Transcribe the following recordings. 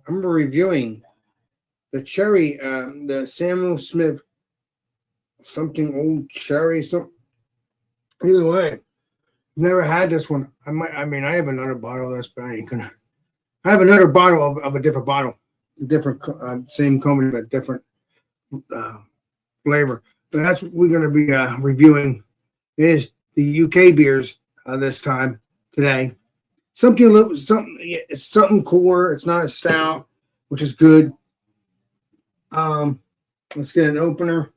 I'm reviewing the cherry, the Samuel Smith something old cherry. So either way, never had this one. I mean, I have another bottle of this, but I ain't gonna. I have another bottle of a different bottle, different same company but different uh, flavor. But that's what we're gonna be reviewing. Is the UK beers this time today. Something a little something. Yeah, it's something cooler. It's not a stout, which is good. Let's get an opener.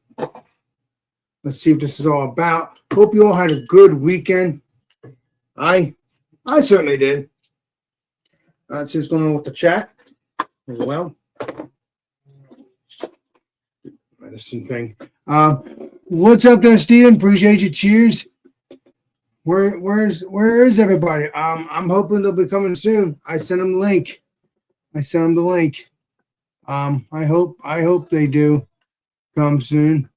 Let's see what this is all about. Hope you all had a good weekend. I certainly did. Let's see what's going on with the chat as well. Medicine thing. What's up there, Steven? Appreciate you. Cheers. Where is everybody? I'm hoping they'll be coming soon. I sent them the link. I hope they do come soon.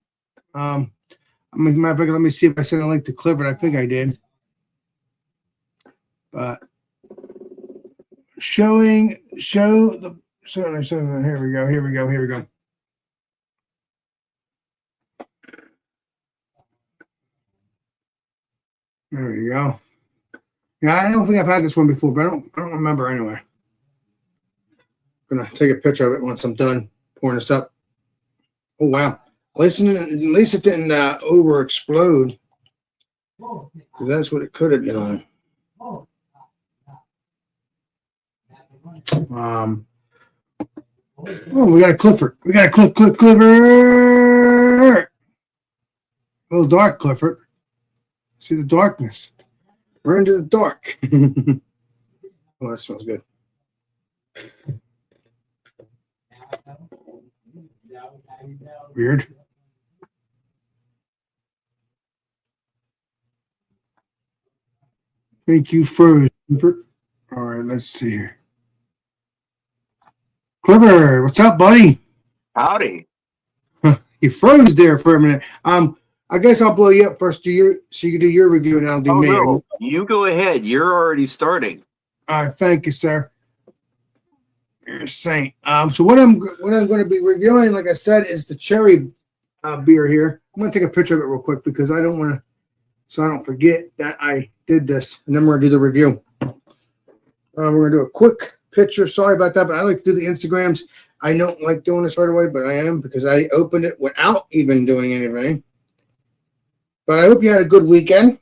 Matter of fact, let me see if I sent a link to Clifford. I think I did. But show the here we go. There we go. Yeah, I don't think I've had this one before, but I don't remember anyway. I'm gonna take a picture of it once I'm done pouring this up. Oh wow. At least it didn't over explode. That's what it could have done. Oh, we got a Clifford. Clifford. A little dark, Clifford. See the darkness. We're into the dark. Oh, that smells good. Weird. Thank you, froze. All right, let's see here. Clifford, what's up, buddy? Howdy. You froze there for a minute. I guess I'll blow you up first. So you can do your review, and I'll do me. No. You go ahead. You're already starting. All right, thank you, sir. You're a saint. So what I'm going to be reviewing, like I said, is the cherry beer here. I'm going to take a picture of it real quick because I don't want to, so I don't forget that I did this, and then we're going to do the review. We're going to do a quick picture. Sorry about that, but I like to do the Instagrams. I don't like doing this right away, but I am because I opened it without even doing anything. But I hope you had a good weekend.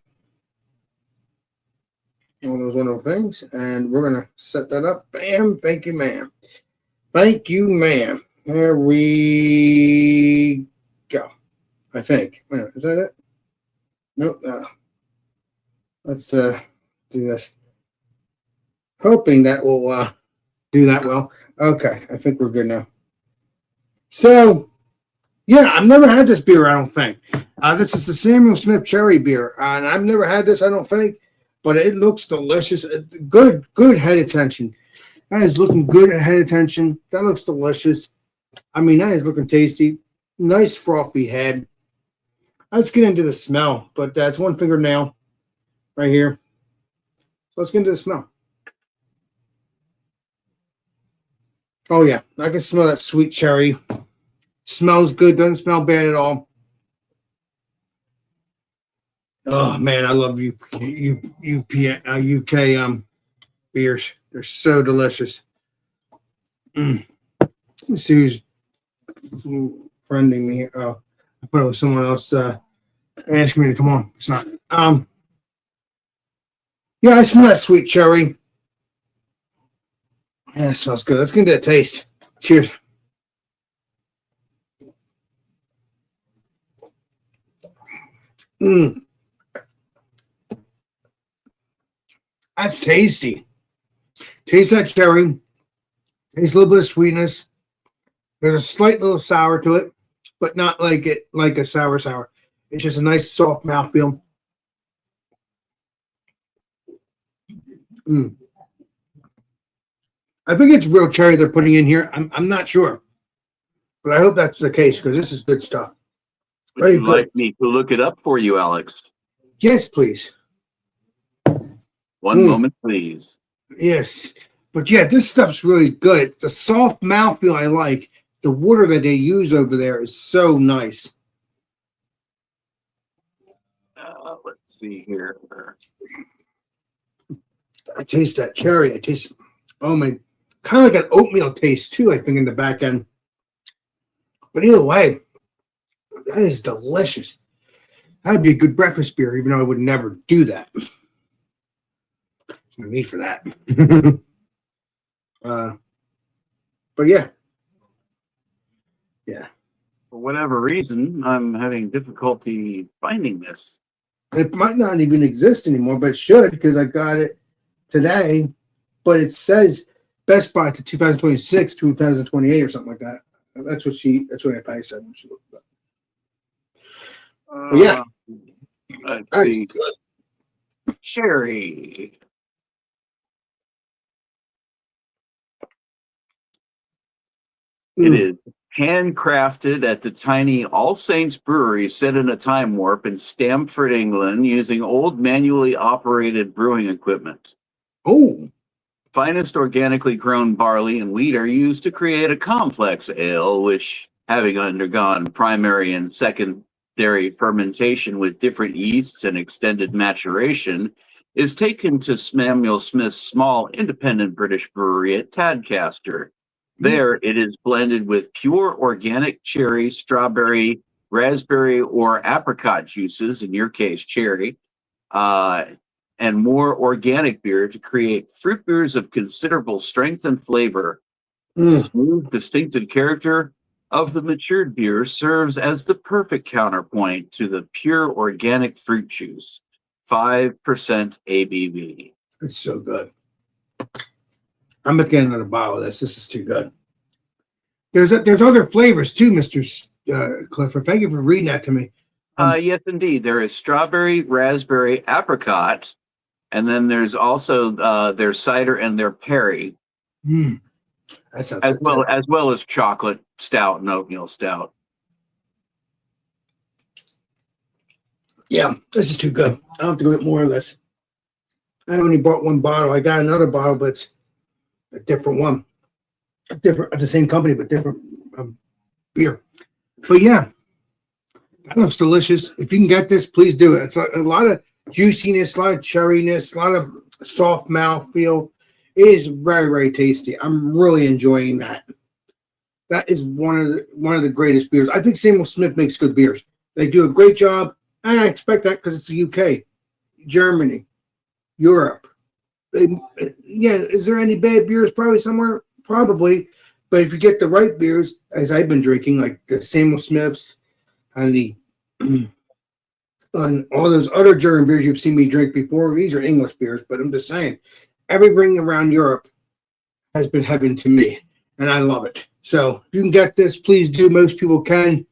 All those wonderful things. And we're going to set that up. Bam. Thank you, ma'am. Thank you, ma'am. There we go. I think. Wait, is that it? Nope. Let's do this. Hoping that will do that well. Okay. I think we're good now. So, yeah, I've never had this beer, I don't think. This is the Samuel Smith cherry beer. And I've never had this, I don't think. But it looks delicious. Good head attention. That is looking good at head attention. That looks delicious. I mean, that is looking tasty. Nice frothy head. Let's get into the smell. But that's one fingernail right here. So let's get into the smell. Oh, yeah. I can smell that sweet cherry. Smells good. Doesn't smell bad at all. Oh man, I love UK beers. They're so delicious. Let me see who's friending me here. Oh, I thought it was someone else asking me to come on. It's not. Yeah, I smell that sweet cherry. Yeah, it smells good. Let's get into a taste. Cheers. That's tasty. Taste that cherry. Taste a little bit of sweetness. There's a slight little sour to it, but not like a sour. It's just a nice soft mouthfeel. I think it's real cherry they're putting in here. I'm not sure, but I hope that's the case because this is good stuff. Would you like me to look it up for you, Alex? Yes, please. One moment, please. Yes, But yeah, this stuff's really good. It's a soft mouthfeel I like. The water that they use over there is so nice. Let's see here. I taste that cherry. I taste, oh my, kind of like an oatmeal taste too, I think, in the back end. But either way, that is delicious. That'd be a good breakfast beer, even though I would never do that. No need for that. But yeah. Yeah. For whatever reason, I'm having difficulty finding this. It might not even exist anymore, but it should because I got it today. But it says Best Buy to 2026, 2028 or something like that. That's what I probably said when she looked up. Yeah. Let's That's see. good. Cherry. It is handcrafted at the tiny All Saints Brewery set in a time warp in Stamford, England, using old manually operated brewing equipment. Oh. Finest organically grown barley and wheat are used to create a complex ale, which, having undergone primary and secondary fermentation with different yeasts and extended maturation, is taken to Samuel Smith's small independent British brewery at Tadcaster. There, it is blended with pure organic cherry, strawberry, raspberry, or apricot juices, in your case, cherry, and more organic beer to create fruit beers of considerable strength and flavor. Smooth, distinctive character of the matured beer serves as the perfect counterpoint to the pure organic fruit juice. 5% ABV. It's so good. I'm not getting another bottle of this. This is too good. There's other flavors too, Mr. Clifford. Thank you for reading that to me. Yes, indeed. There is strawberry, raspberry, apricot, and then there's also their cider and their perry. That sounds as well as chocolate stout and oatmeal stout. Yeah, this is too good. I'll have to go get more of this. I only bought one bottle. I got another bottle, but it's a different one. Different, the same company, but different beer. But yeah, that looks delicious. If you can get this, please do it. It's a lot of juiciness, a lot of cherryness, a lot of soft mouthfeel. It is very, very tasty. I'm really enjoying that. That is one of the greatest beers. I think Samuel Smith makes good beers. They do a great job, and I expect that because it's the UK, Germany, Europe. Is there any bad beers? Probably somewhere. Probably, but if you get the right beers, as I've been drinking, like the Samuel Smiths and the and all those other German beers you've seen me drink before, these are English beers, but I'm just saying, everything around Europe has been heaven to me, and I love it. So if you can get this, please do. Most people can,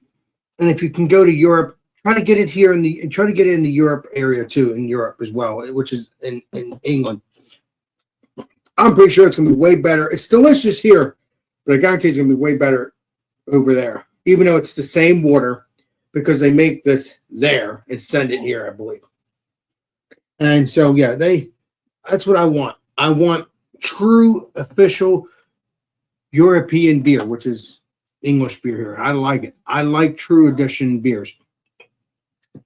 and if you can go to Europe, try to get it here in the Europe area too, in Europe as well, which is in England. I'm pretty sure it's going to be way better. It's delicious here, but I guarantee it's going to be way better over there, even though it's the same water because they make this there and send it here, I believe. And so, yeah, that's what I want. I want true, official European beer, which is English beer here. I like it. I like true edition beers.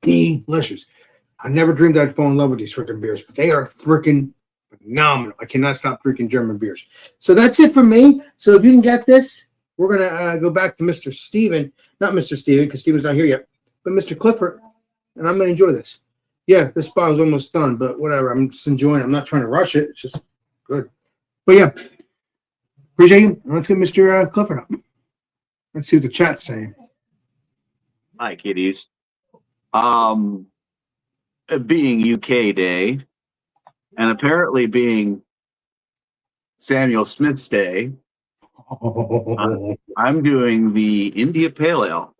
Delicious. I never dreamed I'd fall in love with these freaking beers, but they are freaking phenomenal. I cannot stop drinking German beers. So that's it for me. So if you can get this, we're going to go back to Mr. Steven. Not Mr. Steven, because Steven's not here yet, but Mr. Clifford. And I'm going to enjoy this. Yeah, this bottle's almost done, but whatever. I'm just enjoying it. I'm not trying to rush it. It's just good. But yeah, appreciate you. Let's get Mr. Clifford up. Let's see what the chat's saying. Hi, kiddies. Being UK Day, and apparently being Samuel Smith's Day, I'm doing the India Pale Ale,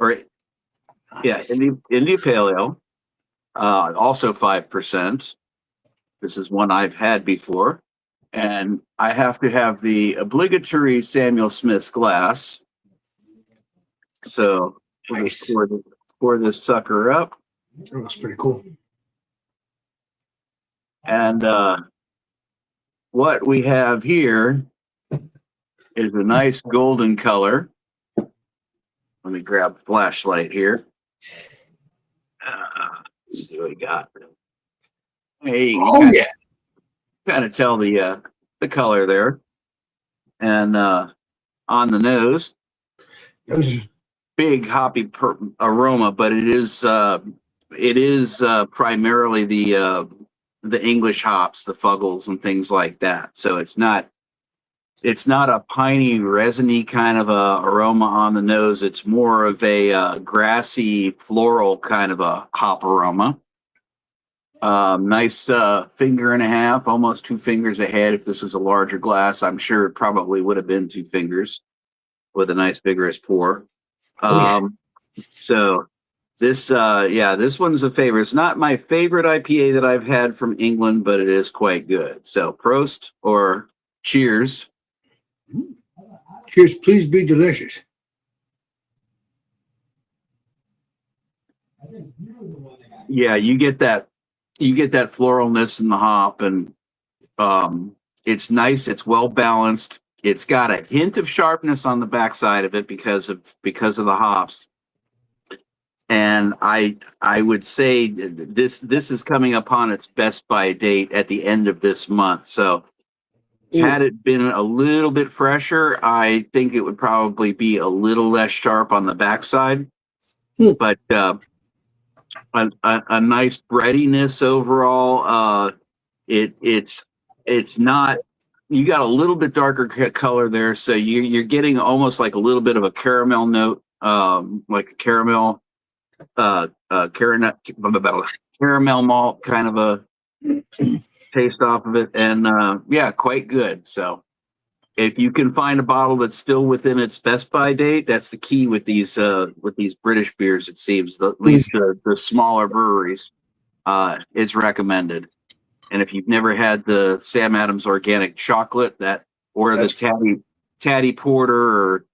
India Pale Ale, also 5%. This is one I've had before, and I have to have the obligatory Samuel Smith's glass. So we'll just pour this sucker up. That looks pretty cool. And what we have here is a nice golden color. Let me grab a flashlight here. Let's see what we got. Hey, you kind of tell the color there, and on the nose, big hoppy aroma, but it is primarily the English hops, the Fuggles and things like that. So it's not a piney, resiny kind of a aroma on the nose. It's more of a grassy, floral kind of a hop aroma. Nice finger and a half, almost 2 fingers ahead. If this was a larger glass, I'm sure it probably would have been 2 fingers with a nice vigorous pour. So this, this one's a favorite. It's not my favorite IPA that I've had from England, but it is quite good. So Prost or cheers. Cheers, please be delicious. Yeah, you get that floralness in the hop, and it's nice. It's well balanced. It's got a hint of sharpness on the backside of it because of the hops. And I would say this is coming upon its best by date at the end of this month. So had it been a little bit fresher, I think it would probably be a little less sharp on the backside. But a nice breadiness overall. It's not. You got a little bit darker color there, so you're getting almost like a little bit of a caramel note, like a caramel, caramel malt kind of a taste off of it, and quite good. So if you can find a bottle that's still within its best by date, that's the key with these British beers. It seems at least the smaller breweries, it's recommended. And if you've never had the Sam Adams organic chocolate or the Tatty Porter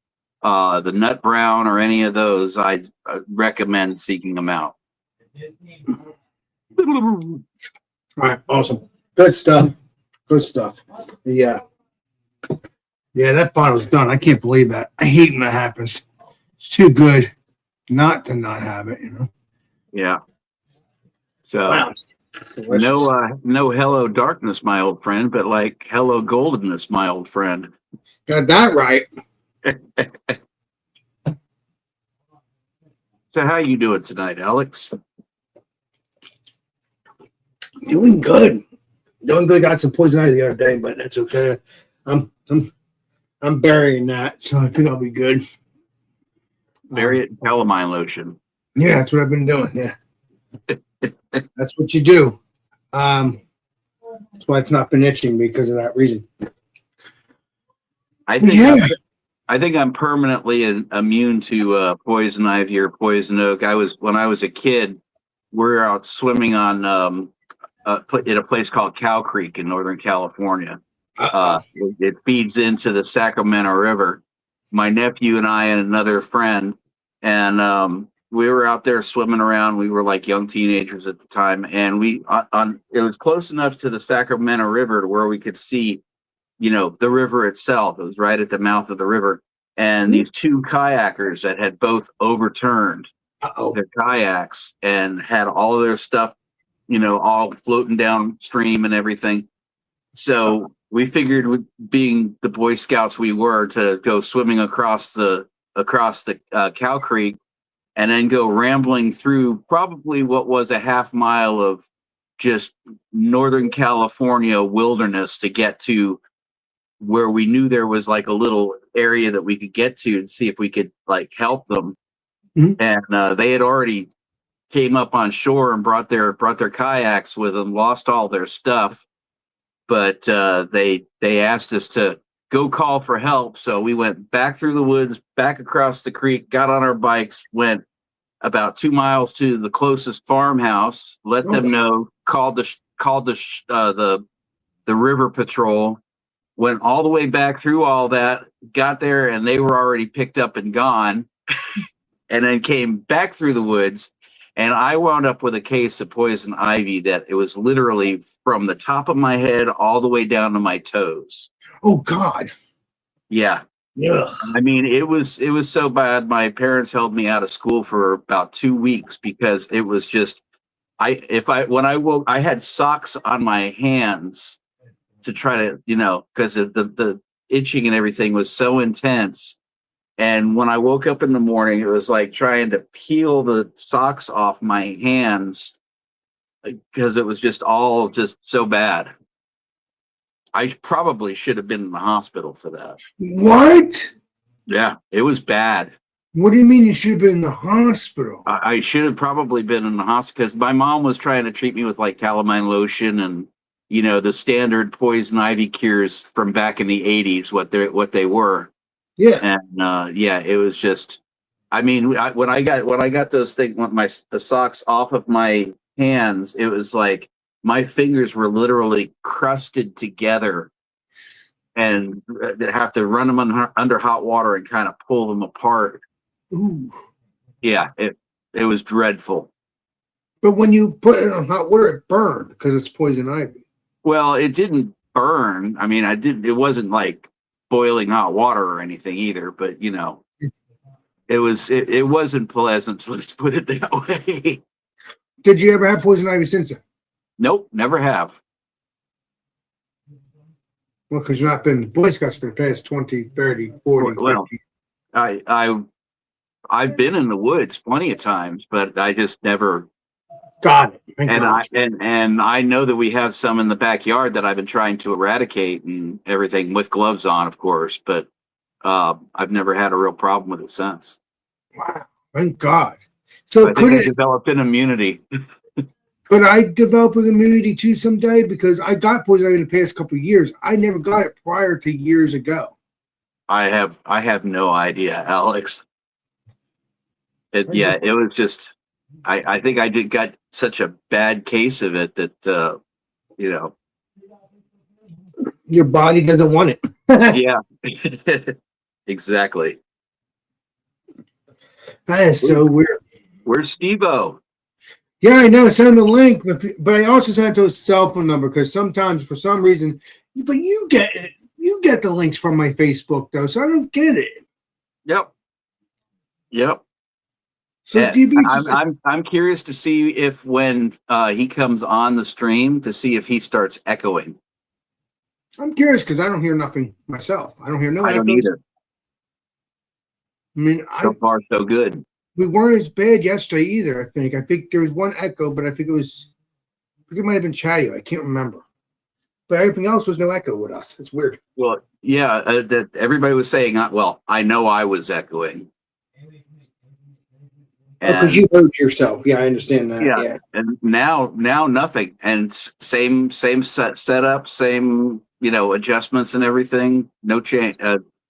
or the Nut Brown or any of those, I'd recommend seeking them out. All right, awesome. Good stuff. Yeah, that bottle's done. I can't believe that. I hate when that happens. It's too good not to not have it, Yeah. So wow. No hello darkness, my old friend, but like hello goldenness, my old friend. Got that right. So how you doing tonight, Alex? Doing good. Got some poison ivy the other day, but that's okay. I'm burying that, so I think I'll be good. Bury it in calamine lotion. Yeah, that's what I've been doing. Yeah. That's what you do. That's why it's not been itching, because of that reason. I think I'm permanently immune to poison ivy or poison oak. When I was a kid, we were out swimming on in a place called Cow Creek in Northern California. It feeds into the Sacramento River. My nephew and I and another friend, and we were out there swimming around. We were like young teenagers at the time, and it was close enough to the Sacramento River to where we could see, the river itself. It was right at the mouth of the river, and these 2 kayakers that had both overturned their kayaks and had all of their stuff, all floating downstream and everything. So we figured, with being the Boy Scouts we were, to go swimming across the Cow Creek, and then go rambling through probably what was a half mile of just Northern California wilderness to get to where we knew there was like a little area that we could get to and see if we could like help them. And they had already came up on shore and brought their kayaks with them, lost all their stuff, but they asked us to go call for help. So we went back through the woods, back across the creek, got on our bikes, went about 2 miles to the closest farmhouse, let them know, called the river patrol, went all the way back through all that, got there, and they were already picked up and gone, and then came back through the woods And I wound up with a case of poison ivy that it was literally from the top of my head all the way down to my toes. Oh God. Yeah. Ugh. I mean, it was so bad. My parents held me out of school for about 2 weeks because it was just when I woke, I had socks on my hands to try to, because the itching and everything was so intense. And when I woke up in the morning, it was like trying to peel the socks off my hands because it was just all just so bad. I probably should have been in the hospital for that. What? Yeah, it was bad. What do you mean you should have been in the hospital? I should have probably been in the hospital because my mom was trying to treat me with like calamine lotion and the standard poison ivy cures from back in the 80s, what they were. Yeah. And yeah, it was just. I mean, when I got those things, the socks off of my hands, it was like my fingers were literally crusted together, and have to run them under hot water and kind of pull them apart. Ooh. Yeah, it was dreadful. But when you put it on hot water, it burned because it's poison ivy. Well, it didn't burn. I mean, it wasn't like boiling hot water or anything either, but it wasn't pleasant, let's put it that way. Did you ever have poison ivy since then? Nope, never have. Well, because you've not been in Boy Scouts for the past 20, 30, 40, Well, 50. I've been in the woods plenty of times, but I just never Got it. And I know that we have some in the backyard that I've been trying to eradicate and everything with gloves on, of course, but I've never had a real problem with it since. Wow. Thank God. So I think I developed an immunity. Could I develop an immunity too someday? Because I got poison ivy in the past couple of years. I never got it prior to years ago. I have no idea, Alex. It was just I think I got such a bad case of it that your body doesn't want it. Yeah. Exactly. That is so weird. Where's Steve-O? Yeah, I know. Send the link, but I also sent it to his cell phone number because sometimes, for some reason, but you get it. You get the links from my Facebook though, so I don't get it. Yep. So I'm curious to see if when he comes on the stream to see if he starts echoing. I'm curious because I don't hear nothing myself. I don't hear no. I don't either. I mean, so far so good. We weren't as bad yesterday either. I think there was one echo, but I think it might have been Chatty. I can't remember. But everything else was no echo with us. It's weird. Well, yeah, that everybody was saying. Well, I know I was echoing. Because you heard yourself. Yeah, I understand that. Yeah. And now nothing. And same setup, same adjustments and everything. No change.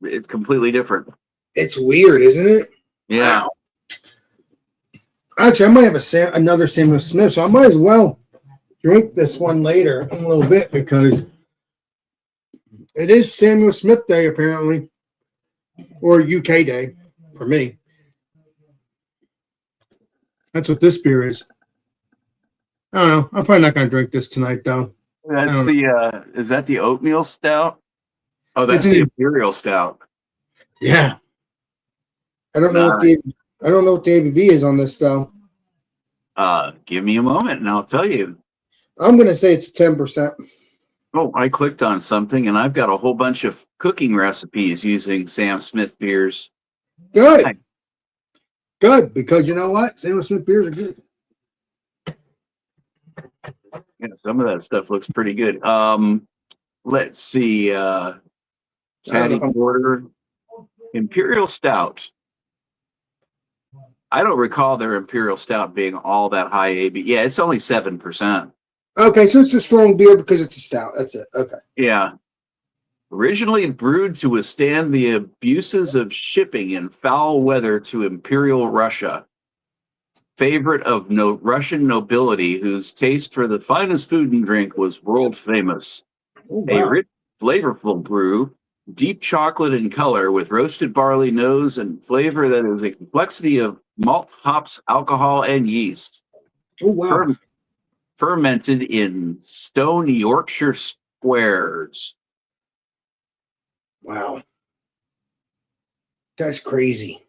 It's completely different. It's weird, isn't it? Yeah. Wow. Actually, I might have another Samuel Smith, so I might as well drink this one later in a little bit because it is Samuel Smith Day apparently, or UK Day for me. That's what this beer is. I don't know. I'm probably not going to drink this tonight, though. That's is that the oatmeal stout? Oh, that's the Imperial Stout. Yeah. I don't know what the ABV is on this, though. Give me a moment and I'll tell you. I'm going to say it's 10%. Oh, I clicked on something and I've got a whole bunch of cooking recipes using Sam Smith beers. Good. Good, because you know what? Samuel Smith beers are good. Yeah, some of that stuff looks pretty good. Let's see. Taddy Porter, Imperial Stout. I don't recall their Imperial Stout being all that high AB. Yeah, it's only 7%. Okay, so it's a strong beer because it's a stout. That's it. Okay. Yeah. Originally brewed to withstand the abuses of shipping in foul weather to Imperial Russia. Favorite of Russian nobility whose taste for the finest food and drink was world famous. Oh, wow. A rich, flavorful brew deep chocolate in color with roasted barley nose and flavor that is a complexity of malt, hops, alcohol, and yeast. Oh wow. Fermented in stone Yorkshire squares. Wow. That's crazy.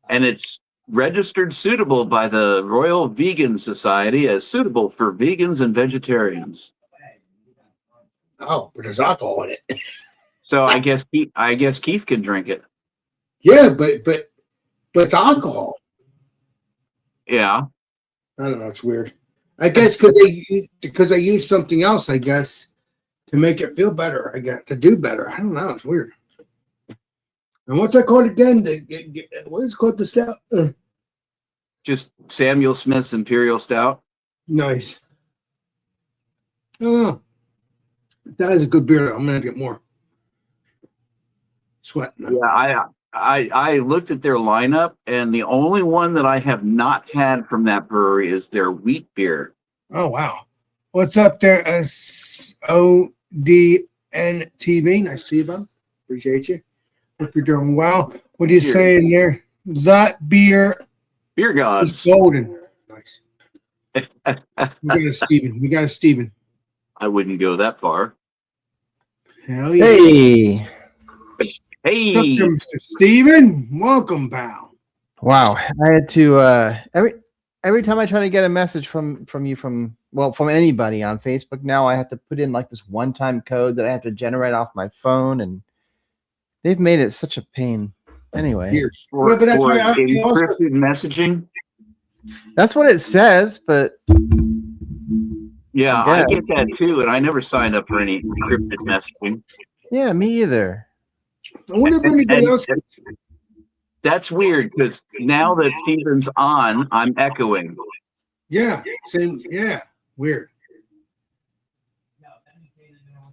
And it's registered suitable by the Royal Vegan Society as suitable for vegans and vegetarians. Oh, but there's alcohol in it. So I guess Keith can drink it. Yeah, but it's alcohol. Yeah. I don't know. It's weird. I guess because they use something else. I guess to make it feel better. I guess to do better. I don't know. It's weird. And what's that called again? What is it called? The stout? Just Samuel Smith's Imperial Stout. Nice. I don't know. That is a good beer. I'm gonna get more. Sweating. Yeah, I looked at their lineup, and the only one that I have not had from that brewery is their wheat beer. Oh wow. What's up there? ODNTV. Nice to see you, bud. Appreciate you. Hope you're doing well. What are you saying there? That beer gods. is golden. Nice. We got a Steven. I wouldn't go that far. Hell yeah. Hey. Hey. What's up there, Mr. Steven? Welcome, pal. Wow. I had to every time I try to get a message from you from anybody on Facebook now, I have to put in like this one-time code that I have to generate off my phone, and they've made it such a pain. Anyway. For encrypted messaging. That's what it says, but yeah, I get that too, and I never signed up for any encrypted messaging. Yeah, me either. I wonder if anybody else. That's weird because now that Steven's on, I'm echoing. Yeah, same. Yeah, weird.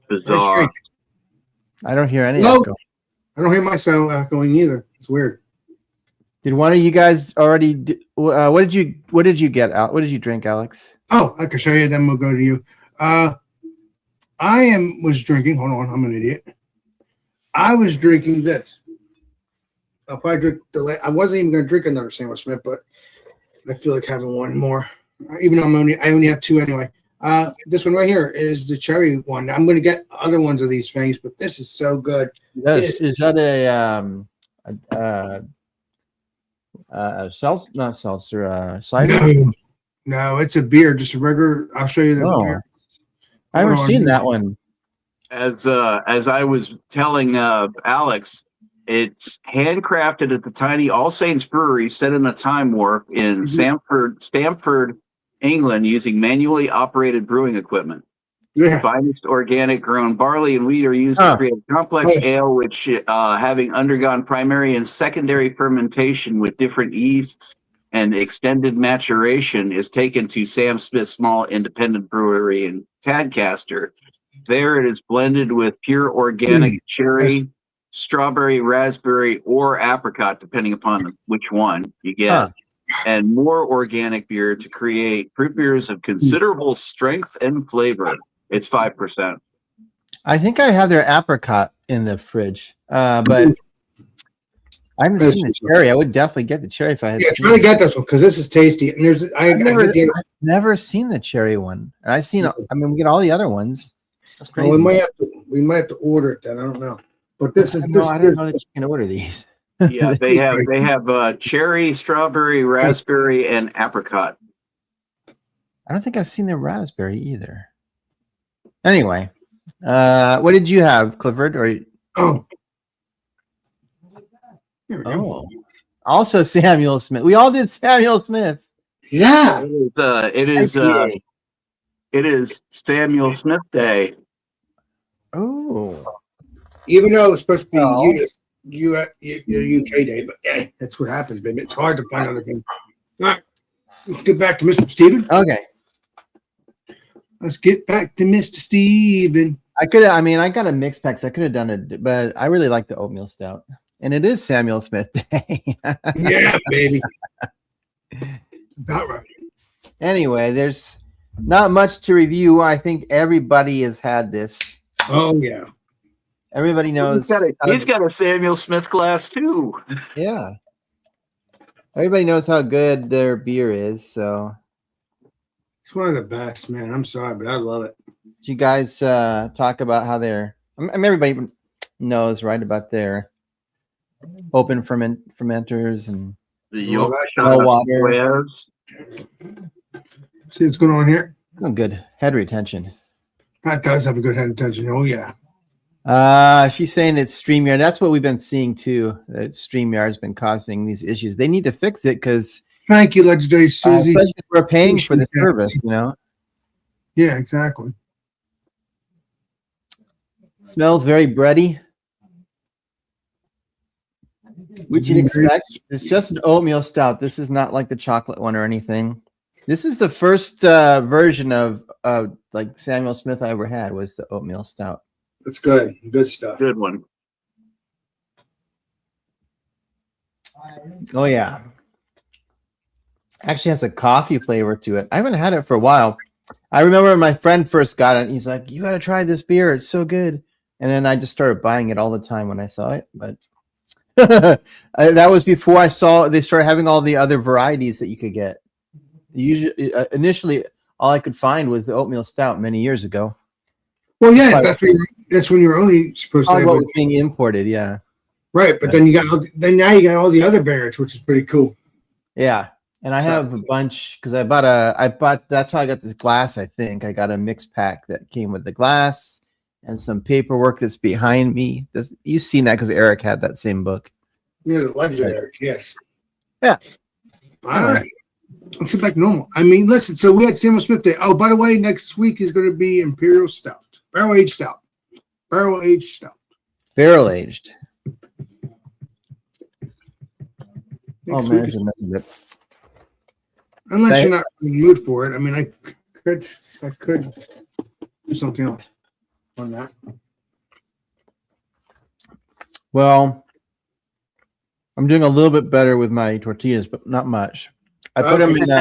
Bizarre. I don't hear any No. echo. I don't hear myself echoing either. It's weird. Did one of you guys already? What did you get out? What did you drink, Alex? Oh, I can show you. Then we'll go to you. I was drinking. Hold on, I'm an idiot. I was drinking this. I'll probably drink I wasn't even going to drink another Samuel Smith, but I feel like having one more. Even though I only have two anyway. This one right here is the cherry one. I'm going to get other ones of these things, but this is so good. Yes. Is that not seltzer, cider? No, it's a beer, just a regular. I'll show you the beer. I haven't seen that one. As I was telling Alex, it's handcrafted at the tiny All Saints Brewery, set in a time warp in Stamford, England, using manually operated brewing equipment. Yeah. Finest organic grown barley and wheat are used to create a complex ale, which, having undergone primary and secondary fermentation with different yeasts and extended maturation, is taken to Sam Smith Small Independent Brewery in Tadcaster. There it is blended with pure organic cherry, strawberry, raspberry, or apricot, depending upon which one you get. And more organic beer to create fruit beers of considerable strength and flavor. It's 5%. I think I have their apricot in the fridge, but I haven't seen the cherry. I would definitely get the cherry if I had. Yeah, try to get this one because this is tasty. And I've never seen the cherry one. And I've seen. I mean, we get all the other ones. That's crazy. Well, we might have to order it then. I don't know. But this is. I don't know that you can order these. Yeah, they have cherry, strawberry, raspberry, and apricot. I don't think I've seen the raspberry either. Anyway, what did you have, Clifford? Also Samuel Smith. We all did Samuel Smith. Yeah, it is Samuel Smith Day. Oh, even though it's supposed to be UK Day, but yeah, that's what happens, baby. It's hard to find other things. All right, let's get back to Mr. Steven. Okay. Let's get back to Mr. Steven. I got a mixed pack, so I could have done it, but I really like the oatmeal stout. And it is Samuel Smith Day. Yeah, baby. About right. Anyway, there's not much to review. I think everybody has had this. Oh, yeah. Everybody knows. He's got a Samuel Smith glass too. Yeah. Everybody knows how good their beer is. So, It's one of the best, man. I'm sorry, but I love it. you guys talk about how they're. Everybody knows, right, about their open fermenters and The Well, yolk that's shot well up water. waves. See what's going on here? Oh, good head retention. That does have a good head intention. Oh, yeah. She's saying it's StreamYard. That's what we've been seeing too. That StreamYard's been causing these issues. They need to fix it because Thank you, Legendary Susie. especially if we're paying for the Yeah. service, you know. Yeah, exactly. Smells very bready. Which you'd expect. It's just an oatmeal stout. This is not like the chocolate one or anything. This is the first version of like Samuel Smith I ever had was the oatmeal stout. That's good. Good stuff. Good one. Oh yeah. Actually has a coffee flavor to it. I haven't had it for a while. I remember when my friend first got it, he's like, "You got to try this beer. It's so good." And then I just started buying it all the time when I saw it. But that was before I saw they started having all the other varieties that you could get. Usually, initially, all I could find was the oatmeal stout many years ago. Well, yeah, But- that's when you're only supposed to Oh, have what it. was being imported? Yeah, Right, but then now you got all the other variants, which is pretty cool. yeah. And I have a bunch because I bought. That's how I got this glass. I think I got a mix pack that came with the glass and some paperwork that's behind me. You've seen that because Eric had that same book. Yeah, the legendary. Yes. Yeah. All right. It seems like normal. I mean, listen. So we had Samuel Smith Day. Oh, by the way, next week is going to be Imperial Stout, barrel aged stout, barrel aged stout. Barrel aged. Next Oh week man, is- unless Thank- you're not in the mood for it. I mean, I could do something else on that. well, I'm doing a little bit better with my tortillas, but not much. I put them in.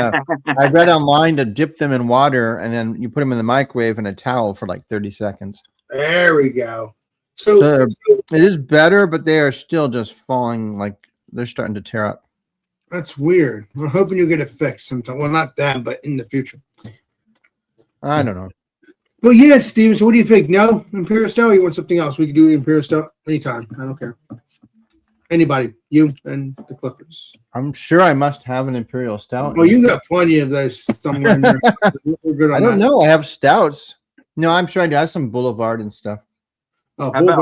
I read online to dip them in water, and then you put them in the microwave in a towel for like 30 seconds. There we go. So It is better, but they are still just falling. Like they're starting to tear up. that's weird. I'm hoping you get it fixed sometime. Well, not that, but in the future. I don't know. Well, yes, Steven. So what do you think? No Imperial Stout? Or you want something else? We can do Imperial Stout anytime. I don't care. Anybody, you and the Clippers. I'm sure I must have an imperial stout. Well, you got plenty of those somewhere in there. We're good on I don't that. know. I have stouts. No, I'm sure I do. I have some Boulevard and stuff. Oh, How about-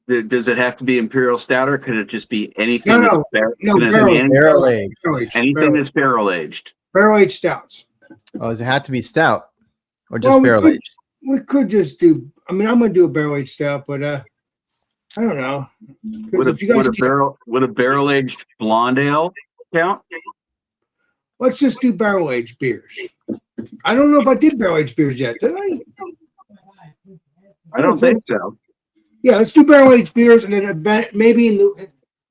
Boulevard. Does it have to be Imperial Stout or could it just be anything? No, that's no. can it Barrel- be any- Barrel aged. Barrel aged. anything that's barrel aged. Barrel aged stouts. Oh, does it have to be stout or just Well, we barrel could- aged? We could just do. I mean, I'm gonna do a barrel aged stout, but I don't know. 'Cause Would if you guys a barrel aged blonde ale count? let's just do barrel aged beers. I don't know if I did barrel aged beers yet. Did I? I don't think so. Yeah, let's do barrel aged beers, and then maybe in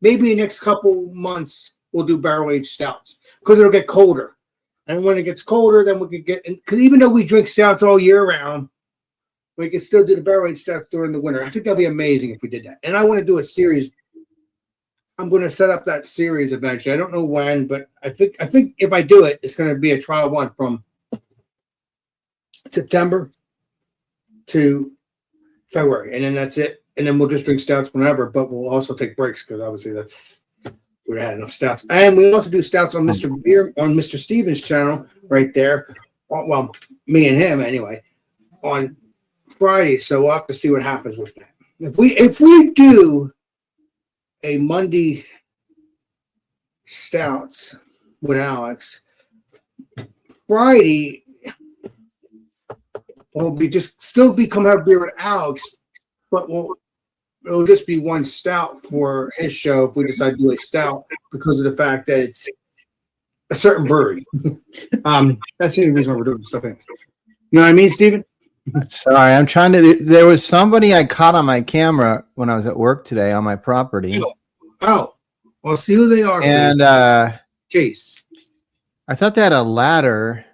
the next couple months we'll do barrel aged stouts because it'll get colder, and when it gets colder, then we could get. Because even though we drink stouts all year round, we can still do the barrel aged stouts during the winter. I think that'd be amazing if we did that. And I want to do a series. I'm going to set up that series eventually. I don't know when, but I think if I do it, it's going to be a trial one from September to February, and then that's it. And then we'll just drink stouts whenever, but we'll also take breaks because obviously we had enough stouts. And we also do stouts on Mr. Stevens' channel right there. Well, me and him anyway on Friday. So we'll have to see what happens with that. If we do a Monday stouts with Alex, Friday will still become have beer with Alex, but it'll just be one stout for his show if we decide to do a stout because of the fact that it's a certain brewery. That's the only reason why we're doing stuff. You know what I mean, Steven? Sorry, I'm trying to. There was somebody I caught on my camera when I was at work today on my property, Oh, well, see who they are. and Case. I thought they had a ladder.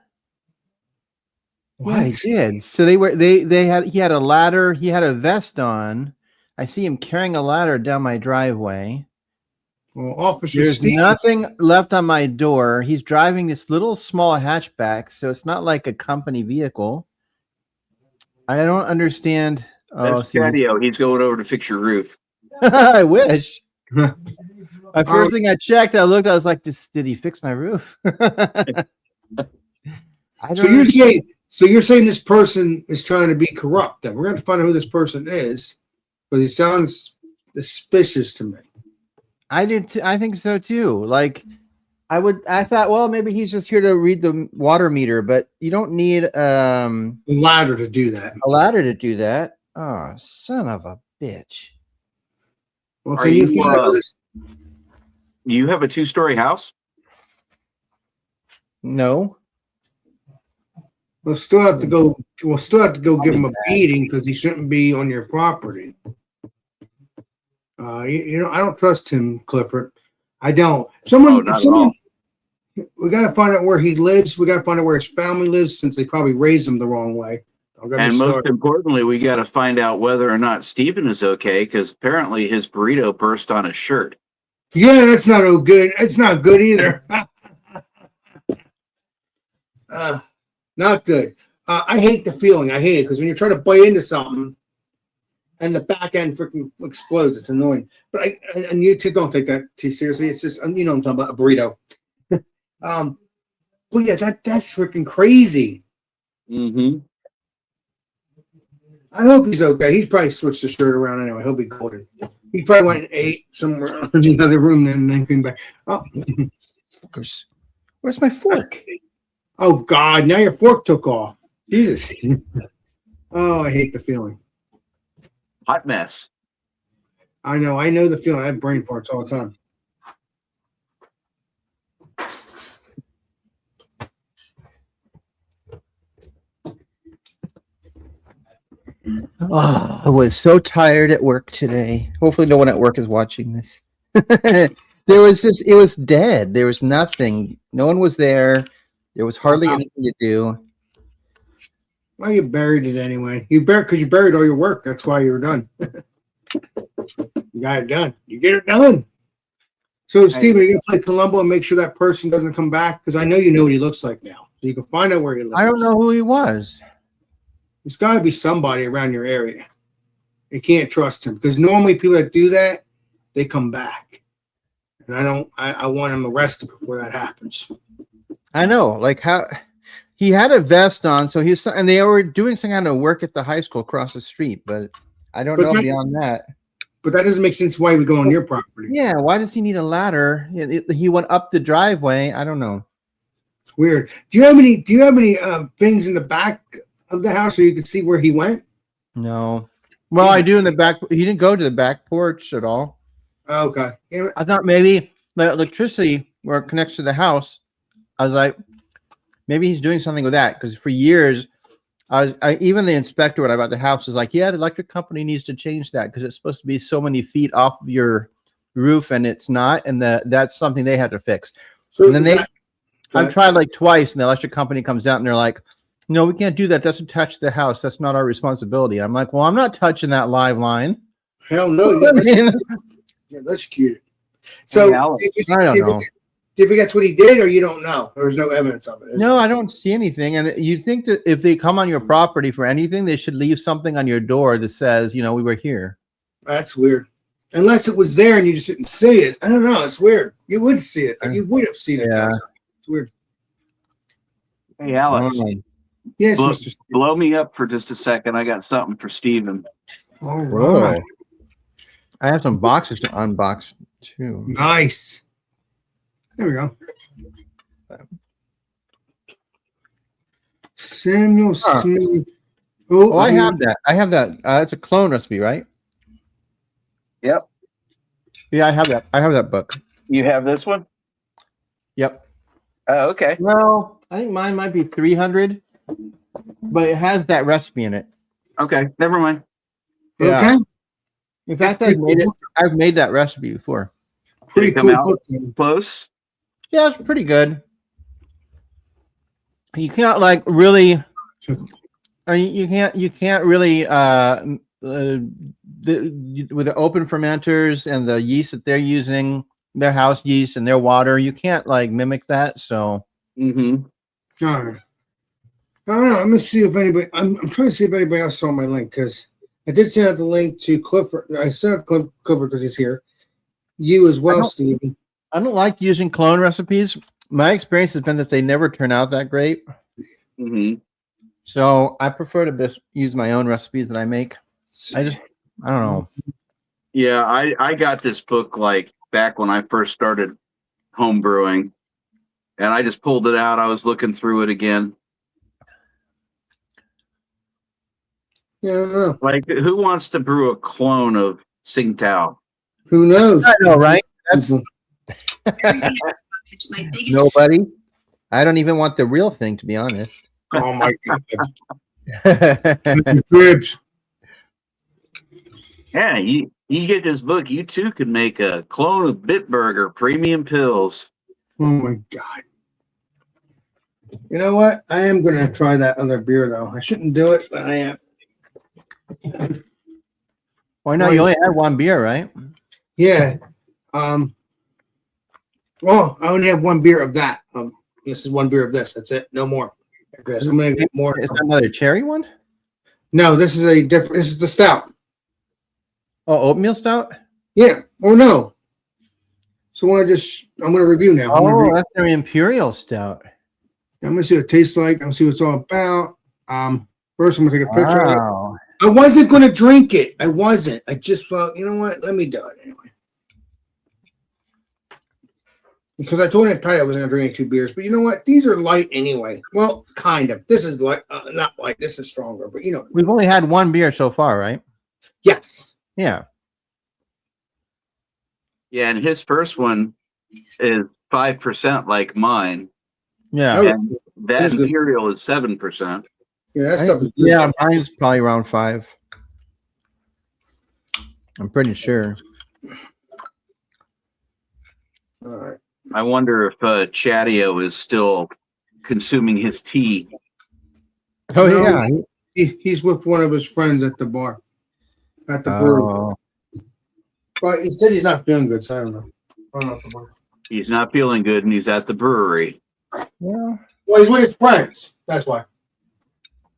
Yeah, he What? did. So he had a ladder. He had a vest on. I see him carrying a ladder down my driveway. Well, Officer There's Steve. nothing left on my door. He's driving this little small hatchback, so it's not like a company vehicle. I don't understand. Oh, That's see, patio. He's going over to fix your roof. I wish. The first thing I checked, I looked, I was like, did he fix my roof? I don't So you're saying this person is trying to be corrupt? Then we're going to find out who this person is, but he sounds suspicious to me. I did. I think so too. Like, I thought, well, maybe he's just here to read the water meter, but you don't need A ladder to do that. a ladder to do that. Oh, son of a bitch! Well, Are can you you, find out who this? You have a 2-story house? No, We'll still have to go. We'll still have to go give him a beating because he shouldn't be on your property. You know, I don't trust him, Clifford. I don't. Not at all. We got to find out where he lives. We got to find out where his family lives, since they probably raised him the wrong way. Don't get me And most started. importantly, we got to find out whether or not Steven is okay, because apparently his burrito burst on his shirt. Yeah, that's not no good. It's not good either. Not good. I hate the feeling. I hate it because when you're trying to bite into something and the back end freaking explodes, it's annoying. But and you two don't take that too seriously. It's just, you know, I'm talking about a burrito. But yeah, that's freaking crazy. Mm-hmm. I hope he's okay. He's probably switched the shirt around anyway. He'll be golden. He probably went and ate somewhere in the other room and then came back. Oh, where's my fork? oh God! Now your fork took off. Jesus. Oh, I hate the feeling. Hot mess. I know the feeling. I have brain farts all the time. Oh, I was so tired at work today. Hopefully, no one at work is watching this. It was dead. There was nothing. No one was there. There was hardly anything to do. Well, you buried it anyway. You buried all your work. That's why you were done. You got it done. You get it done. So, Steven, are you gonna play Columbo and make sure that person doesn't come back? Because I know you know what he looks like now. So you can find out where he lives. I don't know who he was. There's got to be somebody around your area. You can't trust him because normally people that do that, they come back. And I want him arrested before that happens. I know, like how he had a vest on, so and they were doing some kind of work at the high school across the street, but I don't know beyond that. But that doesn't make sense why he would go on your property. Yeah, why does he need a ladder? He went up the driveway. I don't know. It's weird. Do you have any things in the back of the house so you can see where he went? No. Well, I do in the back. He didn't go to the back porch at all. Okay. I thought maybe the electricity where it connects to the house. I was like, maybe he's doing something with that because for years, even the inspector when I bought the house is like, yeah, the electric company needs to change that because it's supposed to be so many feet off of your roof and it's not, and that's something they had to fix. So and then I've tried like twice, and the electric company comes out and they're like, no, we can't do that. That's attached to the house. That's not our responsibility. I'm like, well, I'm not touching that live line. hell no. Yeah, that's cute. So Hey, Alex, I don't know. if that's what he did, or you don't know, there's no evidence of it. No, I don't see anything. And you'd think that if they come on your property for anything, they should leave something on your door that says, you know, we were here. That's weird. Unless it was there and you just didn't see it. I don't know. It's weird. You would see it. You would have seen it. Yeah. It's weird. Hey, Alex, Yes, blow, Mr. Steve. blow me up for just a second. I got something for Steven. All Whoa. right. I have some boxes to unbox too. Nice. There we go. Samuel Smith. Oh, I have that. I have that. It's a clone recipe, right? Yep. Yeah, I have that. I have that book. You have this one? Yep. Oh, okay. Well, I think mine might be 300, but it has that recipe in it. Okay, never mind. Yeah. Okay. In fact, I've made that recipe before. Did it come cool out book. close? Yeah, it's pretty good. You can't like really. I mean, you can't really with the open fermenters and the yeast that they're using, their house yeast and their water, you can't like mimic that. So Mm-hmm. All right. I don't know. I'm gonna see if anybody. I'm trying to see if anybody else saw my link because I did send out the link to Clifford. I sent out Clifford because he's here. You as well, Stephen. I don't like using clone recipes. My experience has been that they never turn out that great. Mm-hmm. So I prefer to just use my own recipes that I make. I don't know. Yeah, I got this book like back when I first started home brewing, and I just pulled it out. I was looking through it again. Yeah, I don't know. Like, who wants to brew a clone of Tsingtao? Who knows? I know, right? That's My biggest nobody. I don't even want the real thing, to be honest. Oh my god. Cribs. Yeah, you get this book, you too could make a clone of Bitburger Premium Pills. Oh my god. You know what? I am gonna try that other beer though. I shouldn't do it, but I am. Why not? You only had one beer, right? Yeah. Well, I only have one beer of that. This is one beer of this. That's it. No more. I'm gonna get more. Is that another cherry one? No, this is a different. This is the stout. Oh, oatmeal stout? Yeah. Oh no. So I'm gonna review now. I'm Oh, that's their imperial stout. gonna see what it tastes like. I'm gonna see what it's all about. First I'm gonna take a picture of it. Wow. I wasn't gonna drink it. I wasn't. I just thought, you know what? Let me do it anyway. Because I told Aunt Patty I wasn't gonna drink 2 beers, but you know what? These are light anyway. Well, kind of. This is light, not light. This is stronger, but you know. We've only had one beer so far, right? Yes. Yeah. Yeah, and his first one is 5% like mine. Yeah. Oh, And that That's good. Imperial is 7%. Yeah, that stuff is good. Yeah, mine's probably around 5. I'm pretty sure. All right. I wonder if Chatio is still consuming his tea. Oh, No. yeah. He's with one of his friends at the bar, at the brewery. Oh, But he said he's not feeling good, so I don't know. I don't know if it works. He's not feeling good, and he's at the brewery. yeah. Well, he's with his friends. That's why.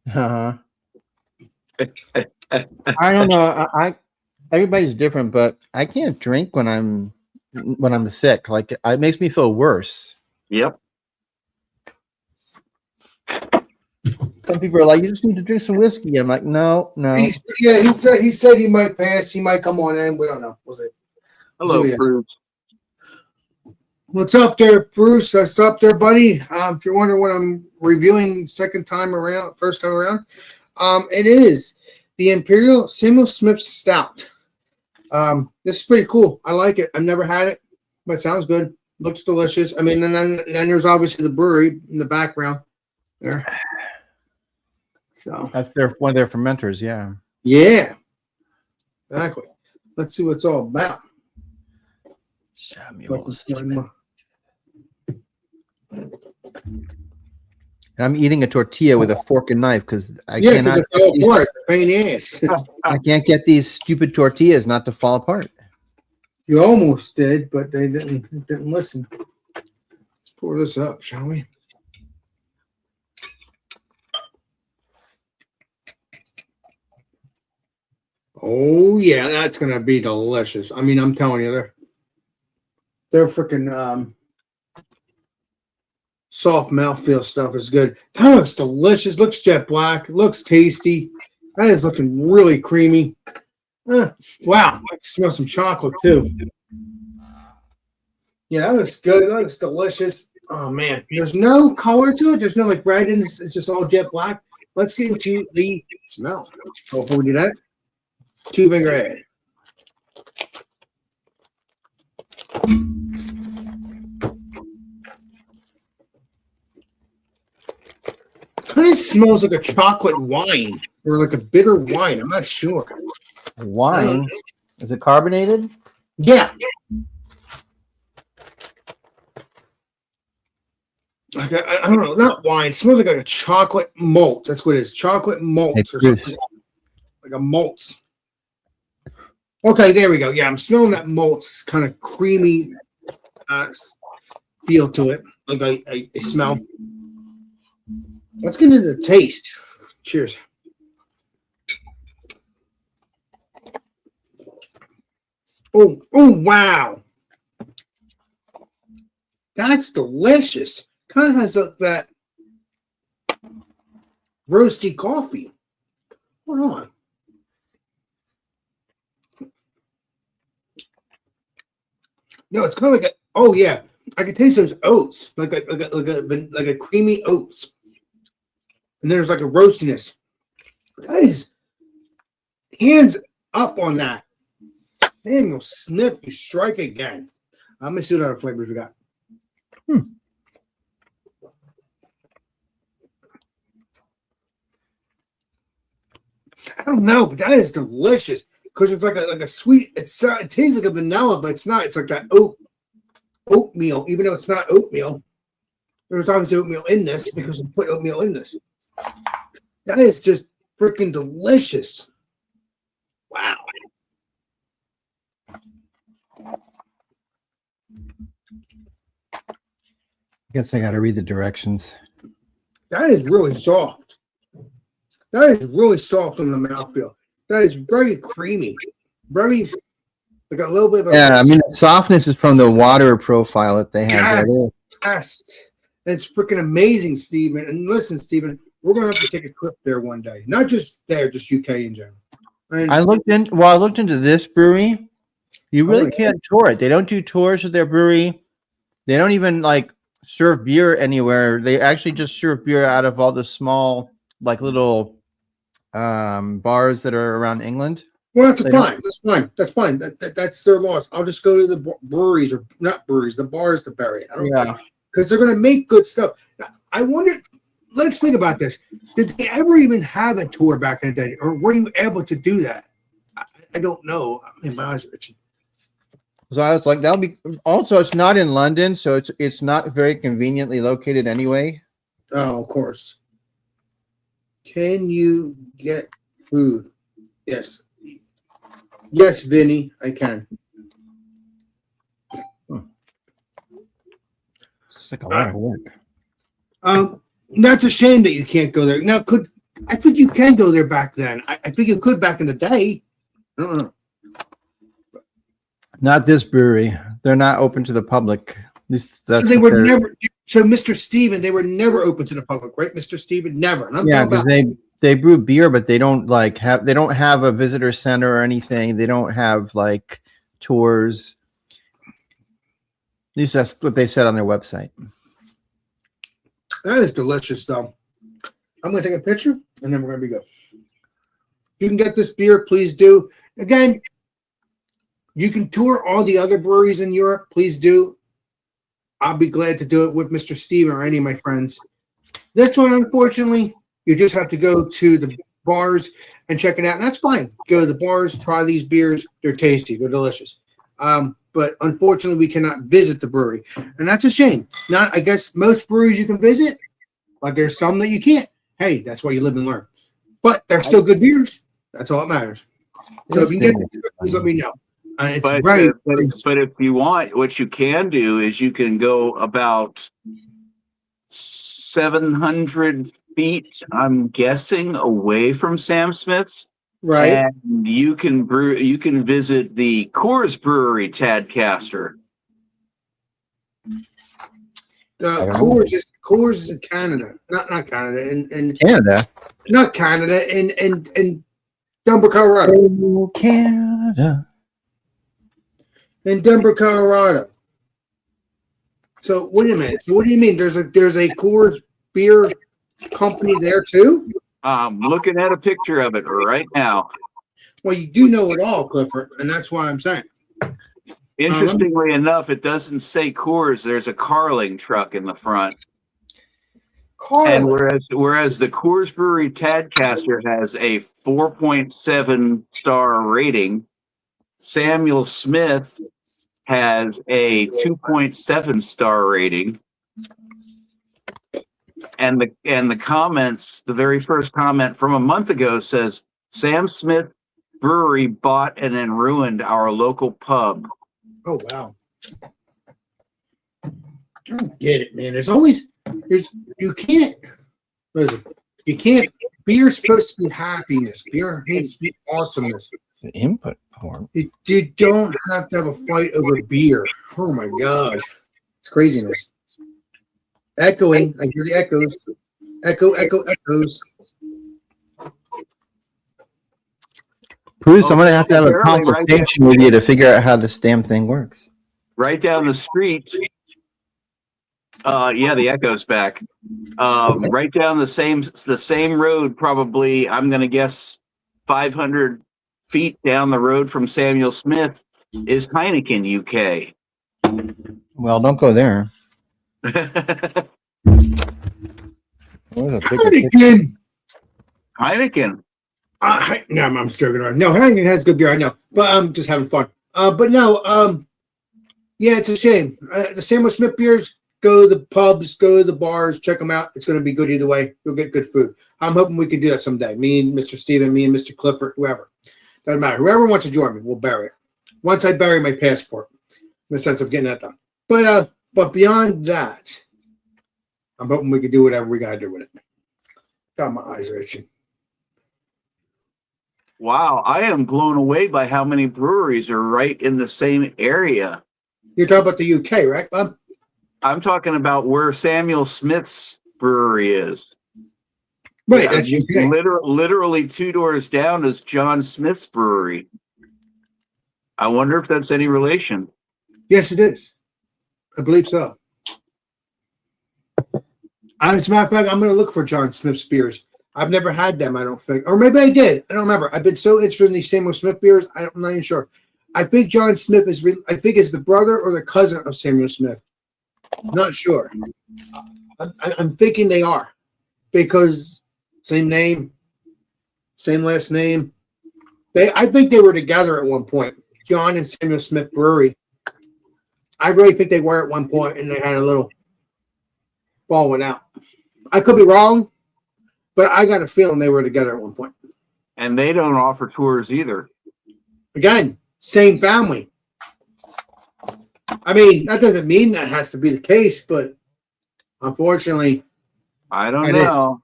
Uh-huh. I don't know. I everybody's different, but I can't drink when I'm sick. Like it makes me feel worse. Yep. Some people are like, "You just need to drink some whiskey." I'm like, "No, no." He said he might pass. He might come on in. We don't know. We'll see. Hello, So, yeah. Bruce. What's up there, Bruce? What's up there, buddy? If you're wondering what I'm reviewing first time around, it is the Imperial Samuel Smith Stout. This is pretty cool. I like it. I've never had it, but it sounds good. Looks delicious. I mean, and then there's obviously the brewery in the background there. So That's one of their fermenters. Yeah. yeah, exactly. Let's see what it's all about. I'm eating a tortilla with a fork and knife because I Yeah, because cannot. it fell apart. It's a pain in the ass. I can't get these stupid tortillas not to fall apart. You almost did, but they didn't listen. Let's pour this up, shall we? Oh yeah, that's gonna be delicious. I mean, I'm telling you, they're freaking soft mouthfeel stuff is good. That looks delicious. Looks jet black. Looks tasty. That is looking really creamy. Wow, I can smell some chocolate too. Yeah, that looks good. That looks delicious. Oh man, there's no color to it. There's no like red in it. It's just all jet black. Let's get into the smell. Before we do that, 2-finger ad. Kind of smells like a chocolate wine or like a bitter wine. I'm not sure. Wine? Is it carbonated? Yeah. Like I don't know, not wine. It smells like a chocolate malt. That's what it is. Chocolate malt It's or juice. something. Like a malt. Okay, there we go. Yeah, I'm smelling that malt's kind of creamy feel to it. Like I smell. Let's get into the taste. Cheers. Oh, wow. That's delicious. Kind of has that roasty coffee. Hold on. No, it's kind of like yeah. I can taste those oats, like a creamy oats. And there's like a roastiness. That is hands up on that. Samuel Smith, you strike again. I'm gonna see what other flavors we got. I don't know, but that is delicious because it's like a sweet. It tastes like a vanilla, but it's not. It's like that oatmeal, even though it's not oatmeal. There's obviously oatmeal in this because we put oatmeal in this. That is just freaking delicious. Wow. Guess I got to read the directions. That is really soft. That is really soft on the mouthfeel. That is very creamy. Very, like a little bit of Yeah, I mean, the softness is from the water profile that they have. Yes. It's freaking amazing, Stephen. And listen, Stephen, we're going to have to take a trip there one day. Not just there, just UK in general. And I looked into this brewery. You really can't tour it. They don't do tours of their brewery. They don't even like serve beer anywhere. They actually just serve beer out of all the small, like little bars that are around England. well, that's fine. That's fine. That's fine. That's their loss. I'll just go to the breweries or not breweries, the bars to bury it. I don't know. Because they're going to make good stuff. Now, I wonder, let's think about this. Did they ever even have a tour back in the day? Or were you able to do that? I don't know. I mean, my eyes are itching. So I was like, that'll be also it's not in London, so it's not very conveniently located anyway. Oh, of course. Can you get food? Yes. Yes, Vinny, I can. It's like a lot of work. That's a shame that you can't go there. Now, I think you can go there back then. I think you could back in the day. I don't know. Not this brewery. They're not open to the public. So they were never. So, Mr. Steven, they were never open to the public, right, Mr. Steven? Never. And I'm yeah, talking because about they brew beer, but they don't have a visitor center or anything. They don't have like tours. At least that's what they said on their website. that is delicious, though. I'm going to take a picture, and then we're going to be good. If you can get this beer, please do. Again, you can tour all the other breweries in Europe. Please do. I'll be glad to do it with Mr. Steven or any of my friends. This one, unfortunately, you just have to go to the bars and check it out. And that's fine. Go to the bars, try these beers. They're tasty. They're delicious. But unfortunately, we cannot visit the brewery. And that's a shame. I guess most breweries you can visit, but there's some that you can't. Hey, that's why you live and learn. But they're still good beers. That's all that matters. So if you can get it, please let me know. But if you want, what you can do is you can go about 700 feet, I'm guessing, away from Sam Smith's. Right. And you can visit the Coors Brewery Tadcaster. Coors is in Canada, not Canada, and Canada, not Canada, and Denver, Colorado. Oh, Canada. In Denver, Colorado. So wait a minute. So what do you mean? There's a Coors beer company there too? I'm looking at a picture of it right now. Well, you do know it all, Clifford, and that's why I'm saying. Interestingly enough, it doesn't say Coors. There's a Carling truck in the front. And whereas the Coors Brewery Tadcaster has a 4.7 star rating, Samuel Smith has a 2.7 star rating. And the comments, the very first comment from a month ago says, Sam Smith Brewery bought and then ruined our local pub. Oh wow. I don't get it, man. Beer's supposed to be happiness. Beer needs to be awesomeness. It's an input porn. You don't have to have a fight over beer. Oh my god. It's craziness. Echoing. I hear the echoes. Echoes. Bruce, I'm gonna have to have a Apparently, right consultation with you to figure out how this damn thing works. Right down the street. Yeah, the echo's back. Right down the same road, probably, I'm gonna guess 500 feet down the road from Samuel Smith is Heineken, UK. Well, don't go there. Heineken. Heineken. No, I'm joking around. No, Heineken has good beer. I know, but I'm just having fun. But no, yeah, it's a shame. The Samuel Smith beers. Go to the pubs, go to the bars, check them out. It's going to be good either way. You'll get good food. I'm hoping we can do that someday. Me and Mr. Steven, me and Mr. Clifford, whoever. Doesn't matter. Whoever wants to join me, we'll bury it. Once I bury my passport, in the sense of getting that done. But beyond that, I'm hoping we can do whatever we got to do with it. God, my eyes are itching. Wow, I am blown away by how many breweries are right in the same area. You're talking about the UK, right, Bob? I'm talking about where Samuel Smith's brewery is. Right, that's UK. Literally 2 doors down is John Smith's brewery. I wonder if that's any relation. Yes, it is. I believe so. As a matter of fact, I'm going to look for John Smith's beers. I've never had them, I don't think. Or maybe I did. I don't remember. I've been so interested in these Samuel Smith beers, I'm not even sure. I think John Smith is the brother or the cousin of Samuel Smith. Not sure. I'm thinking they are, because same name, same last name. I think they were together at one point. John and Samuel Smith Brewery. I really think they were at one point, and they had a little falling out. I could be wrong, but I got a feeling they were together at one point. And they don't offer tours either. Again, same family. I mean, that doesn't mean that has to be the case, but unfortunately, I don't know.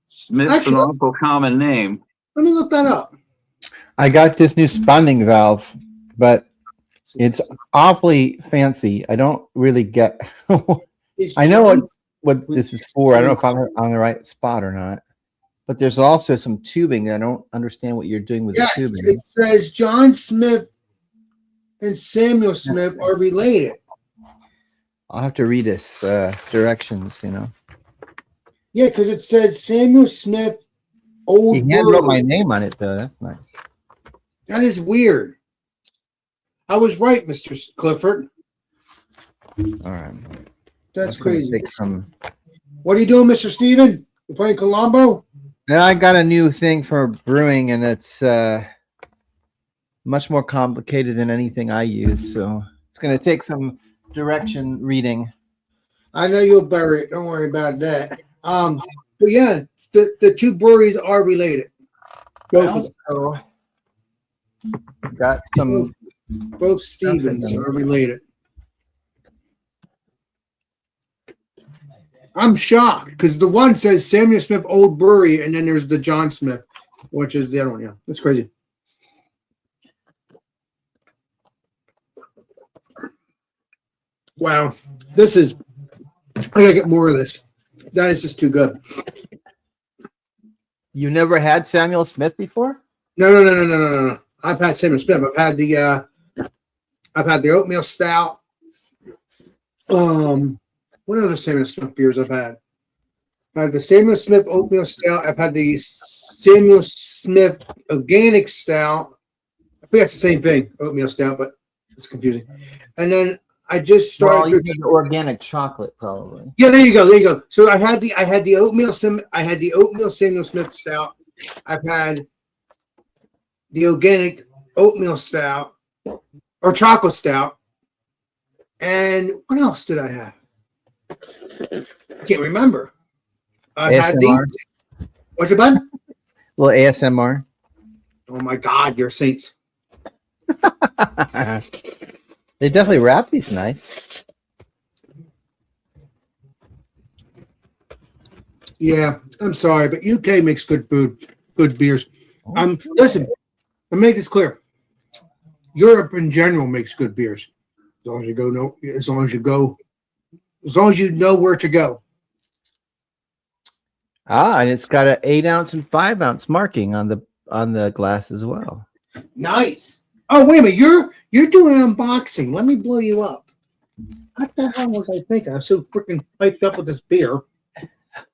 Smith's an awful common name. Let me look that up. I got this new spawning valve, but it's awfully fancy. I don't really get. I know what this is for. I don't know if I'm on the right spot or not. But there's also some tubing. I don't understand what you're doing with the tubing. It says John Smith and Samuel Smith are related. I'll have to read this directions, Yeah, because it says Samuel Smith, old. He hand wrote my name on it, though. That's nice. That is weird. I was right, Mr. Clifford. All right. That's crazy. Take some... What are you doing, Mr. Steven? You playing Colombo? Yeah, I got a new thing for brewing, and it's much more complicated than anything I use. So it's going to take some direction reading. I know you'll bury it. Don't worry about that. But yeah, the two breweries are related. Also, got some. Both Stevens are related. I'm shocked because the one says Samuel Smith Old Brewery, and then there's the John Smith, which is the other one. Yeah, that's crazy. Wow, this is. I gotta get more of this. That is just too good. You never had Samuel Smith before? No. I've had Samuel Smith. I've had the oatmeal stout. What other Samuel Smith beers I've had? I've had the Samuel Smith oatmeal stout. I've had the Samuel Smith organic stout. I think that's the same thing, oatmeal stout, but it's confusing. And then I just started drinking the organic chocolate, probably. Yeah, there you go. So I had the oatmeal Samuel Smith stout. I've had the organic oatmeal stout or chocolate stout. And what else did I have? I can't remember. I had these. What's your bud? A little ASMR. Oh my God, you're saints. They definitely wrap these nice. Yeah, I'm sorry, but UK makes good food, good beers. Listen, to make this clear, Europe in general makes good beers. As long as you know where to go. And it's got an 8-ounce and 5-ounce marking on the glass as well. Nice. Oh, wait a minute, you're doing an unboxing. Let me blow you up. What the hell was I thinking? I'm so freaking hyped up with this beer.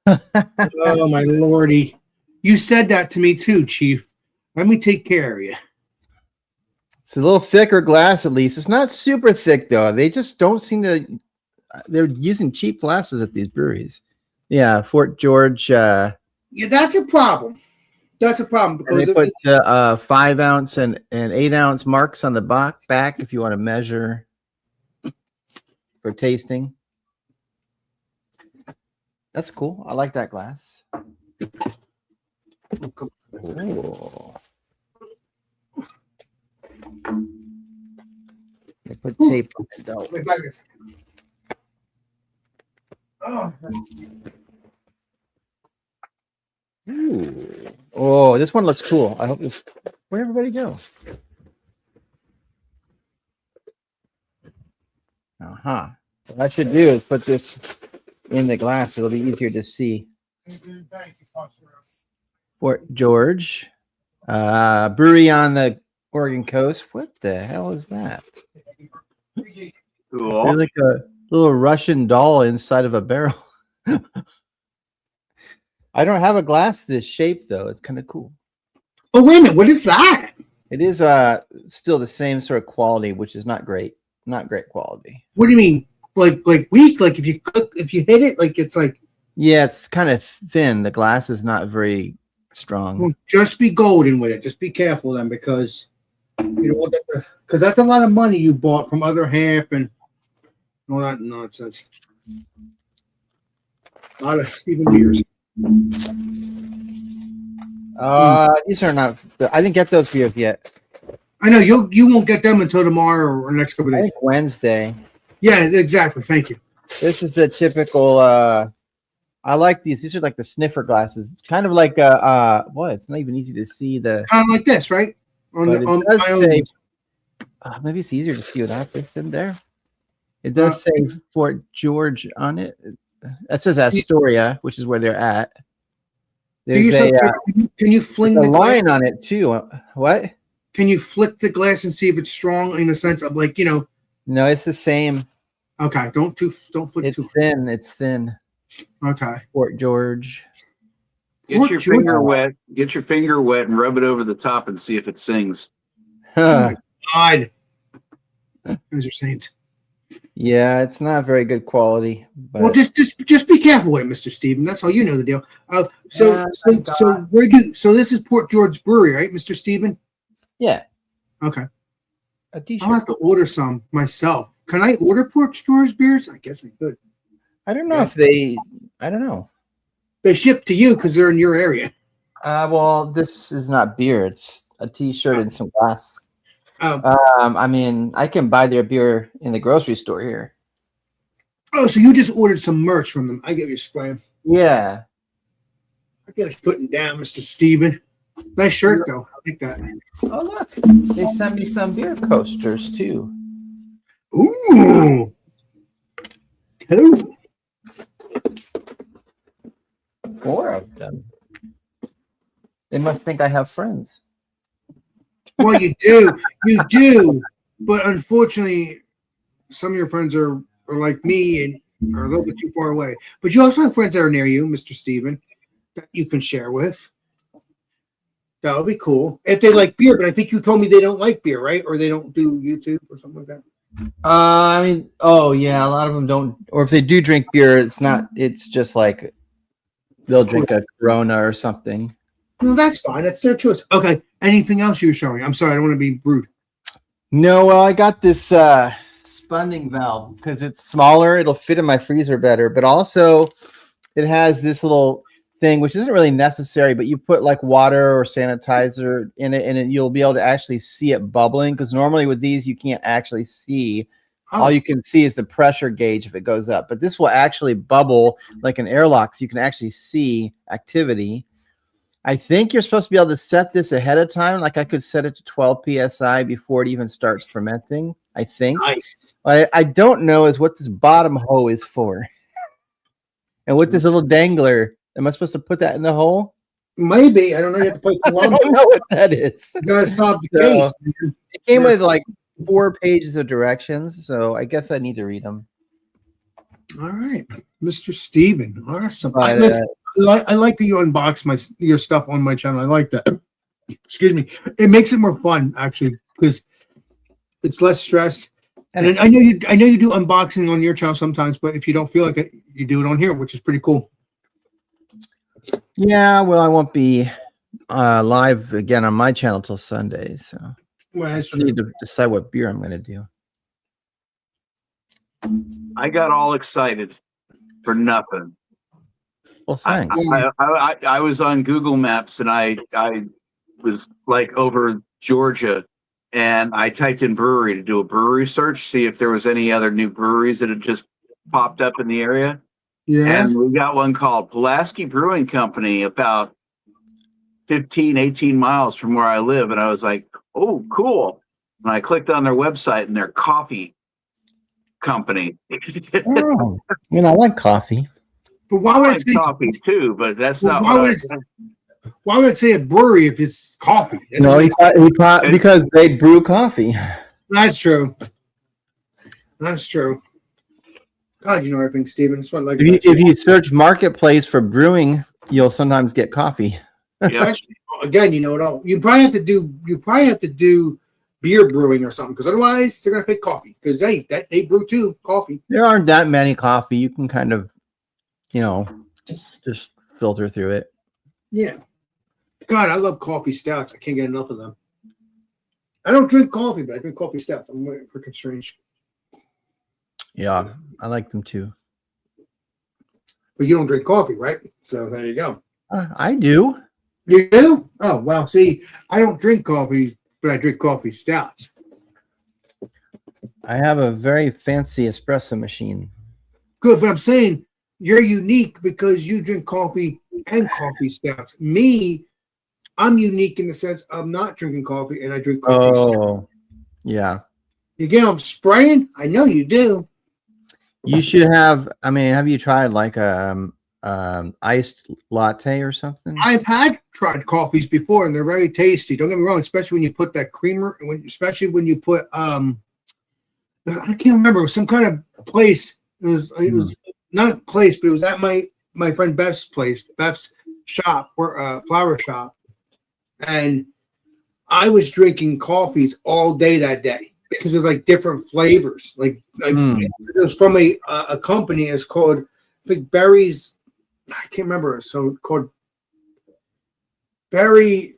Oh my lordy. You said that to me too, Chief. Let me take care of you. It's a little thicker glass, at least. It's not super thick though. They just don't seem to. They're using cheap glasses at these breweries. Yeah, Fort George. Yeah, that's a problem. That's a problem And because they put 5-ounce and 8-ounce marks on the back if you want to measure for tasting. That's cool. I like that glass. Ooh. They put tape on it though. Wait, back this. Oh, Ooh. Oh, this one looks cool. I hope this. Where'd everybody go? What I should do is put this in the glass. It'll be easier to see. thank you, Foster. Fort George, brewery on the Oregon coast. What the hell is that? Cool. They're like a little Russian doll inside of a barrel. I don't have a glass this shape though. It's kind of cool. Oh, wait a minute. What is that? It is still the same sort of quality, which is not great. Not great quality. What do you mean? Like weak? Like if you hit it, like it's like. Yeah, it's kind of thin. The glass is not very strong. Well, just be golden with it. Just be careful then, because you don't want that. Because that's a lot of money you bought from Other Half and all that nonsense. A lot of Stephen beers. These are not. I didn't get those beers yet. I know you won't get them until tomorrow or next couple of I days. think Wednesday. Yeah, exactly. Thank you. This is the typical. I like these. These are like the sniffer glasses. It's kind of like what? It's not even easy to see the. Kind of like this, right? But it does say, maybe it's easier to see without this in there. It does say Fort George on it. That says Astoria, which is where they're at. There's can you fling the the line glass? on it too. What? Can you flick the glass and see if it's strong in the sense of like, No, it's the same. Okay, don't flick It's too. thin. It's thin. Okay. Fort George. Get your finger wet. Get your finger wet and rub it over the top and see if it sings. Huh. God. Those are saints. Yeah, it's not very good quality. But Well, just be careful with it, Mr. Steven. That's all you know the deal. So this is Port George Brewery, right, Mr. Steven? yeah, Okay. a t-shirt. I'll have to order some myself. Can I order Port George beers? I guess I could. I don't know if they. I don't know. They ship to you because they're in your area. Well, this is not beer. It's a t-shirt and some glass. Oh. I mean, I can buy their beer in the grocery store here. Oh, so you just ordered some merch from them. I get you, Brian. Yeah. I get you putting down, Mr. Steven. Nice shirt, though. I like that. Oh, look. They sent me some beer coasters, too. Ooh. Cool. 4 of them. They must think I have friends. Well, you do. You do. But unfortunately, some of your friends are like me and are a little bit too far away. But you also have friends that are near you, Mr. Steven, that you can share with. That would be cool. If they like beer, but I think you told me they don't like beer, right? Or they don't do YouTube or something like that. I mean, oh, yeah, a lot of them don't. Or if they do drink beer, it's just like they'll drink a Corona or something. No, that's fine. That's their choice. Okay. Anything else you were showing? I'm sorry. I don't want to be rude. No, well, I got this spunding valve because it's smaller. It'll fit in my freezer better, but also it has this little thing, which isn't really necessary, but you put like water or sanitizer in it, and you'll be able to actually see it bubbling. Because normally with these, you can't actually see. All you can see is the pressure gauge if it goes up. But this will actually bubble like an airlock, so you can actually see activity. I think you're supposed to be able to set this ahead of time. Like I could set it to 12 psi before it even starts fermenting. I think. Nice. I don't know is what this bottom hole is for. And with this little dangler, am I supposed to put that in the hole? Maybe. I don't know. You have to play I don't know what that is. You gotta solve the So, case. It came with like 4 pages of directions, so I guess I need to read them. All right, Mr. Steven. Awesome. But, I like that you unbox your stuff on my channel. I like that. Excuse me. It makes it more fun actually because it's less stress. And I know you do unboxing on your channel sometimes, but if you don't feel like it, you do it on here, which is pretty cool. Yeah, well, I won't be live again on my channel till Sunday, so Well, I that's still need to decide what beer I'm going to do. I got all excited for nothing. Well, thanks. I was on Google Maps and I was like over Georgia and I typed in brewery to do a brewery search, see if there was any other new breweries that had just popped up in the area. Yeah. And we got one called Pulaski Brewing Company about 15, 18 miles from where I live. And I was like, oh, cool. And I clicked on their website and their coffee company. Oh, I like coffee. But why I would like it say coffee too, but that's Well, not why what would why would it say a brewery if it's coffee? It No, doesn't- because they brew coffee. That's true. That's true. God, you know everything, Steven. That's what I like. If about you search marketplace for brewing, you'll sometimes get coffee. Yeah. That's- again, you know it all. You probably have to do beer brewing or something because otherwise they're gonna fake coffee because they brew too coffee. There aren't that many coffee. You can kind of, just filter through it. Yeah. God, I love coffee stouts. I can't get enough of them. I don't drink coffee, but I drink coffee stouts. I'm freaking strange. Yeah, I like them too. But you don't drink coffee, right? So there you go. I do. You do? Oh, well, see, I don't drink coffee, but I drink coffee stouts. I have a very fancy espresso machine. Good, but I'm saying you're unique because you drink coffee and coffee stouts. Me, I'm unique in the sense of not drinking coffee and I drink coffee stouts. Oh, yeah. You get I'm spraying? I know you do. You should have. I mean, have you tried like iced latte or something? I've tried coffees before and they're very tasty. Don't get me wrong, especially when you put that creamer, especially when you put I can't remember, it was some kind of place. It was not a place, but it was at my friend Beth's place, Beth's shop, or flower shop. And I was drinking coffees all day that day because it was like different flavors. Like it was from a company. It's called, I think, Berry's. I can't remember. So called Berry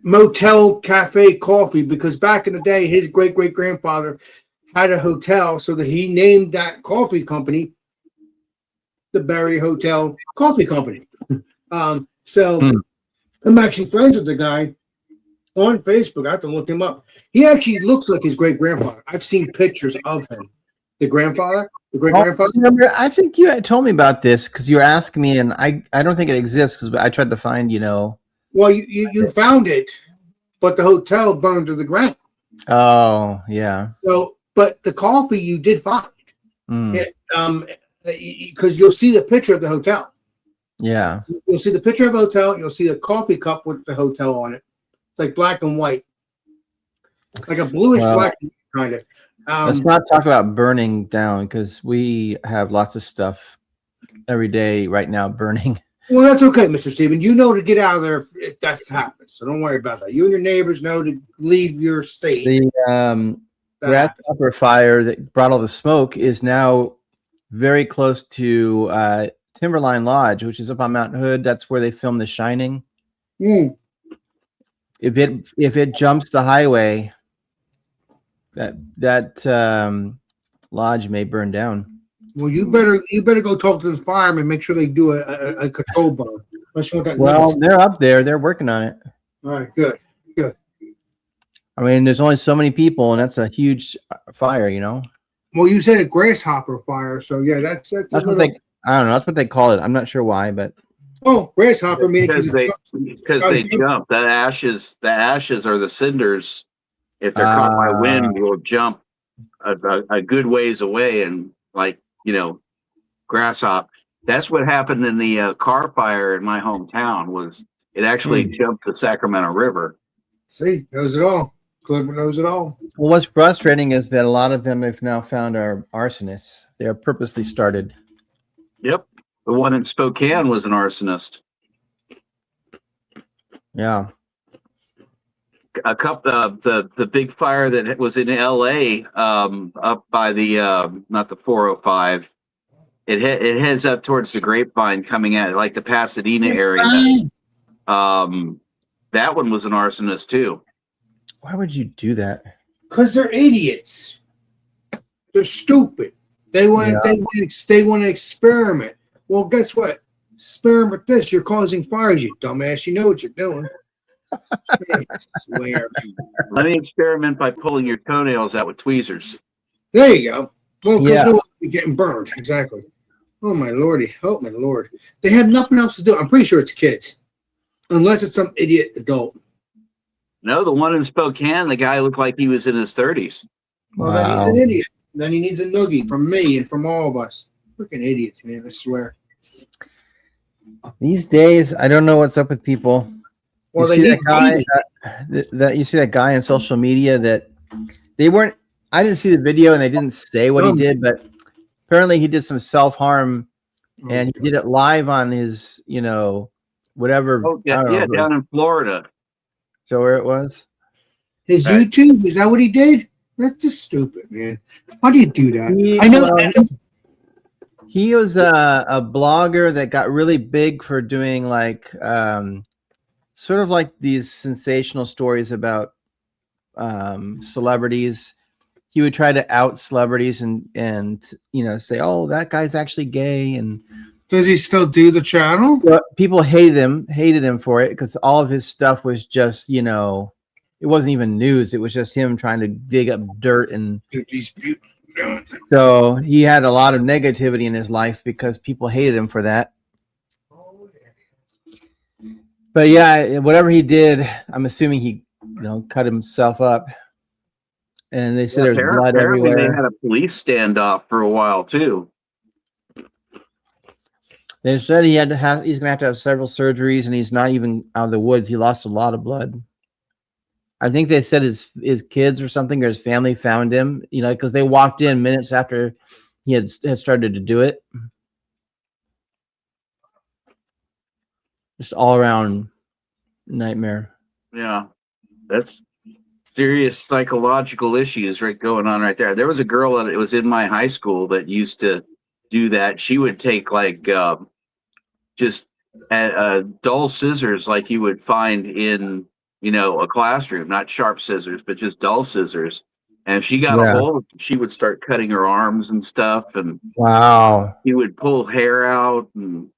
Motel Cafe Coffee, because back in the day, his great grandfather had a hotel, so that he named that coffee company the Berry Hotel Coffee Company. So I'm actually friends with the guy on Facebook. I have to look him up. He actually looks like his great grandfather. I've seen pictures of him. The grandfather, the great grandfather. I think you had told me about this because you were asking me, and I don't think it exists because I tried to find, Well, you found it, but the hotel burned to the ground. Oh, yeah. So, but the coffee you did find, because you'll see the picture of the hotel. Yeah. You'll see the picture of the hotel. You'll see a coffee cup with the hotel on it. It's like black and white, like a bluish black kind of. Let's not talk about burning down because we have lots of stuff every day right now burning. Well, that's okay, Mr. Steven. You know to get out of there if that's happens. So don't worry about that. You and your neighbors know to leave your state. The grasshopper fire that brought all the smoke is now very close to Timberline Lodge, which is up on Mount Hood. That's where they filmed The Shining. If it jumps the highway, that lodge may burn down. Well, you better go talk to the firemen. Make sure they do a control burn. Unless you want that. Well, noise. they're up there. They're working on it. All right, good. I mean, there's only so many people, and that's a huge fire, you know. Well, you said a grasshopper fire, so yeah, that's That's what they. I don't know. That's what they call it. I'm not sure why, but grasshopper meaning because they jump. The ashes are the cinders. If they're caught by wind, will jump a good ways away, and grasshopper. That's what happened in the car fire in my hometown. Was it actually jumped the Sacramento River? See, knows it all. Clifford knows it all. well, what's frustrating is that a lot of them have now found are arsonists. They are purposely started. Yep, the one in Spokane was an arsonist. Yeah. A couple the big fire that was in LA up by the not the 405. It heads up towards the Grapevine coming at like the Pasadena area. That one was an arsonist too. Why would you do that? Because they're idiots. They're stupid. They want to experiment. Well, guess what? Experiment this. You're causing fires, you dumbass. You know what you're doing. I swear. Let me experiment by pulling your toenails out with tweezers. There you go. Well, because Yeah. no one's getting burned. Exactly. Oh, my lordy. Help me, Lord. They have nothing else to do. I'm pretty sure it's kids. Unless it's some idiot adult. No, the one in Spokane, the guy looked like he was in his 30s. Well, then he's an idiot. Then he needs a noogie from me and from all of us. Freaking idiots, man. I swear. These days, I don't know what's up with people. Well, You they see need that guy babies. that you see that guy on social media that they weren't. I didn't see the video and they didn't say what he did, but apparently he did some self-harm and he did it live on his, whatever. Oh, I don't know, down in Florida. so where it was. His Right. YouTube, is that what he did? That's just stupid, man. Why do you do that? He- I know. He was a blogger that got really big for doing like sort of like these sensational stories about celebrities. He would try to out celebrities and say, oh, that guy's actually gay, and Does he still do the channel? but people hated him for it because all of his stuff was just it wasn't even news. It was just him trying to dig up dirt, and Dude, he's beautiful. so he had a lot of negativity in his life because people hated him for that. But yeah, whatever he did, I'm assuming he cut himself up, and they said there was blood Apparently they everywhere. had a police standoff for a while too. They said he's gonna have to have several surgeries, and he's not even out of the woods. He lost a lot of blood. I think they said his kids or something or his family found him, because they walked in minutes after he had started to do it. Just all around nightmare. Yeah, that's serious psychological issues going on right there. There was a girl that was in my high school that used to do that. She would take like just dull scissors like you would find in a classroom, not sharp scissors, but just dull scissors. And if she got a hold, she would start cutting her arms and stuff, and Wow. he would pull hair out. And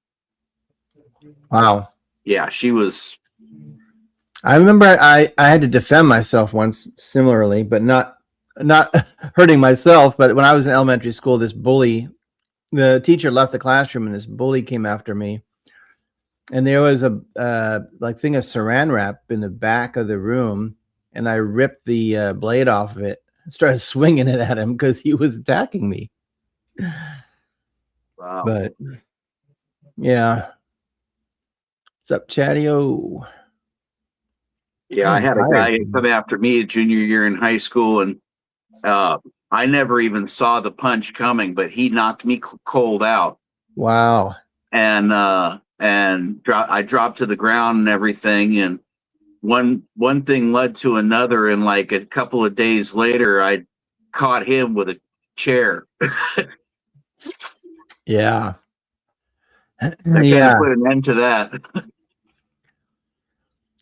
Wow. yeah, she was. I remember I had to defend myself once similarly, but not hurting myself. But when I was in elementary school, this bully, the teacher left the classroom and this bully came after me. And there was a thing of saran wrap in the back of the room, and I ripped the blade off of it and started swinging it at him because he was attacking me. Wow. But yeah, what's up, Chatty-O? Yeah, I had a guy come after me junior year in high school, and I never even saw the punch coming, but he knocked me cold out. Wow. And I dropped to the ground and everything, and one thing led to another, and like a couple of days later I caught him with a chair. Yeah. I kind of put an end to that.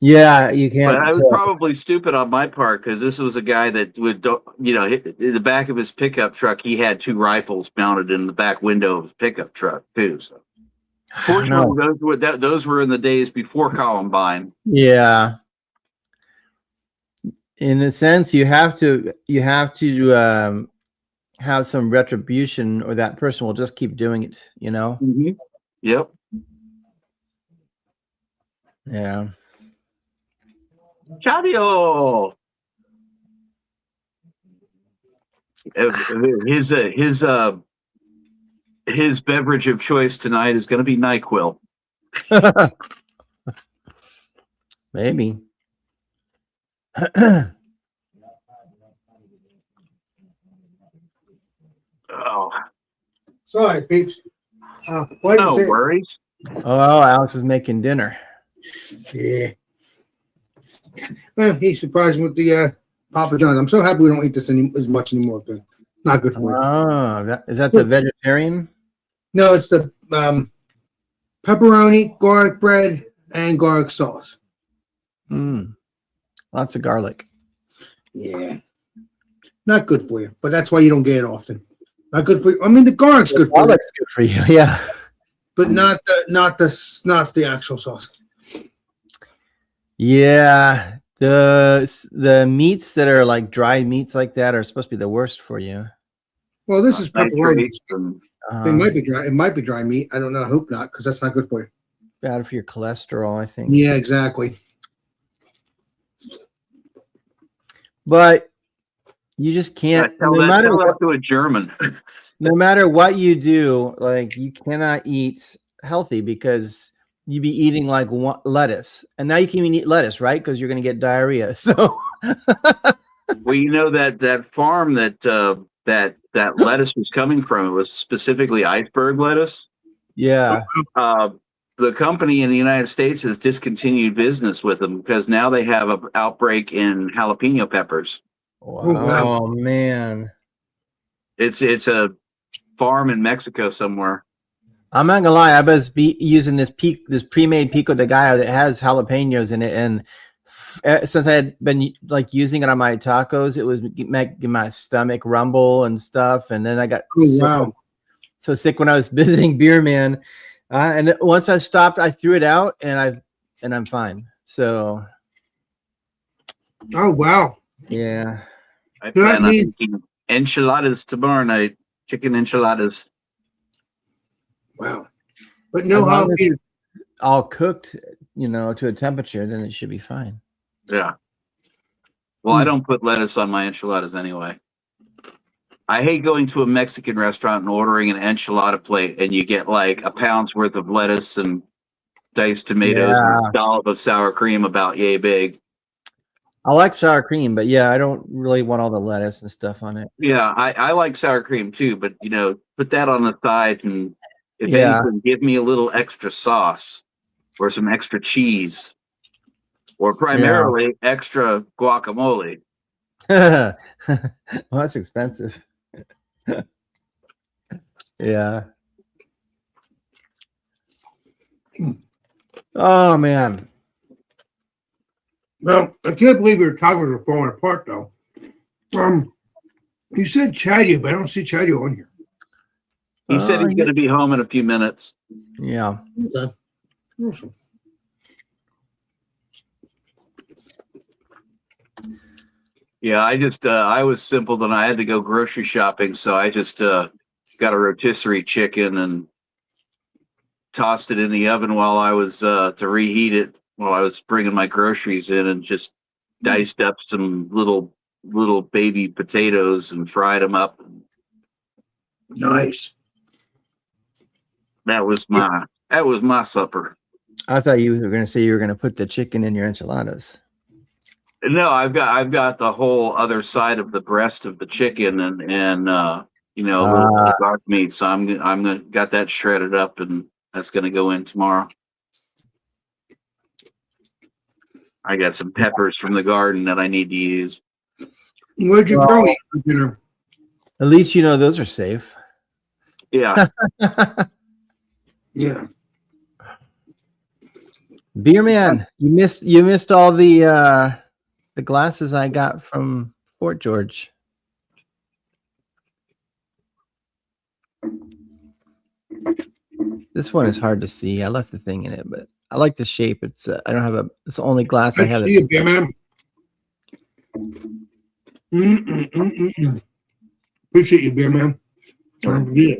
Yeah, you can't. But I was probably stupid on my part because this was a guy that would, hit in the back of his pickup truck. He had 2 rifles mounted in the back window of his pickup truck too. So, fortunately, those were in the days before Columbine. Yeah. In a sense, you have to have some retribution, or that person will just keep doing it. You know. Mm-hmm. Yep. Yeah. Chadio. His beverage of choice tonight is going to be NyQuil. Maybe. Oh, Sorry, peeps. no worries. Oh, Alex is making dinner. Yeah. Well, he surprised me with the Papa John's. I'm so happy we don't eat this as much anymore because it's not good for you. Oh, is that the vegetarian? No, it's the pepperoni, garlic bread, and garlic sauce. Lots of garlic. Yeah. Not good for you, but that's why you don't get it often. Not good for you. I mean, the garlic's good for you, Garlic's good for you, yeah. but not the actual sauce. Yeah, the meats that are like dried meats like that are supposed to be the worst for you. Well, this is pepperoni. It might be dry. It might be dry meat. I don't know. I hope not, because that's not good for you. Bad for your cholesterol, I think. Yeah, exactly. But you just can't. Tell that to a German. No matter what you do, like you cannot eat healthy because you be eating like lettuce, and now you can even eat lettuce, right? Because you're going to get diarrhea. So, well, you know that farm that lettuce was coming from, it was specifically iceberg lettuce. yeah. The company in the United States has discontinued business with them because now they have an outbreak in jalapeno peppers. Oh man, it's a farm in Mexico somewhere. I'm not gonna lie. I was using this pre-made pico de gallo that has jalapenos in it, and since I had been like using it on my tacos, it was making my stomach rumble and stuff. And then I got so sick when I was visiting Beer Man, and once I stopped, I threw it out, and I'm fine. So, oh wow, yeah. I plan on eating enchiladas tomorrow night. Chicken enchiladas. Wow. But no jalapeno. All cooked, to a temperature, then it should be fine. Yeah. Well, I don't put lettuce on my enchiladas anyway. I hate going to a Mexican restaurant and ordering an enchilada plate, and you get like a pound's worth of lettuce and diced tomatoes and a dollop of sour cream about yay big. I like sour cream, but yeah, I don't really want all the lettuce and stuff on it. Yeah, I like sour cream too, but put that on the side, and if anything, give me a little extra sauce or some extra cheese, or primarily extra guacamole. Well, that's expensive. Yeah. Oh man. Well, I can't believe your tacos are falling apart, though. You said Chadio, but I don't see Chadio on here. He said he's going to be home in a few minutes. Yeah. Okay. Awesome. Yeah, I was simple and I had to go grocery shopping, so I just got a rotisserie chicken and tossed it in the oven while I was to reheat it while I was bringing my groceries in, and just diced up some little baby potatoes and fried them up. Nice. That was my supper. I thought you were going to say you were going to put the chicken in your enchiladas. No, I've got the whole other side of the breast of the chicken and a little dark meat. So I'm gonna got that shredded up, and that's gonna go in tomorrow. I got some peppers from the garden that I need to use. Where'd you go eat for dinner? At least those are safe. Yeah. Yeah. Beer man, you missed all the glasses I got from Fort George. This one is hard to see. I left the thing in it, but I like the shape. It's I don't have a. It's the only glass I I have. see you, beer man. Appreciate you, beer man. Don't forget it.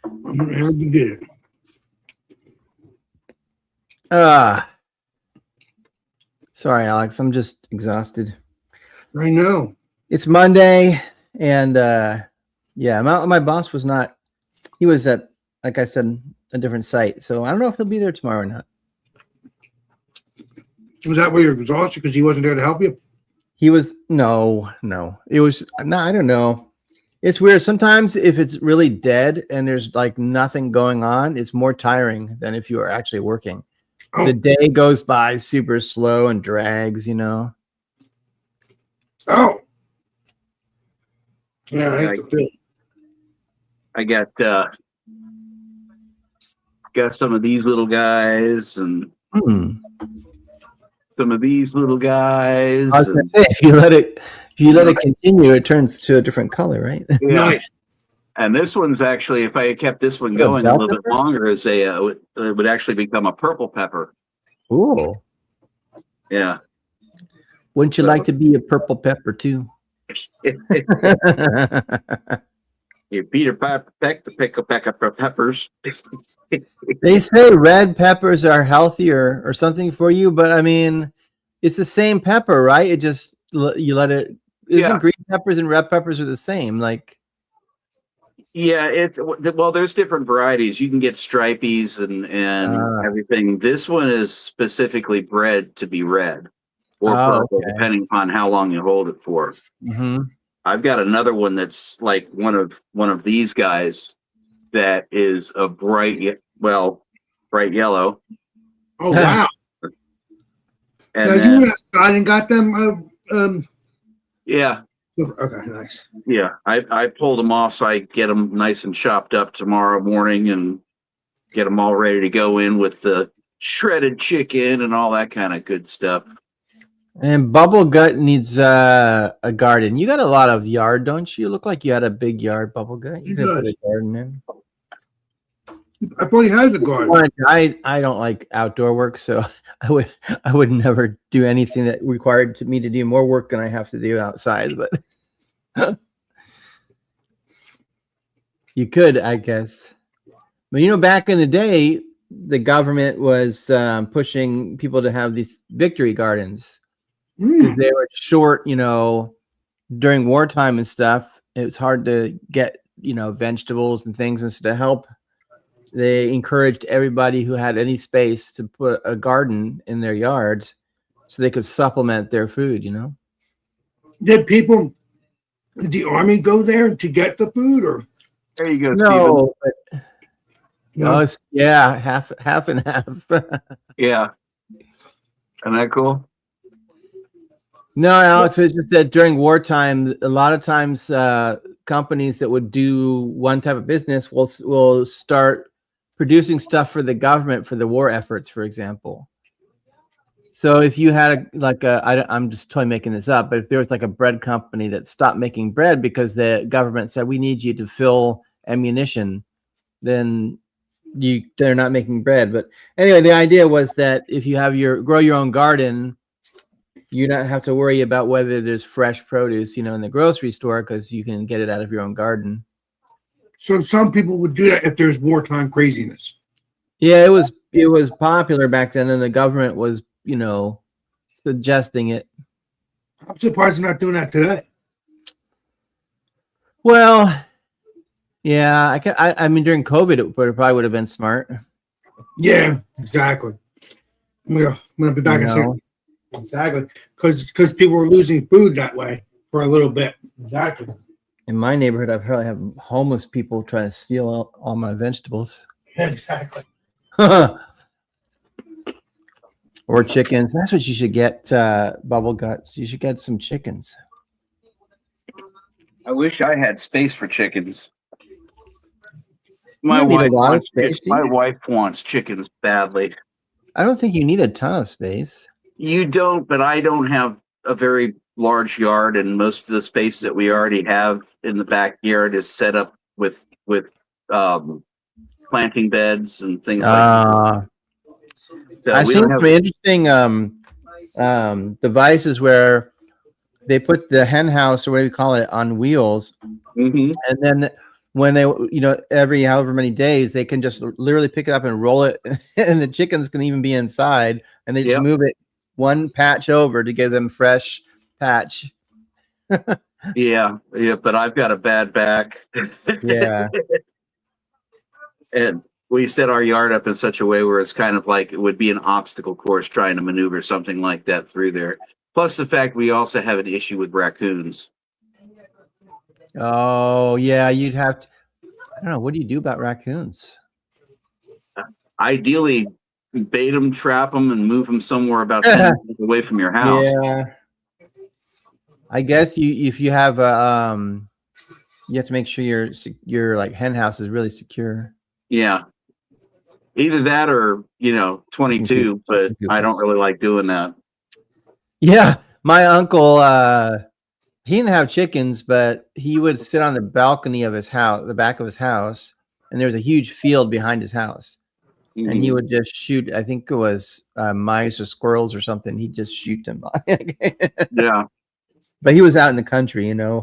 I'm gonna have to get it. Sorry, Alex. I'm just exhausted. I know. It's Monday, and yeah, my boss was not. He was at, like I said, a different site. So I don't know if he'll be there tomorrow or not. Was that where you're exhausted because he wasn't there to help you? He was no. It was no. I don't know. It's weird. Sometimes if it's really dead and there's like nothing going on, it's more tiring than if you are actually working. Oh. The day goes by super slow and drags, you know. Oh. Yeah, I hate to feel it. I got some of these little guys and some of these little guys. I was gonna say, if you let it continue, it turns to a different color, right? Yeah. Nice. And this one's actually, if I had kept this one going a little bit longer, it would actually become a purple pepper. Ooh. Yeah. Wouldn't you like to be a purple pepper too? You Peter Piper peck to pick a peck of peppers. They say red peppers are healthier or something for you, but I mean, it's the same pepper, right? It just you let it. Isn't green peppers and red peppers are the same? Like, yeah, there's different varieties. You can get stripies and everything. This one is specifically bred to be red or purple, depending upon how long you hold it for. Mm-hmm. I've got another one that's like one of these guys that is a bright yellow. Oh wow! And now you went outside and got them. Yeah. Okay, nice. Yeah, I pulled them off so I get them nice and chopped up tomorrow morning and get them all ready to go in with the shredded chicken and all that kind of good stuff. And Bubble Gut needs a garden. You got a lot of yard, don't you? Look like you had a big yard, Bubble Gut. You could put a garden in. I thought he has a garden. I don't like outdoor work, so I would never do anything that required me to do more work than I have to do outside. But you could, I guess. But back in the day, the government was pushing people to have these victory gardens because they were short. During wartime and stuff, it was hard to get vegetables and things, and so to help. They encouraged everybody who had any space to put a garden in their yards so they could supplement their food, Did the army go there to get the food, or? There you go, no, Stephen. No, yeah, half and half. Yeah. Isn't that cool? No, Alex, it's just that during wartime, a lot of times companies that would do one type of business will start producing stuff for the government for the war efforts, for example. So if you had I'm just totally making this up, but if there was like a bread company that stopped making bread because the government said, we need you to fill ammunition, then they're not making bread. But anyway, the idea was that if you have grow your own garden, you don't have to worry about whether there's fresh produce, in the grocery store, because you can get it out of your own garden. So some people would do that if there's wartime craziness. Yeah, it was popular back then, and the government was, suggesting it. I'm surprised they're not doing that today. Well, yeah, I mean, during COVID, it probably would have been smart. Yeah, exactly. I'm gonna be back in a second. Exactly, because people were losing food that way for a little bit. Exactly. In my neighborhood, I probably have homeless people trying to steal all my vegetables. Exactly. Or chickens. That's what you should get, Bubble Guts. You should get some chickens. I wish I had space for chickens. My don't need a wife lot of wants space, do my you? wife wants chickens badly. I don't think you need a ton of space. You don't, but I don't have a very large yard, and most of the space that we already have in the backyard is set up with um, planting beds and things like that. So I've we seen don't have. some interesting devices where they put the hen house, or whatever you call it, on wheels, Mhm. and then when they, every however many days, they can just literally pick it up and roll it, and the chickens can even be inside, and they just Yep. move it one patch over to give them fresh patch. Yeah, but I've got a bad back. Yeah. And we set our yard up in such a way where it's kind of like it would be an obstacle course trying to maneuver something like that through there. Plus the fact we also have an issue with raccoons. Oh, yeah. You'd have to. I don't know. What do you do about raccoons? Ideally, bait them, trap them, and move them somewhere about 10 feet away from your house. Yeah. I guess if you have you have to make sure your like hen house is really secure. Yeah. Either that or, 22, but I don't really like doing that. Yeah, my uncle, he didn't have chickens, but he would sit on the balcony of his house, the back of his house, and there was a huge field behind his house, and he would just shoot. I think it was mice or squirrels or something. He'd just shoot them. Yeah. But he was out in the country, Yeah.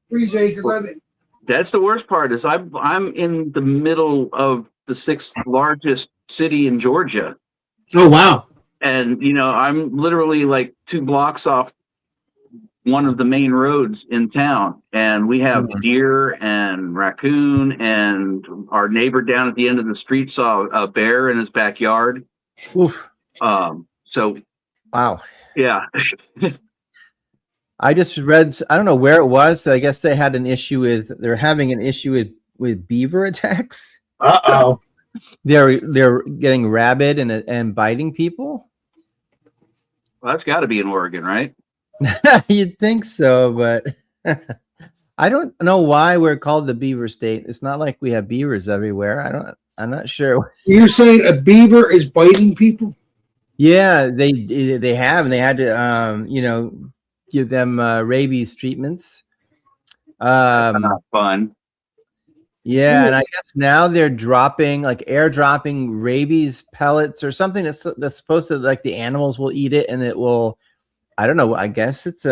Appreciate you, love it. That's the worst part is I'm in the middle of the 6th largest city in Georgia. Oh, wow. And, I'm literally like 2 blocks off one of the main roads in town. And we have deer and raccoon, and our neighbor down at the end of the street saw a bear in his backyard. Oof. So, Wow. yeah. I just read, I don't know where it was. I guess they're having an issue with beaver attacks. Uh-oh. They're getting rabid and biting people. Well, that's got to be in Oregon, right? You'd think so, but I don't know why we're called the beaver state. It's not like we have beavers everywhere. I'm not sure. You're saying a beaver is biting people? Yeah, they have, and they had to give them rabies treatments. Not fun. Yeah, and I guess now they're airdropping rabies pellets or something that's supposed to, like, the animals will eat it and it will, I don't know, I guess it's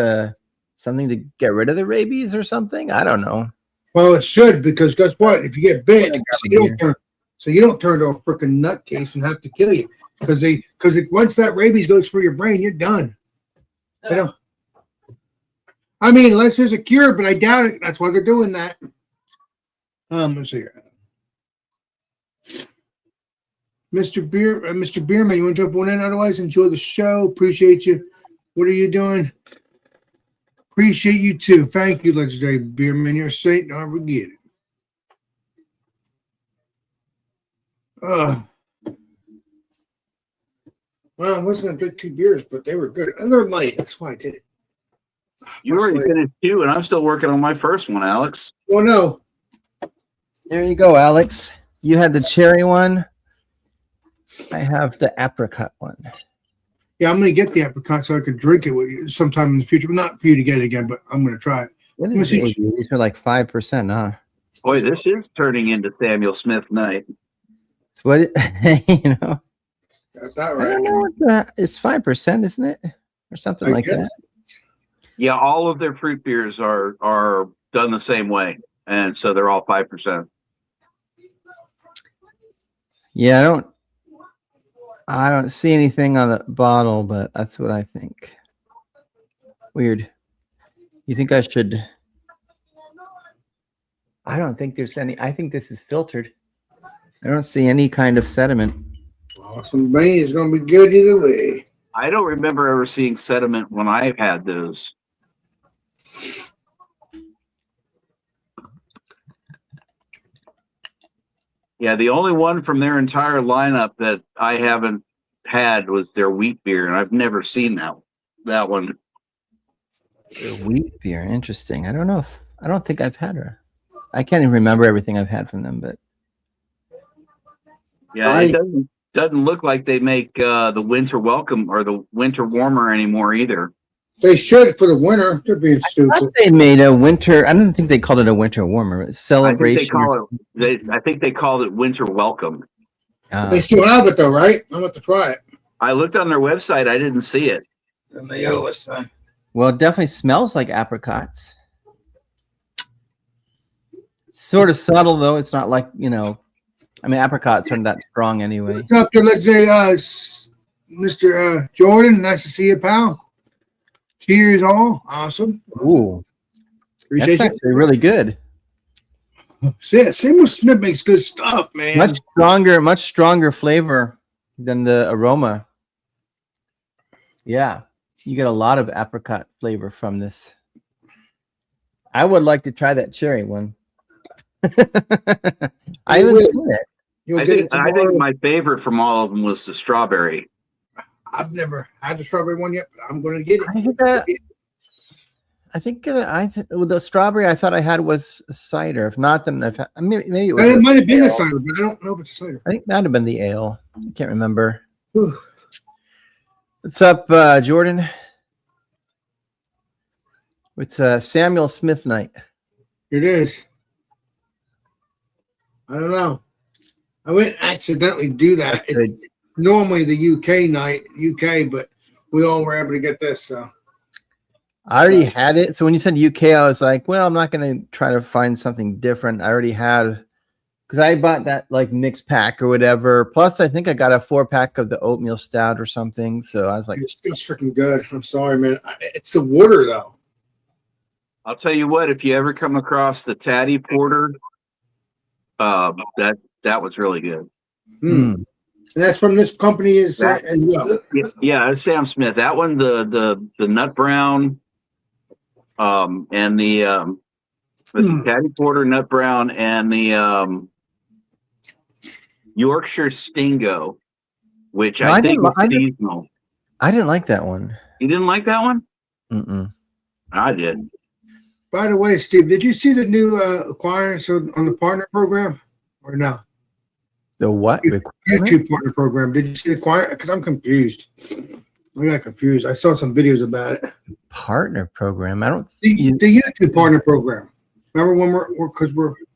something to get rid of the rabies or something. I don't know. Well, it should, because guess what? If you get bit, you don't turn to a freaking nutcase and have to kill you. Because once that rabies goes through your brain, you're done. I mean, unless there's a cure, but I doubt it. That's why they're doing that. Let's see here. Mr. Bierman, you want to jump on in? Otherwise, enjoy the show. Appreciate you. What are you doing? Appreciate you too. Thank you, Legendary Bierman. You're a saint. Don't forget it. Well, I wasn't going to drink 2 beers, but they were good. And they're light. That's why I did it. You already finished 2, and I'm still working on my first one, Alex. Oh, no. There you go, Alex. You had the cherry one. I have the apricot one. Yeah, I'm going to get the apricot so I can drink it with you sometime in the future. But not for you to get it again, but I'm going to try it. What is it? These are like 5%, huh? Boy, this is turning into Samuel Smith night. It's what Got that right. I don't know it's 5%, isn't it? Or something like that. Yeah, all of their fruit beers are done the same way, and so they're all 5%. Yeah, I don't see anything on the bottle, but that's what I think. Weird. You think I should? I don't think there's any. I think this is filtered. I don't see any kind of sediment. Awesome Bunny is going to be good either way. I don't remember ever seeing sediment when I've had those. Yeah, the only one from their entire lineup that I haven't had was their wheat beer, and I've never seen that one. Wheat beer, interesting. I don't know. I don't think I've had her. I can't even remember everything I've had from them, but Yeah, it doesn't look like they make the winter welcome or the winter warmer anymore either. They should for the winter. They're being stupid. they made a winter. I don't think they called it a winter warmer. It's celebration. I think they called it winter welcome. They still have it though, right? I'm about to try it. I looked on their website. I didn't see it. And they owe us that. Well, it definitely smells like apricots. Sort of subtle though. It's not like, you know, I mean, apricots aren't that strong anyway. What's up there, let's say, Mr. Jordan? Nice to see you, pal. Cheers, all. Awesome. Ooh, Appreciate that's actually really good. Yeah, Samuel Smith makes good stuff, man. Much stronger flavor than the aroma. Yeah, you get a lot of apricot flavor from this. I would like to try that cherry one. I haven't seen it. You'll I get think, it tomorrow. I think my favorite from all of them was the strawberry. I've never had the strawberry one yet, but I'm going to get it. I think with the strawberry I thought I had was cider. If not, then maybe it was. It might have been a cider, but I don't know if it's a cider. I think that might have been the ale. I can't remember. Whew. What's up, Jordan? It's Samuel Smith night. It is. I don't know. I wouldn't accidentally do that. It's normally the UK, but we all were able to get this. So I already had it. So when you said UK, I was like, well, I'm not going to try to find something different. I already had, because I bought that like mixed pack or whatever. Plus, I think I got a 4-pack of the oatmeal stout or something. So I was like, it's freaking good. I'm sorry, man. It's the water though. I'll tell you what, if you ever come across the Taddy Porter, that was really good. And that's from this company as well. Yeah, it's Sam Smith. That one, the nut brown, and the Taddy Porter nut brown and the Yorkshire Stingo, which I think was seasonal. I didn't like that one. You didn't like that one? Mm-mm. I did. By the way, Steve, did you see the new acquirers on the partner program or no? The what? YouTube partner program. Did you see the acquire? Because I'm confused. I got confused. I saw some videos about it. Partner program. I don't. The YouTube partner program. Remember when we're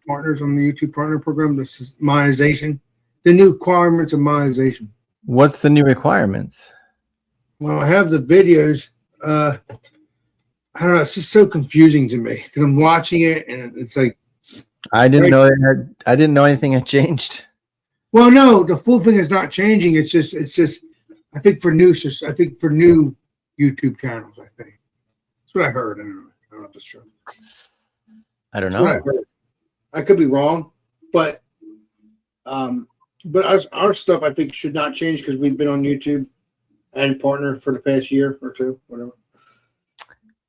partners on the YouTube partner program? This is monetization. The new requirements of monetization. What's the new requirements? Well, I have the videos. I don't know. It's just so confusing to me because I'm watching it and it's like I didn't know I didn't know anything had changed. Well, no, the full thing is not changing. It's just. I think for new YouTube channels. I think that's what I heard. I don't know if it's true. I don't That's know. what I heard. I could be wrong, but our stuff I think should not change because we've been on YouTube and partner for the past year or two, whatever.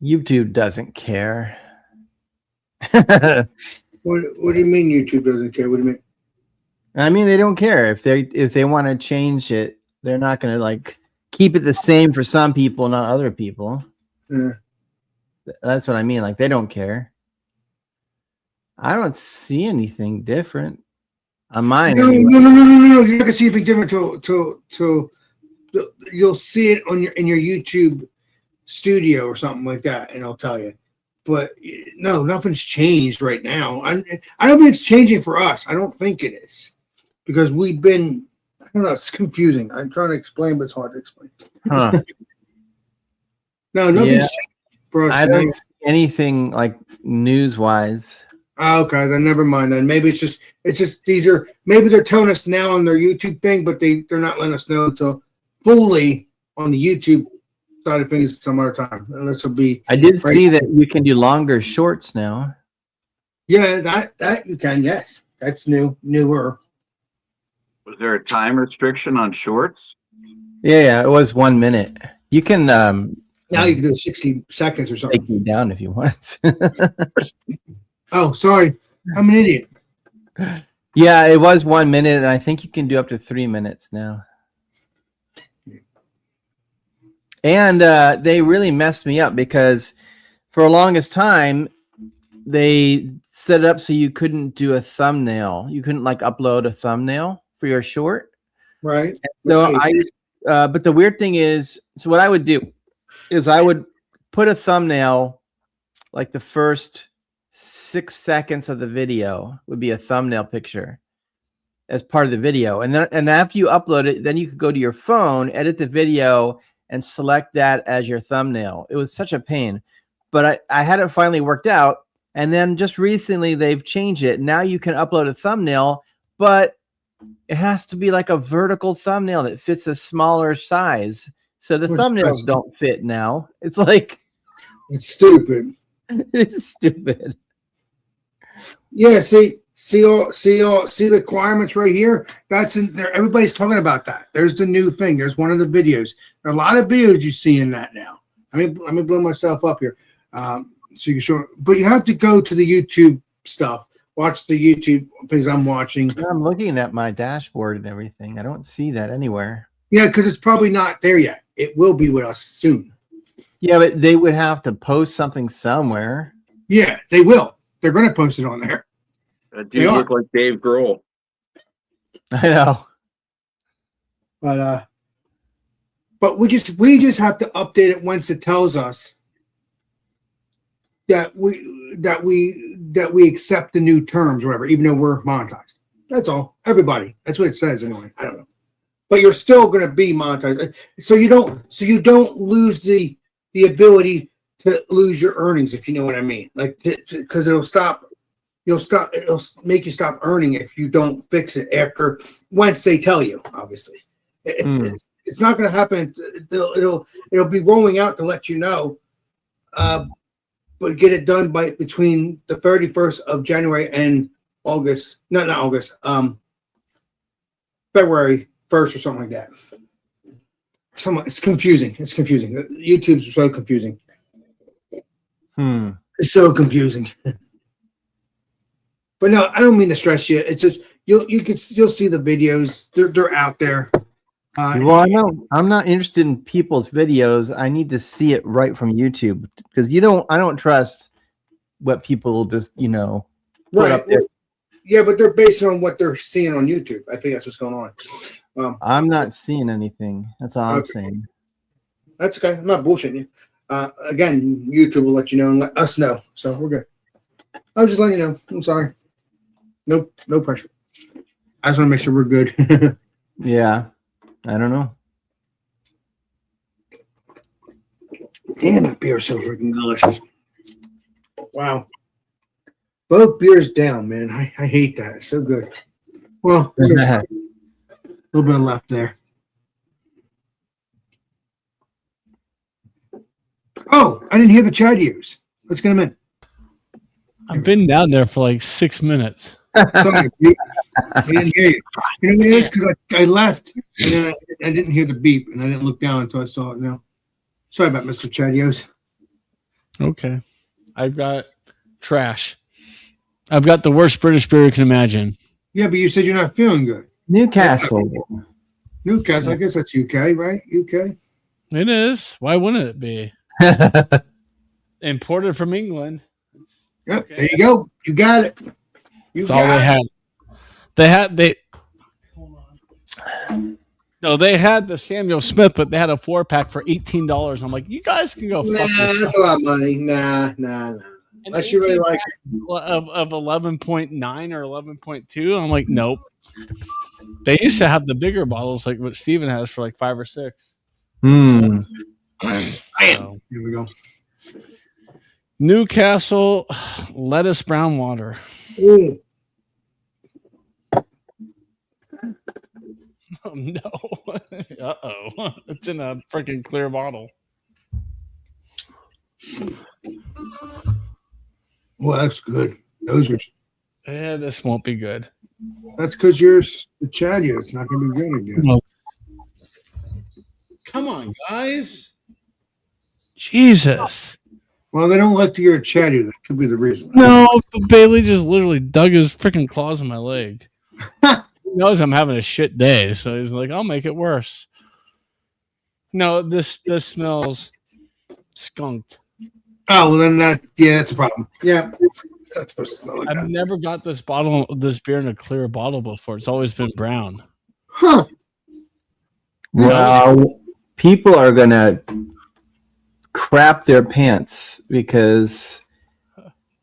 YouTube doesn't care. What do you mean YouTube doesn't care? What do you mean? I mean, they don't care if they want to change it. They're not going to like keep it the same for some people, not other people. Yeah. That's what I mean. Like they don't care. I don't see anything different on mine. No. You're not gonna see anything different to you'll see it in your YouTube studio or something like that, and I'll tell you. But no, nothing's changed right now. I don't think it's changing for us. I don't think it is because we've been. I don't know. It's confusing. I'm trying to explain, but it's hard to explain. Huh. No, nothing's changed for us. I don't see anything like news-wise. Okay, then never mind. Then maybe it's just maybe they're telling us now on their YouTube thing, but they're not letting us know until fully on the YouTube side of things some other time. And this will be. I did see that you can do longer shorts now. Yeah, that you can. Yes, that's newer. Was there a time restriction on shorts? Yeah, it was 1 minute. You can Now you can do 60 seconds or something. take me down if you want. Oh, sorry, I'm an idiot. Yeah, it was 1 minute, and I think you can do up to 3 minutes now. And they really messed me up because for the longest time, they set it up so you couldn't do a thumbnail. You couldn't like upload a thumbnail for your short. Right. So Right. but the weird thing is, so what I would do is I would put a thumbnail, like the first 6 seconds of the video would be a thumbnail picture as part of the video. And after you upload it, then you could go to your phone, edit the video, and select that as your thumbnail. It was such a pain, but I had it finally worked out. And then just recently they've changed it. Now you can upload a thumbnail, but it has to be like a vertical thumbnail that fits a smaller size. So the Which thumbnails does- don't fit now. It's like, It's stupid. it's stupid. Yeah, see the requirements right here. That's in there. Everybody's talking about that. There's the new thing. There's one of the videos. There are a lot of videos you see in that now. Let me blow myself up here. So you can show, but you have to go to the YouTube stuff. Watch the YouTube things I'm watching. I'm looking at my dashboard and everything. I don't see that anywhere. Yeah, because it's probably not there yet. It will be with us soon. Yeah, but they would have to post something somewhere. Yeah, they will. They're going to post it on there. That They dude are. look like Dave Grohl. I know. But we just have to update it once it tells us that we accept the new terms or whatever, even though we're monetized. That's all. Everybody. That's what it says anyway. I don't know. But you're still going to be monetized. So you don't lose the ability to lose your earnings, if you know what I mean. Like, because it'll make you stop earning if you don't fix it after once they tell you, obviously. It's not going to happen. It'll be rolling out to let you know. But get it done between the 31st of January and August. Not August. February 1st or something like that. It's confusing. It's confusing. YouTube's so confusing. It's so confusing. But no, I don't mean to stress you. It's just you'll see the videos. They're out there. Well, I know I'm not interested in people's videos. I need to see it right from YouTube because I don't trust what people just put up there. Yeah, but they're based on what they're seeing on YouTube. I think that's what's going on. I'm not seeing anything. That's all I'm Okay. saying. That's okay. I'm not bullshitting you. Again, YouTube will let you know and let us know. So we're good. I was just letting you know. I'm sorry. No pressure. I just want to make sure we're good. Yeah, I don't know. Damn, that beer is so freaking delicious. Wow. Both beers down, man. I hate that. It's so good. Well, there's a little bit left there. Oh, I didn't hear the Chad use. Let's get him in. I've been down there for like 6 minutes. Sorry, I didn't hear you. You know what it is? Because I left and then I didn't hear the beep and I didn't look down until I saw it now. Sorry about Mr. Chadios. Okay. I've got trash. I've got the worst British beer you can imagine. Yeah, but you said you're not feeling good. Newcastle. Newcastle, I guess that's UK, right? UK. It is. Why wouldn't it be? Imported from England. Yep, Okay. there you go. You got it. You That's all they had. Hold on. No, they had the Samuel Smith, but they had a 4-pack for $18. I'm like, you guys can go fuck Nah, yourself. that's a lot of money. Nah. An Unless you really 18 like of 11.9 or 11.2. I'm like, nope. They used to have the bigger bottles, like what Steven has for like 5 or 6. Hmm. it. So, Here we go. Newcastle lettuce brown water. Ooh. Oh no. Uh-oh. It's in a freaking clear bottle. Well, that's good. Those are. Yeah, this won't be good. That's because you're the Chadios. It's not going to be good again. Come on, guys. Jesus. Well, they don't like to hear a Chadio. That could be the reason. No, but Bailey just literally dug his freaking claws in my leg. He knows I'm having a shit day, so he's like, I'll make it worse. No, this smells skunked. Oh, well, then that's a problem. Yeah. That's supposed to smell like I've that. never got this beer in a clear bottle before. It's always been brown. Huh. Well, people are gonna crap their pants because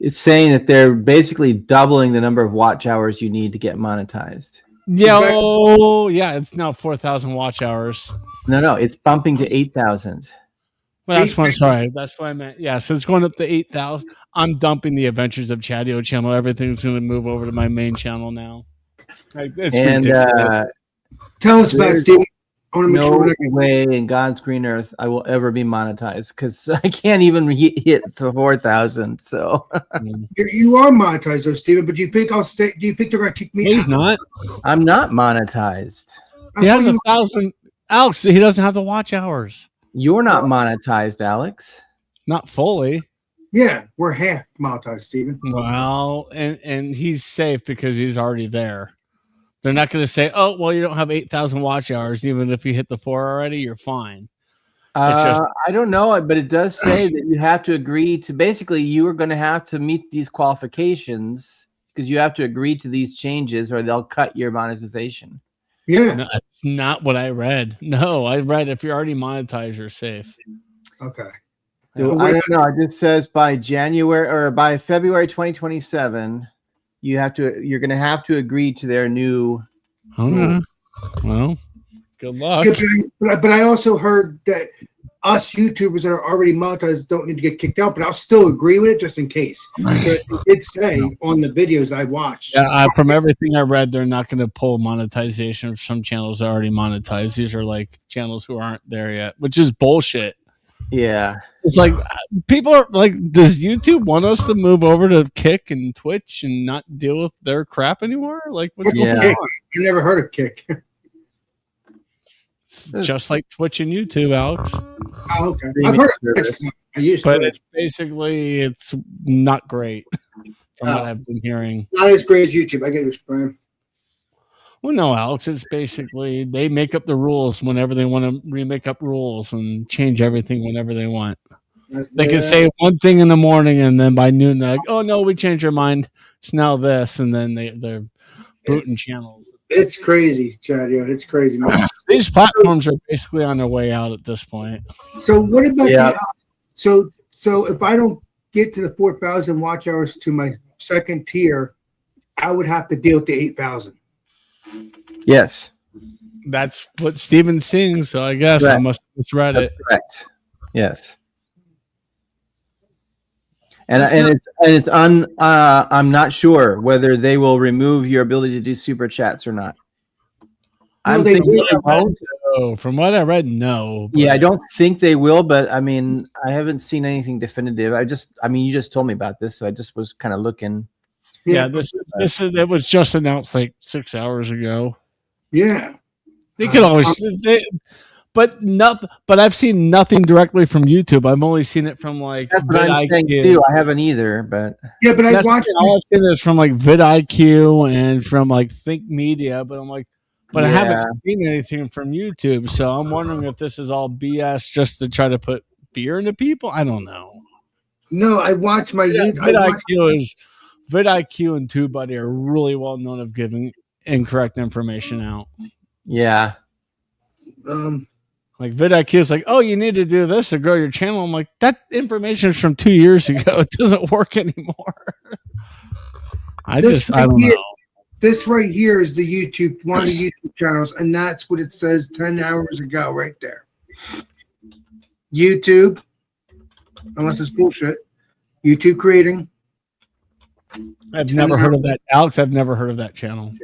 it's saying that they're basically doubling the number of watch hours you need to get monetized. Yeah, Exactly. oh, yeah, it's now 4,000 watch hours. No, it's bumping to 8,000. Well, that's what. Sorry, that's what I meant. Yeah, so it's going up to 8,000. I'm dumping the Adventures of Chadio channel. Everything's going to move over to my main channel now. Like, it's And ridiculous. Tell us about it, There's Steve. I want to make sure no we're not way in God's green earth I will ever be monetized because I can't even hit the 4,000. So you are monetized though, Steven, but do you think I'll stay? Do you think they're gonna kick me He's out? not. I'm not monetized. I He thought has you- 1,000. Alex, he doesn't have the watch hours. You're not monetized, Alex. Not fully. Yeah, we're half monetized, Steven. Well, and he's safe because he's already there. They're not going to say, "Oh, well, you don't have 8,000 watch hours. Even if you hit the 4 already, you're fine." It's just- I don't know, but it does say that you have to agree to. Basically, you are going to have to meet these qualifications because you have to agree to these changes, or they'll cut your monetization. Yeah. No, that's not what I read. No, I read if you're already monetized, you're safe. Okay. So, I don't know. It just says by January or by February 2027, you're going to have to agree to their new. Okay. Well, good luck. Yeah, but I also heard that us YouTubers that are already monetized don't need to get kicked out, but I'll still agree with it just in case. But it did say on the videos I watched. Yeah, from everything I read, they're not going to pull monetization of some channels that are already monetized. These are like channels who aren't there yet, which is bullshit. Yeah. It's like people are like, does YouTube want us to move over to Kick and Twitch and not deal with their crap anymore? Like, what's What's Yeah. Kick? I never heard of Kick. just like Twitch and YouTube, Alex. Oh, okay. I've heard of Kick. I used But to. it's basically it's not great from what Oh. I've been hearing. Not as great as YouTube. I get your Brian. Well, no, Alex. It's basically they make up the rules whenever they want to remake up rules and change everything whenever they want. They can say one thing in the morning and then by noon they're like, "Oh no, we changed our mind. It's now this," and then they're booting channels. It's crazy, Chad. Yeah, it's crazy, man. These platforms are basically on their way out at this point. So what about Yeah. so if I don't get to the 4,000 watch hours to my second tier, I would have to deal with the 8,000. Yes. That's what Steven's seeing, so I guess I Right. must have misread That's it. correct. Yes. And It's it's I'm not sure whether they will remove your ability to do super chats or not. I'm they thinking will. they won't. Oh, from what I read, no. but- Yeah, I don't think they will, but I mean, I haven't seen anything definitive. You just told me about this, so I just was kind of looking. Yeah, this it was just announced like 6 hours ago. Yeah. They could always, but nothing. But I've seen nothing directly from YouTube. I've only seen it from like That's what I'm saying vidIQ. too. I haven't either, but Yeah, but I That's watched all I've seen is from like vidIQ and from like Think Media. But I'm like, but I Yeah. haven't seen anything from YouTube. So I'm wondering if this is all BS just to try to put fear into people. I don't know. No, I watched my Yeah, YouTube. I watched, vidIQ and TubeBuddy are really well known of giving incorrect information out. yeah, Like vidIQ is like, oh, you need to do this to grow your channel. I'm like, that information is from 2 years ago. It doesn't work anymore. I This don't right here- know. this right here is the YouTube, one of the YouTube channels, and that's what it says 10 hours ago, right there. YouTube, unless it's bullshit. YouTube creating. I've never heard of that. Alex, I've never heard of that channel.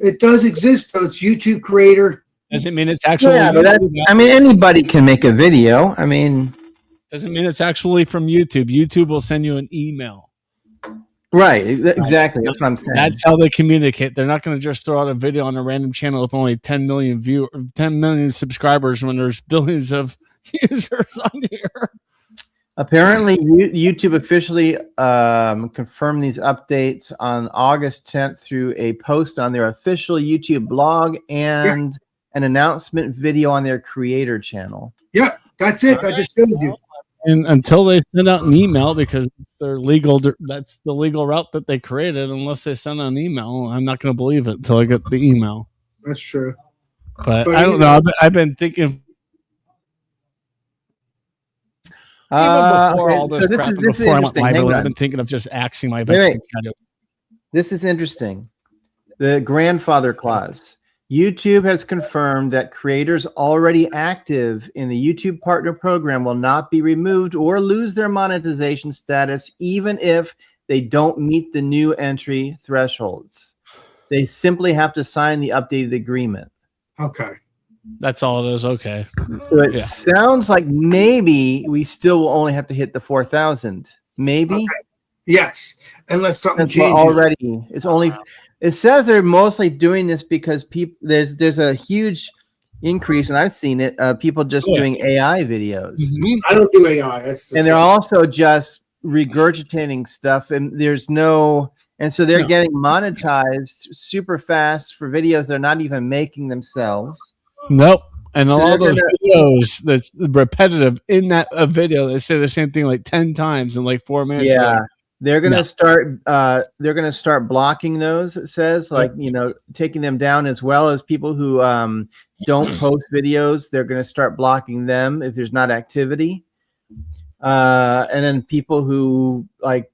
It does exist though. It's YouTube creator. Doesn't mean it's actually but I mean, anybody can make a video. I mean, doesn't mean it's actually from YouTube. YouTube will send you an email. right? Exactly. That's what I'm saying. That's how they communicate. They're not going to just throw out a video on a random channel with only 10 million subscribers when there's billions of users on here. Apparently, YouTube officially confirmed these updates on August 10th through a post on their official YouTube blog and an announcement video on their creator channel. Yeah, that's it. I just showed you. And until they send out an email, because it's their legal, that's the legal route that they created. Unless they send out an email, I'm not going to believe it until I get the email. That's true. But I don't know. I've been thinking. Even before all this crap, and before I went live, I've been thinking of just axing my victim. This is interesting. The grandfather clause. YouTube has confirmed that creators already active in the YouTube Partner Program will not be removed or lose their monetization status, even if they don't meet the new entry thresholds. They simply have to sign the updated agreement. Okay. That's all it is. Okay. So it sounds like maybe we still will only have to hit the 4,000. Maybe. Okay. Yes. Unless something changes. Already. It's only. It says they're mostly doing this because people there's a huge increase, and I've seen it. People just doing AI videos. Mm-hmm. I don't do AI. And they're also just regurgitating stuff, and there's no. And so they're getting monetized super fast for videos they're not even making themselves. Nope. And so all those videos that's repetitive in that video, they say the same thing like 10 times in like 4 minutes. Yeah. They're gonna start. They're gonna start blocking those. It says, like, taking them down, as well as people who don't post videos. They're gonna start blocking them if there's not activity. And then people who like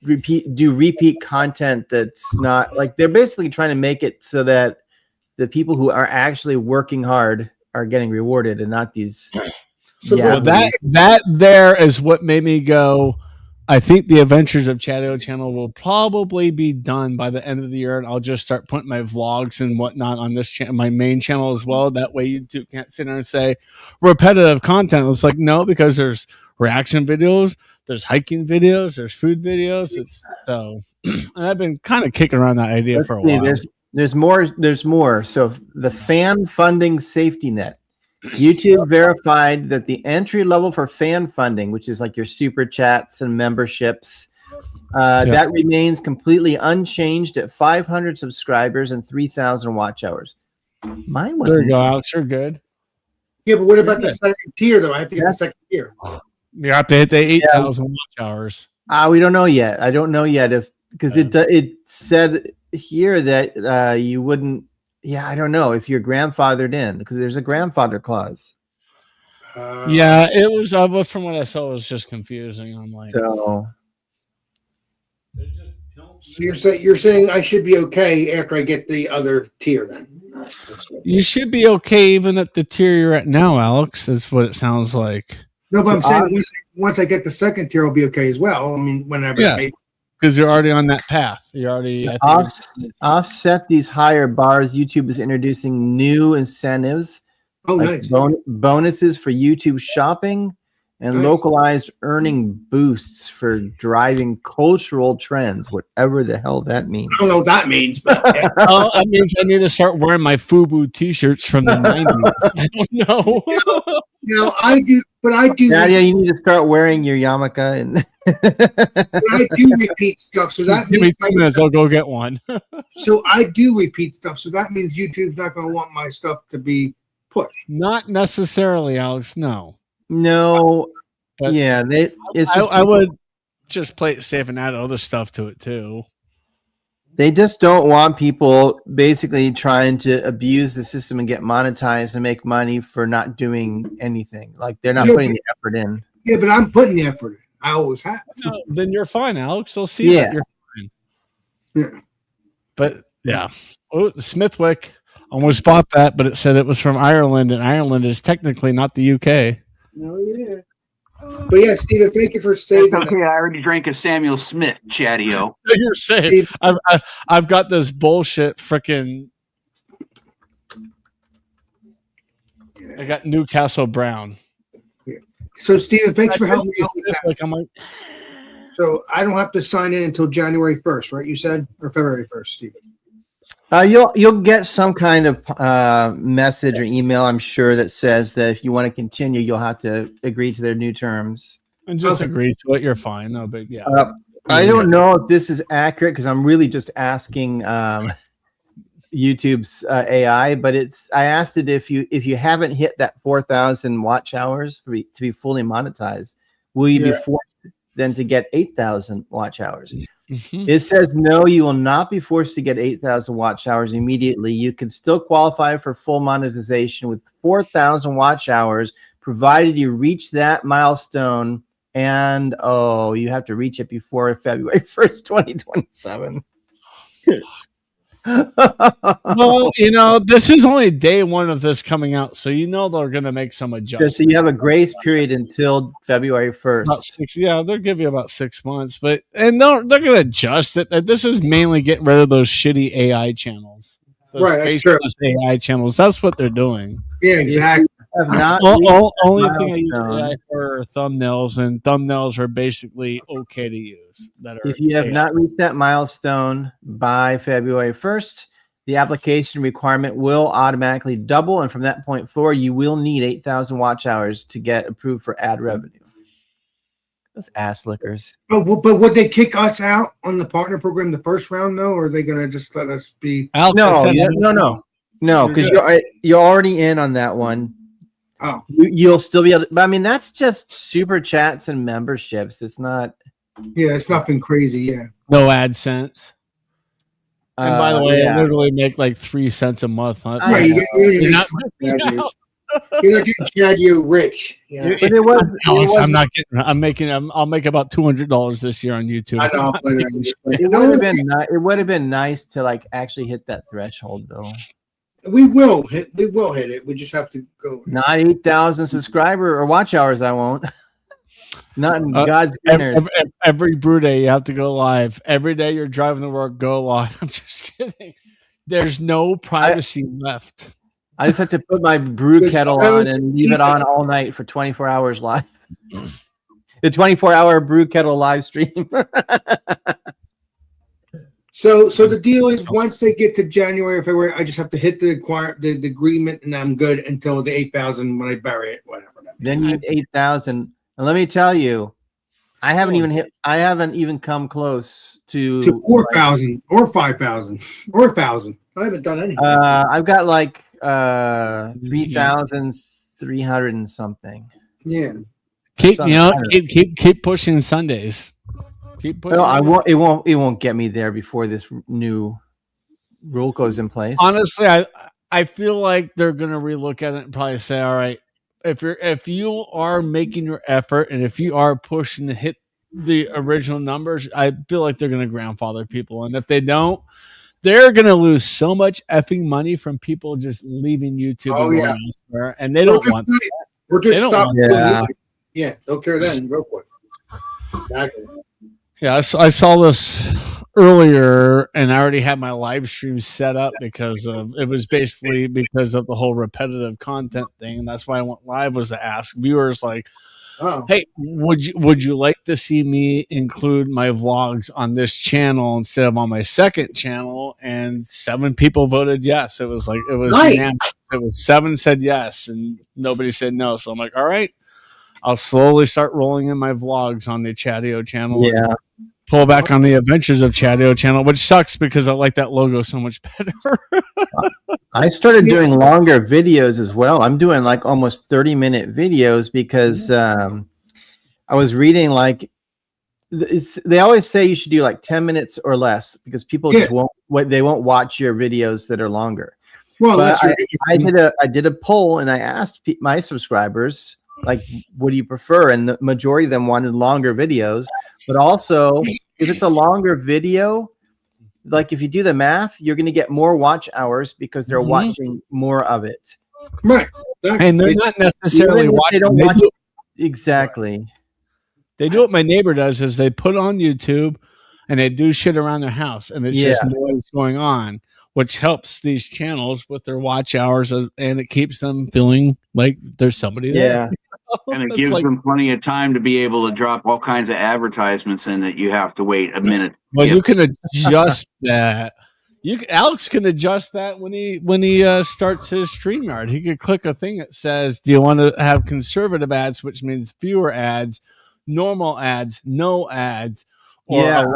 repeat content that's not, like, they're basically trying to make it so that the people who are actually working hard are getting rewarded, and not these. So that there is what made me go. I think the Adventures of Chadio channel will probably be done by the end of the year, and I'll just start putting my vlogs and whatnot on this channel, my main channel as well. That way, YouTube can't sit there and say repetitive content. It's like, no, because there's reaction videos, there's hiking videos, there's food videos. It's so, and I've been kind of kicking around that idea for a while. There's more. So the fan funding safety net. YouTube verified that the entry level for fan funding, which is like your super chats and memberships, that remains completely unchanged at 500 subscribers and 3,000 watch hours. Mine was. There you go, Alex. You're good. Yeah, but what about the second tier, though? I have to get the second tier. You have to hit the 8,000 watch hours. We don't know yet. I don't know yet because it said here that you wouldn't. Yeah, I don't know if you're grandfathered in, because there's a grandfather clause. It was. From what I saw, it was just confusing. I'm like, so you're saying I should be okay after I get the other tier, then? You should be okay even at the tier you're at now, Alex. That's what it sounds like. No, but I'm saying once I get the second tier, I'll be okay as well. I mean, whenever. Yeah. Because you're already on that path. You're already offset these higher bars. YouTube is introducing new incentives, nice. Bonuses for YouTube shopping, and localized earning boosts for driving cultural trends, whatever the hell that means. I don't know what that means, but that means I need to start wearing my FUBU t-shirts from the 90s. I don't know. I do, but I do. Nadia, you need to start wearing your yarmulke and. I do repeat stuff, so that means 2 minutes. I'll go get one. So I do repeat stuff, so that means YouTube's not going to want my stuff to be pushed. Not necessarily, Alex. No. But yeah, I would just play it safe and add other stuff to it too. They just don't want people basically trying to abuse the system and get monetized and make money for not doing anything. Like, they're not putting the effort in. Yeah, but I'm putting the effort in. I always have. No, then you're fine, Alex. They'll see that you're fine. Yeah. But yeah. Oh, Smithwick almost bought that, but it said it was from Ireland, and Ireland is technically not the UK. Oh, yeah. But yeah, Steven, thank you for saving. Okay, I already drank a Samuel Smith, Chadio. You're safe. I've got this bullshit freaking. I got Newcastle Brown. So, Steven, thanks for helping me out with that. So I don't have to sign in until January 1st, right? You said, or February 1st, Steven? You'll get some kind of message or email, I'm sure, that says that if you want to continue, you'll have to agree to their new terms. And just agree to it. You're fine. No big. Yeah. I don't know if this is accurate, because I'm really just asking YouTube's AI, but I asked it if you haven't hit that 4,000 watch hours to be fully monetized, will you be forced then to get 8,000 watch hours? It says no, you will not be forced to get 8,000 watch hours immediately. You can still qualify for full monetization with 4,000 watch hours, provided you reach that milestone. And you have to reach it before February 1st, 2027. Well, this is only day one of this coming out, so they're going to make some adjustments. So you have a grace period until February 1st. They'll give you about 6 months, and they're going to adjust it. This is mainly getting rid of those shitty AI channels. Right, that's true. AI channels. That's what they're doing. Yeah, exactly. Only thing I use AI for thumbnails, and thumbnails are basically okay to use. If you have not reached that milestone by February 1st, the application requirement will automatically double, and from that point forward, you will need 8,000 watch hours to get approved for ad revenue. Those ass lickers. But would they kick us out on the partner program the first round, though, or are they going to just let us be? No, because you're already in on that one. Oh, you'll still be able to, but I mean, that's just super chats and memberships. It's not. Yeah, it's nothing crazy. Yeah. No AdSense. And by the way, yeah. I literally make like 3 cents a month. You're not getting Chad, you rich. Yeah. But it was, Alex, I'm not getting. I'll make about $200 this year on YouTube. I know. It would have been nice to like actually hit that threshold, though. We will hit it. We just have to go. Not 8,000 subscriber or watch hours. I won't. Not in God's goodness. Every brew day, you have to go live. Every day you're driving to work, go live. I'm just kidding. There's no privacy left. I just have to put my brew kettle on and leave it on all night for 24 hours live. The 24-hour brew kettle live stream. So the deal is once they get to January or February, I just have to hit the agreement and I'm good until the 8,000 when I bury it, whatever. Then you need 8,000. And let me tell you, I haven't even come close to 4,000 or 5,000 or 1,000. I haven't done anything. I've got like 3,300 and something. Yeah. Keep pushing Sundays. Keep pushing. No, I won't. It won't get me there before this new rule goes in place. Honestly, I feel like they're gonna relook at it and probably say, all right, if you are making your effort and if you are pushing to hit the original numbers, I feel like they're going to grandfather people. And if they don't, they're going to lose so much effing money from people just leaving YouTube. And they don't want that. We're just stopping. Yeah, don't care then. Real quick. Exactly. Yeah, I saw this earlier, and I already had my live stream set up because of the whole repetitive content thing. And that's why I went live, was to ask viewers like, hey, would you like to see me include my vlogs on this channel instead of on my second channel? And 7 people voted yes. It was nice. It was 7 said yes, and nobody said no. So I'm like, all right, I'll slowly start rolling in my vlogs on the Chadio channel. Yeah. Pull back on the Adventures of Chadio channel, which sucks because I like that logo so much better. I started doing longer videos as well. I'm doing like almost 30-minute videos because I was reading like they always say you should do like 10 minutes or less because people just won't watch your videos that are longer. Well, that's I did a poll and I asked my subscribers, like, what do you prefer? And the majority of them wanted longer videos, but also if it's a longer video, like if you do the math, you're going to get more watch hours because they're watching more of it. Right. And they're not necessarily watching. Exactly. They do what my neighbor does is they put on YouTube and they do shit around their house and it's just noise going on, which helps these channels with their watch hours and it keeps them feeling like there's somebody there. Yeah. And it gives them plenty of time to be able to drop all kinds of advertisements in that you have to wait a minute. Well, you can adjust that. Alex can adjust that when he starts his StreamYard. He could click a thing that says, do you want to have conservative ads, which means fewer ads, normal ads, no ads, or Yeah, a lot of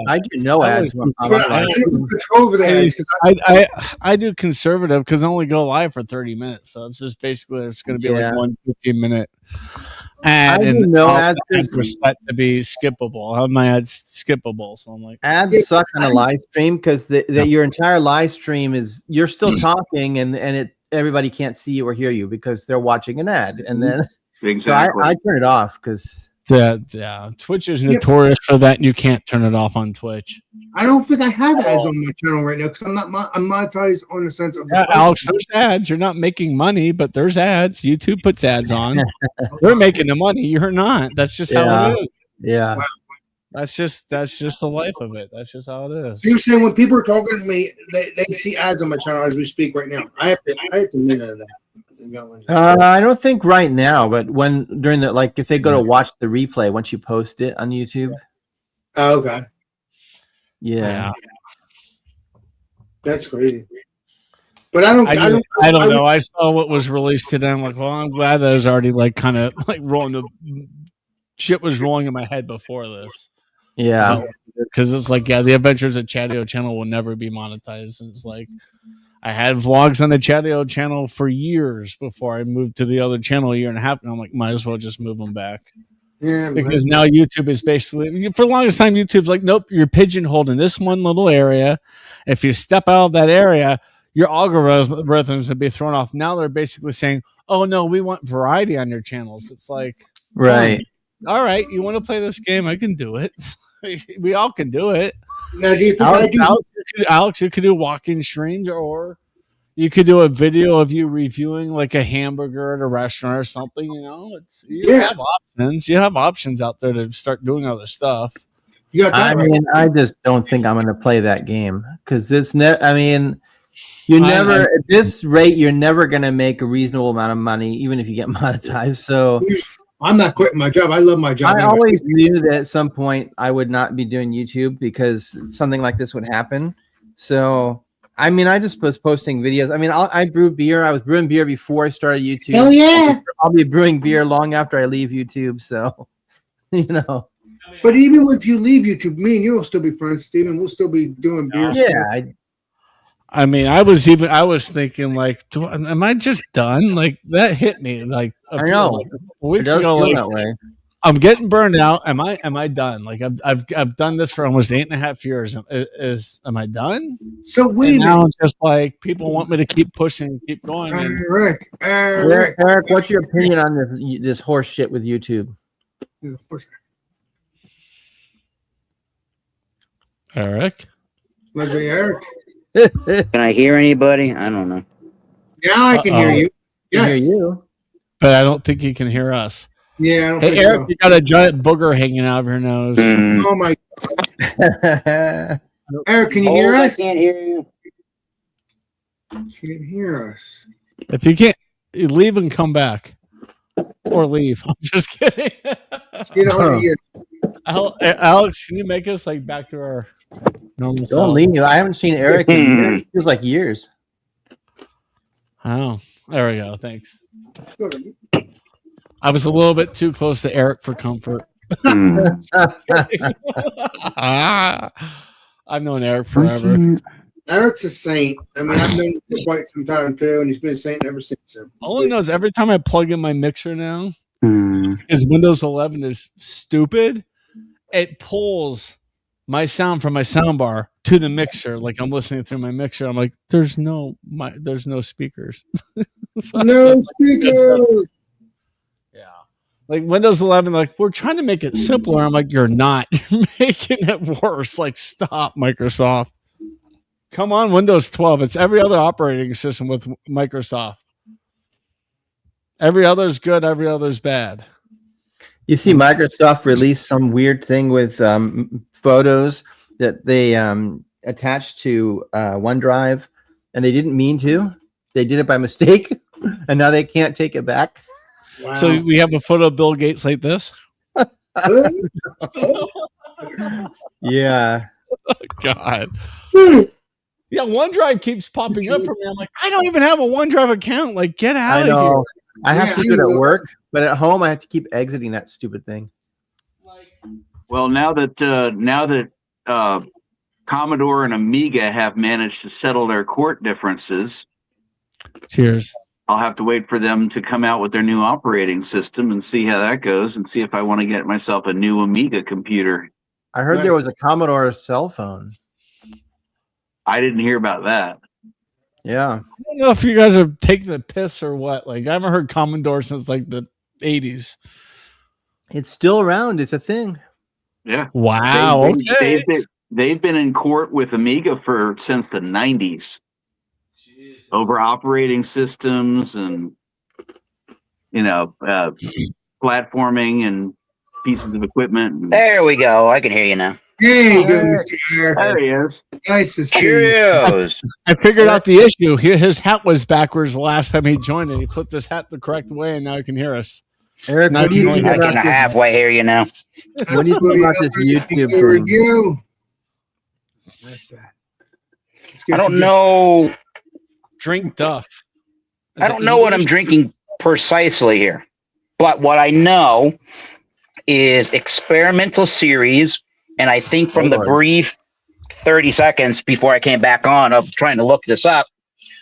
I do no I ads. was- on But my I live. lose control over the I- ads because I do conservative because I only go live for 30 minutes. So it's just basically it's going to be Yeah. like 1 15-minute ad. I do And no all ads the ads 'cause- are set to be skippable. I have my ads skippable. So I'm like, Ads suck on a live stream because your entire live stream is you're still talking and everybody can't see you or hear you because they're watching an ad. And then Exactly. so I turn it off because yeah. Twitch is notorious for that, and you can't turn it off on Twitch. I don't think I have ads on my channel right now because I'm monetized on the sense of the Yeah, price. Alex, there's ads. You're not making money, but there's ads. YouTube puts ads on. They're making the money. You're not. That's just how it is. yeah. That's just the life of it. That's just how it is. So you're saying when people are talking to me, they see ads on my channel as we speak right now. I have to admit that. I don't think right now, but during the if they go to watch the replay once you post it on YouTube. Oh, okay, Yeah. that's crazy. But I don't know. I saw what was released today. I'm like, well, I'm glad that was already kind of rolling. The shit was rolling in my head before this. Yeah. Because it's like, the Adventures of Chatio channel will never be monetized. And it's like, I had vlogs on the Chatio channel for years before I moved to the other channel a year and a half. And I'm like, might as well just move them back. Yeah, because now YouTube is basically, for the longest time, YouTube's like, nope, you're pigeonholed in this one little area. If you step out of that area, your algorithms would be thrown off. Now they're basically saying, oh, no, we want variety on your channels. It's like, Right. all right, you want to play this game? I can do it. We all can do it. Now, do you think Alex, you could do walking streams, or you could do a video of you reviewing like a hamburger at a restaurant or something. You have options. You have options out there to start doing other stuff. I just don't think I'm going to play that game because it's at this rate, you're never going to make a reasonable amount of money, even if you get monetized. So I'm not quitting my job. I love my job. I always knew that at some point I would not be doing YouTube because something like this would happen. So, I just was posting videos. I brew beer. I was brewing beer before I started YouTube. Hell yeah. I'll be brewing beer long after I leave YouTube. So, But even if you leave YouTube, me and you will still be friends, Steven. We'll still be doing beer. Yeah. I was thinking am I just done? Like that hit me I know. Weeks ago, that way. I'm getting burned out. Am I done? Like I've done this for almost 8.5 years. Am I done? So wait. Now it's just like people want me to keep pushing, keep going. Eric, what's your opinion on this horse shit with YouTube? Eric? Eric. Can I hear anybody? I don't know. Now I can hear you. Yes. Hear you. But I don't think he can hear us. Yeah. I don't Hey, think Eric, so. you got a giant booger hanging out of your nose. Oh my. Eric, can you hear us? I can't hear you. Can't hear us. If you can't, you leave and come back. Or leave. I'm just kidding. Alex, can you make us back to our normal self? Don't leave. I haven't seen Eric in years. It feels like years. Oh, there we go. Thanks. I was a little bit too close to Eric for comfort. I've known Eric forever. Eric's a saint. I've known him for quite some time too, and he's been a saint ever since. All I know is every time I plug in my mixer now, because Windows 11 is stupid, it pulls my sound from my soundbar to the mixer. Like I'm listening through my mixer. I'm like, there's no speakers. No speakers. Yeah. Like Windows 11, we're trying to make it simpler. I'm like, you're not. You're making it worse. Stop, Microsoft. Come on, Windows 12. It's every other operating system with Microsoft. Every other's good. Every other's bad. You see, Microsoft released some weird thing with photos that they attached to OneDrive, and they didn't mean to. They did it by mistake, and now they can't take it back. Wow. So we have a photo of Bill Gates like this. Yeah. Oh, God. Yeah, OneDrive keeps popping up for me. I'm like, I don't even have a OneDrive account. Get out of here. I have to do it at work, but at home I have to keep exiting that stupid thing. Well, now that Commodore and Amiga have managed to settle their court differences, Cheers. I'll have to wait for them to come out with their new operating system and see how that goes, and see if I want to get myself a new Amiga computer. I heard Right. there was a Commodore cell phone. I didn't hear about that. Yeah. I don't know if you guys are taking the piss or what. Like, I haven't heard Commodore since like the 80s. It's still around. It's a thing. Yeah. Wow. Okay. They've been in court with Amiga since the 90s over operating systems and platforming and pieces of equipment. There we go. I can hear you now. There you go, Mr. Air. There he is. Nice to see you. Cheers. I figured out the issue. His hat was backwards the last time he joined it. He flipped his hat the correct way, and now he can hear us. Eric, Not what do you think I about can this? halfway hear you now. What do you think about this YouTube thing? review? That's that. Let's get I don't to- know. Drink Duff. I don't know what I'm drinking precisely here, but what I know is experimental series, and I think from the brief 30 seconds before I came back on of trying to look this up,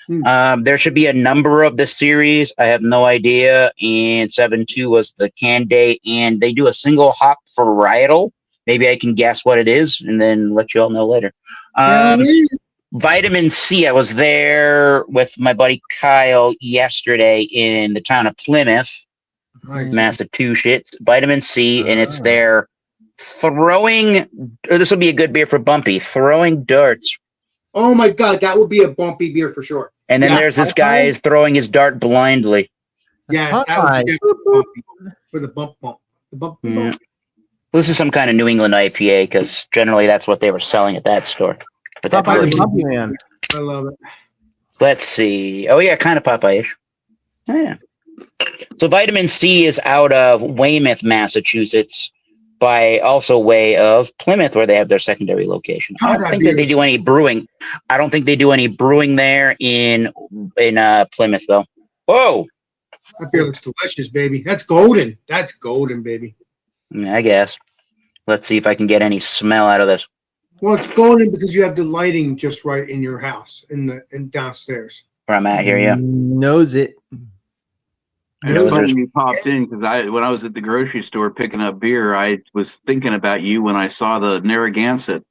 there should be a number of the series. I have no idea, and 7.2 was the can date, and they do a single hop varietal. Maybe I can guess what it is, and then let you all know later. Vitamin C. I was there with my buddy Kyle yesterday in the town of Plymouth, Nice. Massachusetts. Vitamin C, and it's their throwing. Or this will be a good beer for Bumpy. Throwing darts, Oh my God, that would be a bumpy beer for sure. and then Yeah. there's this guy is throwing his dart blindly. Yes, that would be bumpy for the bump. The bump. Yeah. This is some kind of New England IPA because generally that's what they were selling at that store. But that Popeye beer- the Bumpy Man. I love it. Let's see. Oh yeah, kind of Popeye-ish. Oh, yeah. So Vitamin C is out of Weymouth, Massachusetts, by also way of Plymouth, where they have their secondary location. I don't think that they do any brewing. I don't think they do any brewing there in Plymouth, though. Whoa. That beer looks delicious, baby. That's golden. That's golden, baby. I guess. Let's see if I can get any smell out of this. Well, it's golden because you have the lighting just right in your house, in downstairs. Where I'm at here, yeah. Knows it. And it's funny you popped in because when I was at the grocery store picking up beer, I was thinking about you when I saw the Narragansett.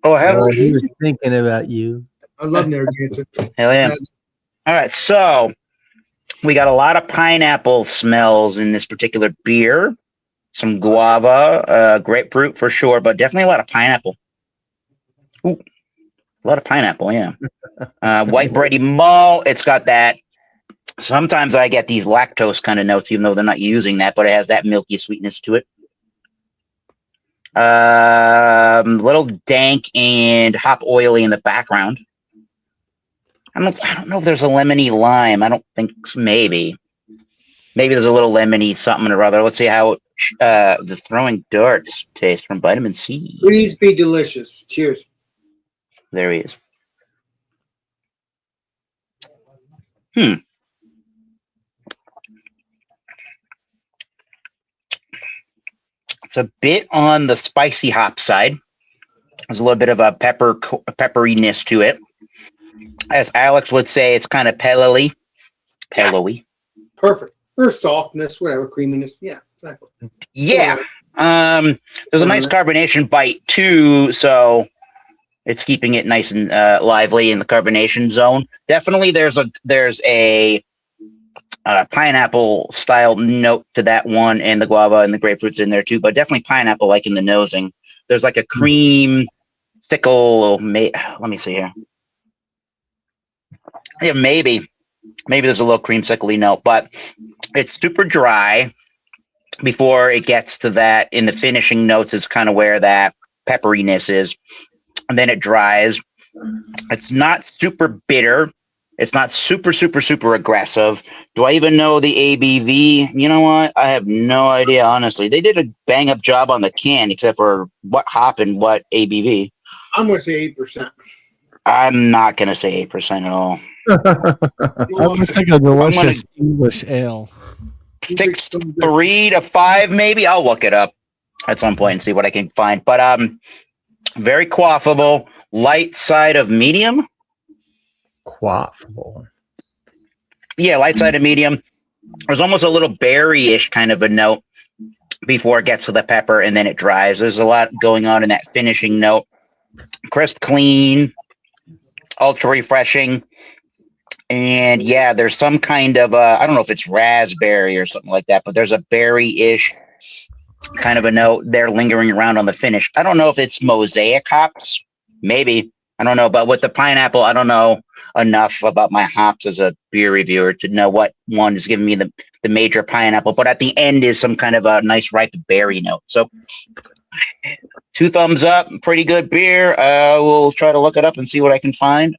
Oh, hell, He was thinking about you. I love Narragansett. hell yeah. All right, so we got a lot of pineapple smells in this particular beer. Some guava, grapefruit for sure, but definitely a lot of pineapple. Ooh, a lot of pineapple, yeah. White bready malt. It's got that. Sometimes I get these lactose kind of notes, even though they're not using that, but it has that milky sweetness to it. Little dank and hop oily in the background. I don't know if there's a lemony lime. I don't think so. Maybe there's a little lemony something or other. Let's see how the throwing darts taste from Vitamin C. Please be delicious. Cheers. There he is. It's a bit on the spicy hop side. There's a little bit of a pepperiness to it. As Alex would say, it's kind of pillowy. Pillowy. Yes. Perfect. Or softness, whatever, creaminess. Yeah, exactly. Yeah. There's a nice carbonation bite too, so it's keeping it nice and lively in the carbonation zone. Definitely there's a pineapple style note to that one, and the guava and the grapefruit's in there too, but definitely pineapple like in the nosing. There's like a cream sickle. Let me see here. Yeah, maybe there's a little creamsicle-y note, but it's super dry before it gets to that. In the finishing notes is kind of where that pepperiness is, and then it dries. It's not super bitter. It's not super aggressive. Do I even know the ABV? You know what? I have no idea, honestly. They did a bang-up job on the can, except for what hop and what ABV. I'm going to say 8%. I'm not going to say 8% at all. I was thinking a delicious English ale. 3 to 5, maybe. I'll look it up. at some point and see what I can find. But very quaffable, light side of medium. Quaffable. Yeah, light side of medium. There's almost a little berry-ish kind of a note before it gets to the pepper, and then it dries. There's a lot going on in that finishing note. Crisp, clean, ultra refreshing. And yeah, there's some kind of I don't know if it's raspberry or something like that, but there's a berry-ish kind of a note there lingering around on the finish. I don't know if it's mosaic hops, maybe. I don't know, but with the pineapple, I don't know enough about my hops as a beer reviewer to know what one is giving me the major pineapple. But at the end is some kind of a nice ripe berry note. So 2 thumbs up, pretty good beer. We'll try to look it up and see what I can find.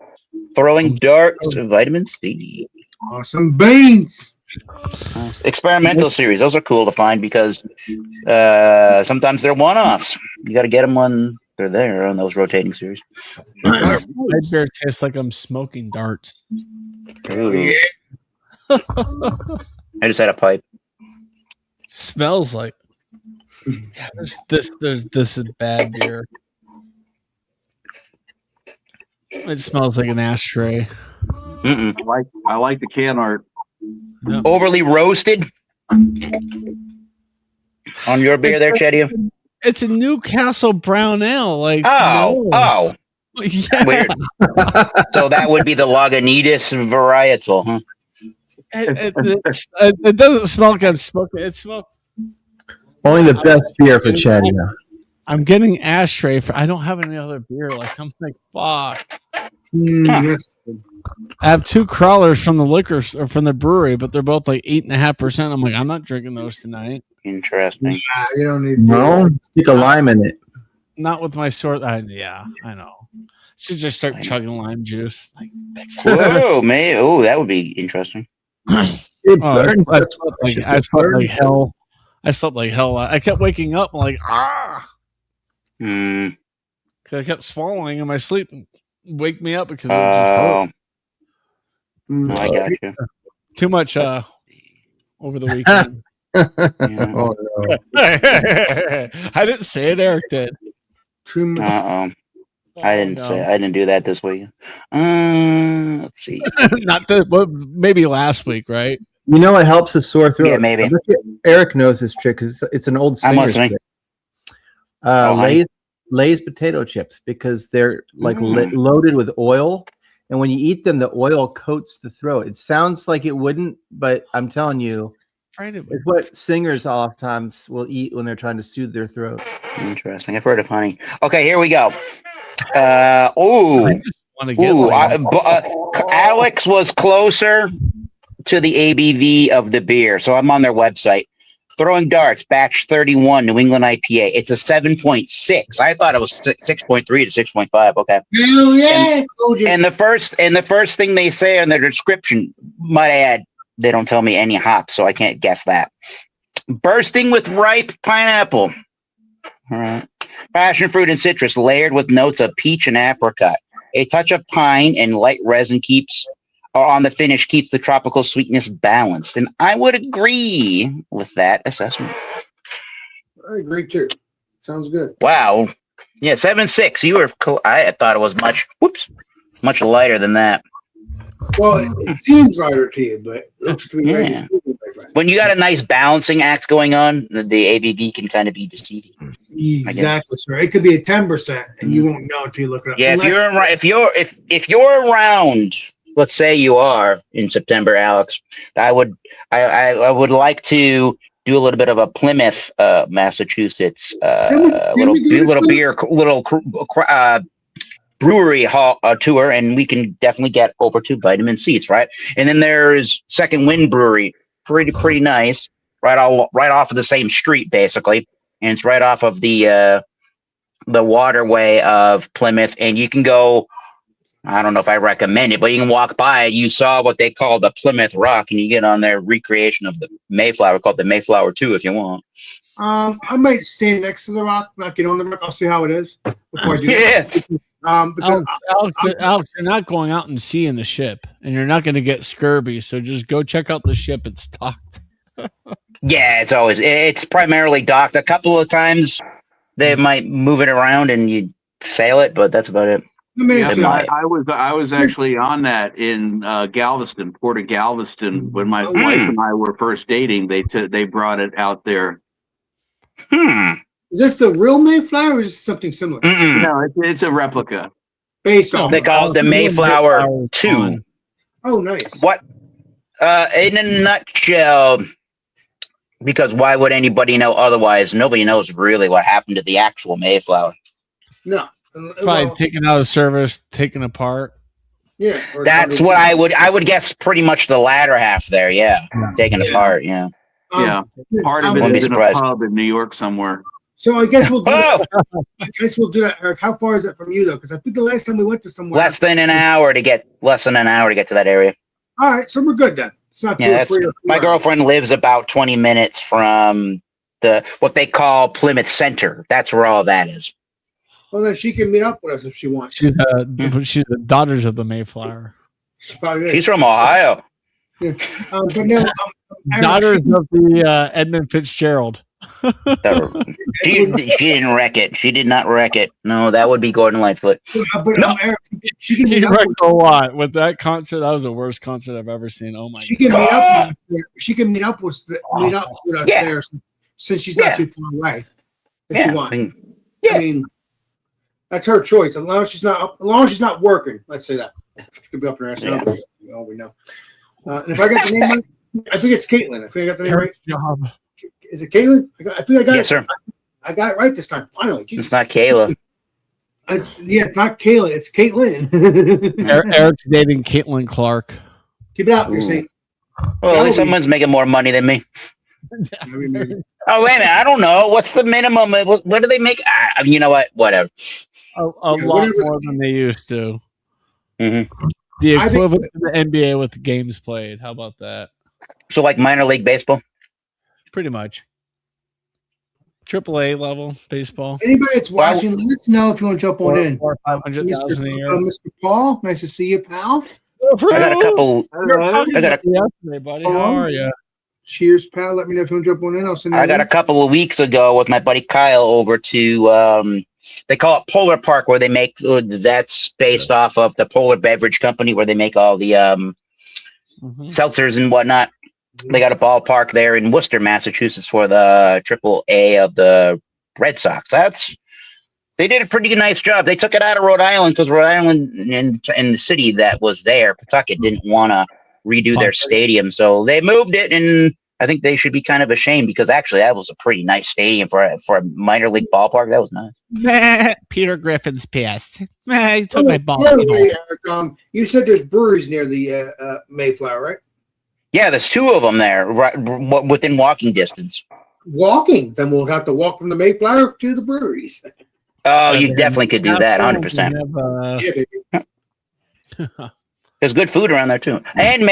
Throwing darts to vitamin C. Awesome beans. Experimental series. Those are cool to find because sometimes they're one-offs. You got to get them when they're there on those rotating series. My beer tastes like I'm smoking darts. Ooh. I just had a pipe. Smells like. Yeah, this is bad beer. It smells like an ashtray. Mm-mm. I like the can art. No. Overly roasted on your beer there, Chedia. It's a Newcastle brown ale. Like Oh, yeah. weird. So that would be the Lagunitas varietal, huh? It doesn't smell like I'm smoking. It smells. Only the best beer for Chatty. I'm getting ashtray for. I don't have any other beer. Like I'm like fuck. I have 2 crawlers from the liquor or from the brewery, but they're both like 8.5%. I'm like, I'm not drinking those tonight. Interesting. You don't need No, stick a lime in it. Not with my sort. Yeah, I know. Should just start chugging lime juice. Like, Whoa, man. Oh, that would be interesting. It burns. I slept like hell. I slept like hell. I kept waking up like Hmm. because I kept swallowing in my sleep. Wake me up because it was just I got you. too much over the weekend. Yeah. Oh no. I didn't say it. Eric did. too much. I didn't no. say. I didn't do that this week. Let's see. Not the. Well, maybe last week, right? You know what helps a sore throat? Yeah, maybe. I bet you Eric knows this trick because it's an old I'm singer's listening. trick. honey. Lay's potato chips because they're like Mm. loaded with oil, and when you eat them, the oil coats the throat. It sounds like it wouldn't, but I'm telling you, it's what singers oftentimes will eat when they're trying to soothe their throat. Interesting. I've heard of honey. Okay, here we go. Oh, I just want to get. Alex was closer to the ABV of the beer, so I'm on their website. Throwing Darts, batch 31, New England IPA. It's a 7.6. I thought it was 6.3 to 6.5. Okay. Hell yeah! Told you. And the first thing they say in their description, might I add, they don't tell me any hops, so I can't guess that. Bursting with ripe pineapple. All right. Passion fruit and citrus, layered with notes of peach and apricot. A touch of pine and light resin on the finish keeps the tropical sweetness balanced. And I would agree with that assessment. I agree too. Sounds good. Wow. Yeah, 7.6. You were cool. I thought it was much much lighter than that. Well, it seems lighter to you, but it looks to be Yeah. very deceiving, my friend. When you got a nice balancing act going on, the ABV can kind of be deceiving. Exactly, sir. It could be a 10%, and you wonn't know until you look it up. Yeah, Unless- if you're around, let's say you are in September, Alex, I would like to do a little bit of a Plymouth, Massachusetts, brewery hall tour, and we can definitely get over to Vitamin Seats, right? And then there's Second Wind Brewery, pretty nice, right off of the same street, basically, and it's right off of the waterway of Plymouth, and you can go. I don't know if I recommend it, but you can walk by. You saw what they call the Plymouth Rock, and you get on their recreation of the Mayflower, called the Mayflower 2, if you want. I might stand next to the rock, not get on the rock. I'll see how it is before I do Yeah. that. Because Alex, you're not going out and seeing the ship, and you're not going to get scurvy. So just go check out the ship. It's stocked. Yeah, it's primarily docked. A couple of times they might move it around and you sail it, but that's about it. Yeah, They might. I was actually on that in Galveston, Port of Galveston, when my Oh, wife and I were first dating. They brought it out there. Is this the real Mayflower or is this something similar? Mm-mm. No, it's a replica. Based off. They of- call it the Mayflower 2. Oh, nice. What? In a nutshell, because why would anybody know otherwise? Nobody knows really what happened to the actual Mayflower. No. Probably Well, taken out of service, taken apart. yeah. or That's something. what I would guess. Pretty much the latter half there. Yeah, taken apart. Yeah. Yeah, part of it Wouldn't be is in a surprised. pub in New York somewhere. So I guess we'll do that. Oh, I guess we'll do that, Eric. How far is it from you though? Because I think the last time we went to somewhere. less than an hour to get to that area. All right, so we're good then. It's not Yeah, too that's, free or my girlfriend lives about 20 minutes from what they call Plymouth Center. That's where all that is. Well, then she can meet up with us if she wants. She's the daughters of the Mayflower. She probably is. She's from Ohio. But no, Eric, Daughters of the Edmund Fitzgerald. She didn't wreck it. She did not wreck it. No, that would be Gordon Lightfoot. but No. Eric, she can He meet up. wrecked a lot with that concert. That was the worst concert I've ever seen. Oh my She god! can meet up. She can meet up with us Yeah. there, since she's not Yeah. too far away. If Yeah, she wants. Yeah. I mean, that's her choice. As long as she's not working. Let's say that she could be up her ass. Yeah. All we know. And if I got the name right, I think it's Caitlin. I think I got the name right. Job. Is it Caitlin? I think I got Yes, it. sir. I got it right this time. Finally. Jesus. It's not Kayla. Yeah, it's not Kayla. It's Caitlin. Eric's dating Caitlin Clark. Keep it out. You're Ooh. saying. Well, at least someone's making more money than me. Oh, wait a minute. I don't know. What's the minimum? What do they make? You know what? Whatever. A Yeah, lot whatever. more than they used to. Mhm. The I think- equivalent to the NBA with the games played. How about that? So, like minor league baseball? Pretty much. AAA level baseball. Anybody that's watching, let us know if you want to jump on in. Or 500,000 a year. Mr. Paul, nice to see you, pal. I got a couple. I got yesterday, buddy. How are you? Cheers, pal. Let me know if you want to jump on in. I'll send you I got a couple of weeks ago with my buddy Kyle over to they call it Polar Park, where they make that's based off of the Polar Beverage Company, where they make all the seltzers and whatnot. They got a ballpark there in Worcester, Massachusetts, for the AAA of the Red Sox. They did a pretty nice job. They took it out of Rhode Island because Rhode Island and the city that was there, Pawtucket, didn't want to redo their stadium, so they moved it. And I think they should be kind of ashamed because actually that was a pretty nice stadium for a minor league ballpark. That was nice. Peter Griffin's pissed. He took my ball. By the way, Eric, you said there's breweries near the Mayflower, right? Yeah, there's two of them there, right within walking distance. Walking, then we'll have to walk from the Mayflower to the breweries. Oh, you definitely could do that, 100%. Yeah, baby. There's good food around there too, and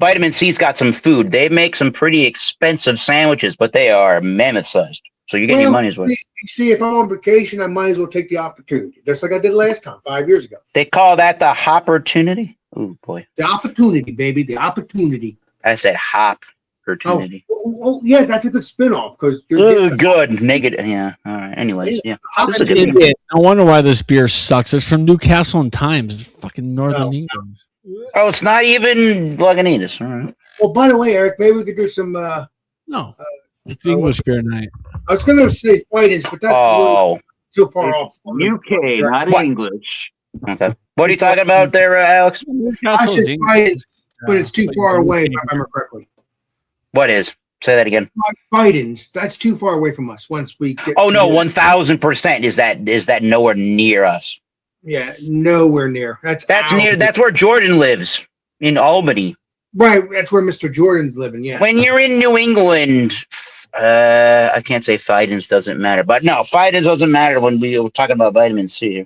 Vitamin C's got some food. They make some pretty expensive sandwiches, but they are mammoth sized. So you're getting your money's worth. You see, if I'm on vacation, I might as well take the opportunity, just like I did last time, 5 years ago. They call that the Hopportunity. Oh boy, The opportunity, baby, the opportunity. I said Hopportunity. Oh, yeah, that's a good spin-off because Oh, good. Negative. Yeah. All right. Anyways, yeah. This is a good thing. Idiot. No wonder why this beer sucks. It's from Newcastle and Times. It's fucking Northern England. Oh, it's not even Lagunitas. All right. Well, by the way, Eric, maybe we could do some. No. It's English beer night. I was going to say fightings, but that's really Oh, too far off. UK, not What? English. okay. What are you talking about there, Alex? I Newcastle said is English. fightings, but it's too far away, if I remember correctly. What is? Say that again. Fightings, that's too far away from us. Once we get. Oh no, to- 1,000% is that nowhere near us. Yeah, nowhere near. That's That's where Jordan lives in Albany. Right, that's where Mr. Jordan's living. Yeah. When you're in New England, I can't say Fidens doesn't matter, but no, Fidens doesn't matter when we were talking about vitamin C.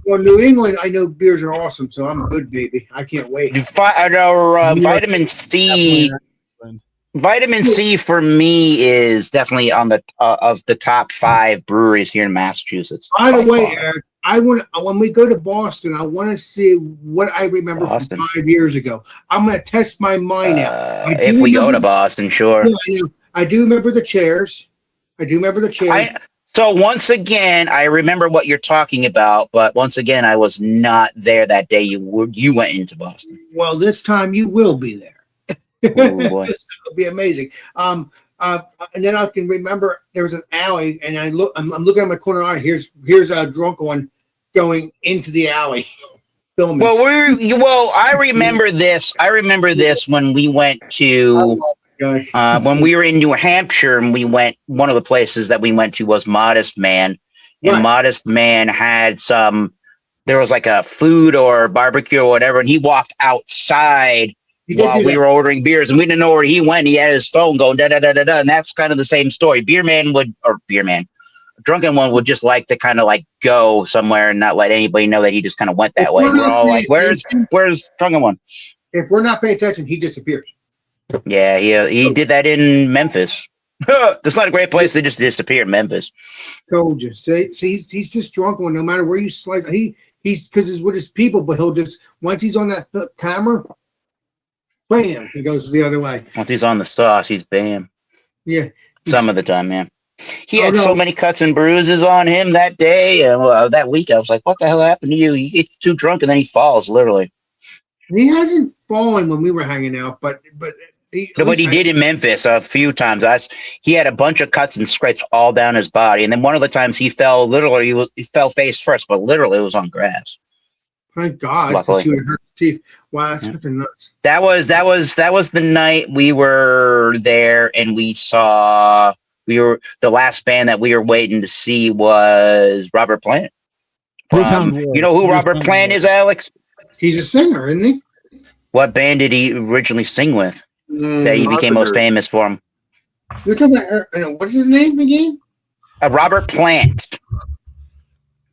Well, New England, I know beers are awesome, so I'm good, baby. I can't wait. Vitamin C. Vitamin C for me is definitely on the of the top 5 breweries here in Massachusetts. By the by way, far. Eric, I want when we go to Boston, I want to see what I remember Boston. from 5 years ago. I'm going to test my mind out. I do If we go remember to Boston, sure. Yeah, I know. I do remember the chairs. So once again, I remember what you're talking about, but once again, I was not there that day. You went into Boston. Well, this time you will be there. Oh boy, It'll be amazing. And then I can remember there was an alley, and I'm looking at my corner eye. Here's a drunk one going into the alley, filming. Well, I remember this. I remember this when we went to. When we were in New Hampshire, and one of the places that we went to was Modest Man, and Right. Modest Man had there was like a food or barbecue or whatever, and he walked outside You did while do we that. were ordering beers, and we didn't know where he went. He had his phone going da da da da da, and that's kind of the same story. Drunken one would just like to kind of like go somewhere and not let anybody know that he just kind of went that If way. we're We're not all like, paying where's Drunken one? If we're not paying attention, he disappears. Yeah, he did that in Memphis. That's not a great place to just disappear in Memphis. Told you. See, he's just drunk one. No matter where you slice, he's because he's with his people, but he'll just once he's on that camera, bam, he goes the other way. Once he's on the sauce, he's bam. Yeah. Some of the time, man. He Oh, had no. so many cuts and bruises on him that day, that week. I was like, "What the hell happened to you?" He gets too drunk and then he falls, literally. He hasn't fallen when we were hanging out, but he Did in Memphis a few times. He had a bunch of cuts and scrapes all down his body, and then one of the times he fell. Literally, he fell face first, but literally it was on grass. Thank God, Luckily. because he would hurt his teeth. Wow, that's freaking nuts. That was the night we were there, and the last band that we were waiting to see was Robert Plant. You know who Robert Plant is, Alex? He's a singer, isn't he? What band did he originally sing with that he became most famous for? Him? You're talking about what's his name again? Robert Plant.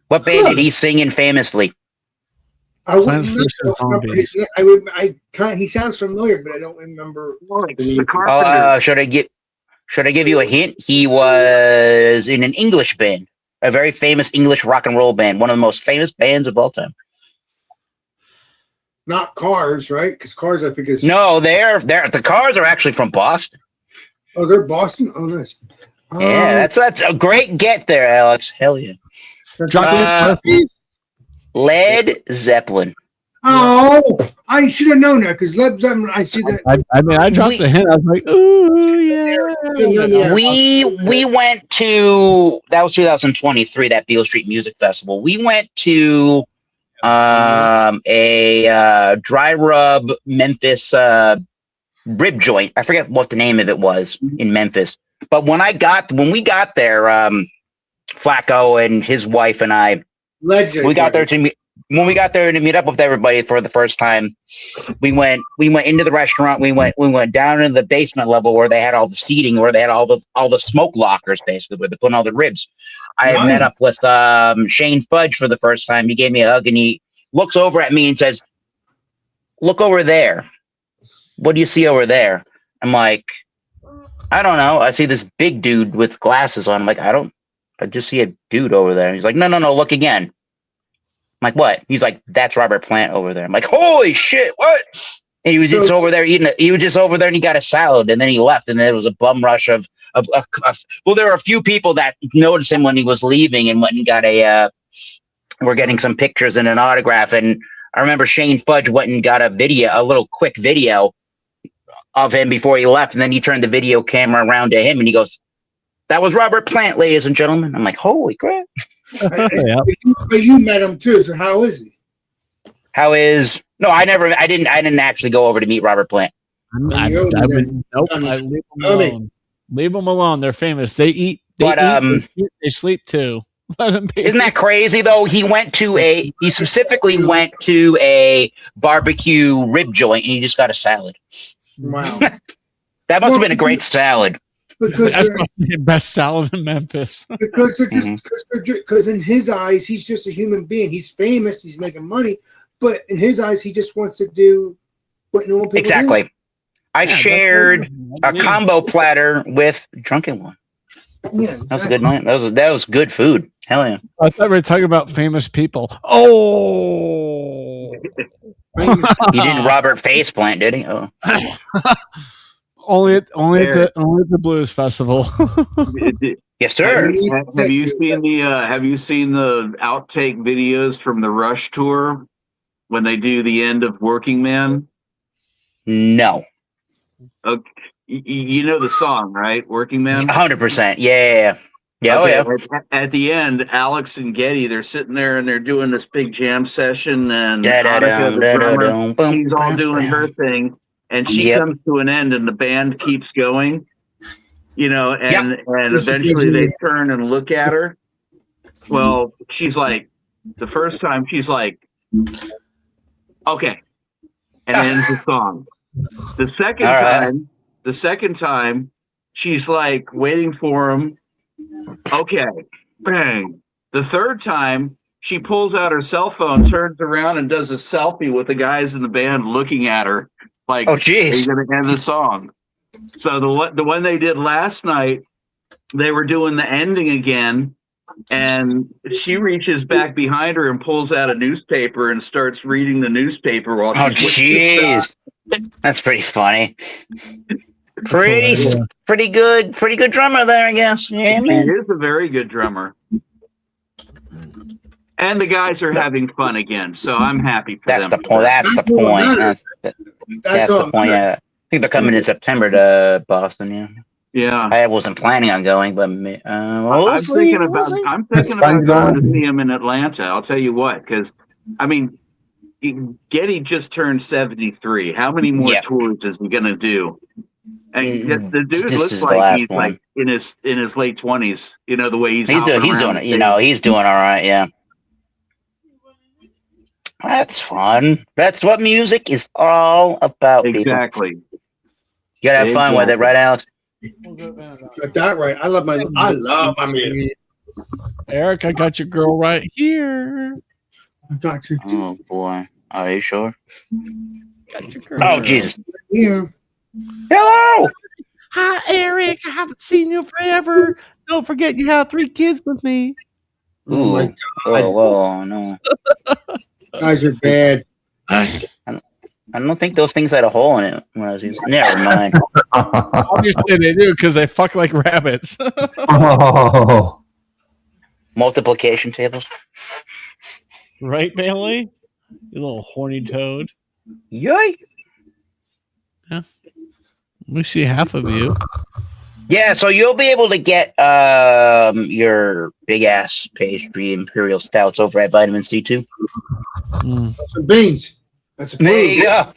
What band did he sing in famously? I wouldn't Plants know. vs. Zombies. He sounds familiar, but I don't remember. It's the Carpenters. Should I give you a hint? He was in an English band, a very famous English rock and roll band, one of the most famous bands of all time. Not Cars, right? Because Cars, I think is No, the Cars are actually from Boston. Oh, they're Boston. Oh, nice. Yeah, that's a great get there, Alex. Hell yeah. Led Zeppelin. Oh, I should have known that because Led Zeppelin. I see that. I dropped a hint. I was like, ooh, yeah. Yeah. We went to, that was 2023, that Beale Street Music Festival. We went to a dry rub Memphis rib joint. I forget what the name of it was in Memphis. But when we got there, Flacco and his wife and I, Legend. when we got there to meet up with everybody for the first time, we went into the restaurant. We went down into the basement level where they had all the seating, where they had all the smoke lockers, basically, where they put all the ribs. I had met up with Shane Fudge for the first time. He gave me a hug and he looks over at me and says, "Look over there. What do you see over there?" I'm like, "I don't know. I see this big dude with glasses on." I'm like, I just see a dude over there. He's like, no, look again. I'm like, what? He's like, that's Robert Plant over there. I'm like, holy shit, what? And he was just over there eating. He was just over there and he got a salad and then he left. And there was a bum rush of well, there were a few people that noticed him when he was leaving and went and got we're getting some pictures and an autograph. And I remember Shane Fudge went and got a little quick video of him before he left. And then he turned the video camera around to him and he goes, "That was Robert Plant, ladies and gentlemen." I'm like, holy crap. Yeah. But you met him too, so how is he? I didn't actually go over to meet Robert Plant. I leave them alone. Leave them alone. They're famous. They eat, they sleep too. Let them be. Isn't that crazy though? He specifically went to a barbecue rib joint and he just got a salad. Wow. That must have been a great salad. Because That's the best salad in Memphis. because in his eyes he's just a human being. He's famous. He's making money, but in his eyes he just wants to do what normal people Exactly. do. I shared a combo platter with Drunken One. Yeah, That was a good night. That was good food. Hell yeah. I thought we were talking about famous people. Oh, He didn't Robert Faceplant, did he? Oh. only at the Blues Festival. Yes, sir. Have you seen the outtake videos from the Rush tour when they do the end of Working Man? No. Okay. You know the song, right? Working Man? 100%. Yeah. Yeah, Okay, oh yeah. At the end, Alex and Getty, they're sitting there and they're doing this big jam session, and Annika, the drummer, she's all doing her thing, and she comes to an end, and the band keeps going, and eventually they turn and look at her. Well, she's like, the first time, she's like, okay, and ends the song. The second time, she's like waiting for him. Okay, bang. The third time, she pulls out her cell phone, turns around, and does a selfie with the guys in the band looking at her. Like, oh, jeez. Are you going to end the song? So the one they did last night, they were doing the ending again, and she reaches back behind her and pulls out a newspaper and starts reading the newspaper while she's jeez. That's pretty funny. Pretty good drummer there, I guess. Yeah, man. He is a very good drummer. And the guys are having fun again, so I'm happy for them. That's the point. That's the point. That's the point. Yeah. I think they're coming in September to Boston. Yeah. Yeah. I wasn't planning on going, but I'm thinking about going to see him in Atlanta. I'll tell you what, because Getty just turned 73. How many more tours is he gonna do? And the dude looks like he's like in his late 20s. The way he's doing it. He's doing all right. Yeah. That's fun. That's what music is all about. Exactly. People. You gotta have fun with it, right, Alex? Got that right. I love my music. Eric, I got your girl right here. I got you. Oh boy, are you sure? Got your girl. Oh Jesus. Yeah. Hello. Hi, Eric. I haven't seen you forever. Don't forget you have 3 kids with me. Oh my God. Whoa, no. Guys are bad. I don't think those things had a hole in it when I was using. Never mind. Obviously they do because they fuck like rabbits. Oh. Multiplication tables. Right, Bailey? You little horny toad. Yay! Yeah. We see half of you. Yeah, so you'll be able to get your big ass pastry imperial stouts over at Vitamin C2. Some beans. That's a there you go.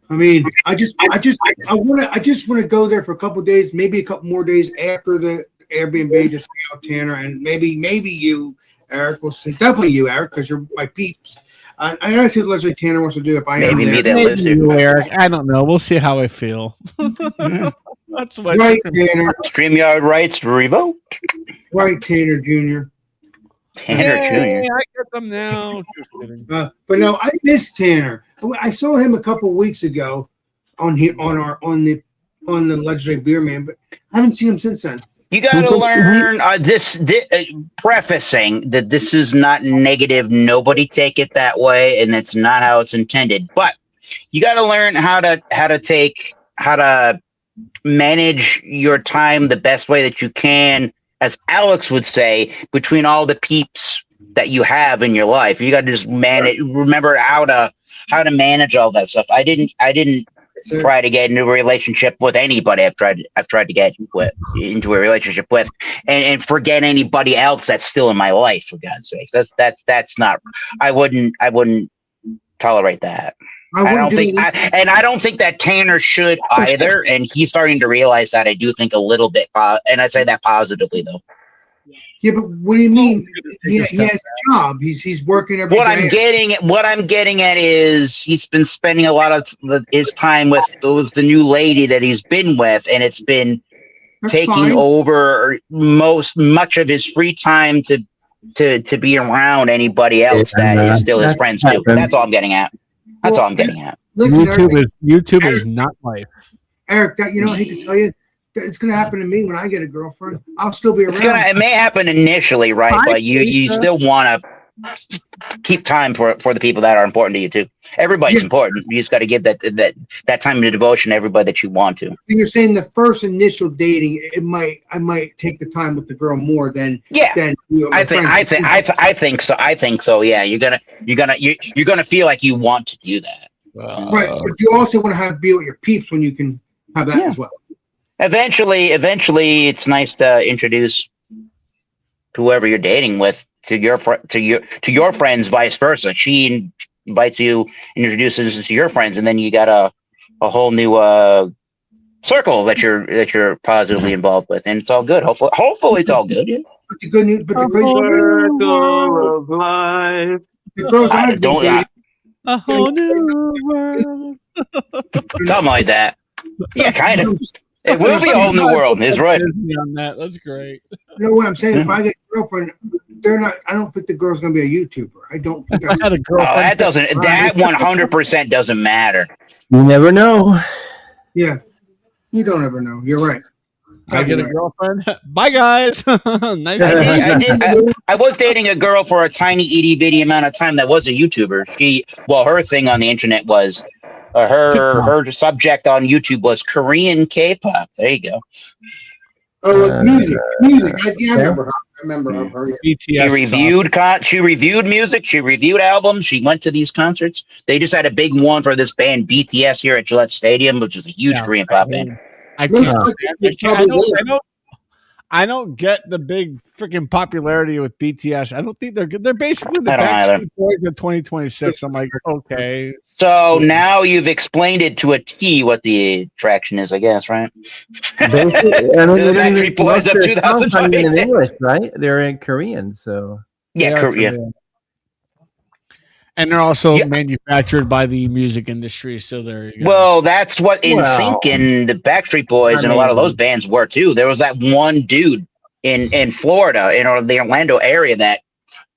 I mean, I just want to go there for a couple of days, maybe a couple more days after the Airbnb to see out Tanner, and maybe you, Eric, will see. Definitely you, Eric, because you're my peeps. I gotta see what Leslie Tanner wants to do if I am there. Maybe you, Eric. I don't know. We'll see how I feel. That's what right, Tanner. StreamYard rights revoked. Right, Tanner Jr. Tanner Jr. I get them now. Just kidding. But no, I miss Tanner. I saw him a couple of weeks ago on the Legendary Beer Man, but I haven't seen him since then. You got to learn this prefacing that this is not negative. Nobody take it that way, and it's not how it's intended. But you got to learn how to manage your time the best way that you can, as Alex would say, between all the peeps that you have in your life. You got to just remember how to manage all that stuff. I didn't try to get into a relationship with anybody I've tried to get into a relationship with and forget anybody else that's still in my life, for God's sakes. That's not, I wouldn't tolerate that. I don't think that Tanner should either, and he's starting to realize that. I do think a little bit, and I say that positively though. Yeah, but what do you mean? He has a job. He's working every day. What I'm getting at is he's been spending a lot of his time with the new lady that he's been with, and it's been taking over much of his free time to be around anybody else that is still his friends too. That's all I'm getting at. Listen, YouTube is not life. Eric, I hate to tell you, it's gonna happen to me when I get a girlfriend. I'll still be It's around. it may happen initially, right? But you still want to keep time for the people that are important to you too. Everybody's Yes. important. You just got to give that time of devotion to everybody that you want to. You're saying the first initial dating, I might take the time with the girl more than Yeah. than my friends. I think so. I think so. Yeah, you're gonna feel like you want to do that. Right, but you also want to be with your peeps when you can have that Yeah. as well. Eventually, it's nice to introduce whoever you're dating with to your friends, vice versa. She invites you, introduces to your friends, and then you got a whole new circle that you're positively involved with, and it's all good. Hopefully, it's all good. Yeah. But the good news, but the crazy Circle of life. the girls I I've been don't. dating, A whole new world. Something like that. Yeah, kind of. It will be a whole new world. Is right. Disney on that. That's great. you know what I'm saying? If I get a girlfriend, they're not. I don't think the girl's gonna be a YouTuber. I don't think I that's had a Oh, girlfriend. that doesn't. That 100% doesn't matter. You never know. yeah. You don't ever know. You're right. I get a girlfriend. Bye, guys. Nice. I was dating a girl for a tiny itty bitty amount of time that was a YouTuber. Her thing on the internet was her subject on YouTube was Korean K-pop. There you go. Oh, music. I remember her. I remember of her. Yeah. BTS. She reviewed music. She reviewed albums. She went to these concerts. They just had a big one for this band BTS here at Gillette Stadium, which is a huge Korean pop band. I Looks can't like stand it's it. probably I don't get the big freaking popularity with BTS. I don't think they're good. They're basically the I don't either. Backstreet Boys of 2026. I'm like, okay. So now you've explained it to a T what the attraction is, I guess, right? Basically, I mean, The they don't Backstreet even- Boys most of of their songs aren't even in 2026. English, right? They're in Korean, so Yeah, They are Korea. Korean. And they're also Yeah. manufactured by the music industry. So there you go. Well, that's what Well, NSYNC and the Backstreet Boys and a lot of those bands were too. There was that one dude in Florida, in the Orlando area, that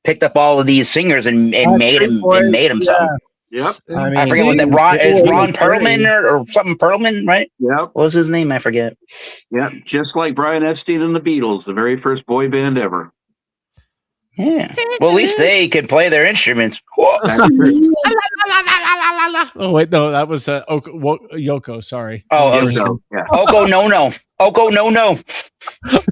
picked up all of these singers and made him something. Yep. I forget what that Ron Perlman or something Perlman, right? Yep. What was his name? I forget. Yep. Just like Brian Epstein and the Beatles, the very first boy band ever. Yeah. Well, at least they could play their instruments. Oh wait, no, that was Yoko. Sorry. Oh, Yoko, yeah. Oko no no. Oko no no.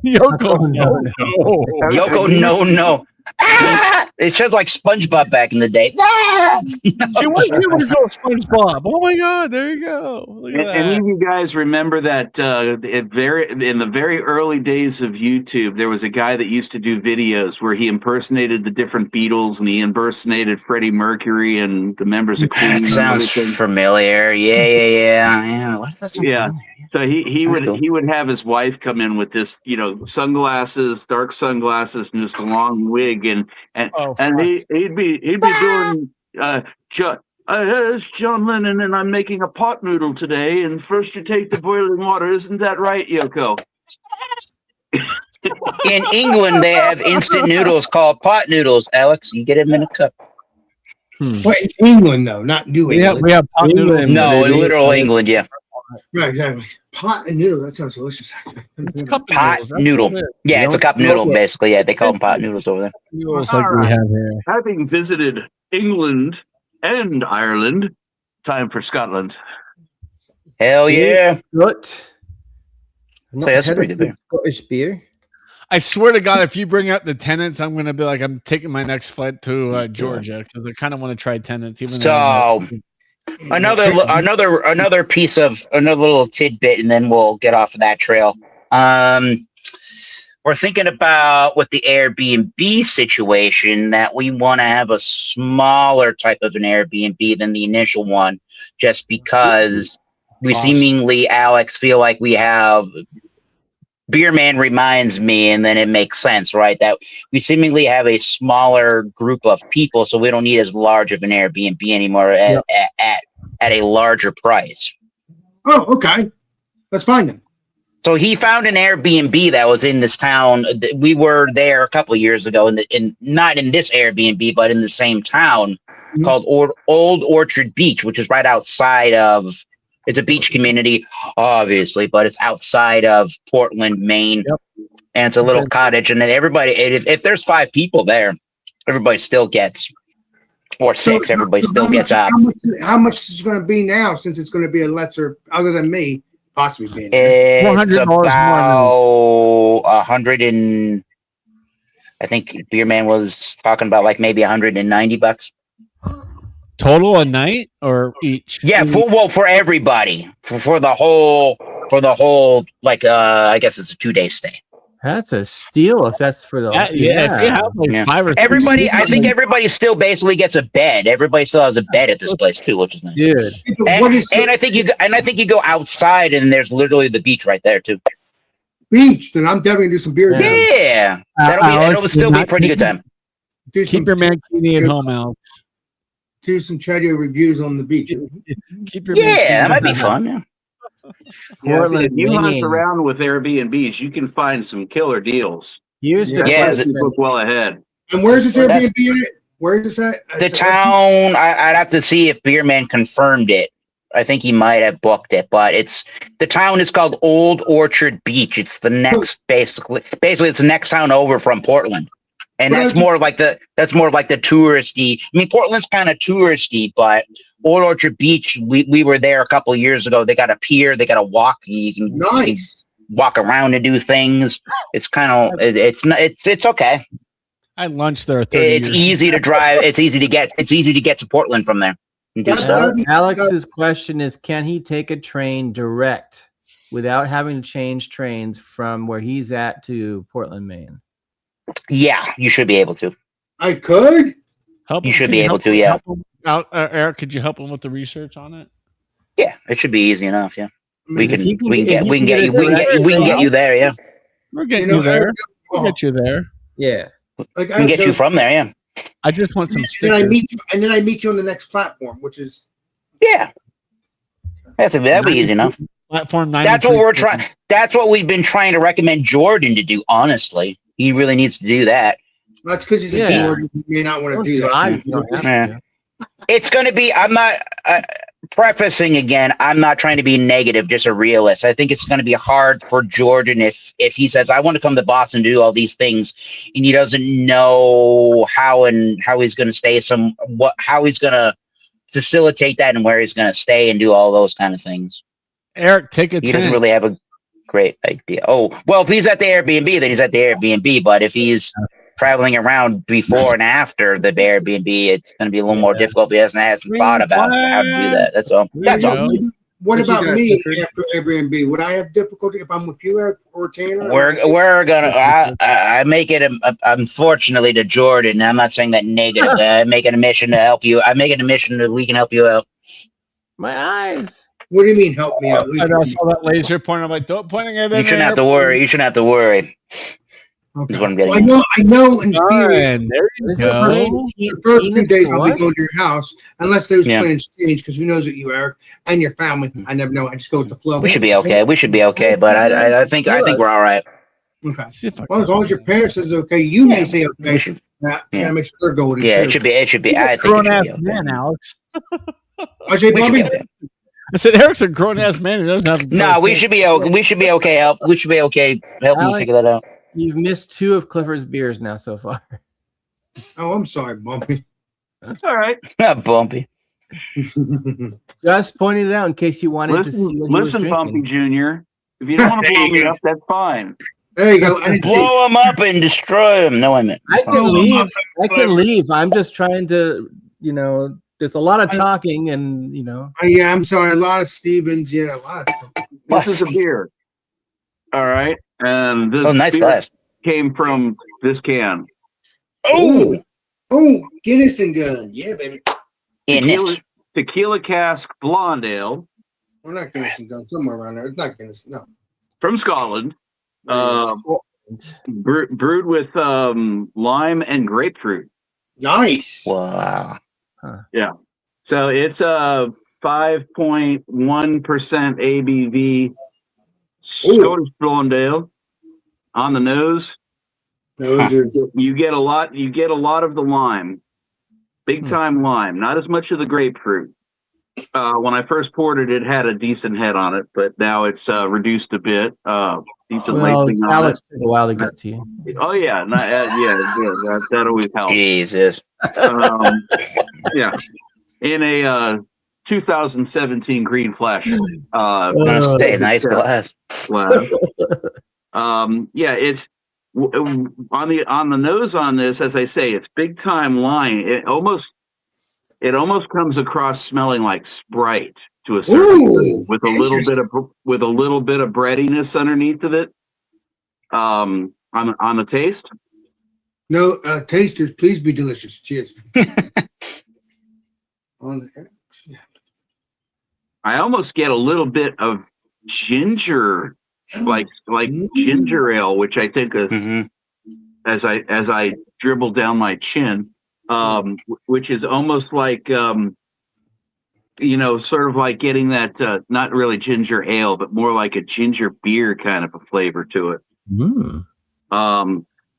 Yoko. no. No. Yoko no no. Ah! It sounds like SpongeBob back in the day. Ah! She was the original SpongeBob. Oh my God! There you go. Look at Any that. of you guys remember that in the very early days of YouTube, there was a guy that used to do videos where he impersonated the different Beatles and he impersonated Freddie Mercury and the members of Queen. That and sounds everything. familiar. Yeah. What does that sound Yeah. familiar? So he That's would cool. he would have his wife come in with this, sunglasses, dark sunglasses, and just a long wig, and Oh, and fuck. he'd be doing it's John Lennon, and I'm making a pot noodle today. And first you take the boiling water, isn't that right, Yoko? In England, they have instant noodles called pot noodles. Alex, you get them in a cup. But in England, though, not New we have England. Pop Noodle. No, in literal England, yeah. Right, exactly. Pot and noodle. That sounds delicious. Actually. It's cup Pot noodles. That's noodle. what it is. Yeah, it's a cup noodle, basically. Yeah, they call them pot noodles over there. Noodles like we have here. Having visited England and Ireland, time for Scotland. Hell yeah. What? So that's a pretty good beer. Scottish beer. I swear to God, if you bring out the Tenants, I'm gonna be like, I'm taking my next flight to Georgia because I kind of want to try Tenants. Even though So another piece of another little tidbit, and then we'll get off of that trail. We're thinking about with the Airbnb situation that we want to have a smaller type of an Airbnb than the initial one, just because we Cost. seemingly, Alex, feel like we have. Beer Man reminds me, and then it makes sense, right? That we seemingly have a smaller group of people, so we don't need as large of an Airbnb anymore at a larger price. Oh, okay. That's fine then. So he found an Airbnb that was in this town. We were there a couple of years ago, not in this Airbnb, but in the same town, called Old Orchard Beach, which is right outside of. It's a beach community, obviously, but it's outside of Portland, Maine, Yep. and it's a little cottage. And then everybody, if there's 5 people there, everybody still gets, or 6, everybody still gets up. How much is it going to be now? Since it's going to be a lesser, other than me, possibly being there? It's $400 more about 100 and I think Beer Man was talking about like maybe $190. Total a night or each? Yeah, for everybody, for the whole, like I guess it's a 2-day stay. That's a steal if that's for the If you have like Yeah. 5 or 6 Everybody, I people, think everybody still basically gets a bed. Everybody still has a bed at this place too, which is nice. dude. What is And I think you go outside and there's literally the beach right there too. beach? Then I'm definitely gonna do some beer. Yeah. dance. Yeah, Alex, that'll still be a pretty good time. Do some keep your mankini at home, Alex. do some chatty reviews on the beach. Keep your Yeah, that mankini might be at fun. Yeah. Portland, if you hunt Maine. around with Airbnbs, you can find some killer deals. Here's the Yeah, question. Look well ahead. And where's this Well, that's- Airbnb at? Where is this at? The It's- town, I'd have to see if Beerman confirmed it. I think he might have booked it, but the town is called Old Orchard Beach. It's the next basically it's the next town over from Portland. And Well, that's more like the touristy. I mean, Portland's kind of touristy, but Old Orchard Beach, we were there a couple of years ago. They got a pier, they got a walk. You can Nice. walk around and do things. It's kind of it's okay. I had lunch there 30 It's years easy to drive. It's easy to get to Portland from there and do That's stuff. good. Alex's question is, can he take a train direct without having to change trains from where he's at to Portland, Maine? Yeah, you should be able to. I could. Help You him- should can be able help to, him- yeah. help him out, Eric, could you help him with the research on it? Yeah, it should be easy enough. Yeah, I we mean, can if he can- we can if get he we can can get get you it we can get direct, we can get you there. Yeah, We're getting you there. We'll get you there. Yeah. like we can get you from there. Yeah, I just want some Then I stickers. meet you, and then I meet you on the next platform, which is yeah. That'll be easy enough. Platform 93. That's what we're trying. That's what we've been trying to recommend Jordan to do. Honestly, he really needs to do that. that's because he's a Yeah. Jordan. You may not want to Don't do that. drive, you don't have Yeah. to. It's going to be. I'm not prefacing again. I'm not trying to be negative, just a realist. I think it's going to be hard for Jordan if he says, "I want to come to Boston to do all these things," and he doesn't know how he's going to stay. How he's going to facilitate that and where he's going to stay and do all those kind of things. Eric, take a He doesn't 10. really have a great idea. Oh, well, if he's at the Airbnb, then he's at the Airbnb. But if he's traveling around before and after the Airbnb, it's going to be a little more difficult if he hasn't Green thought about how to do that. That's all. There That's you all. go. What What you about got, me Clifford? after Airbnb? Would I have difficulty if I'm with you, Eric, or Tanner? We're gonna. I make it unfortunately to Jordan. I'm not saying that negatively. I make it a mission to help you. I make it a mission that we can help you out. My eyes. What do you mean help me out? I saw that laser pointing. I'm like, don't pointing at it. You shouldn't have to worry. You shouldn't have to worry. Okay. Is what I'm getting I at. know in theory, Fine. There you This is go. great. the first few Phoenix days for I'll be what? going to your house, unless those Yeah. plans change, because who knows with you, Eric, and your family. I never know. I just go with the flow. We should be okay. We should be okay. But I think we're all right. Okay. See if I Well, as can long as your find parents says okay, you may say We okay. should, Yeah, Yeah. make sure they're going with yeah, too. it should be. It should be. You're I a think it grown should ass be okay. man, Alex. I say, We should Bobby, be okay. I said Eric's a grown ass man. He doesn't have. No, we should be okay. We should be okay. Help. We should be okay. Help me Alex. figure that out. You've missed 2 of Clifford's beers now so far. oh, I'm sorry, Bumpy. That's all right. Bumpy. Just pointed it out in case you wanted to see Listen, what he was listen, Bumpy drinking. Junior. If you don't want to There blow you me go. up, that's fine. There you go. I didn't see. Blow him up and destroy him. No, I meant. I can Oh, leave. my I can leave. I'm just trying to, there's a lot of talking and, Yeah, I'm sorry. A lot of Stevens. Yeah, a lot of stuff. This is a beer. All right. And this Oh, nice beer glass. came from this can. Oh, Oh, Guinness and Gun. Yeah, baby. in Tequila, this. tequila cask blonde ale We're not Guinness and Gun. Somewhere around there. It's not Guinness. No. from Scotland. Brewed with lime and grapefruit. Nice. Wow. So it's a 5.1% ABV Scottish blonde ale on the nose. Those are. You get a lot of the lime. Big time lime, not as much of the grapefruit. When I first poured it, it had a decent head on it, but now it's reduced a bit. Decent Well, lacing on Alex it. took a while to get to you. Oh yeah, that always helps. Jesus. Yeah, in a 2017 green flash. Say, nice glass. Glass. Yeah, it's on the nose on this. As I say, it's big time line. It almost comes across smelling like Sprite to a certain degree, with a little bit of breadiness underneath of it. On the taste. No, tasters, please be delicious. Cheers. I almost get a little bit of ginger, like ginger ale, which I think of as I dribble down my chin, which is almost like sort of like getting that not really ginger ale, but more like a ginger beer kind of a flavor to it.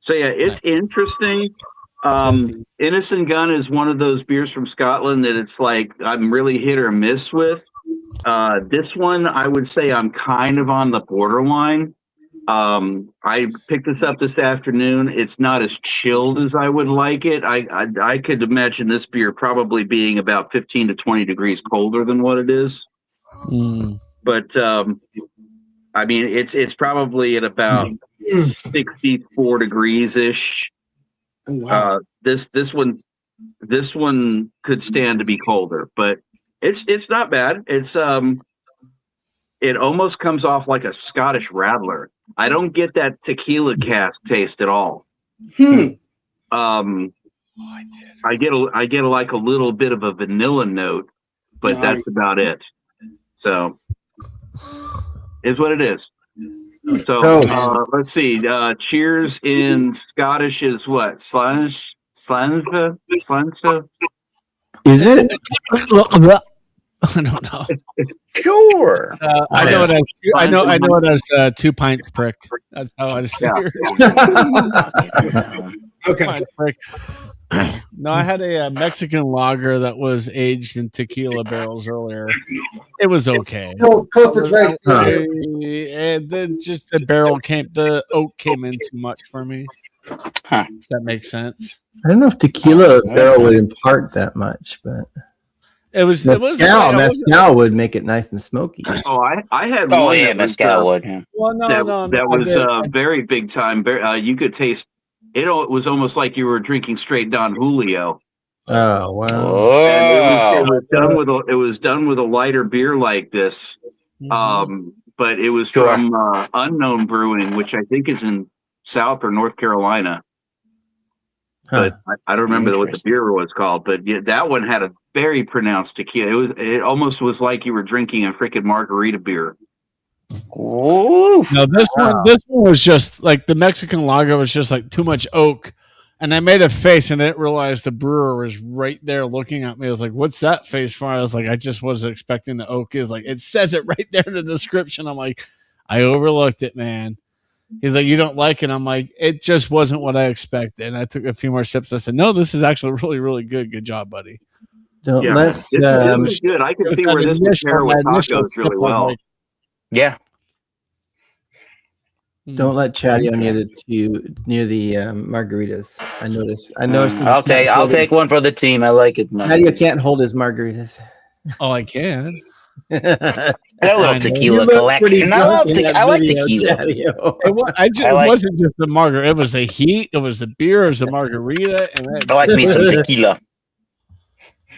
So yeah, it's interesting. Innocent Gun is one of those beers from Scotland that it's like I'm really hit or miss with. This one, I would say I'm kind of on the borderline. I picked this up this afternoon. It's not as chilled as I would like it. I could imagine this beer probably being about 15 to 20 degrees colder than what it is. But I mean, it's probably at about 64 degrees ish. Oh, wow. This one could stand to be colder, but it's not bad. It's it almost comes off like a Scottish Radler. I don't get that tequila cask taste at all. I get like a little bit of a vanilla note, but that's about it. So is what it is. So let's see. Cheers in Scottish is what? Slanza? Is it? I don't know. Sure. I know it as 2 pints prick. That's how I say it. Okay. Pints prick. No, I had a Mexican lager that was aged in tequila barrels earlier. It was okay. No, Clifford's right. And then just the oak came in too much for me. Huh. That makes sense. I don't know if tequila barrel would impart that much, but It was mezcal would make it nice and smoky. Oh, I had Oh, one yeah, that was, mezcal would. Yeah. Well, that was very big time. You could taste it. It was almost like you were drinking straight Don Julio. Oh wow! Oh. It was done with a lighter beer like this, but it was Sure. from Unknown Brewing, which I think is in South or North Carolina. But I don't remember what the beer was called. But yeah, that one had a very pronounced tequila. It almost was like you were drinking a freaking margarita beer. Ooh. No, this one was just like the Mexican lager was just like too much oak. And I made a face and I didn't realize the brewer was right there looking at me. I was like, what's that face for? I was like, I just wasn't expecting the oak is like, it says it right there in the description. I'm like, I overlooked it, man. He's like, you don't like it? I'm like, it just wasn't what I expected. And I took a few more sips. I said, no, this is actually really, really good. Good job, buddy. Don't Yeah, let it was good. I could see where this would pair with tacos really well. Yeah. don't let Chatty near the margaritas. I noticed. I'll take one for the team. I like it. Chatty can't hold his margaritas. Oh, I can. A little tequila collection. I like tequila. It wasn't just the margarita. It was the heat. It was the beer. It was the margarita. And I like me some tequila.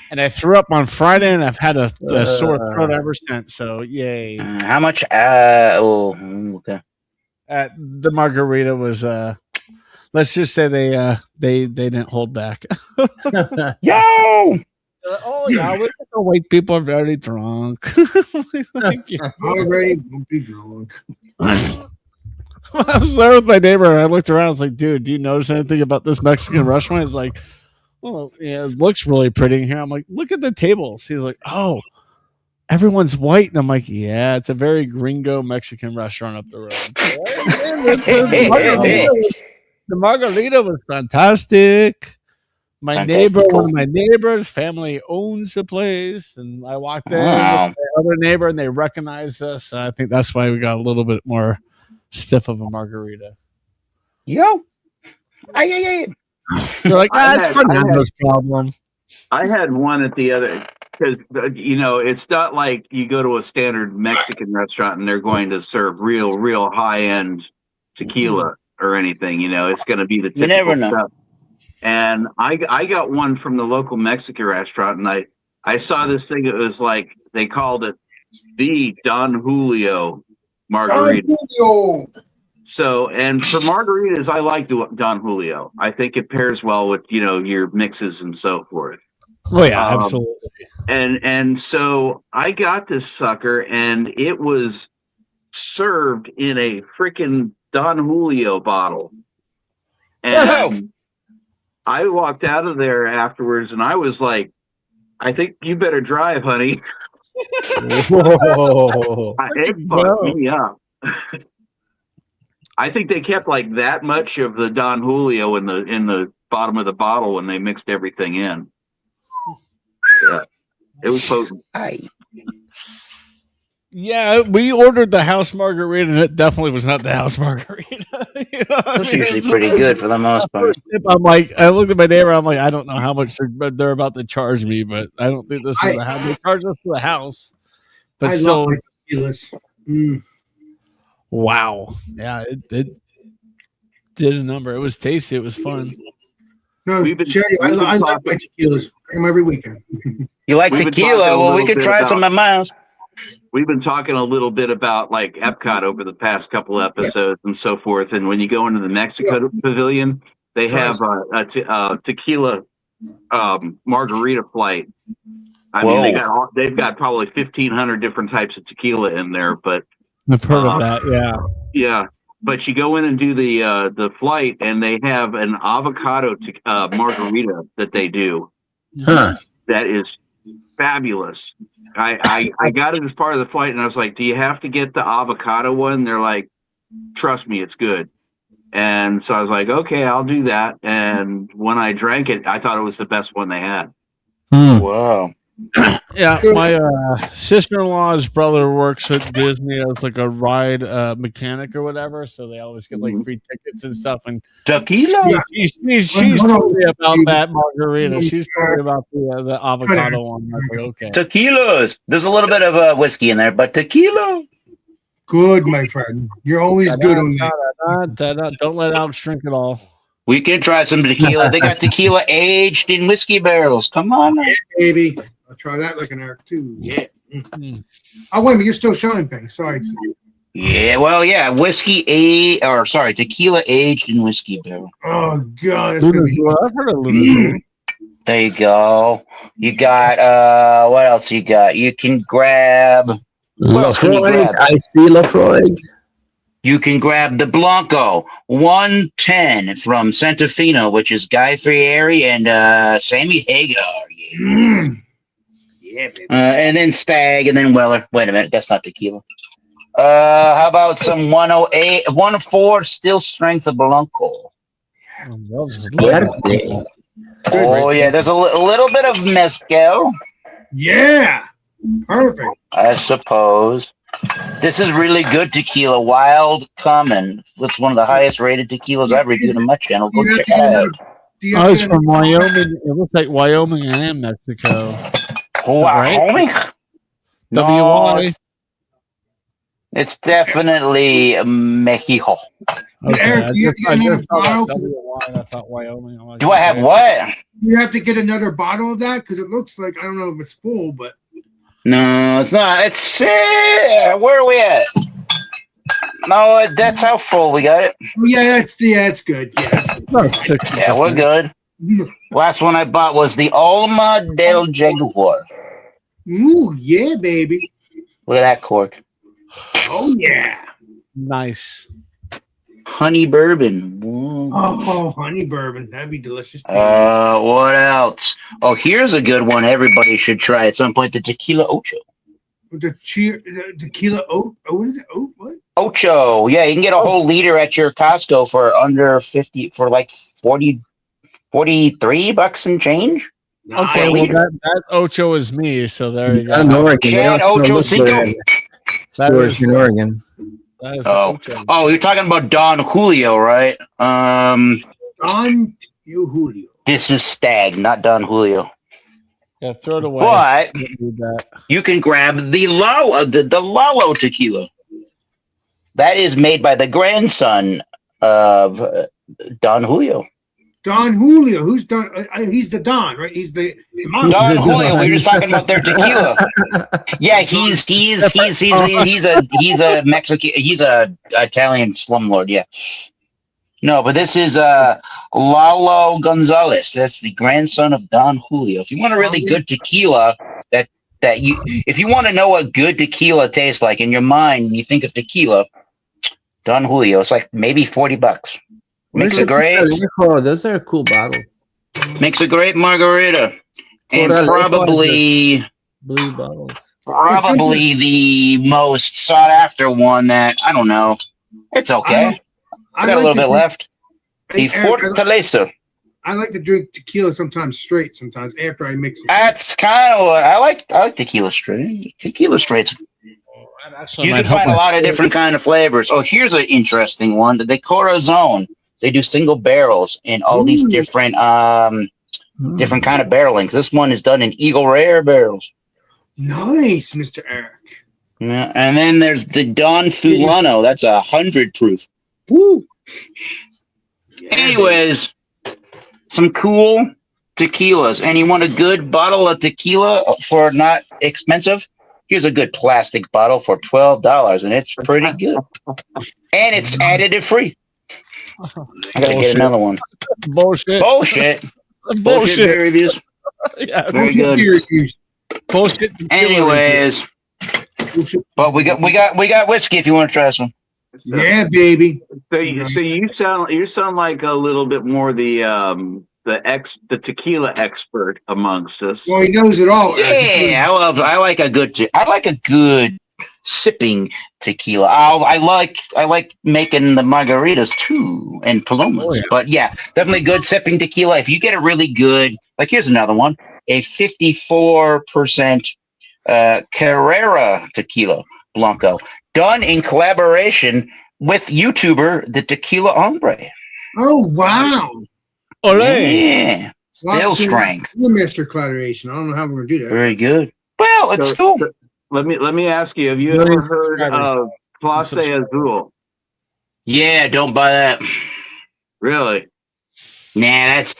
And I threw up on Friday, and I've had a sore throat ever since. So, yay. How much? Okay. The margarita was, let's just say they didn't hold back. Yo! Oh yeah, we the white people are very drunk. Already won't be drunk. I was there with my neighbor and I looked around. I was like, dude, do you notice anything about this Mexican restaurant? He's like, well, yeah, it looks really pretty in here. I'm like, look at the tables. He's like, oh, everyone's white. And I'm like, yeah, it's a very gringo Mexican restaurant up the road. The margarita was fantastic. My Fantastic. neighbor, one of my neighbors' family owns the place, and I walked in with Wow. my other neighbor, and they recognized us. So I think that's why we got a little bit more stiff of a margarita. Yo. Ay. They're like, I it's had- Fernando's problem. I had one at the other because it's not like you go to a standard Mexican restaurant and they're going to serve real high end tequila or anything. It's going to be the You never typical know. stuff. And I got one from the local Mexican restaurant, and I saw this thing. It was like they called it the Don Julio margarita. Julio. So, and for margaritas, I like Don Julio. I think it pairs well with your mixes and so forth. Oh yeah, Um, absolutely. And so I got this sucker, and it was served in a freaking Don Julio bottle. And I walked out of there afterwards, and I was like, "I think you better drive, honey." Whoa. It fucked me up. I think they kept like that much of the Don Julio in the bottom of the bottle when they mixed everything in. Yeah, it was potent. Ay. Yeah, we ordered the house margarita, and it definitely was not the house margarita. You know what I It's mean? usually pretty good for the most part. First sip, I'm like, I looked at my neighbor. I'm like, I don't know how much they're about to charge me, but I don't think this is how they charge us for the house. But I still, love my tequilas. wow, yeah, it did a number. It was tasty. It was fun. No, We've been- Sherry, I we've been like my talking- tequilas. Drink them every weekend. You like We've been tequila? talking a Well, we little could bit try about- some of mine's. We've been talking a little bit about like Epcot over the past couple episodes and so forth. And when you go into the Mexico Pavilion, they have a tequila margarita flight. I mean, they've got probably 1,500 different types of tequila in there, but I've heard of that. Yeah. yeah. But you go in and do the flight, and they have an avocado margarita that they do. Huh. That is fabulous. I got it as part of the flight, and I was like, "Do you have to get the avocado one?" They're like, "Trust me, it's good." And so I was like, "Okay, I'll do that." And when I drank it, I thought it was the best one they had. Wow. Yeah, my sister-in-law's brother works at Disney as like a ride mechanic or whatever, so they always get like free tickets and stuff. And Tequila? she's told me about that margarita. She's told me about the avocado one. I was like, okay. Tequilas. There's a little bit of whiskey in there, but tequila. Good, my friend. You're always good on that. Don't let Alex drink it all. We can try some tequila. They got tequila aged in whiskey barrels. Come on. Yeah, baby. I'll try that looking at too. Yeah. Mm. Oh, wait a minute. You're still showing things. Sorry. Yeah, well, yeah, tequila aged in whiskey barrel. Oh, God. That's gonna be I've heard of Luna. There you go. You got what else you got? You can grab What else can you grab? I see Lafroig. You can grab the Blanco 110 from Santafino, which is Guy Fieri and Sammy Hagar. Yeah. Yeah, baby. And then Stag, and then Weller. Wait a minute, that's not tequila. How about some 108, 104 still strength of Blanco? Oh yeah, there's a little bit of mezcal, Yeah. Perfect. I suppose. This is really good tequila, Wild Common. It's one of the highest rated tequilas I've reviewed on my channel. Go You have check to it get out. another- do you have Oh, to it's get from another- Wyoming. It looks like Wyoming and Mexico. Wyoming? No, WY. it's definitely Mexico. Eric, do you have to get another bottle? WY, and I thought Wyoming. I'm like, Do I have okay. what? You have to get another bottle of that because it looks like I don't know if it's full, but No, it's not. It's where are we at? No, that's how full we got it. oh, yeah, it's good. Yeah, it's good. No, 60%. Yeah, we're good. Last one I bought was the Alma del Jaguar. Ooh, yeah, baby. Look at that cork. Oh yeah. Nice. Honey bourbon. Whoa. Oh, honey bourbon. That'd be delicious. What else? Oh, here's a good one everybody should try at some point. The Tequila Ocho. The tequila oat. Oh, what is it? Oat? What? Ocho. Yeah, you can get a whole liter at your Costco for under 50, for like 40 $43 and change. Okay, well that Ocho is me, so there you In go. Oregon, they Chad don't Ocho sell liquor Cinco. in stores in Oregon. That is Oh, Ocho. oh, you're talking about Don Julio, right? On you, Julio. This is Stag, not Don Julio. Yeah, throw it away. But Don't need that. you can grab the Lalo tequila. That is made by the grandson of Don Julio. Don Julio. Who's Don? He's the Don, right? He's the Don Julio. We were just talking about their tequila. Yeah, he's a Mexican. He's a Italian slumlord. Yeah. No, but this is Lalo Gonzalez. That's the grandson of Don Julio. If you want a really good tequila, if you want to know what good tequila tastes like in your mind, when you think of tequila, Don Julio. It's like maybe $40. Makes a great. Those are cool bottles. Makes a great margarita, and probably Blue bottles. probably the most sought after one. That I don't know. It's okay. I got a little bit left. The Fortaleza. I like to drink tequila sometimes straight. Sometimes after I mix it. That's kind of what I like. I like tequila straight. Tequila straights. You can find a lot of different kind of flavors. Oh, here's an interesting one. The Corazon. They do single barrels in all these different different kind of barrelings. This one is done in Eagle Rare barrels. Nice, Mr. Eric. Yeah, and then there's the Don Fulano. That's 100 proof. Woo. Yeah, Anyways, some cool tequilas. And you want a good bottle of tequila for not expensive? Here's a good plastic bottle for $12, and it's pretty good. And it's additive free. I gotta get another one. Bullshit. Bullshit. Bullshit. Beer reviews. Yeah. Very good. Bullshit. Anyways, but we got whiskey if you want to try some. Yeah, baby. So you sound like a little bit more the tequila expert amongst us. Well, he knows it all. Yeah, I like a good sipping tequila. I like making the margaritas too and palomas. Oh, yeah. But yeah, definitely good sipping tequila. If you get a really good, like here's another one, a 54% Carrera tequila Blanco, done in collaboration with YouTuber the Tequila Hombre. Oh wow! Ole. Yeah, still strength. Mr. Collaboration. I don't know how we're gonna do that. Very good. Well, it's cool. Let me ask you: have you ever heard of Clase Azul? Yeah, don't buy that. Really? Nah, that's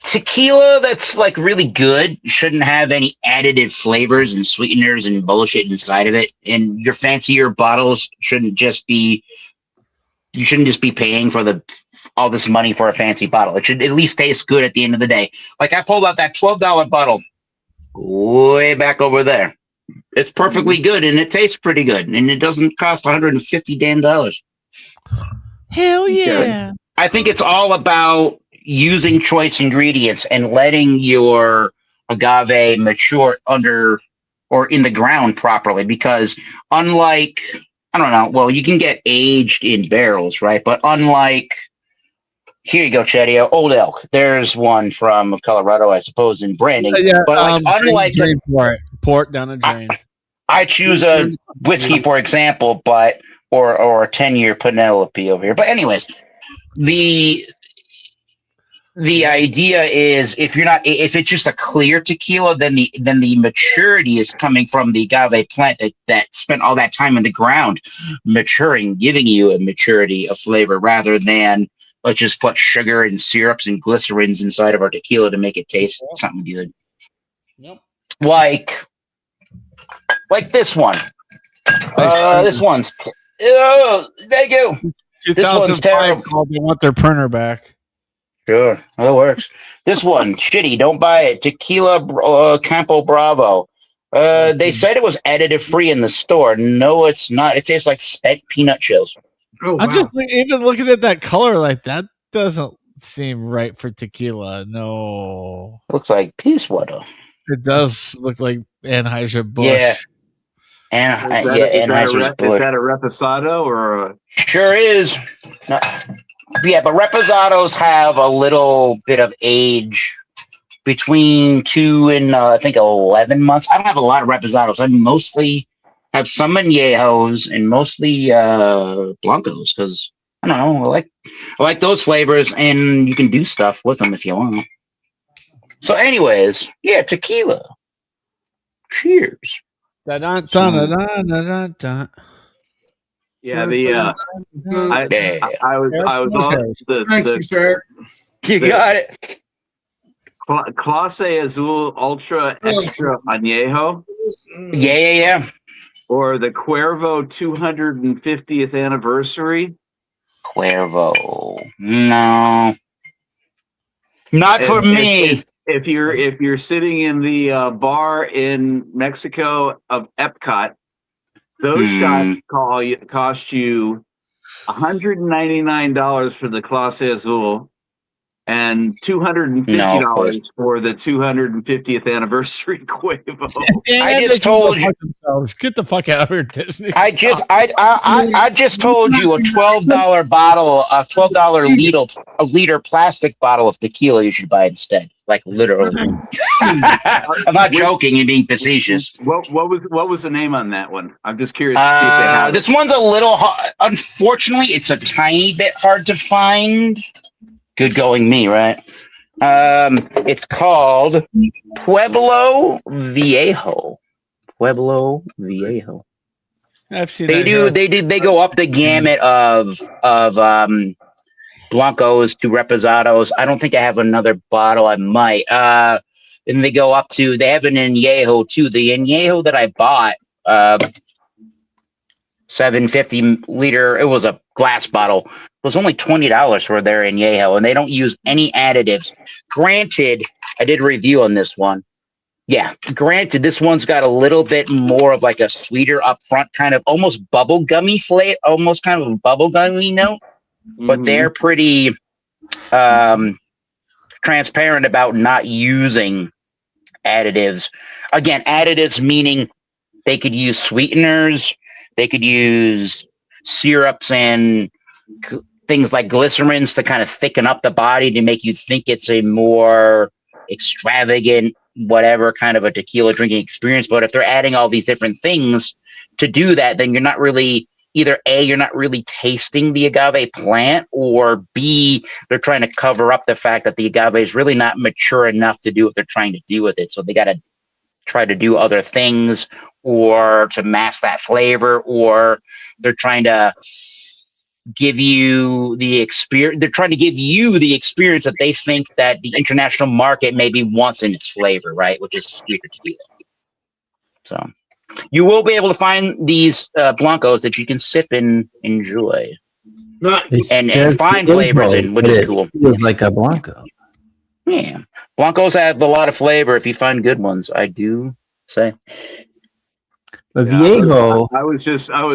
tequila that's like really good. Shouldn't have any additive flavors and sweeteners and bullshit inside of it. And your fancier bottles shouldn't just be. You shouldn't just be paying for all this money for a fancy bottle. It should at least taste good at the end of the day. Like I pulled out that $12 bottle way back over there. It's perfectly good and it tastes pretty good and it doesn't cost $150 damn. Hell yeah. I think it's all about using choice ingredients and letting your agave mature under or in the ground properly, because unlike, I don't know, well, you can get aged in barrels, right? But unlike, here you go, Chadio, Old Elk. There's one from Colorado, I suppose, in Branding. Yeah, but unlike port down a drain. I choose a whiskey, for example, but or a 10-year Penelope over here. But anyways, the idea is if it's just a clear tequila, then the maturity is coming from the agave plant that spent all that time in the ground maturing, giving you a maturity of flavor, rather than let's just put sugar and syrups and glycerins inside of our tequila to make it taste something good. Yep. Like this one. This one's thank you. This one's terrible. Called They Want Their Printer Back. Sure, that works. This one, shitty. Don't buy it. Tequila Campo Bravo. They said it was additive free in the store. No, it's not. It tastes like spent peanut shells. Oh, wow. I'm just even looking at that color, like that doesn't seem right for tequila. No, Looks like peace water. it does look like Anheuser-Busch. Yeah. Anheuser-Busch. Is that a reposado or a? Sure is. Yeah, but reposados have a little bit of age between 2 and I think 11 months. I don't have a lot of reposados. I mostly have some añejos and mostly blancos because I don't know. I like those flavors, and you can do stuff with them if you want. So, anyways, yeah, tequila. Cheers. Da-da-da-da-da-da-da. Yeah, I was on Thanks, the sir. You got it. Clase Azul Ultra Extra Añejo Yeah. or the Cuervo 250th anniversary. Cuervo. No. Not for me. If you're sitting in the bar in Mexico of Epcot, those shots cost you $199 for the Clase Azul and $250 for the 250th anniversary Cuervo. I just told you. Get the fuck out of here, Disney. I just told you a $12 bottle, a $12 liter plastic bottle of tequila you should buy instead. Like literally. I'm not joking and being facetious. What was the name on that one? I'm just curious to see if they have this one's a little hard. Unfortunately, it's a tiny bit hard to find. Good going me, right? It's called Pueblo Viejo. Pueblo Viejo. I've seen They go up the gamut of blancos to reposados. I don't think I have another bottle. I might. And they go up to, they have an añejo too. The añejo that I bought, 750 liter, it was a glass bottle. It was only $20 for their añejo, and they don't use any additives. Granted, I did a review on this one. Yeah, granted, this one's got a little bit more of like a sweeter upfront, kind of almost bubblegummy flavor, almost kind of a bubblegummy note. But they're pretty transparent about not using additives. Again, additives meaning they could use sweeteners, they could use syrups and things like glycerins to kind of thicken up the body to make you think it's a more extravagant, whatever kind of a tequila drinking experience. But if they're adding all these different things to do that, then you're not really either A, you're not really tasting the agave plant, or B, they're trying to cover up the fact that the agave is really not mature enough to do what they're trying to do with it. So they got to try to do other things or to mask that flavor, or they're trying to give you the experience. They're trying to give you the experience that they think that the international market maybe wants in its flavor, right? Which is sweeter tequila. So you will be able to find these blancos that you can sip and enjoy, and find flavors in, which is cool. It's like a blanco. Yeah, blancos have a lot of flavor if you find good ones. I do say. But Viejo, I was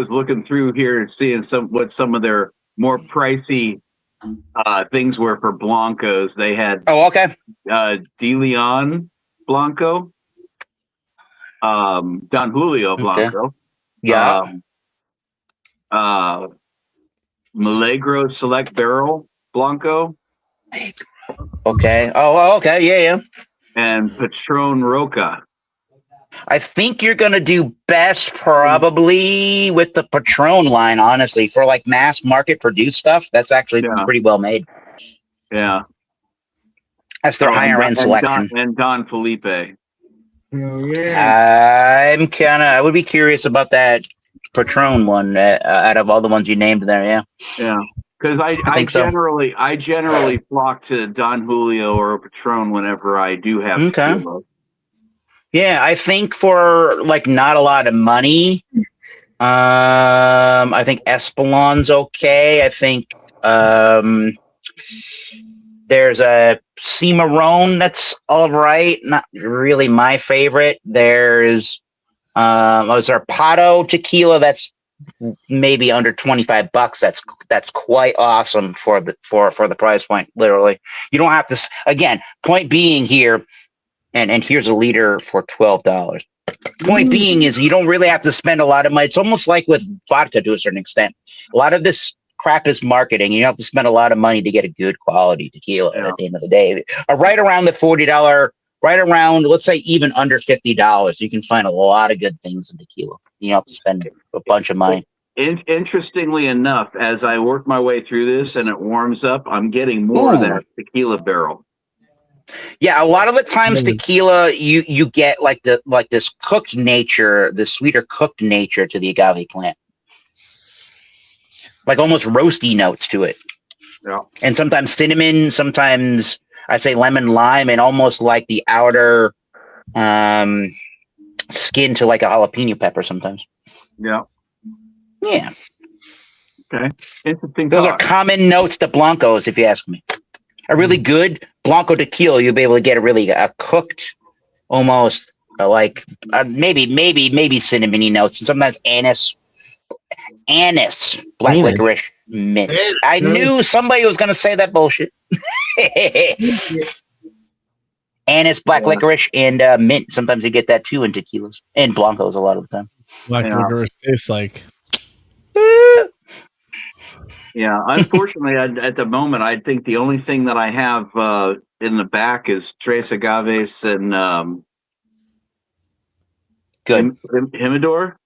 looking through here seeing what some of their more pricey things were for blancos. They had De Leon Blanco, Don Julio Blanco, Milagro Select Barrel Blanco. Okay. Oh, okay. Yeah. And Patron Roca. I think you're going to do best probably with the Patron line, honestly, for like mass market produced stuff. That's actually pretty well made. Yeah. That's their higher end selection. And Don Felipe. Oh, yeah. I would be curious about that Patron one out of all the ones you named there. Yeah. Yeah. Because I generally flock to Don Julio or Patron whenever I do have tequila. Yeah, I think for like not a lot of money, I think Espolon's okay. I think there's a Cimarron that's all right. Not really my favorite. There's Pato tequila that's maybe under $25. That's quite awesome for the price point. Literally, you don't have to. Again, point being here. And here's a liter for $12. Point being is you don't really have to spend a lot of money. It's almost like with vodka to a certain extent. A lot of this crap is marketing. You don't have to spend a lot of money to get a good quality tequila Yeah. at the end of the day. Right around the $40, right around, let's say even under $50, you can find a lot of good things in tequila. You don't have to spend a bunch of money. Interestingly enough, as I work my way through this and it warms up, I'm getting more of Ooh. that tequila barrel. Yeah, a lot of the times tequila, you get like this cooked nature, the sweeter cooked nature to the agave plant. Like almost roasty notes to it. Yeah. And sometimes cinnamon, sometimes I say lemon lime, and almost like the outer skin to like a jalapeno pepper sometimes. Yeah. Yeah. Okay. Interesting. Those are thought. common notes to Blancos, if you ask me. A really good Blanco tequila, you'll be able to get a cooked, almost maybe cinnamony notes, and sometimes anise, black Anise. licorice, mint. Anise, I nice. knew somebody was going to say that bullshit. Anise, black licorice, and mint. Sometimes you get that too in tequilas and Blancos a lot of the time. Black Yeah. licorice tastes like. Yeah. Unfortunately, at the moment, I think the only thing that I have in the back is Tres Agaves and Good. Humidor.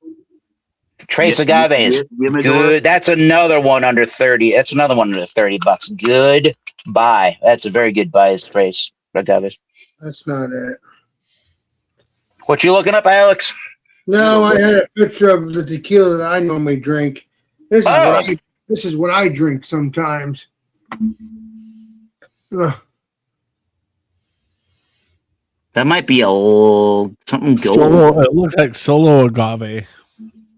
Trace agaves. Humidor. Good. That's another one under 30. That's another one under $30. Good buy. That's a very good buy. Is Trace agaves. That's not it. What you looking up, Alex? No, I had a picture of the tequila that I normally drink. This is what I drink sometimes. Ugh. That might be something gold. Solo, it looks like Solo agave.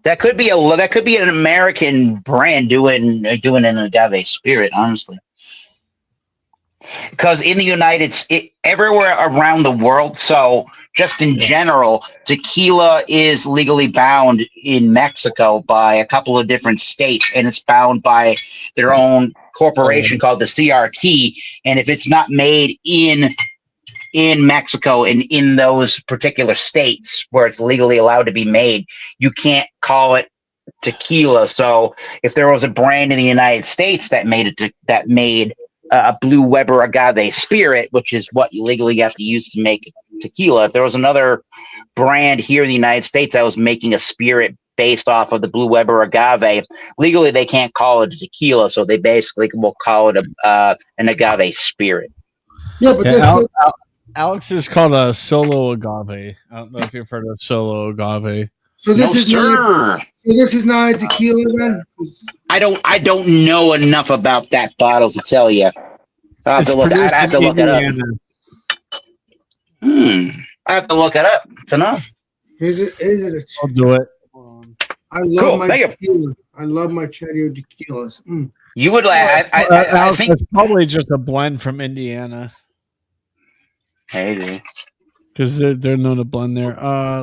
That could be an American brand doing an agave spirit, honestly. Because in the United States, everywhere around the world, so just in general, tequila is legally bound in Mexico by a couple of different states, and it's bound by their own corporation called the CRT. And if it's not made in Mexico and in those particular states where it's legally allowed to be made, you can't call it tequila. So if there was a brand in the United States that made a Blue Weber agave spirit, which is what you legally have to use to make tequila, if there was another brand here in the United States that was making a spirit based off of the Blue Weber agave, legally they can't call it a tequila, so they basically will call it an agave spirit. Yeah, but Yeah, Alex is called a Solo agave. I don't know if you've heard of Solo agave. so this is sir. not a tequila then? I don't know enough about that bottle to tell you. I have to look it up. I have to look it up to know. Is it I'll do it. I love Cool, my thank you. tequila. I love my Cherio tequilas. You would I Alex, think it's probably just a blend from Indiana maybe. because they're known to blend there.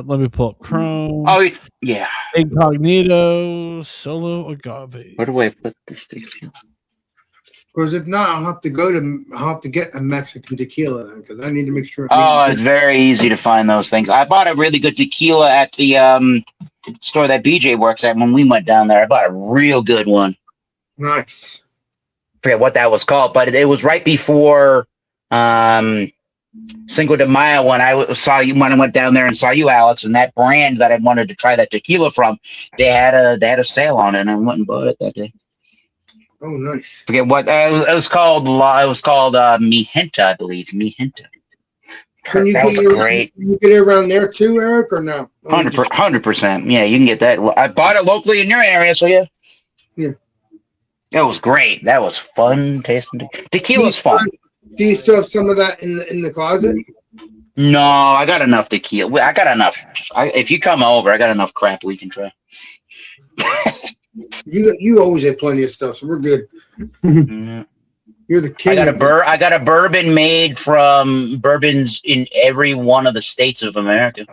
Let me pull up Chrome. Oh yeah. Incognito Solo agave. Where do I put this thing? Because if not, I'll have to get a Mexican tequila then, because I need to make sure. Oh, it's very easy to find those things. I bought a really good tequila at the store that BJ works at when we went down there. I bought a real good one. Nice. Forget what that was called, but it was right before Cinco de Mayo when I went down there and saw you, Alex, and that brand that I wanted to try that tequila from, they had a sale on it, and I went and bought it that day. Oh, nice. Forget what it was called. It was called Mijenta, I believe. Mijenta. Can you That was get a it, great. Can you get it around there too, Eric, or no? 100%. Yeah, you can get that. I bought it locally in your area, so yeah. Yeah. It was great. That was fun tasting. Tequila's fun. Do you still have some of that in the closet? No, I got enough tequila. I got enough. If you come over, I got enough crap we can try. You always have plenty of stuff, so we're good. Mhm. You're the king. I got a bourbon made from bourbons in every one of the states of America.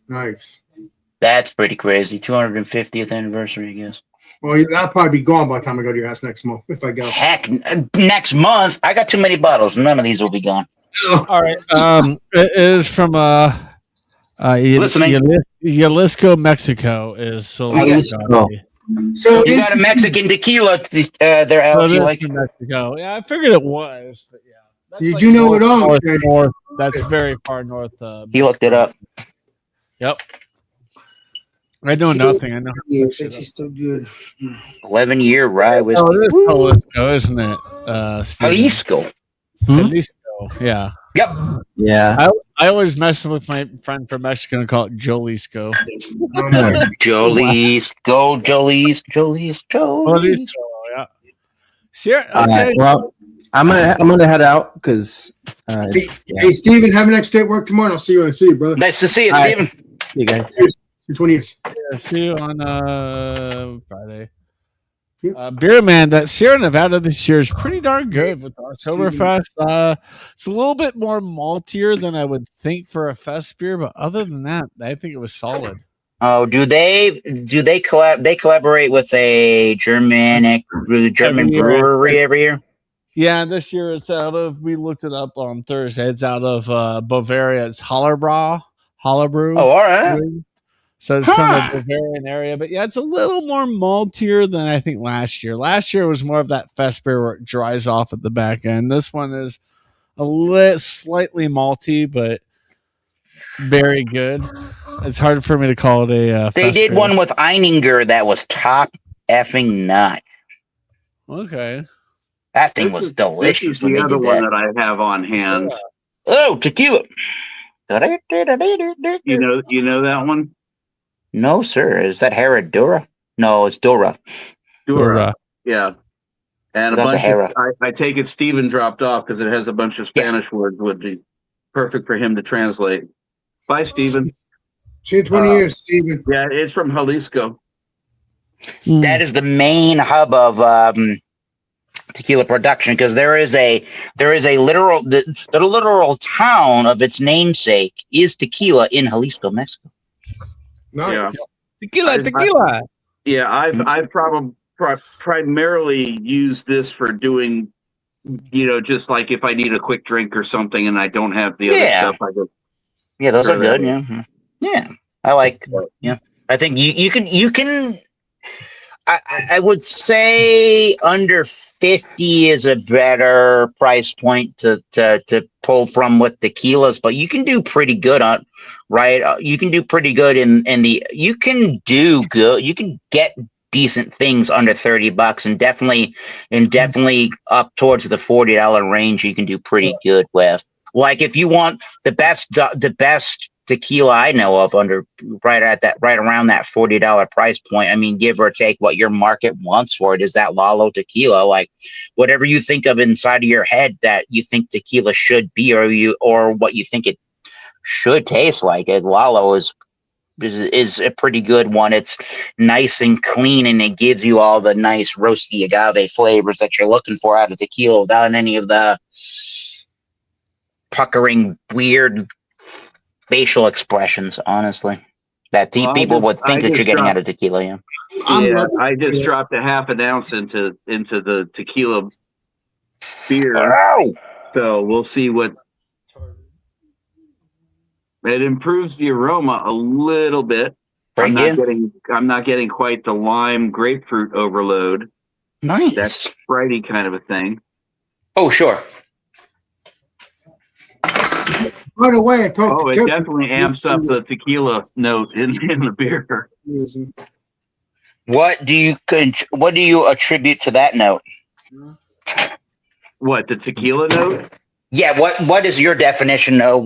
Nice. That's pretty crazy. 250th anniversary, I guess. Well, that'll probably be gone by the time I go to your house next month, if I go. Heck, next month I got too many bottles. None of these will be gone. All right. It is from Listening. Jalisco, Mexico. Is Solo Jalisco. agave. So You got a Mexican tequila there, So Alex. it You is like? from Mexico. Yeah, I figured it was, but yeah. That's You do know it all, north, Shady. north. That's very far north. He looked it Mexico. up. Yep. I know nothing. I know. It's so good. 11-year rye whiskey. Oh, it is Jalisco, isn't it? Steven? Jalisco. Jalisco. Yeah. Yep. Yeah. I always mess with my friend from Mexico and call it Jalisco. Jalisco, Jalisco. Jalisco. Yeah. Sierra, All okay. right. Well, I'm gonna head out because. Hey, Steven, have an next day at work tomorrow. I'll see you when I see you, brother. Nice to see you, All right. Steven. You guys. In 20 years. Yeah, see you on Friday. Yep. Beer Man, that Sierra Nevada this year is pretty darn good with the Oktoberfest. It's a little bit more maltier than I would think for a fest beer, but other than that, I think it was solid. Oh, do they collaborate with a German Every year. brewery every year? Yeah, this year it's out of. We looked it up on Thursday. It's out of Bavaria. It's Hallerbräu. Oh, all right. So it's from the Bavarian area, but yeah, it's a little more maltier than I think last year. Last year was more of that fest beer where it dries off at the back end. This one is slightly malty, but very good. It's hard for me to call it a. They fest did beer. one with Eininger that was top effing nut. Okay. That thing was delicious. This is when the they other did one that. that I have on hand. Oh, tequila. You know that one? No, sir. Is that Herradura? No, it's Dora. Dura. Yeah. And a Not the bunch Hera. of, I take it Steven dropped off because it has a bunch of Yes. Spanish words would be perfect for him to translate. Bye, Steven. See you in 20 years, Steven. Yeah, it's from Jalisco. That is the main hub of tequila production because there is a literal the literal town of its namesake is Tequila in Jalisco, Mexico. Nice. Tequila. Yeah, I've probably primarily used this for doing, just like if I need a quick drink or something and I don't have the other Yeah. stuff, I just Yeah, those are Sure, that good. Yeah, yeah. I like. Yeah, I think you can. I would say under 50 is a better price point to pull from with tequilas, but you can do pretty good on right. You can do pretty good in the. You can do good. You can get decent things under $30 and definitely up towards the $40 range. You can do pretty good with. Like if you want the best tequila I know of right around that $40 price point. I mean, give or take what your market wants for it is that Lalo tequila, like whatever you think of inside of your head that you think tequila should be, or what you think it should taste like. It Lalo is a pretty good one. It's nice and clean, and it gives you all the nice roasty agave flavors that you're looking for out of tequila without any of the puckering weird facial expressions, honestly, that people would think that you're getting out of tequila. Yeah. I just dropped a half an ounce into the tequila beer, Oh, so we'll see what. It improves the aroma a little bit. I'm not getting quite the lime grapefruit overload. nice. That's Sprite-y kind of a thing. Oh, sure. By the way, I talked Oh, to it definitely amps up the tequila note in the beer. What do you attribute to that note? What, the tequila note? Yeah. What is your definition of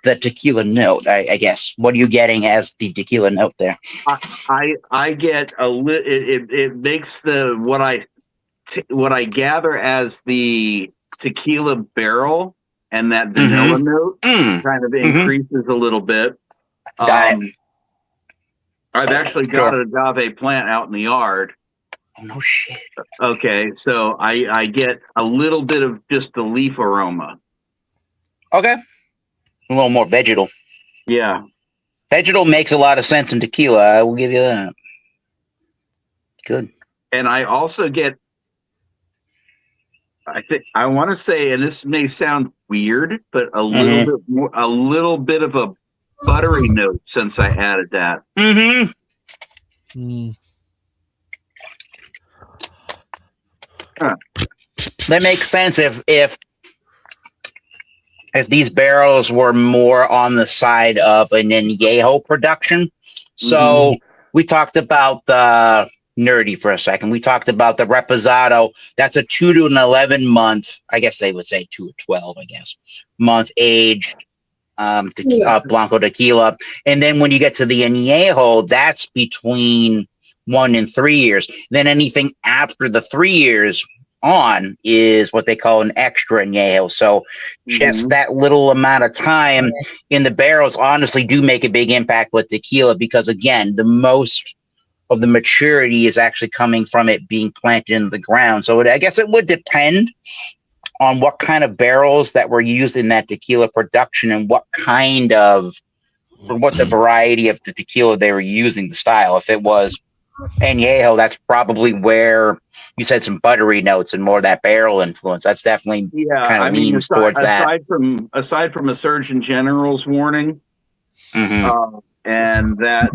the tequila note? I guess. What are you getting as the tequila note there? I get it makes what I gather as the tequila barrel and that vanilla note kind of increases a little bit. Got it. I've actually got an agave plant out in the yard. Oh, no shit. Okay, so I get a little bit of just the leaf aroma. Okay. A little more vegetal. Yeah. Vegetal makes a lot of sense in tequila. I will give you that. Good. And I also get, I want to say, and this may sound weird, but a little bit of a buttery note since I added that. Mm-hmm. That makes sense if these barrels were more on the side of an añejo production. So we talked about the nerdy for a second. We talked about the reposado. That's a 2 to an 11 month. I guess they would say 2 to 12. I guess month aged blanco tequila. And then when you get to the añejo, that's between 1 and 3 years. Then anything after the 3 years on is what they call an extra añejo. So just that little amount of time in the barrels honestly do make a big impact with tequila, because again, the most of the maturity is actually coming from it being planted in the ground. So I guess it would depend on what kind of barrels that were used in that tequila production and what kind of, or what the variety of the tequila they were using, the style. If it was añejo, that's probably where you said some buttery notes and more of that barrel influence. That's definitely kind of leans towards that. Aside from a Surgeon General's warning, and that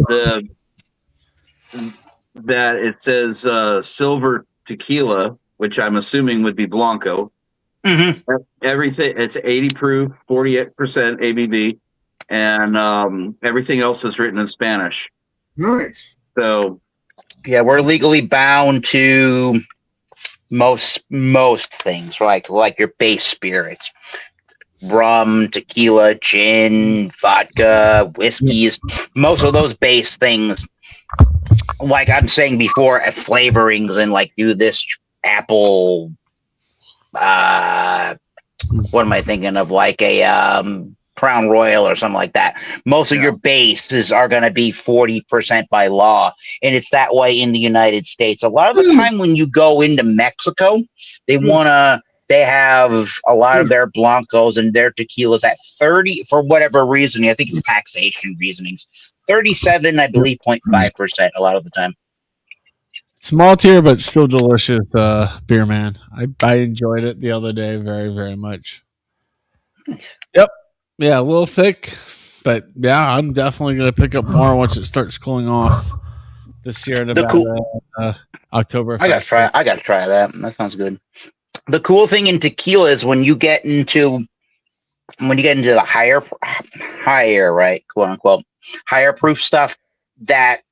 it says silver tequila, which I'm assuming would be Blanco. Everything, it's 80 proof, 48% ABV, and everything else is written in Spanish. Nice. So yeah, we're legally bound to most things, like your base spirits, rum, tequila, gin, vodka, whiskeys. Most of those base things, like I'm saying before, flavorings and like do this apple. What am I thinking of? Like a Crown Royal or something like that. Most of your bases are going to be 40% by law, and it's that way in the United States. A lot of the time when you go into Mexico, they have a lot of their blancos and their tequilas at 30 for whatever reason. I think it's taxation reasonings. 37, I believe, 0.5% a lot of the time. Small tier, but still delicious beer, man. I enjoyed it the other day very, very much. Yep. Yeah, a little thick, but yeah, I'm definitely going to pick up more once it starts cooling off this year in about October. I gotta try that. That sounds good. The cool thing in tequila is when you get into the higher, right, quote unquote, higher proof stuff, that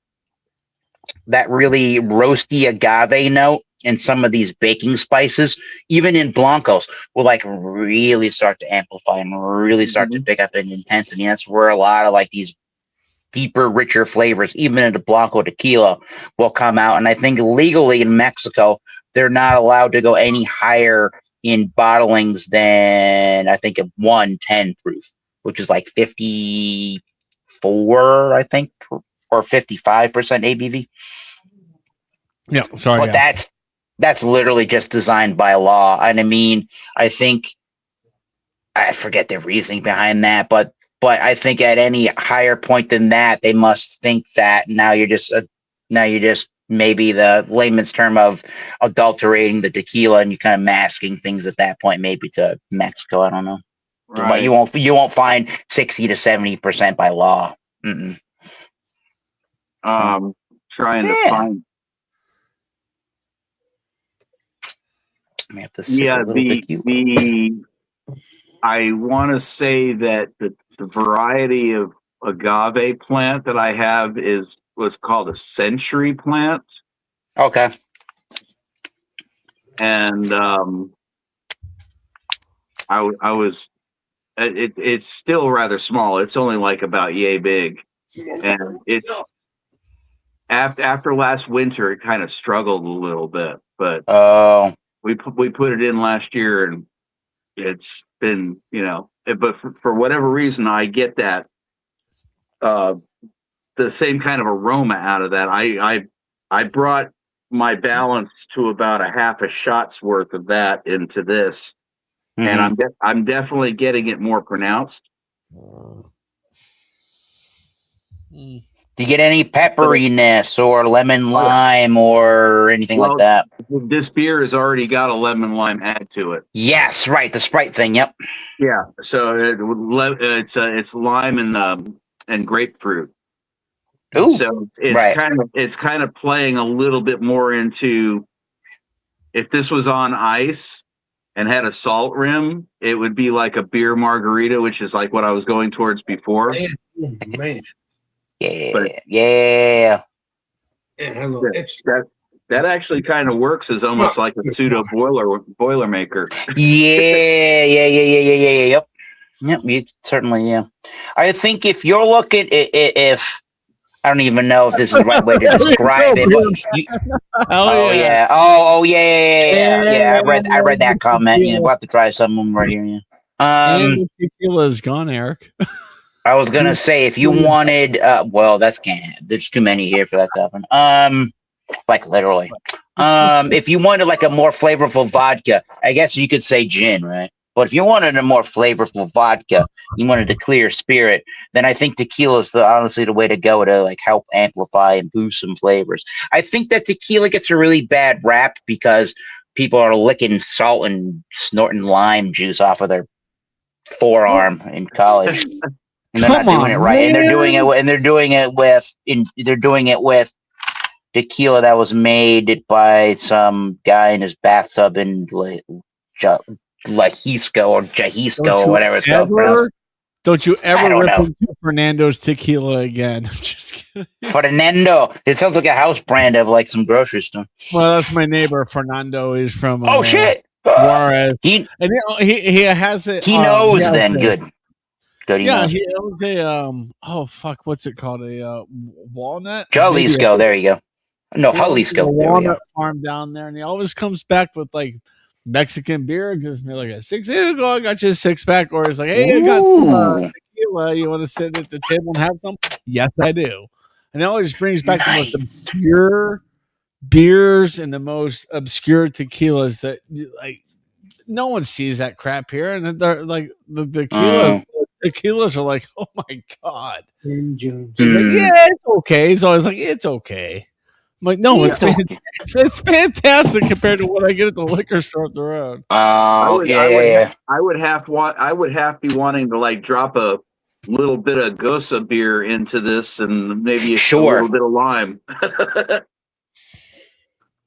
really roasty agave note and some of these baking spices, even in blancos, will like really start to amplify and really start to pick up in intensity. And that's where a lot of like these deeper, richer flavors, even in the blanco tequila, will come out. And I think legally in Mexico, they're not allowed to go any higher in bottlings than I think a 110 proof, which is like 54, I think, or 55% ABV. Yeah, sorry. But that's literally just designed by law. And I mean, I think I forget the reasoning behind that, but I think at any higher point than that, they must think that now you're just maybe the layman's term of adulterating the tequila, and you're kind of masking things at that point, maybe to Mexico. I don't know, right. But you won't find 60 to 70% by law. Trying to find. I want to say that the variety of agave plant that I have is what's called a century plant. Okay. And it's still rather small. It's only like about yay big, and it's after last winter it kind of struggled a little bit, but we put it in last year, and it's been, but for whatever reason I get that the same kind of aroma out of that. I brought my balance to about a half a shot's worth of that into this, and I'm definitely getting it more pronounced. Do you get any pepperiness or lemon lime or anything like that? This beer has already got a lemon lime add to it. Yes, right, the Sprite thing. Yep. Yeah, so it's lime and grapefruit. Ooh, so it's kind of playing a little bit more into if this was on ice and had a salt rim, it would be like a beer margarita, which is like what I was going towards before. Man. Yeah, But- yeah. Yeah, hello. It's That actually kind of works as almost like a pseudo boilermaker. Yep. Yep, you certainly, yeah. I think if you're looking, if I don't even know if this is the right way to describe it, but yeah. Oh, yeah. I read that comment. Yeah, we'll have to try some of them right here. Yeah. And the tequila's gone, Eric. I was gonna say if you wanted, well, that's can't. There's too many here for that to happen. Like literally. If you wanted like a more flavorful vodka, I guess you could say gin, right? But if you wanted a more flavorful vodka, you wanted a clear spirit, then I think tequila is honestly the way to go to like help amplify and boost some flavors. I think that tequila gets a really bad rap because people are licking salt and snorting lime juice off of their forearm in college. And they're not doing it right. And they're doing it with tequila that was made by some guy in his bathtub in Jalisco or whatever it's called. Don't you I ever don't rip know. into Fernando's tequila again? I'm just kidding. Fernando. It sounds like a house brand of like some grocery store. Well, that's my neighbor. Fernando is from Oh shit. Juarez. He And he has it. knows yeah, then. okay. Good. Good. He Yeah, knows. he owns a oh fuck, what's it called? A walnut? Jalisco. There you go. No, He owns Jalisco. a There we go. walnut farm down there, and he always comes back with like Mexican beer. Gives me like a 6. Here you go, I got you a 6-pack. Or he's like, hey, I got some, Ooh. tequila. You want to sit at the table and have some? Yes, I do. And it always brings back the most obscure beers and the most obscure tequilas that like no one sees that crap here. And they're like the tequilas are like, oh my god. Ben Jones. He's like, Mm. yeah, it's okay. He's always like, it's okay. I'm like, no, it's fantastic compared to what I get at the liquor store up the road. Oh, I would have be wanting to like drop a little bit of Gosa beer into this and maybe a little bit of lime.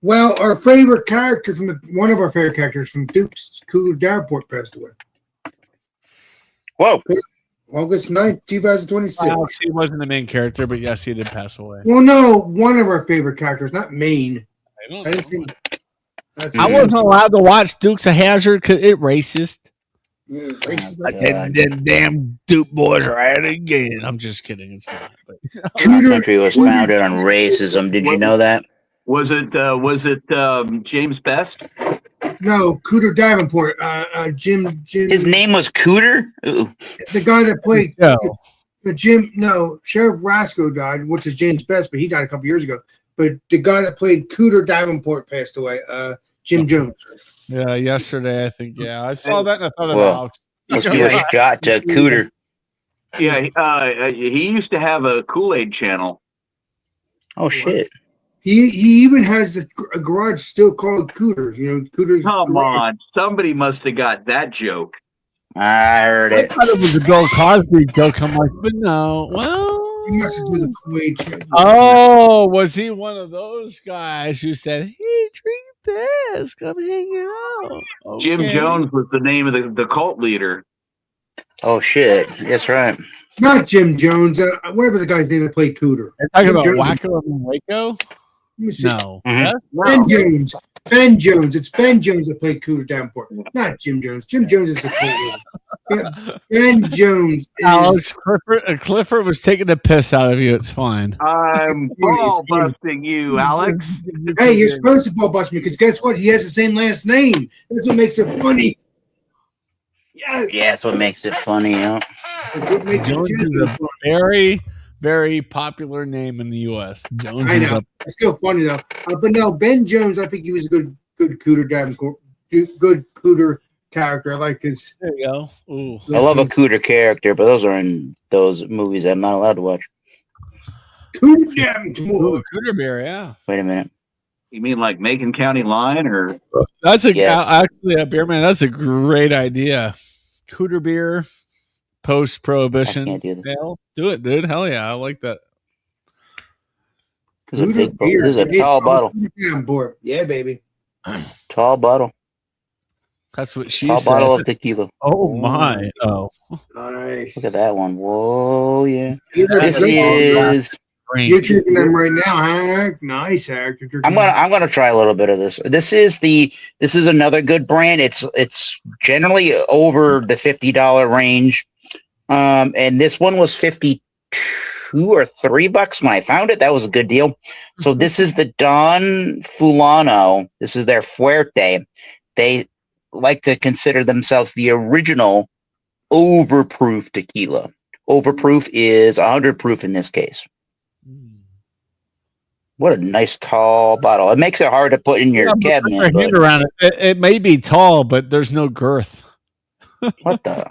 Well, our favorite character one of our favorite characters from Duke's Cougar Davenport passed away. Whoa. August 9th, 2026. Alex, he wasn't the main character, but yes, he did pass away. Well, no, one of our favorite characters, not main. I don't I didn't know. see. That's I wasn't allowed to watch Dukes of Hazzard because it racist. Yeah, racist. God. Them damn Duke boys are at it again. I'm just kidding. It's not. But, This country was founded on racism. Did you know that? Was it James Best? No, Cooter Davenport. Jim. His name was Cooter? Ooh. The guy that played no. Sheriff Rasco died, which is James Best, but he died a couple years ago. But the guy that played Cooter Davenport passed away. Jim Jones. Yeah, yesterday I think. Yeah, I saw that and I thought of Well, Alex. Let's give a shot to Cooter. Yeah, he used to have a Kool-Aid channel. Oh, shit. He even has a garage still called Cooter's. You know, Cooter's. Come Garage. on, somebody must have got that joke. I heard I it. thought it was a Bill Cosby joke. I'm like, but no. Well, He must have do the Kool-Aid channel. oh, was he one of those guys who said, "Hey, drink this, come hang out"? Jim Okay. Jones was the name of the cult leader. Oh, shit. That's right. Not Jim Jones. Whatever the guy's name that played Cooter. Are you talking about Jim Jones. Wacko in Waco? Let me see. No. Mhm. Ben Jones. Ben Jones. It's Ben Jones that played Cooter Davenport, not Jim Jones. Jim Jones is the cult leader. Ben Jones is. Alex Clifford was taking the piss out of you. It's fine. I'm ball busting you, Alex. Hey, you're supposed to ball bust me because guess what? He has the same last name. That's what makes it funny. Yes. Yeah, that's what makes it funny, you know? That's what makes it Jones is genuine a funny. very, very popular name in the U.S. Jones I is know. up. It's still funny though. But no, Ben Jones, I think he was a good Cooter Davenport, good Cooter character. I like his. There you go. Ooh. I love a Cooter character, but those are in those movies I'm not allowed to watch. Cooter Davenport. Cooter beer, yeah. Wait a minute. You mean like Macon County line or That's a Yes. actually a beer man. That's a great idea. Cooter beer, post I prohibition. can't do that. Hell, do it, dude. Hell yeah, I like that. This is a big, this is a tall bottle. Davenport. Yeah, baby. Tall bottle. That's what she Tall said. bottle of tequila. Oh my! She Tall said. bottle of tequila. Oh my! Oh, Nice. Look at that one. Whoa, yeah. You're This drinking, is. you're drinking them right now, huh? Nice, Eric. You're drinking I'm gonna try a little bit of this. This is another good brand. It's generally over the $50 range. And this one was 52 or $3 when I found it. That was a good deal. So this is the Don Fulano. This is their Fuerte. They like to consider themselves the original overproof tequila. Overproof is 100 proof in this case. What a nice tall bottle. It makes it hard to put in your Yeah, but put cabinet. your hand But around it. It may be tall, but there's no girth. what the?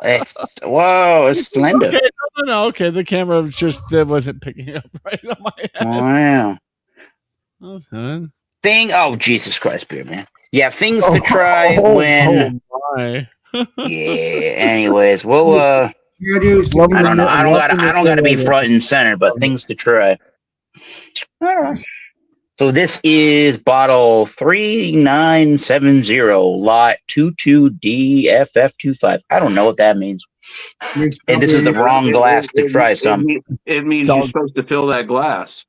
it. Whoa, it's splendid. Okay, no. Okay, the camera just wasn't picking up right on my head. Wow. Okay. Oh, Jesus Christ, beer man. Yeah, things to try when. Oh my. Yeah. Anyways, well, I don't know. I don't gotta be front and center, but things to try. All right. So this is bottle 3970, lot 22DFF25. I don't know what that means. And this is the wrong glass to try some. It means It's all- you're supposed to fill that glass.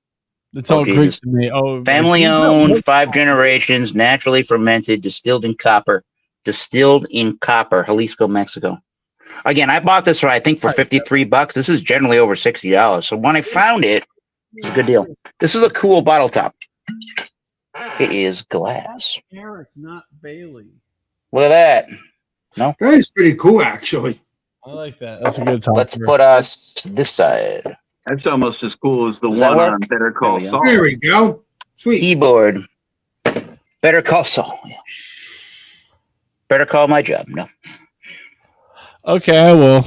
It's Oh, all Greek Jesus. to me. Oh, Family owned, 5 generations, naturally fermented, distilled in copper, Jalisco, Mexico. Again, I bought this for I think for $53. This is generally over $60. So when I found it, it's a good deal. This is a cool bottle top. It is glass. Eric, not Bailey. Look at that. That is pretty cool, actually. I like that. That's a good top. Let's put us this side. That's almost as cool as the Does that one work? on Better Call There we go. Saul. There we go. Sweet. Keyboard. Better call Saul. Yeah. Better call my job. No. Okay, I will.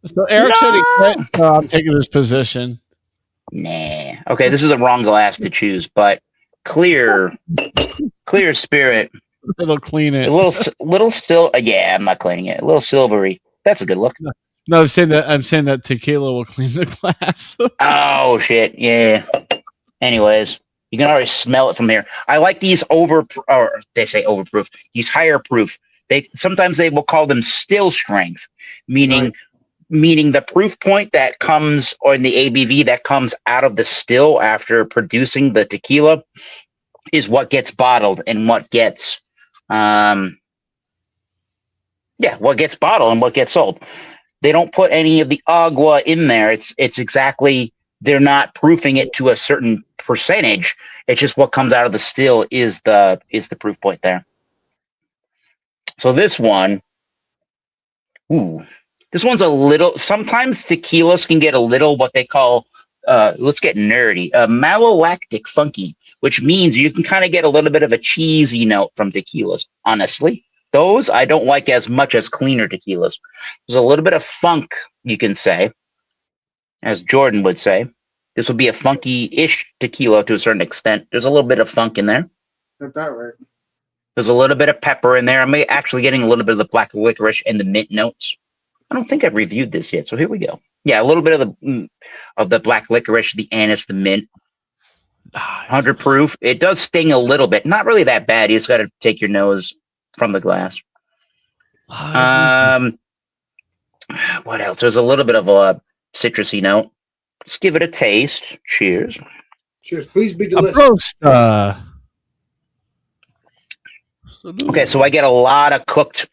So Eric said he quit, so I'm taking this position. Nah. Okay, this is the wrong glass to choose, but clear spirit. It'll clean it. A little still. Yeah, I'm not cleaning it. A little silvery. That's a good look. No, I'm saying that tequila will clean the glass. Oh shit. Yeah. Anyways, you can already smell it from here. I like these they say overproof. These higher proof. Sometimes they will call them still strength, meaning the proof point that comes, or in the ABV that comes out of the still after producing the tequila, is what gets bottled and what gets what gets bottled and what gets sold. They don't put any of the agua in there. It's exactly, they're not proofing it to a certain percentage. It's just what comes out of the still is the proof point there. So this one, this one's a little, sometimes tequilas can get a little what they call, let's get nerdy, malolactic funky, which means you can kind of get a little bit of a cheesy note from tequilas, honestly. Those I don't like as much as cleaner tequilas. There's a little bit of funk, you can say, as Jordan would say. This would be a funky-ish tequila to a certain extent. There's a little bit of funk in there. Got that right. There's a little bit of pepper in there. I'm actually getting a little bit of the black licorice and the mint notes. I don't think I've reviewed this yet, so here we go. Yeah, a little bit of the black licorice, the anise, the mint. 100 proof. It does sting a little bit. Not really that bad. You just got to take your nose from the glass. What else? There's a little bit of a citrusy note. Let's give it a taste. Cheers. Cheers. Please be A delicious. Prost. Okay, so I get a lot of cooked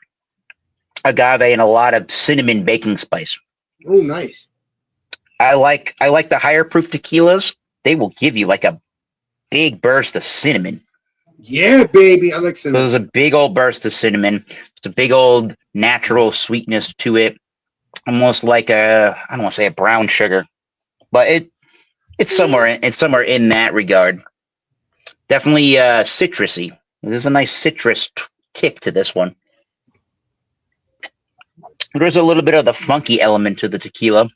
agave and a lot of cinnamon baking spice. Oh, nice. I like the higher proof tequilas. They will give you like a big burst of cinnamon. Yeah, baby. I like cinnamon. There's a big old burst of cinnamon. It's a big old natural sweetness to it. Almost like I don't want to say a brown sugar, but it's somewhere in that regard. Definitely citrusy. There's a nice citrus kick to this one. There's a little bit of the funky element to the tequila.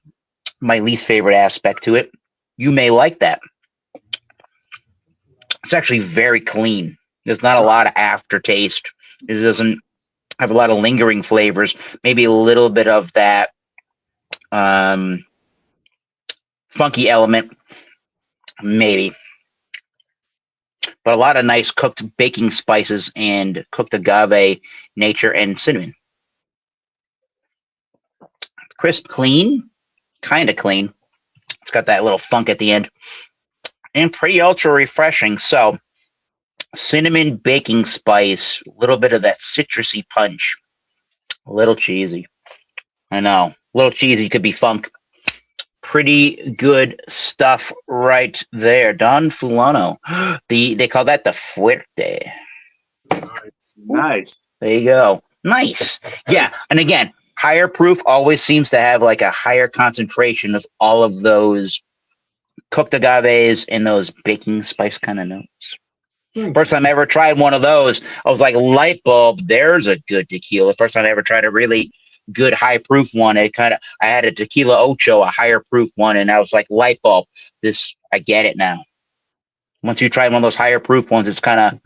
My least favorite aspect to it. You may like that. It's actually very clean. There's not a lot of aftertaste. It doesn't have a lot of lingering flavors. Maybe a little bit of that funky element. Maybe. but a lot of nice cooked baking spices and cooked agave nature and cinnamon. Crisp, clean, kind of clean. It's got that little funk at the end, and pretty ultra refreshing. So, cinnamon baking spice, a little bit of that citrusy punch, a little cheesy. I know, a little cheesy could be funk. Pretty good stuff right there. Don Fulano. They call that the Fuerte. Nice. There you go. Nice. Yeah. And again, higher proof always seems to have like a higher concentration of all of those cooked agaves and those baking spice kind of notes. First time I ever tried one of those, I was like, light bulb, there's a good tequila. First time I ever tried a really good high proof one. I had a tequila ocho, a higher proof one, and I was like, light bulb, this, I get it now. Once you try one of those higher proof ones, it's kind of,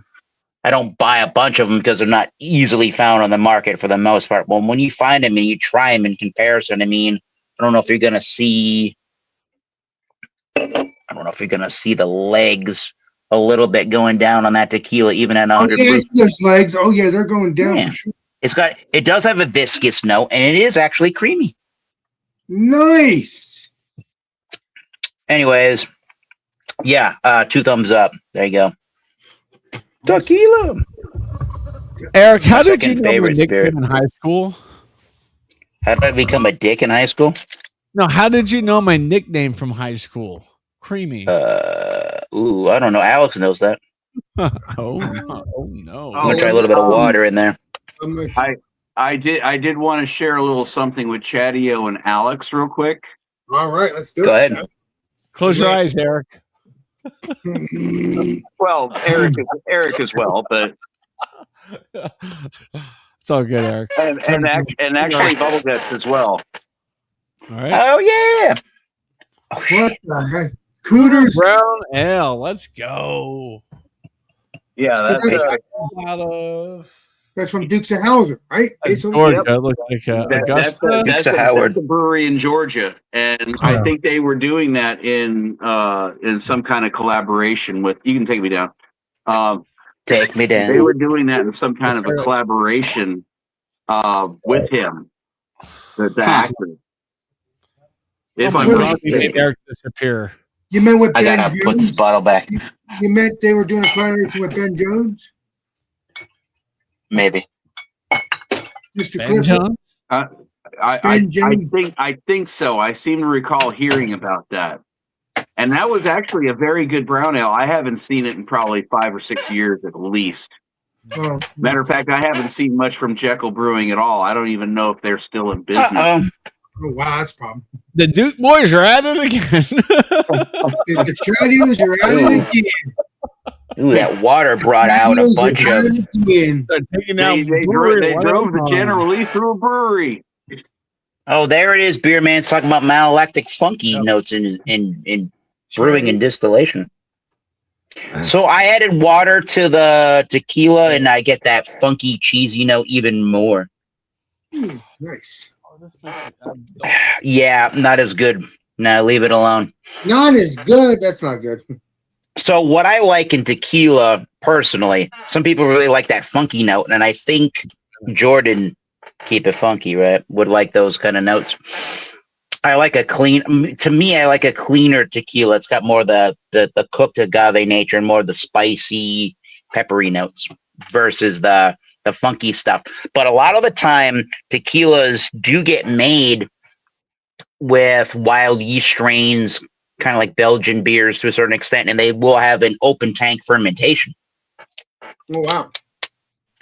I don't buy a bunch of them because they're not easily found on the market for the most part. Well, when you find them and you try them in comparison, I mean, I don't know if you're going to see the legs a little bit going down on that tequila, even at 100 proof. Those legs. Oh yeah, they're going down Yeah. for sure. It does have a viscous note, and it is actually creamy. Nice. Anyways, yeah, 2 thumbs up. There you go. Tequila. Eric, how did you Second know my favorite nickname spirit. in high school? How did I become a dick in high school? No, how did you know my nickname from high school? Creamy. I don't know. Alex knows that. Oh no! Oh, I'm gonna try a little bit of water in there. I did want to share a little something with Chadio and Alex real quick. All right, let's do Go it. ahead. Close your eyes, Eric. Well, Eric as well, but It's all good, Eric. and actually Bubble Guts as well. All right. Oh yeah. What the heck? Cooters. Brown ale. Let's go. Yeah, Out of That's from Dukes of Hazzard, right? that's It's Georgia. It looks like that's Augusta. Howard. a brewery in Georgia, and I think they were doing that in some kind of collaboration with. You can take me down. Take me down. They were doing that in some kind of a collaboration with him, the actor. If Oh I'm my not God, we made mistaken. Eric disappear. You meant with I Ben gotta put this Jones? bottle back. You meant they were doing a collaboration with Ben Jones? Maybe. Mr. Ben Clifford? Jones? I think so. I seem to recall hearing about that. And that was actually a very good brown ale. I haven't seen it in probably 5 or 6 years at least. Oh, Matter of fact, I haven't seen much from Jekyll Brewing at all. I don't even know if they're still in business. Uh-oh. oh, wow, that's a problem. The Duke boys are at it again. The Chadios are at it again. Ooh, that water brought out a Chadios bunch are at of. it again. They're taking out They brewery drove the one. General Lee through a brewery. Oh, there it is. Beer Man's talking about malolactic funky notes in brewing and distillation. So I added water to the tequila, and I get that funky, cheesy note even more. Nice. Yeah, not as good. No, leave it alone. Not as good. That's not good. So what I like in tequila, personally, some people really like that funky note, and I think Jordan, keep it funky, right, would like those kind of notes. I like a clean. To me, I like a cleaner tequila. It's got more of the cooked agave nature and more of the spicy, peppery notes versus the funky stuff. But a lot of the time, tequilas do get made with wild yeast strains, kind of like Belgian beers to a certain extent, and they will have an open tank fermentation. Oh, wow.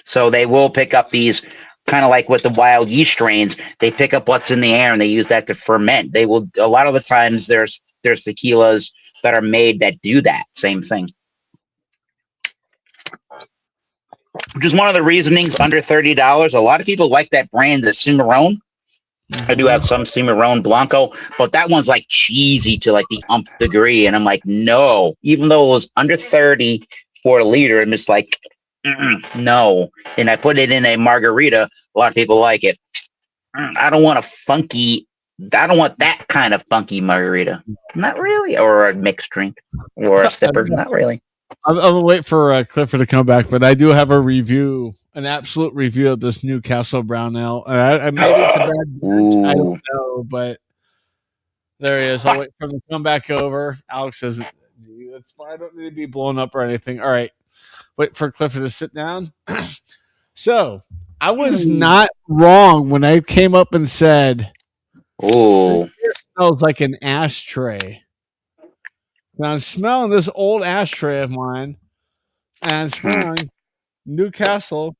So they will pick up these, kind of like with the wild yeast strains, they pick up what's in the air and they use that to ferment. They will, a lot of the times there's tequilas that are made that do that same thing. Which is one of the reasonings under $30. A lot of people like that brand, the Cimarron. I do have some Cimarron Blanco, but that one's like cheesy to like the umpth degree. And I'm like, no, even though it was under 30 for a liter, I'm just like, no. And I put it in a margarita. A lot of people like it. I don't want that kind of funky margarita. Not really. Or a mixed drink or a sipper. Not really. I'm gonna wait for Clifford to come back, but I do have a review, an absolute review of this Newcastle Brown Ale. Maybe it's a bad batch, I Ooh. don't know, but there he is. I'll wait for him to come back over. Alex says, "That's fine. I don't need to be blown up or anything." All right, wait for Clifford to sit down. So I was not wrong when I came up and said Ooh. it smells like an ashtray. Now I'm smelling this old ashtray of mine, and I'm smelling Newcastle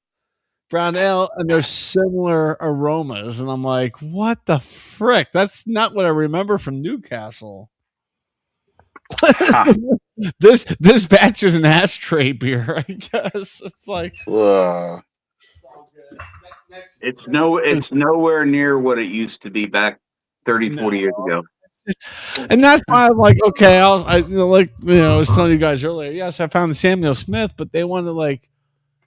Brown Ale, and there's similar aromas, and I'm like, what the frick? That's not what I remember from Newcastle. Huh. This batch is an ashtray beer, I guess. It's like Ugh. It's nowhere near what it used to be back 30, 40 years ago. And that's why I'm like, okay, I was telling you guys earlier. Yes, I found the Samuel Smith, but they wanted like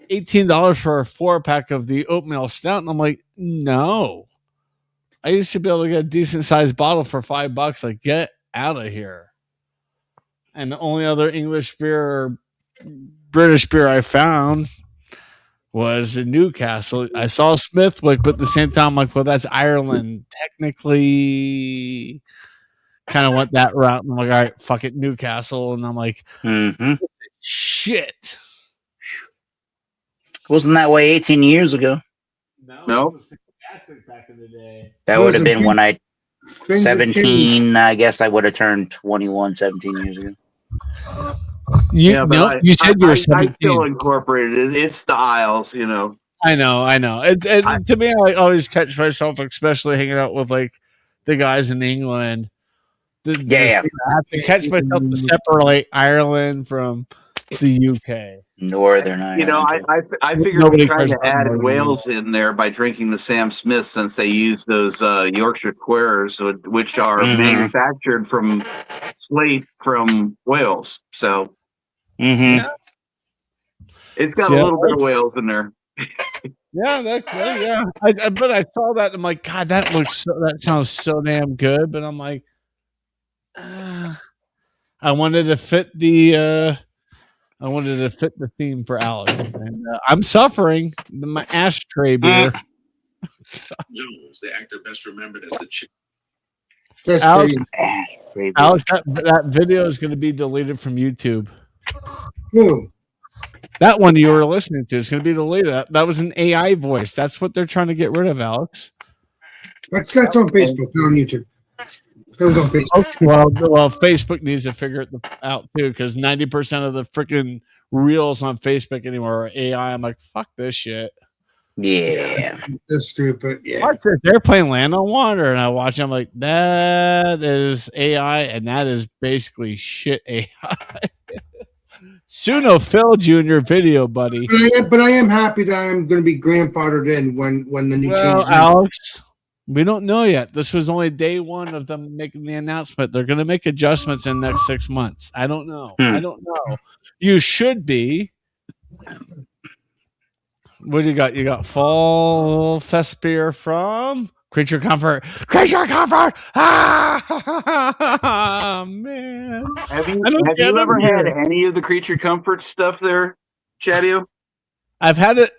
$18 for a 4-pack of the oatmeal stout, and I'm like, no. I used to be able to get a decent sized bottle for $5. Like, get out of here. And the only other English beer or British beer I found was in Newcastle. I saw Smithwick, but at the same time, I'm like, well, that's Ireland. Technically, kind of went that route. And I'm like, all right, fuck it, Newcastle. And I'm like, shit. Wasn't that way 18 years ago? No. It was fantastic back in the day. That would have been when I Things have changed. 17. I guess I would have turned 21 17 years ago. You said you were I 17. still incorporated it. It's the Isles, you know. I know. To me, I always catch myself, especially hanging out with like the guys in England. Yeah. I have to catch myself to separate Ireland from the UK. Northern Ireland. You know, I figured Nobody we tried cares to about add Northern Wales in there by drinking the Sam Smith, since they use those Yorkshire Squares, which are manufactured from slate from Wales. So Mm-hmm. it's got a little bit of Wales in there. Yeah. But I saw that and I'm like, God, that sounds so damn good. But I'm like, I wanted to fit the theme for Alex. And I'm suffering my ashtray beer. Jones, the actor best remembered as the chick. That's Alex, crazy. Alex, that video is going to be deleted from YouTube. Who? That one you were listening to is going to be deleted. That was an AI voice. That's what they're trying to get rid of, Alex. That's on Facebook, not on YouTube. That was on Facebook. Well, Facebook needs to figure it out too, because 90% of the freaking reels on Facebook anymore are AI. I'm like, fuck this shit. Yeah. That's stupid. Yeah. They're playing Land on Water, and I watch. I'm like, that is AI, and that is basically shit AI. Suno failed you in your video, buddy. But I am happy that I'm going to be grandfathered in when the new changes. Alex, we don't know yet. This was only day one of them making the announcement. They're going to make adjustments in the next 6 months. I don't know. I don't know. You should be. What do you got? You got Fall Fest beer from Creature Comfort. Creature Comfort! Ah, man. Have you ever had any of the Creature Comfort stuff there, Chadio? I've had it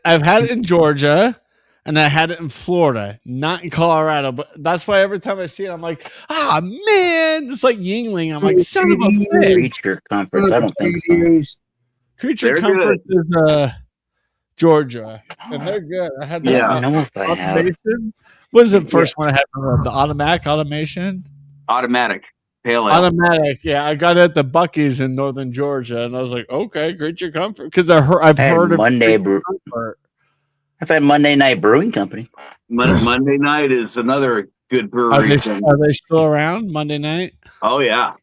in Georgia, and I had it in Florida, not in Colorado. But that's why every time I see it, I'm like, man, it's like Yingling. I'm like, son of a bitch. Creature Comforts. I don't think so. Creature Comfort is Georgia, and they're good. I had that. I don't know if I have. What is the first one I had? The automation? Automatic. Pale ale. Automatic. Yeah, I got it at the Buc-ee's in northern Georgia, and I was like, okay, Creature Comfort, because I've heard of Monday I've had Monday Night Brewing Company. Monday Night is another good brewery. Are they still around? Monday Night? Oh yeah,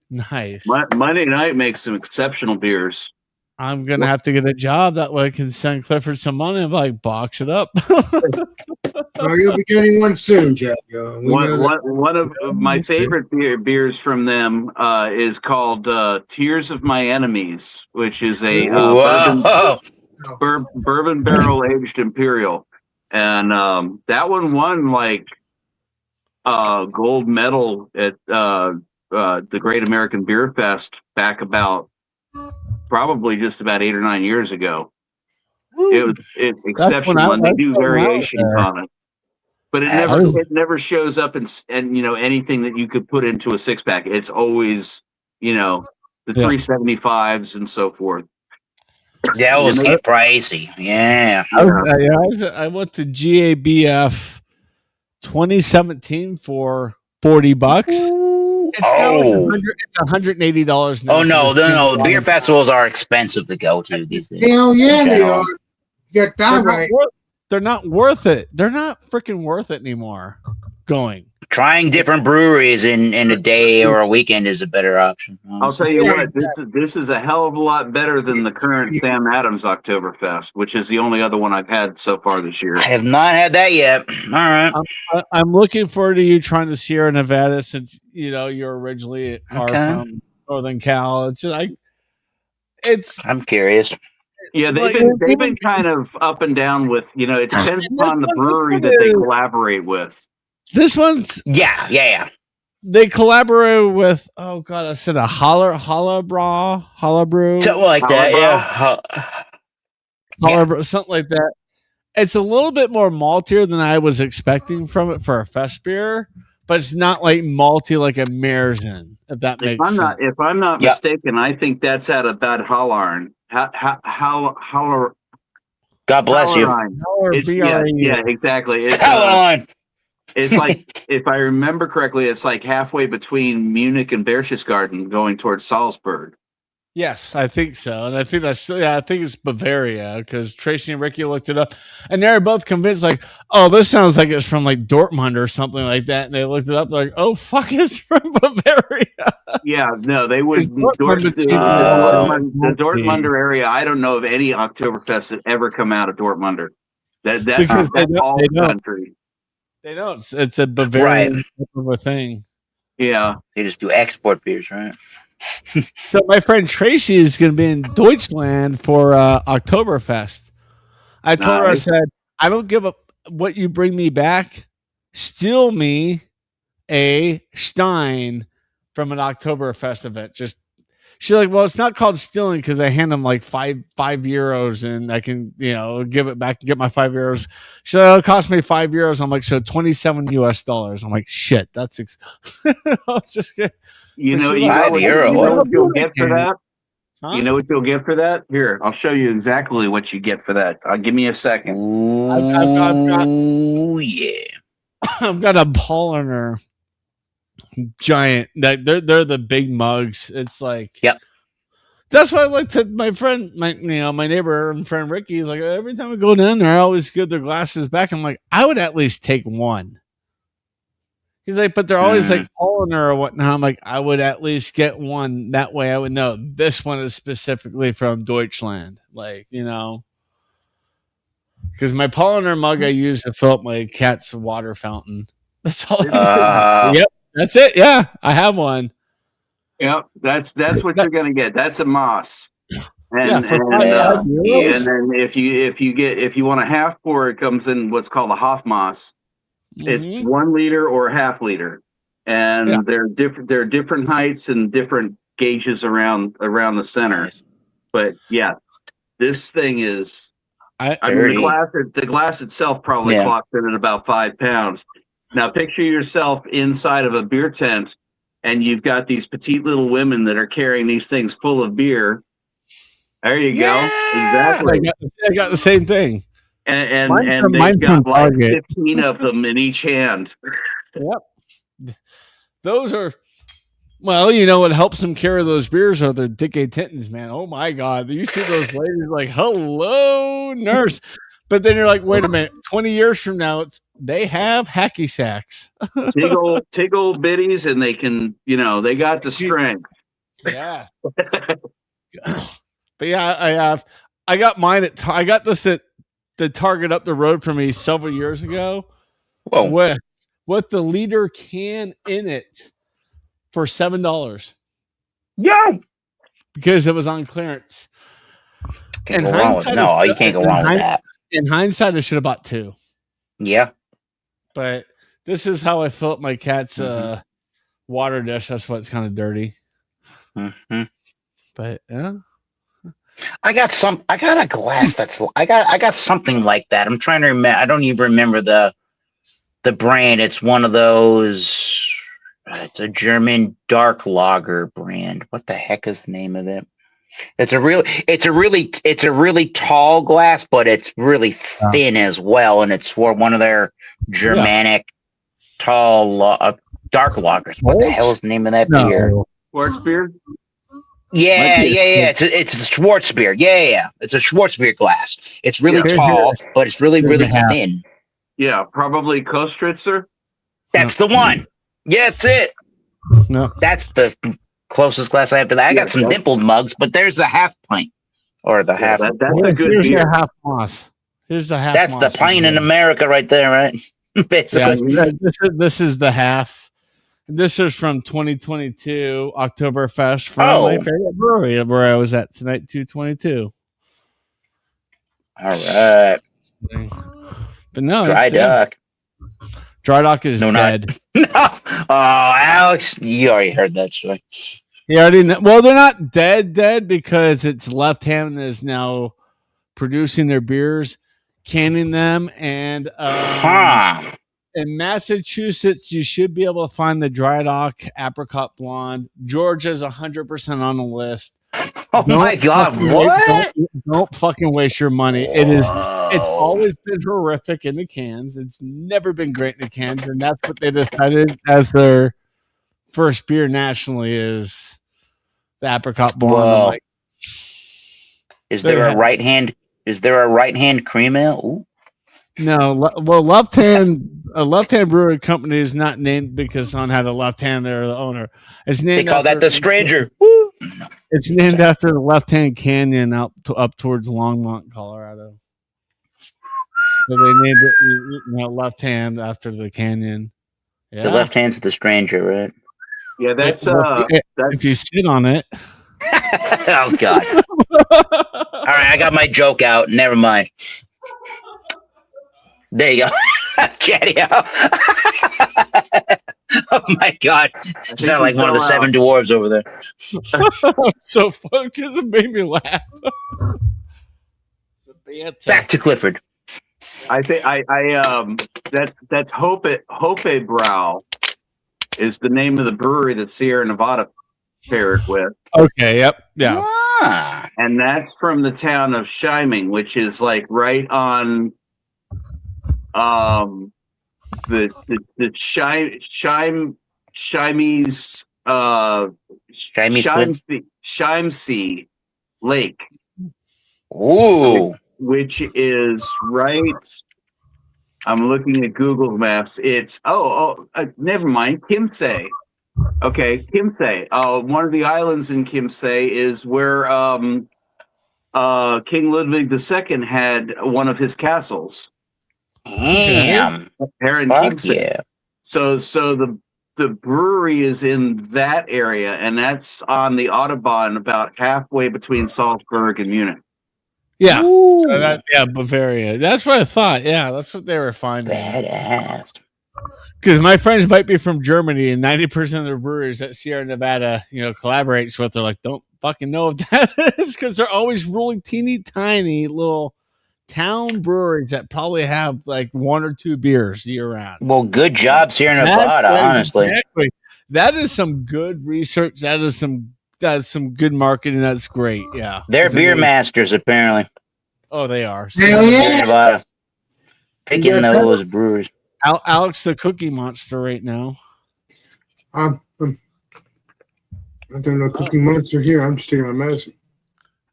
nice. Monday Night makes some exceptional beers. I'm gonna have to get a job that way. I can send Clifford some money and like box it up. Well, you'll be getting one soon, Jeff. One of my favorite beers from them is called Tears of My Enemies, which is a bourbon barrel aged imperial, and that one won like gold medal at the Great American Beer Fest back about probably just about 8 or 9 years ago. It's That's when exceptional, and they do that's when I was variations there. on it. But Absolutely. it never shows up and anything that you could put into a 6-pack. It's always the Yeah. 375s and so forth. That was get pricey. Yeah. I went to GABF 2017 for $40. It's now like it's $180 now. Oh no! Beer festivals are expensive to go to these days. Hell yeah, in they general. are. You got that right. They're not worth it. They're not freaking worth it anymore. Going. Trying different breweries in a day or a weekend is a better option. I'll tell you what, this is a hell of a lot better than the current Sam Adams Oktoberfest, which is the only other one I've had so far this year. I have not had that yet. All right. I'm looking forward to you trying to Sierra Nevada since you're originally are from Northern Cal. I'm curious. Yeah, they've been kind of up and down with it depends upon the brewery that they collaborate with. This one's yeah. They collaborate with I said a holla brew, Something like that, yeah. Holla, something like that. It's a little bit more maltier than I was expecting from it for a fest beer, but it's not like malty like a Märzen, if that makes sense. If I'm not mistaken, I think that's at about Hallarn. Hallarn. God bless you. Yeah, exactly. It's Hallarn. It's like, if I remember correctly, it's like halfway between Munich and Berchtesgaden going towards Salzburg. Yes, I think so. And I think I think it's Bavaria because Tracy and Ricky looked it up and they're both convinced like, oh, this sounds like it's from like Dortmund or something like that. And they looked it up like, oh, fuck, it's from Bavaria. Yeah, no, they would. The Dortmunder area, I don't know of any Oktoberfest that ever come out of Dortmunder. That's all the country. They don't. It's a Bavarian type of a thing. Yeah. They just do export beers, right? So my friend Tracy is going to be in Deutschland for Oktoberfest. I told her, I said, I don't give a what you bring me back. Steal me a Stein from an Oktoberfest event. She's like, well, it's not called stealing because I hand them like five euros and I can, give it back and get my €5. She's like, it'll cost me €5. I'm like, so $27. I'm like, shit, that's I was just kidding. You know what you'll get for that? Huh? You know what you'll get for that? Here, I'll show you exactly what you get for that. Give me a second. Oh, yeah. I've got a Paulaner giant. They're the big mugs. It's like, yep. That's why I like to my neighbor and friend Ricky is like, every time we go down there, I always give their glasses back. I'm like, I would at least take one. He's like, but they're always like Paulaner or whatnot. I'm like, I would at least get one. That way I would know this one is specifically from Deutschland. Like, because my Paulaner mug I use to fill up my cat's water fountain. That's all. Yep. That's it. Yeah. I have one. Yep. That's what you're going to get. That's a Moss. And then if you want a half pour, it comes in what's called a Hofmass. It's 1 liter or a half liter, and they're different. There are different heights and different gauges around the center. But yeah, this thing is. I mean, the glass itself probably clocks in at about 5 pounds. Now picture yourself inside of a beer tent, and you've got these petite little women that are carrying these things full of beer. There you go. Exactly. I got the same thing. And they've got like 15 of them in each hand. Yep. Those are, well, what helps them carry those beers are the Dickie Tintons, man. Oh my God. You see those ladies like, hello, nurse. But then you're like, wait a minute, 20 years from now, they have hacky sacks. Tig old biddies, and they can, they got the strength. Yeah. But yeah, I got mine I got this at the Target up the road from me several years ago. Whoa. With the liter can in it for $7. Yeah. Because it was on clearance. You can't go wrong with that. In hindsight, I should have bought 2. Yeah. But this is how I fill up my cat's water dish. That's why it's kind of dirty. Mm-hmm. But yeah. I got a glass I got something like that. I'm trying to remember. I don't even remember the brand. It's one of those. It's a German dark lager brand. What the heck is the name of it? It's a really tall glass, but it's really thin as well, and it's for one of their Germanic dark lagers. What the hell is the name of that beer? Schwarzbier? Yeah. It's a Schwarzbier. Yeah. It's a Schwarzbier glass. It's really tall, but it's really thin. Yeah, probably Kostritzer. That's the one. Yeah, that's it. No. That's the closest glass I have to that. I got some dimpled mugs, but there's the half pint or the half. That's a good Here's beer. the half moss. Here's the half. That's the pint in America right there, right? Basically. Yeah, this is the half. This is from 2022 Oktoberfest from my favorite brewery where I was at tonight, 222. All right. But no, Dry Duck. Dry Dock is dead. No. Oh, Alex, you already heard that story. You already know. Well, they're not dead because it's Left Hand is now producing their beers, canning them, and in Massachusetts, you should be able to find the Dry Dock Apricot Blonde. Georgia's 100% on the list. Oh my God! What? Don't fucking waste your money. It is. It's always been horrific in the cans. It's never been great in the cans, and that's what they decided as their first beer nationally is the Apricot Blonde. Like, is there a right hand? Is there a right hand cream ale? Ooh. No, well, Left Hand Brewery Company is not named because someone had a left hand there, the owner. It's named. They call that the Stranger. Woo. It's named after the Left Hand Canyon up towards Longmont, Colorado. So they named it Left Hand after the canyon. Yeah. The left hand's the Stranger, right? Yeah, that's if you sit on it. Oh God! All right, I got my joke out. Never mind. There you go. Chatty. Oh my God! You sound like one of the seven dwarves over there. So fun because it made me laugh. Back to Clifford. I think that's Hope Brow is the name of the brewery that Sierra Nevada paired with. Okay. Yep. Yeah. And that's from the town of Shyming, which is like right on the Shymsea Lake. Ooh. Which is right. I'm looking at Google Maps. It's never mind. Kimsey. Okay, Kimsey. One of the islands in Kimsey is where King Ludwig II had one of his castles. Damn. Here in Kimsey. Yeah. So the brewery is in that area, and that's on the Autobahn, about halfway between Salzburg and Munich. Yeah. So Bavaria. That's what I thought. Yeah, that's what they were finding. Badass. Because my friends might be from Germany, and 90% of the breweries that Sierra Nevada, collaborates with, they're like, don't fucking know what that is, because they're always really teeny tiny little town breweries that probably have like one or two beers year round. Well, good job, Sierra Nevada. Honestly, exactly. That is some good research. That's some good marketing. That's great. Yeah, they're beer masters, apparently. Oh, they are. Hell yeah. Nevada. Picking those breweries. Alex, the Cookie Monster, right now. I don't know Cookie Monster here. I'm just taking my medicine.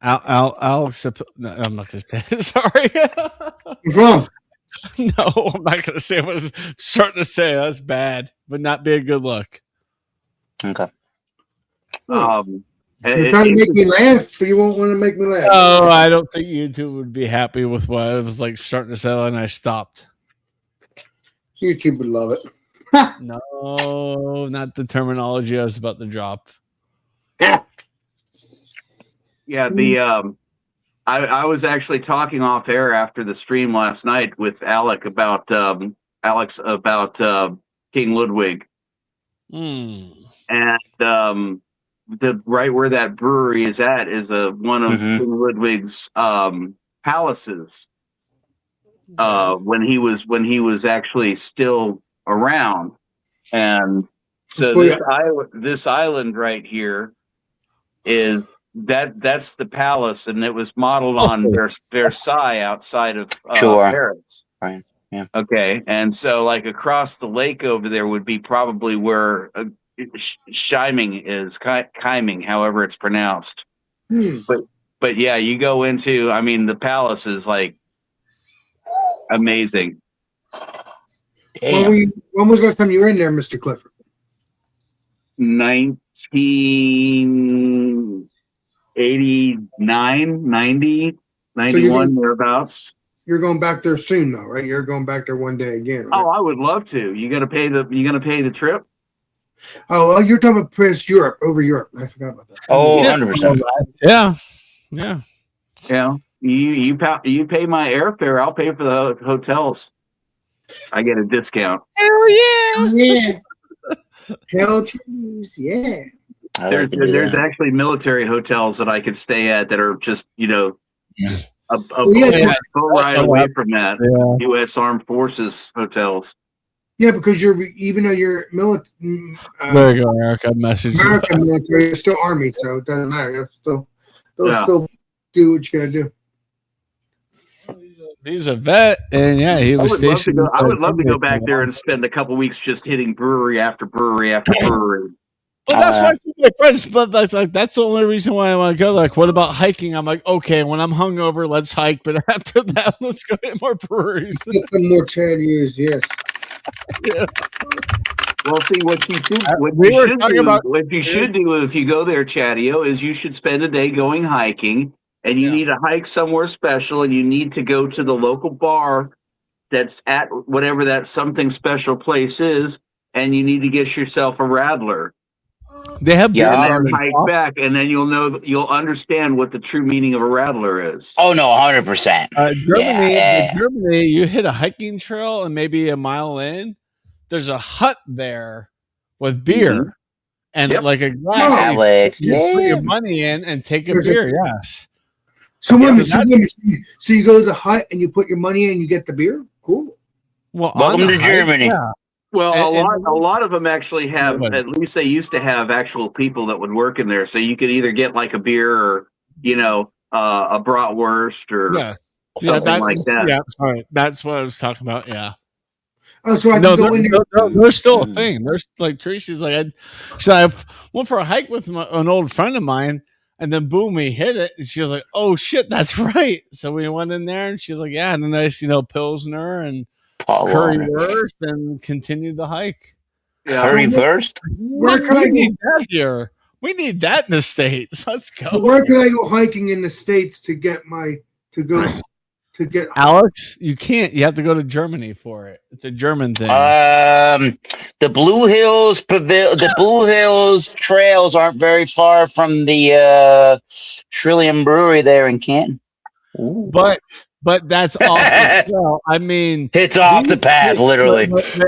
Alex, no, I'm not going to say it. Sorry. What's wrong? No, I'm not going to say what I was starting to say. That's bad, but not be a good look. Okay. You're trying to make me laugh, but you won't want to make me laugh. Oh, I don't think YouTube would be happy with what I was like starting to say, and I stopped. YouTube would love it. No, not the terminology I was about to drop. Yeah, I was actually talking off air after the stream last night with Alex about King Ludwig, Hmm. and the right where that brewery is at is one of Mhm. King Ludwig's palaces. When he was actually still around, and so this island right here is that's the palace, and it was modeled on Versailles outside of Sure. Paris. Right. Yeah. Okay, and so like across the lake over there would be probably where Chiming is, Chiming, however it's pronounced. But yeah, you go into, I mean, the palace is like amazing. Damn. When was the last time you were in there, Mr. Clifford? 1989, 90, 91, thereabouts. You're going back there soon, though, right? You're going back there one day again, right? Oh, I would love to. You gonna pay the trip? Oh, well, you're talking about Prince Europe, over Europe. I forgot about that. Oh, Yeah. 100%. Yeah. Yeah. Yeah. You pay my airfare. I'll pay for the hotels. I get a discount. Hell yeah. Yeah. Hell choose, yeah. I like to do There's that. actually military hotels that I could stay at that are just, a yeah. boat ride away from that. Yeah. U.S. Armed Forces hotels. Yeah, because even though you're military, There you go, Eric. I messaged you. American military, you're still Army, so it doesn't matter. They'll Yeah. still do what you gotta do. He's a vet, and yeah, he was stationed. I would love to go back there and spend a couple weeks just hitting brewery after brewery after brewery. Well, that's why I told my friends, but that's the only reason why I want to go. Like, what about hiking? I'm like, okay, when I'm hungover, let's hike, but after that, let's go hit more breweries. Get some more Chad years, yes. Well, see, what you should do if you go there, Chadio, is you should spend a day going hiking, and you need to hike somewhere special, and you need to go to the local bar that's at whatever that something special place is, and you need to get yourself a Radler. They have beer And then gardens. hike back, and then you'll understand what the true meaning of a Radler is. Oh, no, 100%. Germany, you hit a hiking trail, and maybe a mile in, there's a hut there with beer and like a glass. Alex, You put your money in and take a beer. Yes. So you go to the hut and you put your money in and you get the beer? Cool. Well, Welcome to Germany. Yeah. Well, And a lot of them actually have, at least they used to have actual people that would work in there. So you could either get like a beer or, a bratwurst or something like that. Yeah, sorry. That's what I was talking about. Yeah. Oh, so I can go in there. There's still a thing. There's like Tracy's like, I went for a hike with an old friend of mine, and then boom, we hit it, and she was like, "Oh shit, that's right." So we went in there, and she was like, "Yeah," and a nice, Pilsner and currywurst, and continued the hike. Yeah. Currywurst? Where can I need that here? We need that in the States. Let's go. Where can I go hiking in the States to get Alex, you can't. You have to go to Germany for it. It's a German thing. The Blue Hills trails aren't very far from the Trillium Brewery there in Canton. But that's off the trail. I mean, it's off the path, literally.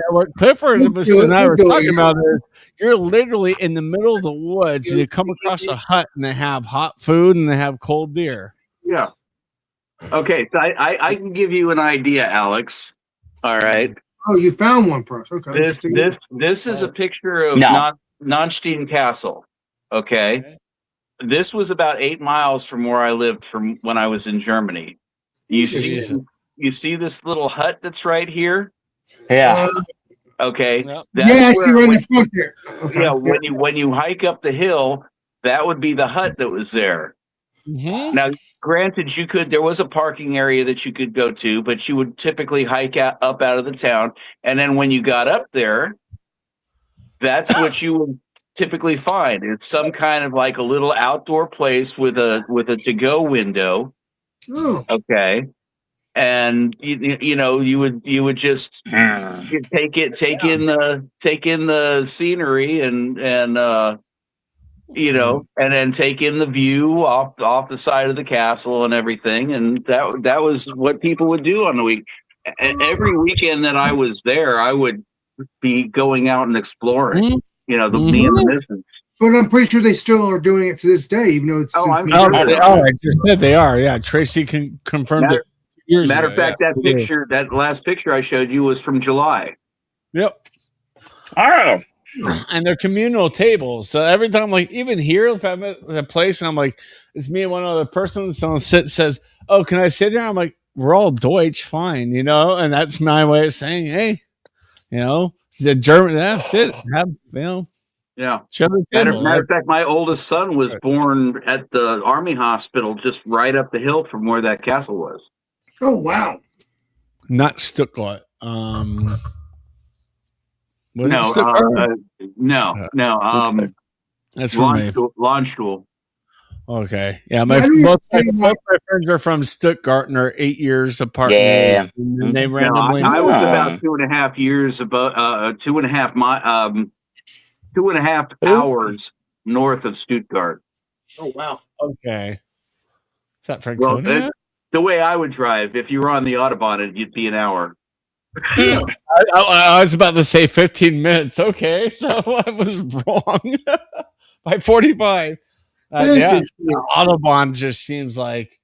What Clifford and I were talking about is you're literally in the middle of the woods and you come across a hut and they have hot food and they have cold beer. Yeah. Okay, so I can give you an idea, Alex. All right. Oh, you found one for us. Okay. This is a picture of Nonstein Castle. Okay. This was about 8 miles from where I lived from when I was in Germany. You see this little hut that's right here? Yeah. Okay. I see right in the front there. Okay. Yeah, when you hike up the hill, that would be the hut that was there. Mm-hmm. Now, granted, there was a parking area that you could go to, but you would typically hike up out of the town. And then when you got up there, that's what you would typically find. It's some kind of like a little outdoor place with a to-go window. Oh. Okay. And you would just take in the scenery and and then take in the view off the side of the castle and everything. And that was what people would do on the week. And every weekend that I was there, I would be going out and exploring. You know, me and the missus. But I'm pretty sure they still are doing it to this day, even though it's Oh, since I'm the- sure Oh, they I just said they are. Yeah, Tracy confirmed it 2 years Matter ago. of fact, yeah. that picture, that last picture I showed you was from July. Yep. Oh, And they're communal tables. So every time, like, even here, if I'm at a place and I'm like, it's me and one other person, someone says, "Oh, can I sit here?" I'm like, "We're all Deutsch, fine," you know, and that's my way of saying, "Hey, you know, it's a German, yeah, sit, have, you know, Yeah. share the Matter table." of fact, my oldest son was born at the Army hospital just right up the hill from where that castle was. Oh wow! Not Stuttgart. Was it No, Stuttgart? no. That's from me. Launchstuhl. Okay, yeah, I don't both understand my friends are from Stuttgart and are 8 years apart. Yeah. and they No, randomly. I was Oh. about 2.5 years about 2.5 hours north of Stuttgart. Oh wow! Okay. Is that Well, Franconia? the way I would drive, if you were on the Autobahn, it'd be an hour. I was about to say 15 minutes. Okay, so I was wrong by 45. Yeah, the Autobahn just seems like,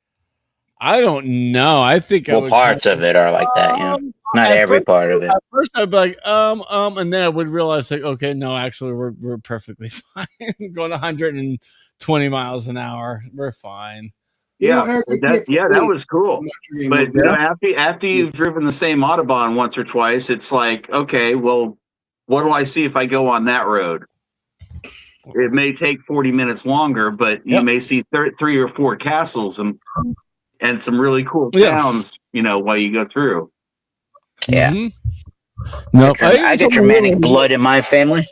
I don't know. I think I Well, would parts of it are like that, yeah. Not at every first- part of it. At first, I'd be like, and then I would realize, like, okay, no, actually, we're perfectly fine. Going 120 miles an hour, we're fine. Yeah, that was cool. But you know, after you've driven the same Autobahn once or twice, it's like, okay, well, what do I see if I go on that road? It may take 40 minutes longer, but you may see 3 or 4 castles and some really cool towns, you know, while you go through. Yeah. Nope. I get Germanic blood in my family.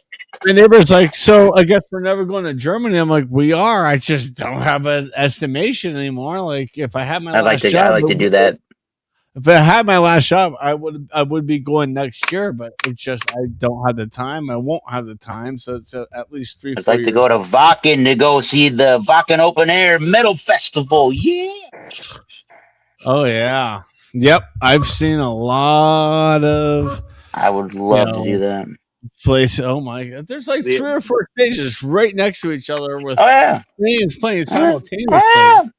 My neighbor's like, so I guess we're never going to Germany. I'm like, we are. I just don't have an estimation anymore. Like, if I had my I like to do that. If I had my last job, I would be going next year, but it's just I don't have the time. I won't have the time, so it's at least 3. I'd like to go to Wacken to go see the Wacken Open Air Metal Festival. Yeah. Oh yeah, yep. I've seen a lot of. I would love to do that. Place. Oh my god, there's like 3 or 4 stages right next to each other with bands playing simultaneously.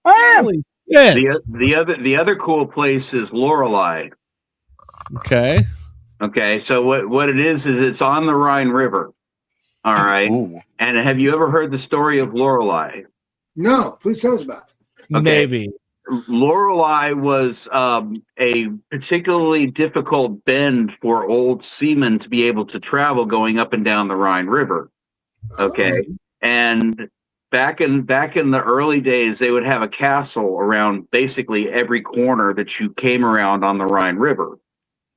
Holy shit. The other cool place is Lorelei. Okay. Okay, so what it is it's on the Rhine River. All right. Ooh. And have you ever heard the story of Lorelei? No, please tell us about it. Okay. Maybe. Lorelei was a particularly difficult bend for old seamen to be able to travel going up and down the Rhine River. Okay. And back in the early days, they would have a castle around basically every corner that you came around on the Rhine River.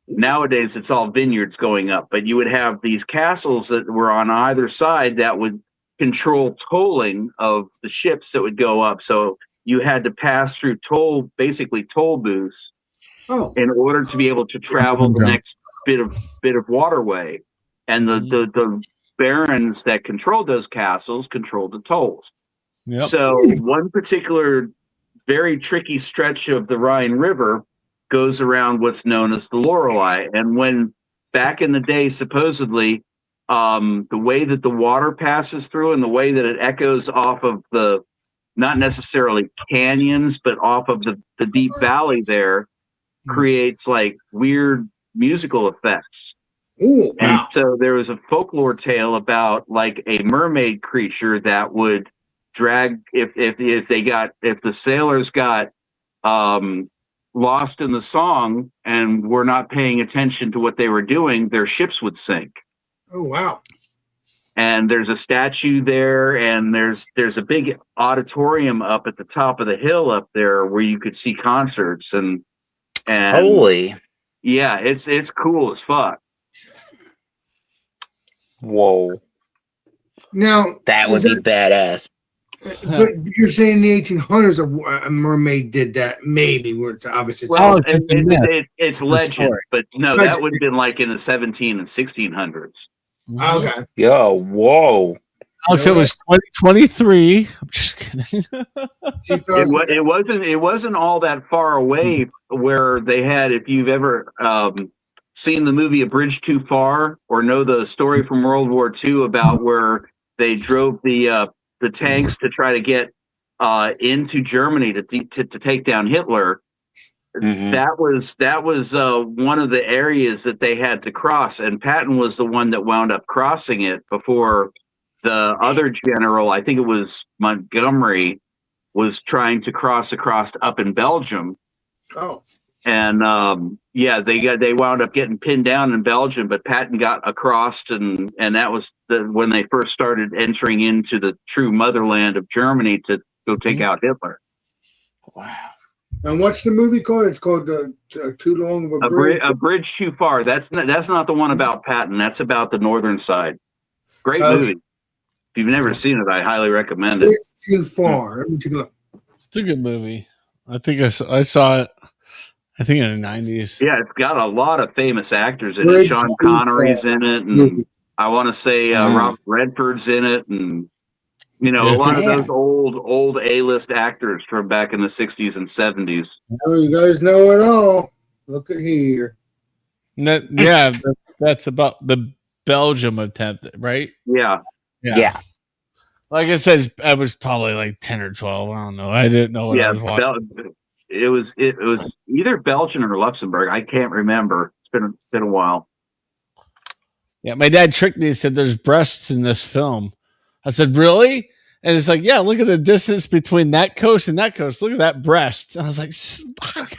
Nowadays, it's all vineyards going up, but you would have these castles that were on either side that would control tolling of the ships that would go up. So you had to pass through toll booths in order to be able to travel the next bit of waterway. And the barons that controlled those castles controlled the tolls. Yep. So one particular very tricky stretch of the Rhine River goes around what's known as the Lorelei. And when back in the day, supposedly, the way that the water passes through and the way that it echoes off of the, not necessarily canyons, but off of the deep valley there, creates like weird musical effects. Ooh, wow. And so there was a folklore tale about like a mermaid creature that would drag if the sailors got lost in the song and were not paying attention to what they were doing, their ships would sink. Oh wow. And there's a statue there, and there's a big auditorium up at the top of the hill up there where you could see concerts and Holy. Yeah, it's cool as fuck. Whoa. Now that would be badass. But you're saying in the 1800s a mermaid did that, maybe, where it's obviously well, it's legend, but no, that would have been like in the 17 and 1600s. Okay. Yo, whoa. Alex, it was 2023. I'm just kidding. It wasn't all that far away where they had, if you've ever seen the movie A Bridge Too Far or know the story from World War II about where they drove the tanks to try to get into Germany to take down Hitler. Mhm. That was one of the areas that they had to cross, and Patton was the one that wound up crossing it before the other general, I think it was Montgomery, was trying to cross across up in Belgium. Oh, And they wound up getting pinned down in Belgium, but Patton got across, and that was when they first started entering into the true motherland of Germany to go take out Hitler. Wow. and what's the movie called? It's called Too Long of a Bridge. A Bridge Too Far. That's not the one about Patton. That's about the northern side. Great movie. If you've never seen it, I highly recommend it. It's too far. Let me take a look. It's a good movie. I think I saw it. I think in the 90s. Yeah, it's got a lot of famous actors in it. Bridge Sean Too Connery's Far. in it, and I want to say Robert Redford's in it, and a lot of Yeah. those old A-list actors from back in the 60s and 70s. Oh, you guys know it all. Look at here. That's about the Belgium attempt, right? Yeah. Yeah. Like it says, I was probably like 10 or 12. I don't know. I didn't know what I was watching. It was either Belgium or Luxembourg. I can't remember. It's been a while. Yeah, my dad tricked me and said there's breasts in this film. I said, really? And it's like, yeah, look at the distance between that coast and that coast. Look at that breast. And I was like, fuck.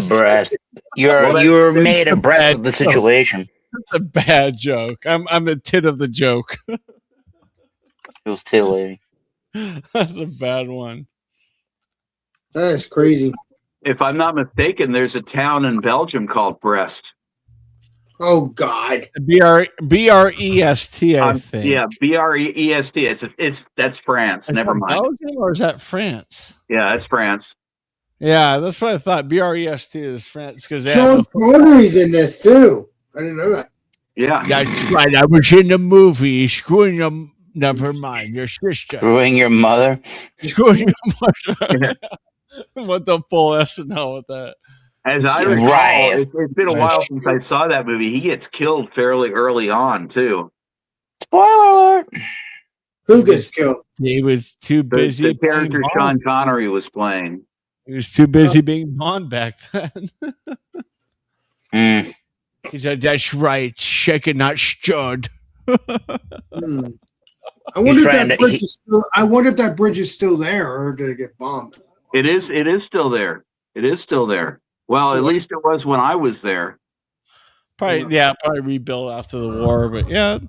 Breast. You're made abreast of the situation. That's a bad joke. I'm the tit of the joke. It was too late. That's a bad one. That's crazy. If I'm not mistaken, there's a town in Belgium called Brest. Oh, God. Brest, I think. Yeah, Brest. That's France. Is Never that mind. Belgium or is that France? Yeah, that's France. Yeah, that's what I thought. Brest is France because they Sean have Connery's in this, too. I didn't know that. Yeah. That's right. I was in the movie. Screwing them. Never mind. Your sister. Screwing your mother. Screwing your mother. What the full SNL with that? As I recall, Right. it's been a while since I saw that movie. He gets killed fairly early on, too. Spoiler alert. Who gets killed? He was too busy. The character being Sean Bond. Connery was playing. He was too busy being Bond back then. Mm. He said, "That's right. Shaken, not stirred." Hmm. I wonder trying to- I wonder if that bridge is still there, or did it get bombed? It is still there. It is still there. Well, at least it was when I was there. Probably rebuilt after the war, but yeah,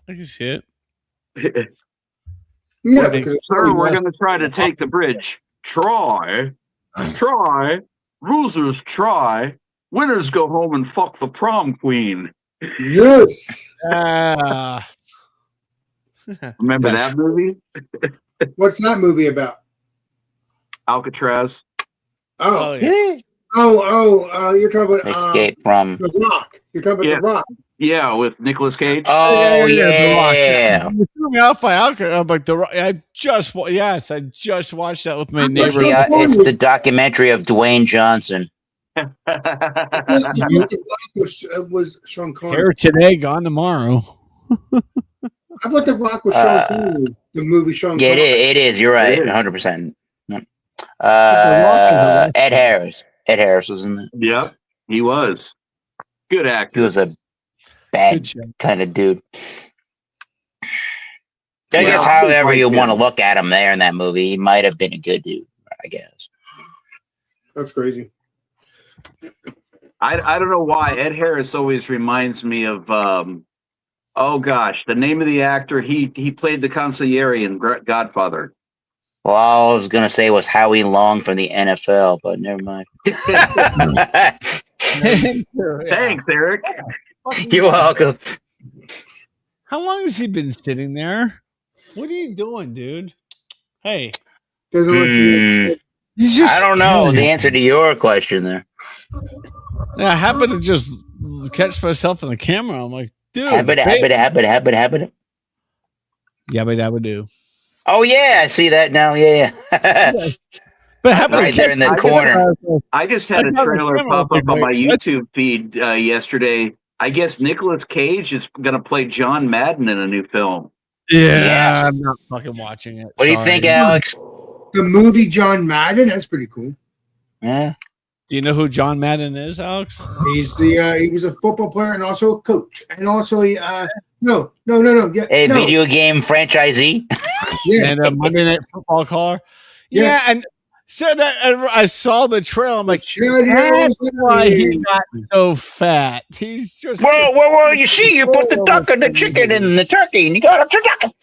I can see it. Yeah, because it's Sir, really we're west. going to try to take the bridge. Try. Losers try. Winners go home and fuck the prom queen. Yes. Remember that movie? What's that movie about? Alcatraz. Oh, yeah. You're talking about Escape from. The Rock. You're talking about The Rock. Yeah, with Nicolas Cage. Oh yeah. You threw me off by alcohol. I'm like, I just watched that with my I neighbor. It's the documentary of Dwayne Johnson. I thought The Rock was Sean Connery. Here today, gone tomorrow. I thought The Rock was Sean Connery. The movie Sean Yeah, Connery. it is. You're right. It is. 100%. Rock is Ed Harris. Ed Harris was in it. Yep, he was. Good He actor. was a Good bad show. kind of dude. I Yeah, guess I however like you him. want to look at him there in that movie, he might have been a good dude, I guess. That's crazy. I don't know why Ed Harris always reminds me of oh gosh, the name of the actor he played the consigliere in Godfather. Well, all I was going to say was Howie Long from the NFL, but never mind. Thanks, Eric. You're welcome. How long has he been sitting there? What are you doing, dude? Hey, Doesn't look good. he's just. I don't know the answer to your question there. I happened to just catch myself in the camera. I'm like, dude. Habit. Yabba dabba do. Oh, yeah, I see that now. Yeah. But how about Right there in the I just- corner. I just had a Like, trailer like, pop up on my what? YouTube feed yesterday. I guess Nicolas Cage is going to play John Madden in a new film. Yeah, Yes. I'm not fucking watching it. What do you Sorry. think, Alex? The movie John Madden, that's pretty cool. Yeah. Do you know who John Madden is, Alex? He was a football player and also a coach, and also no. Yeah, A no. video game franchisee. Yes. And a Monday Night Football caller. Yes. Yeah, and so that, I saw the trail. I'm like, Sure, that's why he got so fat. He's just Well, you see, you put the duck and the chicken and the turkey, and you got a turducken.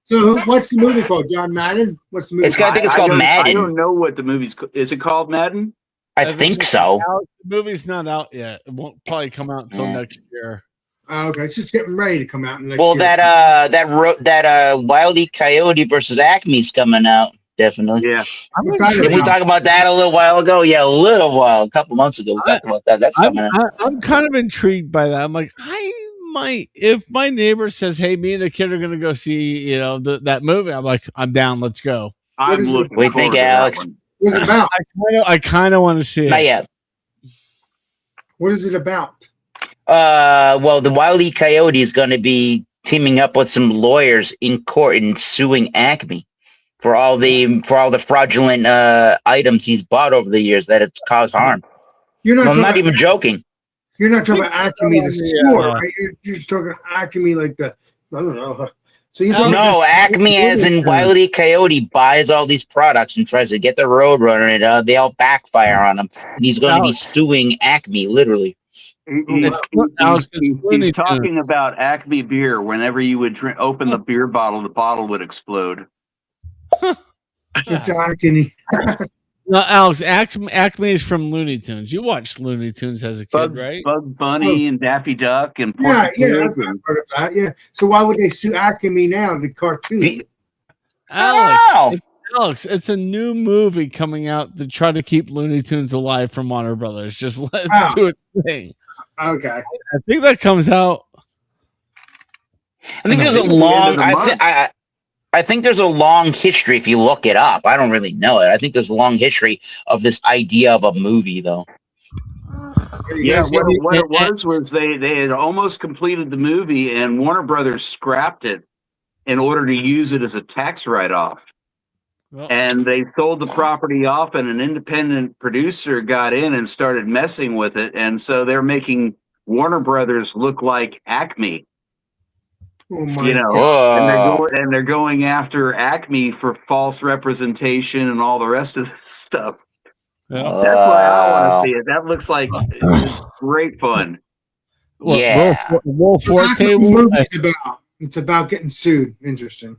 So what's the movie called? John Madden? What's the movie? It's got- I think it's called don't- I Madden. don't know what the movie's. Is it called Madden? I think so. The movie's not out yet. It won't probably come out until Yeah. next year. Okay, it's just getting ready to come out. Next Well, year. that Wile E. Coyote versus Acme's coming out. Definitely. Yeah. I'm What's that intrigued. Didn't we talk about that a little while ago? Yeah, a couple months ago. We talked about that. That's I'm, coming out. I'm kind of intrigued by that. I'm like, I might, if my neighbor says, "Hey, me and the kid are going to go see, that movie," I'm like, I'm down. Let's go. I'm is it? looking What do you forward think, to that Alex? one. What's it about? I kind of want to see it. Not yet. What is it about? Well, the Wile E. Coyote is going to be teaming up with some lawyers in court and suing Acme for all the fraudulent items he's bought over the years that have caused harm. You're not. I'm talking not even joking. You're not talking about Acme the store, Yeah. right? You're just talking Acme like the. I don't know. So you're talking No, Acme as in Wile E. Coyote buys all these products and tries to get the Roadrunner, and they all backfire on him. And he's going to be suing Acme, literally. He's, Alex, it's Looney he's Tunes. talking about Acme beer. Whenever you would open the beer bottle, the bottle would explode. It's Acme. No, Alex, Acme is from Looney Tunes. You watched Looney Tunes as a kid, right? Bug Bunny and Daffy Duck and Yeah, Porky yeah, Pig and- I've heard of that. Yeah. So why would they sue Acme now? The cartoon. Be- Alex, Oh, Alex, it's a new movie coming out to try to keep Looney Tunes alive from Warner Brothers. Just let Oh. it do its thing. Okay. I think that comes out. I think there's a Maybe the end long. of the I think there's a long history. If you look it up, I don't really know it. I think there's a long history of this idea of a movie, though. Yeah, Yes, what it was they had almost completed the movie, and Warner Brothers scrapped it in order to use it as a tax write-off. Well, And they sold the property off, and an independent producer got in and started messing with it, and so they're making Warner Brothers look like Acme, Oh my you know. Whoa. And they're going after Acme for false representation and all the rest of this stuff. yeah. That's why I want to see it. That looks like great fun. Well, Yeah. Will So that's Forte what the will. movie's about. It's about getting sued. Interesting.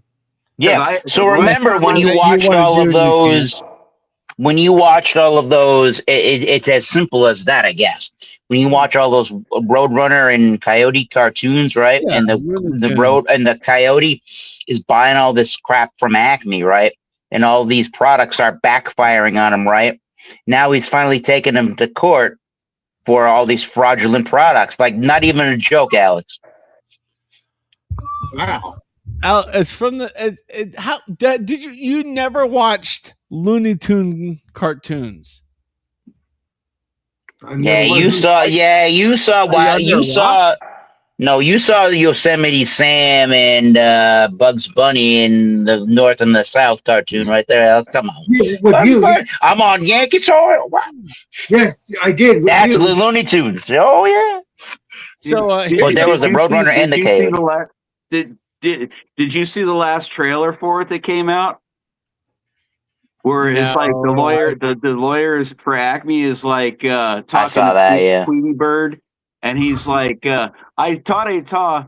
Yeah. So Well, remember when that you you watched wanna all do, of you those, it's as simple as that, I guess. When you watch all those Roadrunner and Coyote cartoons, right? Yeah, and Looney the Tunes. road and the Coyote is buying all this crap from Acme, right? And all these products are backfiring on him, right? Now he's finally taking them to court for all these fraudulent products. Like, not even a joke, Alex. Wow. It's from the. How did you never watched Looney Tune cartoons? I never Yeah, you was- saw. Yeah, you saw. Why you you never saw? No, you saw Yosemite Sam and Bugs Bunny in the North and the South cartoon right there. Alex. Come on. Yeah, with Bugs you. Bunny. I'm on Yankee soil. Wow. Yes, I did. With That's you. the Looney Tunes. Oh yeah. So Well, there was a Roadrunner and the Coyote. Did you see the last trailer for it that came out? Where it's like the No. lawyer, the lawyers for Acme is like talking saw that, yeah. Tweety Bird, and he's like, "I taught a ta,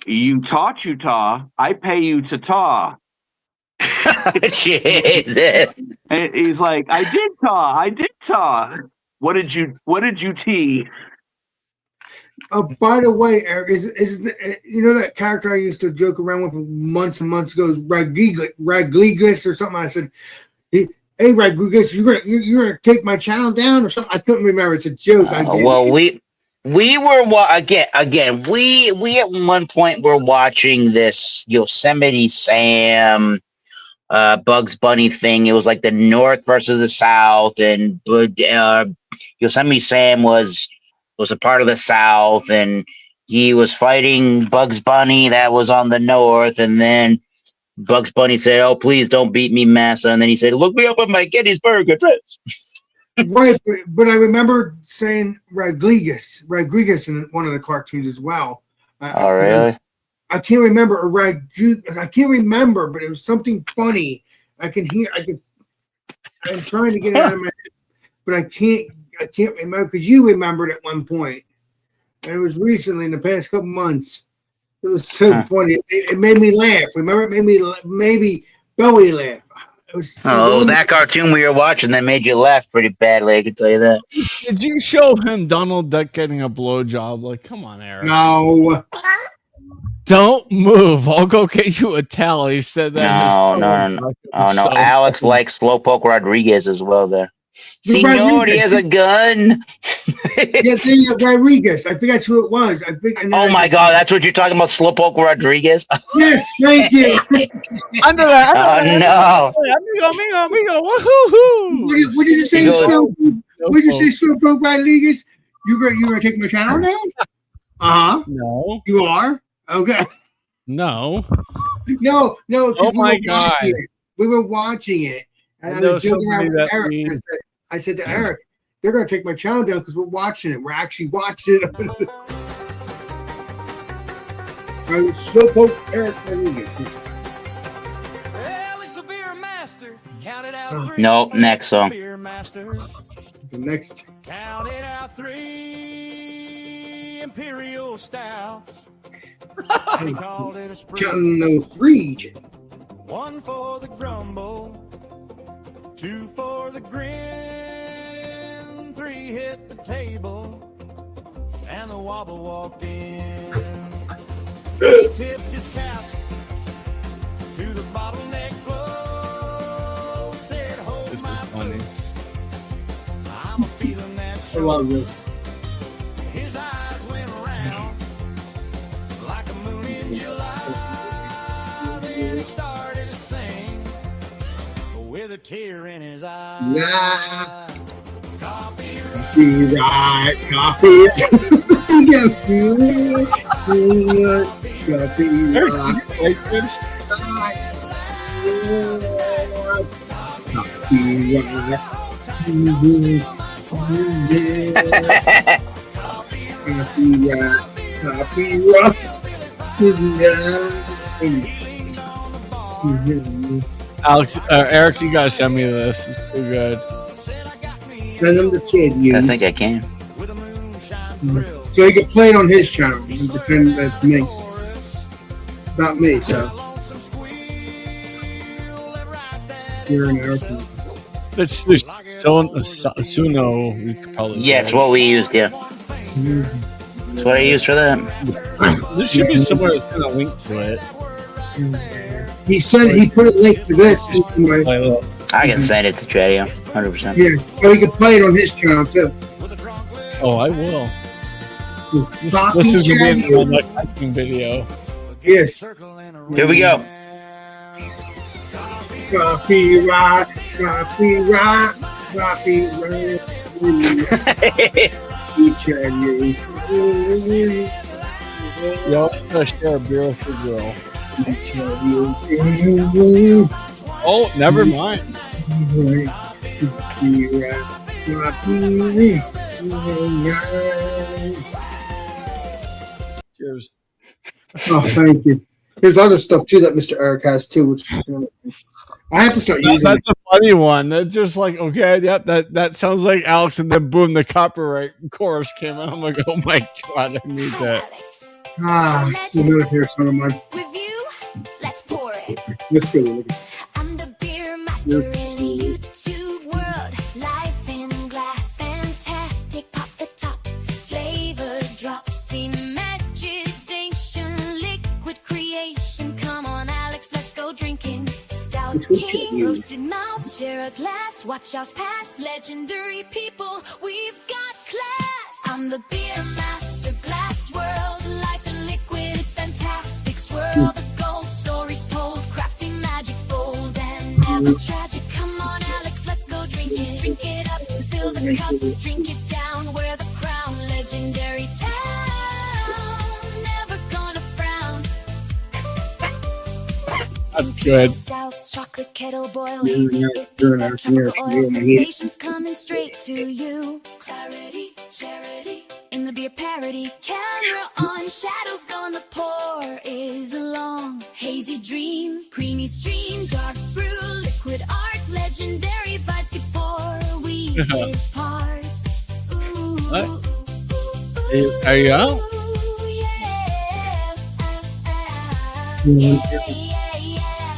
you taught you ta, I pay you to ta." Jesus. And he's like, I did ta. What did you tee? Oh, by the way, Eric, is you know that character I used to joke around with months and months ago, Ragligus or something? I said, "Hey, Ragligus, you're gonna take my channel down or something." I couldn't remember. It's a joke. I did. Well, we were again. We at one point were watching this Yosemite Sam Bugs Bunny thing. It was like the North versus the South, and Yosemite Sam was a part of the South, and he was fighting Bugs Bunny that was on the North, and then Bugs Bunny said, "Oh, please don't beat me, Massa," and then he said, "Look me up on my Gettysburg Address." Right, but I remember saying Rodriguez in one of the cartoons as well. Oh, really? I can't remember I can't remember, but it was something funny. I'm trying to get it out of my head, but I can't remember because you remembered at one point, and it was recently in the past couple months. It was so funny. It made me laugh. Remember, it made me maybe belly laugh. It was that cartoon we were watching that made you laugh pretty badly. I can tell you that. Did you show him Donald Duck getting a blowjob? Like, come on, Eric. No. Don't move. I'll go get you a towel. He said that. No. Oh, no. Alex likes Slowpoke Rodriguez as well there. Senor, he has a gun. Yeah, Rodriguez. I think that's who it was. Oh my God, that's what you're talking about, Slowpoke Rodriguez? Yes, thank you. Under that. Oh no. Amigo. Woohoo! What did you say? What did you say, Slowpoke Rodriguez? You gonna take my channel down? No. You are? Okay. No. No. Oh my God. We were watching it. And I was joking around with Eric. I said to Eric, they're going to take my channel down because we're watching it. We're actually watching it. Slowpoke Eric Rodriguez. Alex the Beer Master. Counted out 3. Nope, next song. Beer Master. The next. Counted out 3 Imperial Stouts. He called it a spree. Counting those 3. 1 for the grumble. 2 for the grin, 3 hit the table, and the wobble walked in. He tipped his cap to the bottleneck blow, said, "Hold This my is funny. boots, I'm a feeling that I show." love this. His eyes went around like a moon in July. Then he started to sing with a tear in his eye. Yeah. Copyright. Copyright. Like this. Alex, Eric, you gotta send me this. It's too good. Send them to Ted. I think I can. So you can play it on his channel and pretend that's me. Not me, so. You're an Eric. It's just Suno. We could probably. Yeah, it's what we used, yeah. That's what I used for that. There should be somewhere that's gonna link to it. He said he put a link to this. I can send it to Tradio, 100%. Yeah, so he can play it on his channel too. Oh, I will. Copy This is gonna be channel. another cooking video. Yes. Here we go. Copyright. Yo, let's gonna share a beer with your girl. Oh, never mind. Cheers. Oh, thank you. There's other stuff too that Mr. Eric has too, which I have to start using. That's a funny one. That's just like, okay, yeah, that sounds like Alex, and then boom, the copyright chorus came out. I'm like, oh my God, I need that. So good here, son of mine. Review, let's pour it. Let's go. I'm the beer master in a YouTube world. Life in glass, fantastic. Pop the top, flavor drops, imagination, liquid creation. Come on, Alex, let's go drinking. Stout King, roasted mouths, share a glass. Watch us pass, legendary people. We've got class. I'm the beer master, glass world. Life in liquid, it's fantastic. Swirl the gold stories told, crafting magic bold and never tragic. Come on, Alex, let's go drink it. Drink it up, fill the cup, drink it down. Wear the crown, legendary town. Never gonna frown. That's good. Stouts, chocolate kettle boil, hazy, it beat that tropical oil. Sensations coming straight to you. Clarity, charity, in the beer parody. Camera on, shadows gonna pour. Is a long, hazy dream. Creamy stream, dark brew, liquid art. Legendary vibes before we depart. Ooh, What? ooh, ooh, Are you out? ooh, yeah.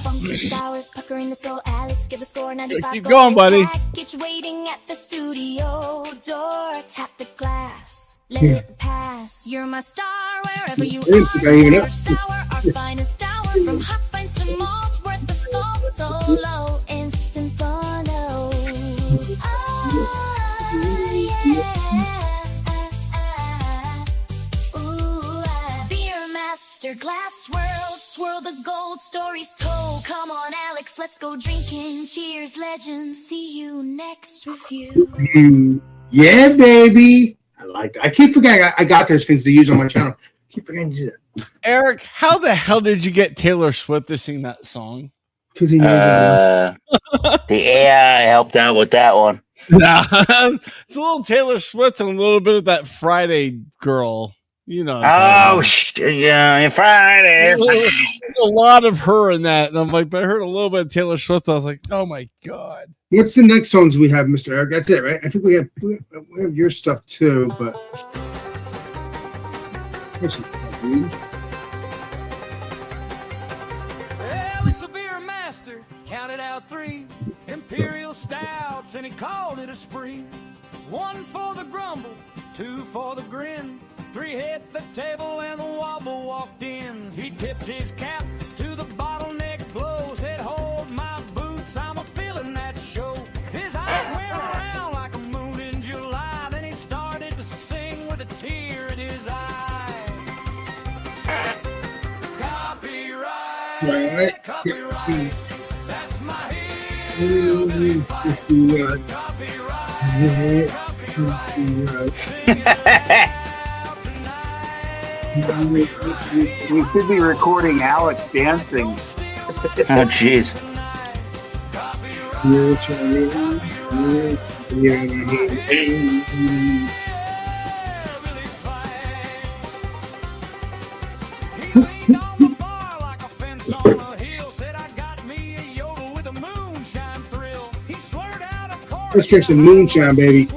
Funky sours, puckering the soul. Alex, give the score 95. Keep going, buddy. Package waiting at the studio door. Tap the glass, let it pass. You're my star wherever you are. Sour, our finest hour. From hot vines to malt, worth the salt. So low, instant follow. Beer master, glass world, swirl the gold, stories told. Come on, Alex, let's go drinking. Cheers, legends. See you next review. Yeah, baby. I like that. I keep forgetting I got those things to use on my channel. Keep forgetting to do that. Eric, how the hell did you get Taylor Swift to sing that song? Because he knows The AI helped out with that one. It's a little Taylor Swift and a little bit of that Friday girl. You know. Oh, yeah, Friday. There's a lot of her in that, and I'm like, but I heard a little bit of Taylor Swift. I was like, oh my god. What's the next songs we have, Mr. Eric? That's it, right? I think we have your stuff too, but Alex the beer master counted out 3 imperial stouts and he called it a spree. 1 for the grumble, 2 for the grin, 3 hit the table and the wobble walked in. He tipped his cap to the bottleneck glow, said hold my boots, I'm a feeling that show. His eyes went around like a moon in July, then he started to sing with a tear in his eye. Copyright, copyright, that's my hero. Copyright, copyright. We should be recording Alex dancing. Oh, jeez. let's drink some moonshine, baby.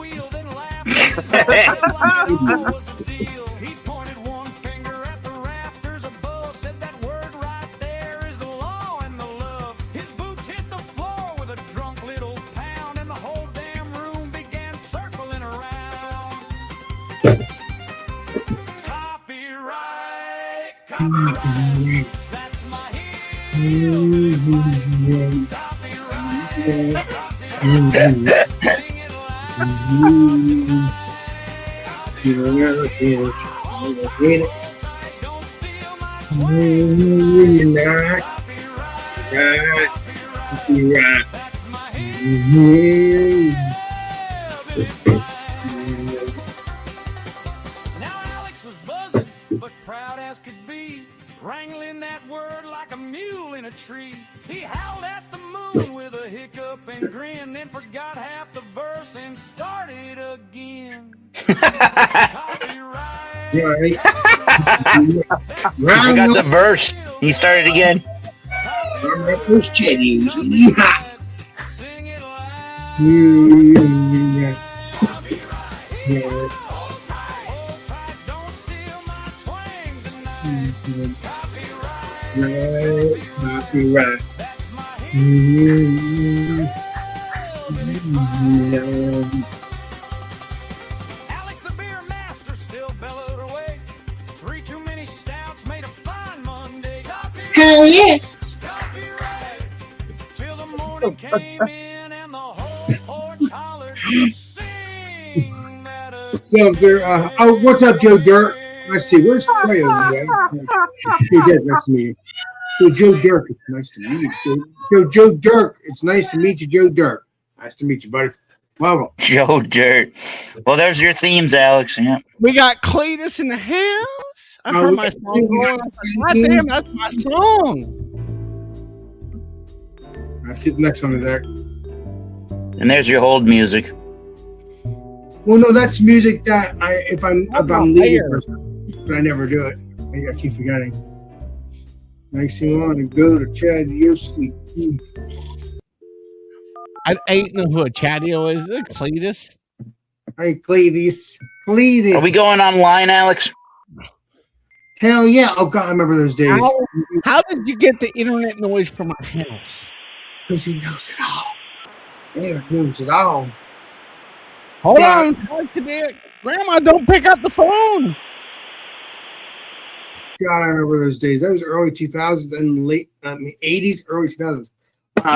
That's my hero. Now Alex was buzzing, but proud as could be, wrangling that word like a mule in a tree. He howled at the moon with a hiccup and grin, then forgot half the verse and started again. Copyright. Forgot the verse. He started again. Sing it loud. Hold tight, don't steal my twang tonight. Copyright. That's my hero. Alex the beer master still bellowed away. 3 too many stouts made a fine Monday. Hell yeah. Copyright. Till the morning came in and the whole porch hollered, sing that So, what's up, Joe Dirt? Let's see, where's Flayo? He did, nice to meet you. So Joe Dirk, it's nice to meet you. Joe Dirk, it's nice to meet you, Joe Dirk. Nice to meet you, buddy. Welcome. Joe Dirt. Well, there's your themes, Alex. Yeah. We got Cletus in the house. I heard my song going. God damn, that's my song. I see the next one is there. And there's your hold music. Well, no, that's music that if I'm leaving, but I never do it. I keep forgetting. Makes me want to go to Chad. You're sleep. I ain't know who a Chadio is. Is it Cletus? Hey, Cletus. Cletus. Are we going online, Alex? Hell yeah. Oh, God, I remember those days. How did you get the internet noise from my house? Because he knows it all. Eric knows it all. Hold on. Grandma, don't pick up the phone. God, I remember those days. That was early 2000s and late 80s, early 2000s.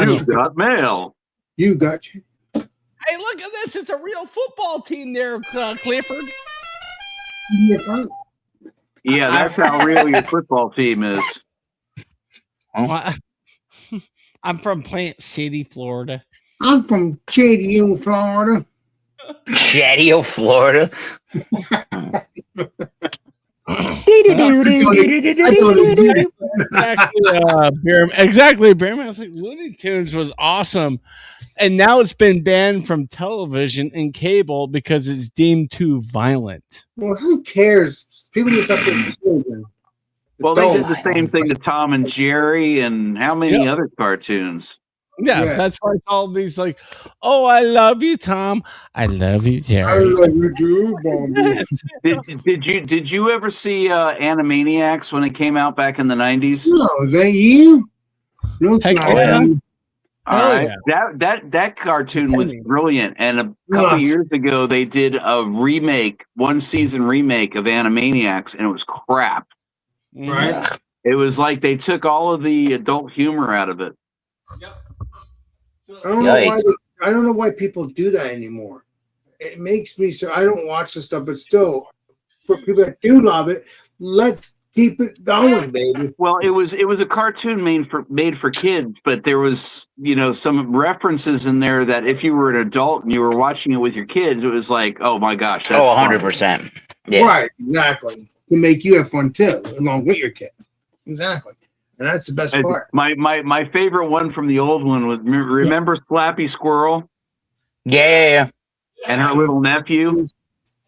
You've got mail. You got you. Hey, look at this. It's a real football team there, Clifford. That's right. Yeah, that's how real your football team is. I'm from Plant City, Florida. I'm from Chadio, Florida. Chadio, Florida. Exactly, Bearman. I was like, Looney Tunes was awesome. And now it's been banned from television and cable because it's deemed too violent. Well, who cares? People just have to children. Well, they did the same thing to Tom and Jerry and how many other cartoons? Yeah, that's why it's all these like, oh, I love you, Tom. I love you, Jerry. I love you too, Bombi. Did you ever see Animaniacs when it came out back in the 90s? No, is that you? No, it's Heck not. yeah. All right. yeah. That cartoon was brilliant. And a couple years ago, they did a remake, one season remake of Animaniacs, and it was crap. Right? It was like they took all of the adult humor out of it. I don't know why people do that anymore. It makes me so I don't watch this stuff, but still, for people that do love it, let's keep it going, baby. Well, it was a cartoon made for kids, but there was some references in there that if you were an adult and you were watching it with your kids, it was like, oh my gosh, that's 100%. Yeah. Right, exactly. To make you have fun too, along with your kid. Exactly. And that's the best part. My favorite one from the old one was remember Slappy Squirrel? Yeah. And her little nephew.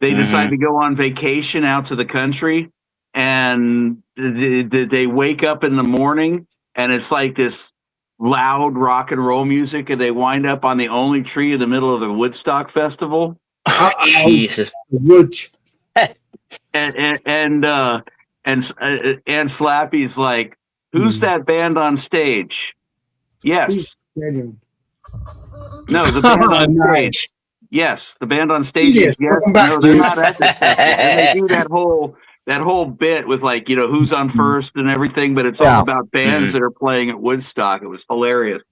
They decide to go on vacation out to the country, and they wake up in the morning, and it's like this loud rock and roll music, and they wind up on the only tree in the middle of the Woodstock Festival. Jesus. And Slappy's like, who's that band on stage? Yes. No, the band on stage. Yes, the band on stage. Yes. No, they're not at this festival. And they do that whole bit with like, who's on first and everything, but it's all about bands that are playing at Woodstock. It was hilarious.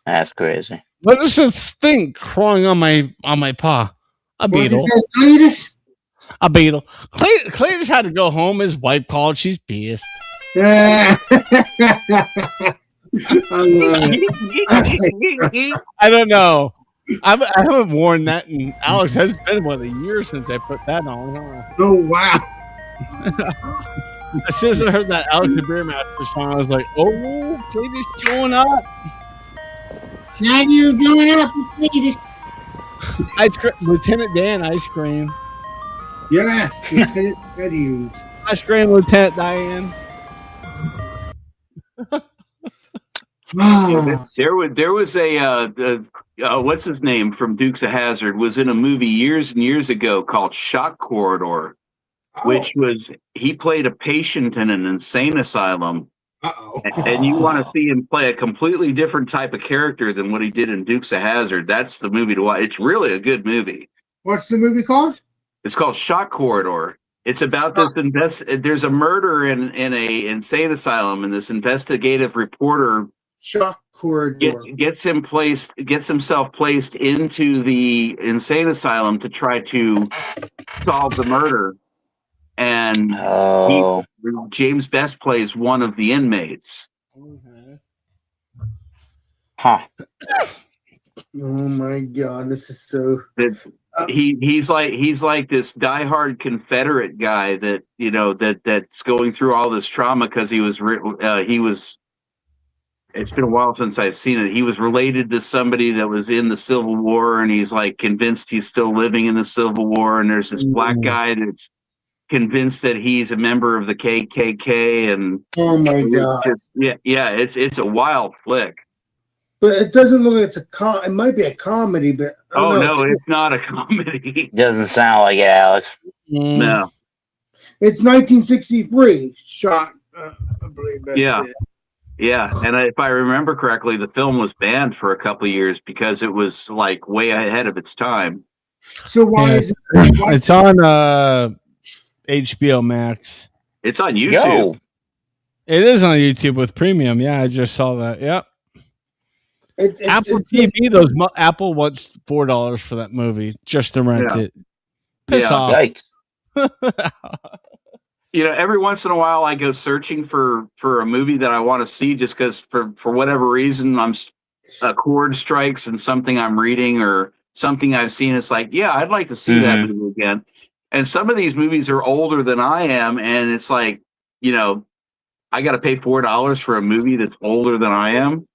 That's crazy. What is this thing crawling on my paw? A beetle. A beetle. Cletus had to go home. His wife called. She's pissed. I don't know. I haven't worn that, and Alex has been a year since I put that on. Oh wow! As soon as I heard that Alex the Beermaster song, I was like, "Oh, Cletus showing up." How you doing up, Cletus? Lieutenant Dan ice cream. Yes, Lieutenant Eddie's. Ice cream, Lieutenant Diane. There was a what's his name from Dukes of Hazzard was in a movie years and years ago called Shock Corridor, which was he played a patient in an insane asylum. And you want to see him play a completely different type of character than what he did in Dukes of Hazzard. That's the movie to watch. It's really a good movie. What's the movie called? It's called Shock Corridor. It's about this there's a murder in a insane asylum, and this investigative reporter Shock Corridor gets himself placed into the insane asylum to try to solve the murder. And James Best plays one of the inmates. Okay. Huh. Oh my God, this is so. He's like this diehard Confederate guy that that's going through all this trauma because he was. It's been a while since I've seen it. He was related to somebody that was in the Civil War, and he's like convinced he's still living in the Civil War. And there's this black guy that's convinced that he's a member of the KKK. And Oh my God. It's a wild flick. But it doesn't look like it's it might be a comedy, but I don't know. No, it's not a comedy. Doesn't sound like it, Alex. No. It's 1963 shot. I believe that's it. Yeah, and if I remember correctly, the film was banned for a couple of years because it was like way ahead of its time. So why is it? It's on HBO Max. It's on YouTube. Yo. It is on YouTube with premium. Yeah, I just saw that. Yep. Apple TV. Apple wants $4 for that movie just to rent it. Piss off. Yikes. Every once in a while I go searching for a movie that I want to see just because for whatever reason a chord strikes and something I'm reading or something I've seen. It's like, yeah, I'd like to see that movie again. And some of these movies are older than I am, and it's like, I got to pay $4 for a movie that's older than I am.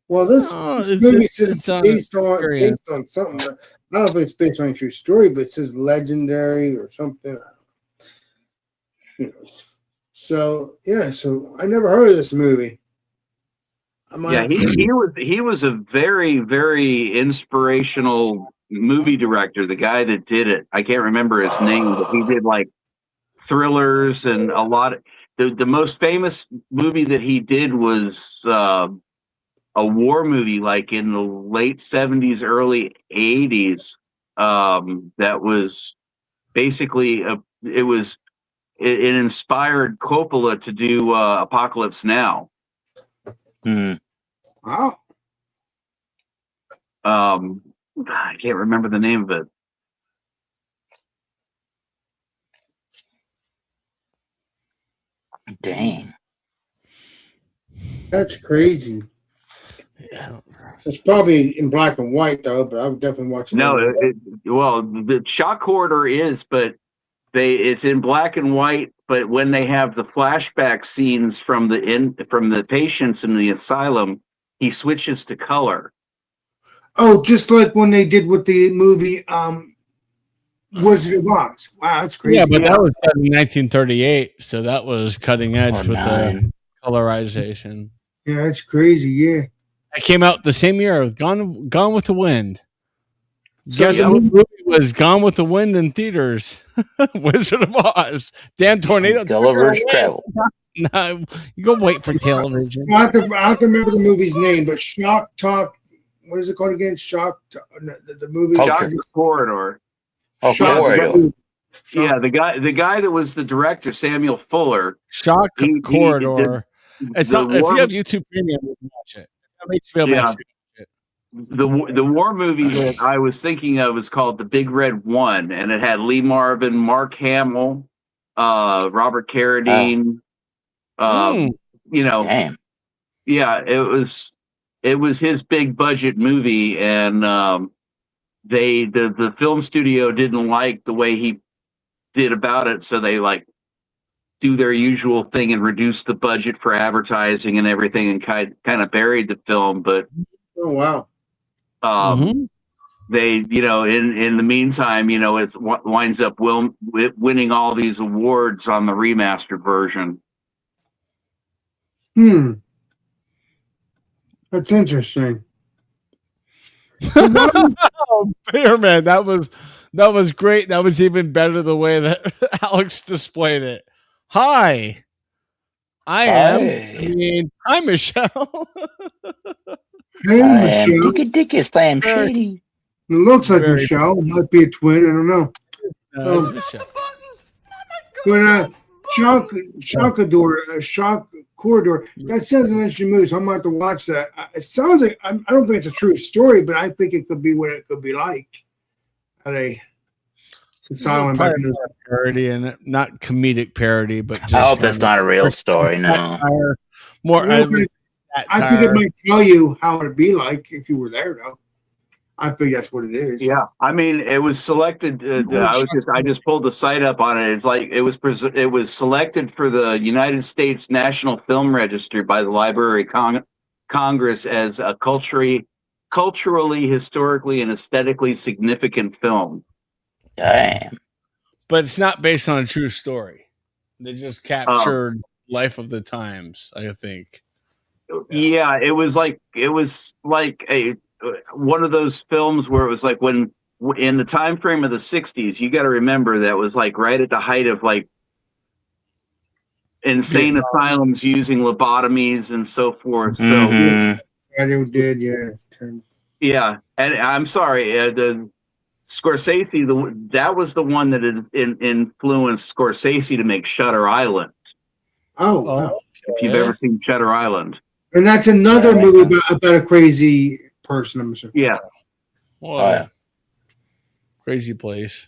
Well, this movie says based on something. I don't know if it's based on a true story, but it says legendary or something. So I never heard of this movie. He was a very, very inspirational movie director. The guy that did it, I can't remember his name, but he did like thrillers and a lot of the most famous movie that he did was a war movie like in the late 70s, early 80s. That was basically it inspired Coppola to do Apocalypse Now. Wow. I can't remember the name of it. Dang. That's crazy. Yeah. It's probably in black and white though, but I would definitely watch it. No, the Shock Corridor is, but it's in black and white. But when they have the flashback scenes from the patients in the asylum, he switches to color. Oh, just like when they did with the movie Wizard of Oz. Wow, that's crazy. Yeah, but that was done in 1938, so that was cutting edge with the colorization. Yeah, that's crazy. Yeah. It came out the same year with Gone with the Wind. So Guess what movie was Gone with the Wind in theaters? Wizard of Oz. Damn tornado. Gulliver's Travel. No, you go wait for television. I have to remember the movie's name, but Shock Talk. What is it called again? The movie. Shock Corridor. Oh, Corridor. Yeah, the guy that was the director, Samuel Fuller. Shock Corridor. If you have YouTube Premium, you can watch it. HBO Max. The war movie that I was thinking of is called The Big Red One, and it had Lee Marvin, Mark Hamill, Robert Carradine. Damn. Yeah, it was his big budget movie, and the film studio didn't like the way he did about it, so they like do their usual thing and reduce the budget for advertising and everything, and kind of buried the film. But oh wow. They, in the meantime, it winds up winning all these awards on the remastered version. That's interesting. Oh, Bearman, that was great. That was even better the way that Alex displayed it. Hi, hi, Michelle. Hey, Michelle. Dickus, I am shady. It looks like Michelle. Might be a twin. I don't know. It's Michelle. But Shock Corridor. That sounds an interesting movie. So I'm going to have to watch that. It sounds like I don't think it's a true story, but I think it could be what it could be like. Silent Probably back in those. more parody and not comedic parody, but just I hope kind it's of not a real story. No. satire. More, Well, I would say I think it satire. might tell you how it'd be like if you were there, though. I think that's what it is. Yeah, I mean, it was selected. I just pulled the site up on it. It's like it was selected for the United States National Film Registry by the Library of Congress as a culturally, historically, and aesthetically significant film. Damn. But it's not based on a true story. They just captured life of the times, I think. Yeah, it was like a one of those films where it was like when in the time frame of the 60s, you got to remember that was like right at the height of like insane asylums using lobotomies and so forth. So Mhm. Yeah, they did, yeah. yeah, and I'm sorry, the Scorsese, that was the one that influenced Scorsese to make Shutter Island. Oh, wow. If you've ever seen Shutter Island. And that's another movie about a crazy person, I'm assuming. Yeah. Well, Oh, yeah. Crazy place.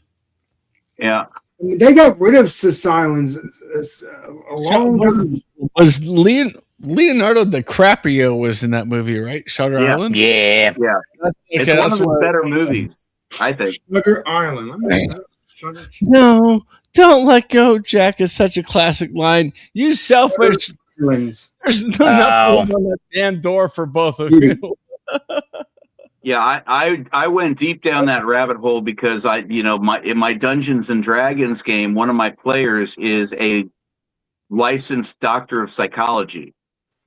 Yeah. I mean, they got rid of silence a long time. Was Leonardo DiCaprio was in that movie, right? Shutter Yeah. Island? Yeah. It's Okay, one that's of his what- better movies, I think. Shutter Island. Let me Shutter. No, don't let go, Jack. It's such a classic line. You selfish. Islands. There's enough room on that damn door for both of you. Yeah, I went deep down that rabbit hole because in my Dungeons and Dragons game, one of my players is a licensed doctor of psychology.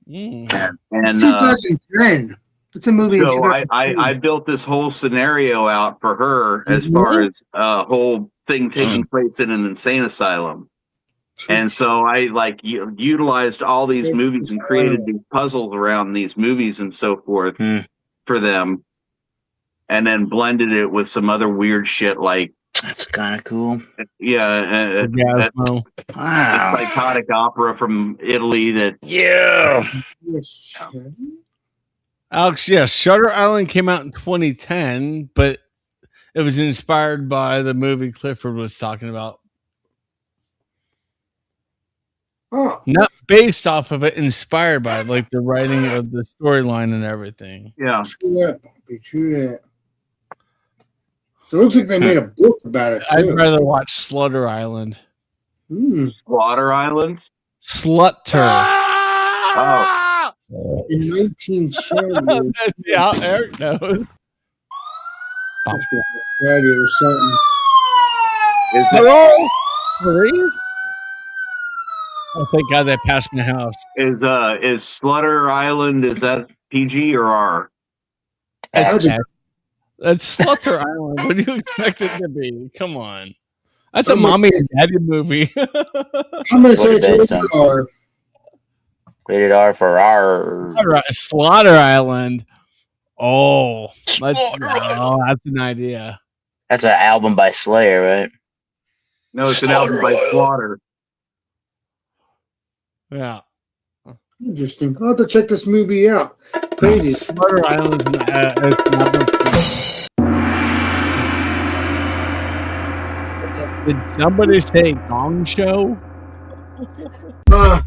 Mm. And 2010. It's a movie. in so 2010. I built this whole scenario out for her as far as a whole thing taking place in an insane asylum. And so I utilized all these movies and created these puzzles around these movies and so forth for them. And then blended it with some other weird shit like That's kind of cool. Orgasmo. Wow. psychotic opera from Italy that Yeah. Alex, yes, Shutter Island came out in 2010, but it was inspired by the movie Clifford was talking about. Oh, Not based off of it, inspired by it, like the writing of the storyline and everything. yeah. true that, Bobby, true that. So it looks like they made a book about it I'd too. rather watch Slaughter Island. Water Island. Slutter. Oh. In 1970, Yeah, Eric knows. Friday or something. Is it, Hello? Please? Oh, thank God they passed my house. is Slutter Island, is that PG or R? That's Slutter Island. What do you expect it to be? Come on. That's a I'm gonna mommy say- and daddy movie. I'm going to say What it's did they rated say? R. Rated R for R. All right, Slaughter Island. Oh, Slaughter oh, that's an idea. That's an album by Slayer, right? No, it's an album by Slaughter. Yeah. Interesting. I'll have to check this movie out. Crazy. Slaughter Island is an album. Did somebody say Gong Show? Oh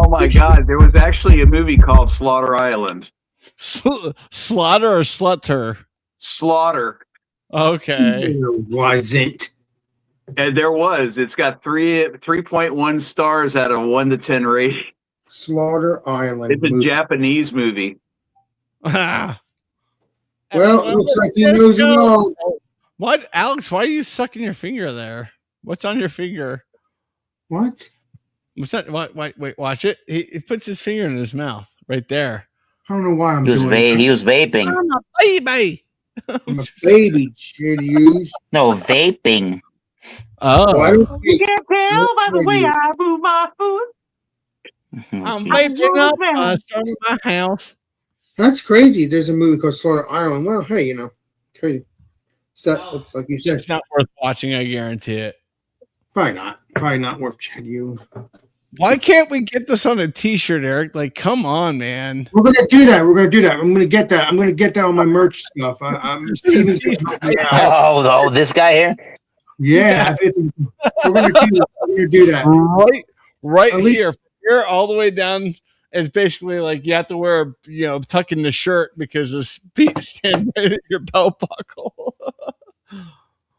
my God, there was actually a movie called Slaughter Island. Slaughter or Slutter? Slaughter. Okay. It wasn't. And there was. It's got 3.1 stars out of 1 to 10 rating. Slaughter Island. It's a movie. Japanese movie. Ah. Well, it looks like he knows it all. What, Alex? Why are you sucking your finger there? What's on your finger? What? What's that? Wait, watch it. He puts his finger in his mouth right there. I don't know why I'm He was, doing it. he was vaping. I'm a baby. I'm a baby, shit use. No, vaping. Oh, Why don't you can't tell by the way I move my foot. I'm vaping up. Starting my house. That's crazy. There's a movie called Slaughter Island. Well, hey, you know, crazy. So it's like you said, It's not worth watching. I guarantee it. probably not. Probably not worth Chad you. Why can't we get this on a T-shirt, Eric? Like, come on, man. We're gonna do that. We're gonna do that. I'm gonna get that. I'm gonna get that on my merch stuff. I'm Steven's gonna help me out. Oh, this guy here? Yeah, we're gonna do that. Right At least- here, all the way down. It's basically like you have to wear, tuck in the shirt because the feet stand right at your belt buckle.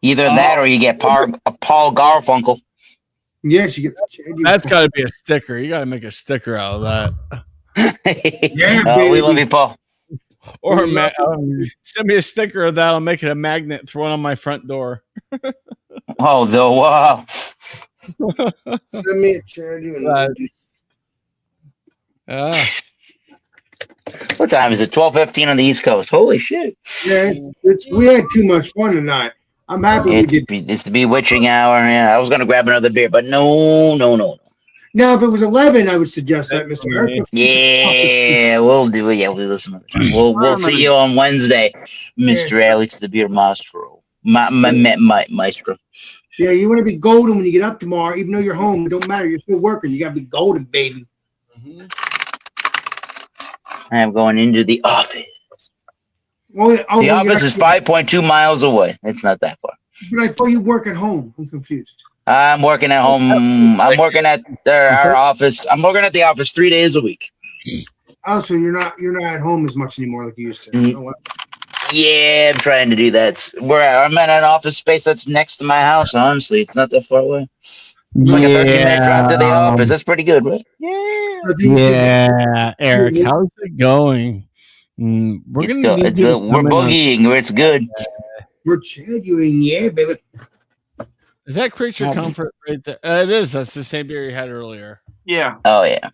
Either that or you get Paul Garfunkel. Yes, you get the Chad. That's got to be a sticker. You got to make a sticker out of that. Yeah, Oh, we love baby. you, Paul. Or send me a sticker of that. I'll make it a magnet. Throw it on my front door. Oh, wow. Send me a charity. What time is it? 12:15 on the East Coast. Holy shit! Yeah, we had too much fun tonight. I'm happy we did. It's the bewitching hour. Yeah, I was gonna grab another beer, but no. Now, if it was 11, I would suggest that, Mr. Eric. Yeah, we'll do it. Yeah, we'll do this another time. We'll see you on Wednesday, Mr. Yes. Alex, the beer maestro. Maestro. Yeah, you want to be golden when you get up tomorrow, even though you're home. It don't matter. You're still working. You got to be golden, baby. I am going into the office. Well, The office is 5.2 miles away. It's not that far. But I thought you work at home. I'm confused. I'm working at home. I'm working at our office. I'm working at the office 3 days a week. Oh, so you're not at home as much anymore like you used to. Mm. Oh, well. Yeah, I'm trying to do that. I'm in an office space that's next to my house. Honestly, it's not that far away. It's like a 13-minute drive to the office. That's pretty good, right? Yeah. Yeah, Eric, how's it going? We're It's gonna good. need you to We're come in on- boogieing. It's good. We're genuine, yeah, baby. Is that Creature Comfort right there? It is. That's the same beer you had earlier. Yeah. Oh yeah.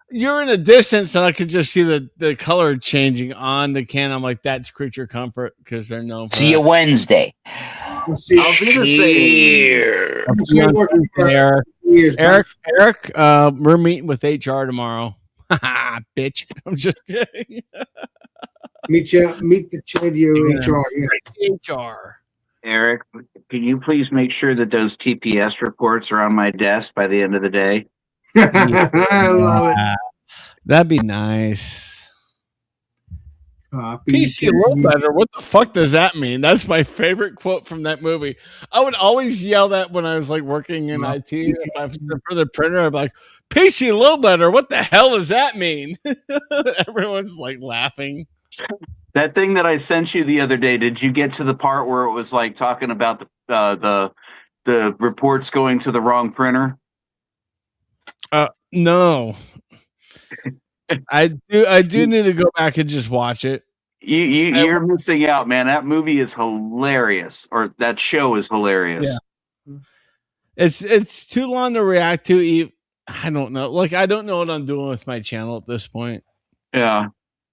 You're in a distance, and I could just see the color changing on the can. I'm like, that's Creature Comfort because they're known for See you that. Wednesday. We'll see. I was gonna say, Here. I'll see you on Tuesday, Eric. Eric, we're meeting with HR tomorrow. Bitch. I'm just kidding. Meet the Chadio HR. Yeah. HR. Eric, can you please make sure that those TPS reports are on my desk by the end of the day? I love it. That'd be nice. Copy PC Low Better. What the fuck does that mean? That's my favorite quote from that movie. I would always yell that when I was like working in IT. If I was for the printer, I'd be like, PC Low Better. What the hell does that mean? Everyone's like laughing. That thing that I sent you the other day, did you get to the part where it was like talking about the reports going to the wrong printer? No. I do need to go back and just watch it. You're missing out, man. That movie is hilarious, or that show is hilarious. Yeah. It's too long to react to. I don't know. Like, I don't know what I'm doing with my channel at this point. Yeah.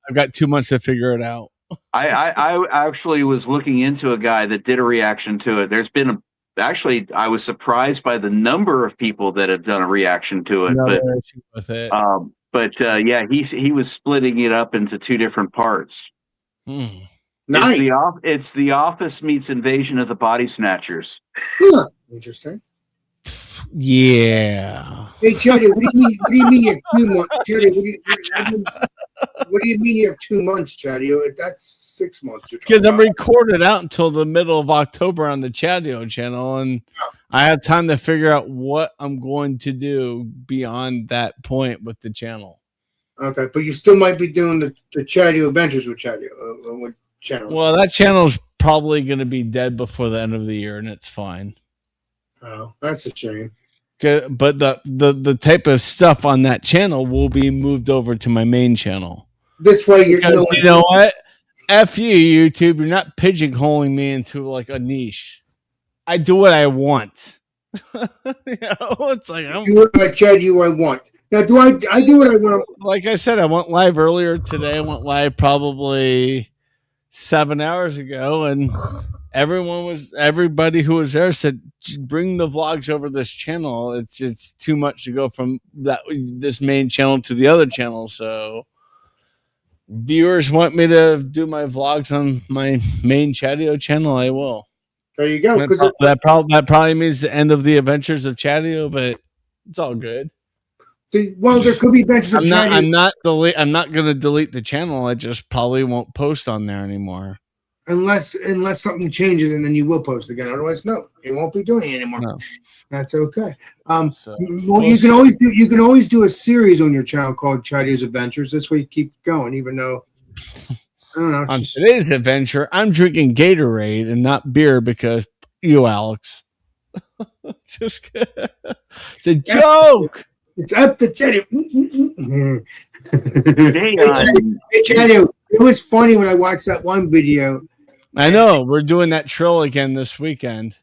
I've got 2 months to figure it out. I actually was looking into a guy that did a reaction to it. There's been actually, I was surprised by the number of people that have done a reaction to it. Another issue with it. Yeah, he was splitting it up into two different parts. Nice. It's the Office meets Invasion of the Body Snatchers. Huh. Interesting. Yeah. Hey, Charlie, what do you mean you have 2 months? Charlie, what do you mean you have 2 months, Charlie? That's 6 months. Because I'm recorded out until the middle of October on the Chadio channel, and I have time to figure out what I'm going to do beyond that point with the channel. Okay, but you still might be doing the Chadio Adventures with Chadio. With channels. Well, that channel's probably going to be dead before the end of the year, and it's fine. Oh, that's a shame. But the type of stuff on that channel will be moved over to my main channel. This way, you know what? F you, YouTube. You're not pigeonholing me into like a niche. I do what I want. It's like I'm do what I tell you I want. Now, do I do what I want? Like I said, I went live earlier today. I went live probably 7 hours ago, and everybody who was there said, bring the vlogs over this channel. It's too much to go from this main channel to the other channel. So viewers want me to do my vlogs on my main Chadio channel, I will. There you go. That probably means the end of the adventures of Chadio, but it's all good. Well, there could be adventures of Chadio. I'm not going to delete the channel. I just probably won't post on there anymore. Unless something changes, and then you will post again. Otherwise, no. He won't be doing it anymore. No. That's okay. So, Well, you can always do a series on your channel called Chinese Adventures. This way, you keep going, even though I don't know. on today's adventure, I'm drinking Gatorade and not beer because you, Alex. Just it's a joke. It's up to Chetty. Today on Hey, Chetty, it was funny when I watched that one video, I know we're doing that trill again this weekend.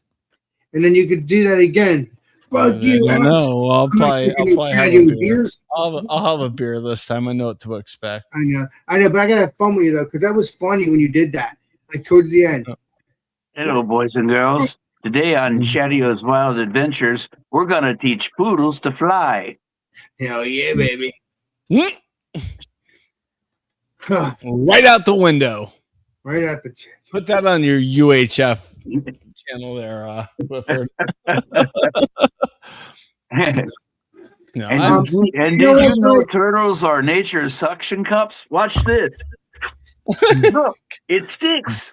and then you could do that again. Fuck you, I Alex. know. I'll I'm not probably drinking have Chetty a with beer. beers. I'll have a beer this time. I know what to expect. I know, but I gotta have fun with you though, because that was funny when you did that, like towards the end. Hello, boys and girls. Today on Chatio's Wild Adventures, we're gonna teach poodles to fly. Hell yeah, baby. Right out the window. Right at the chin. Put that on your UHF channel there, Clifford. No, And did you know you what, know guys? turtles are nature's suction cups? Watch this. Look, it sticks.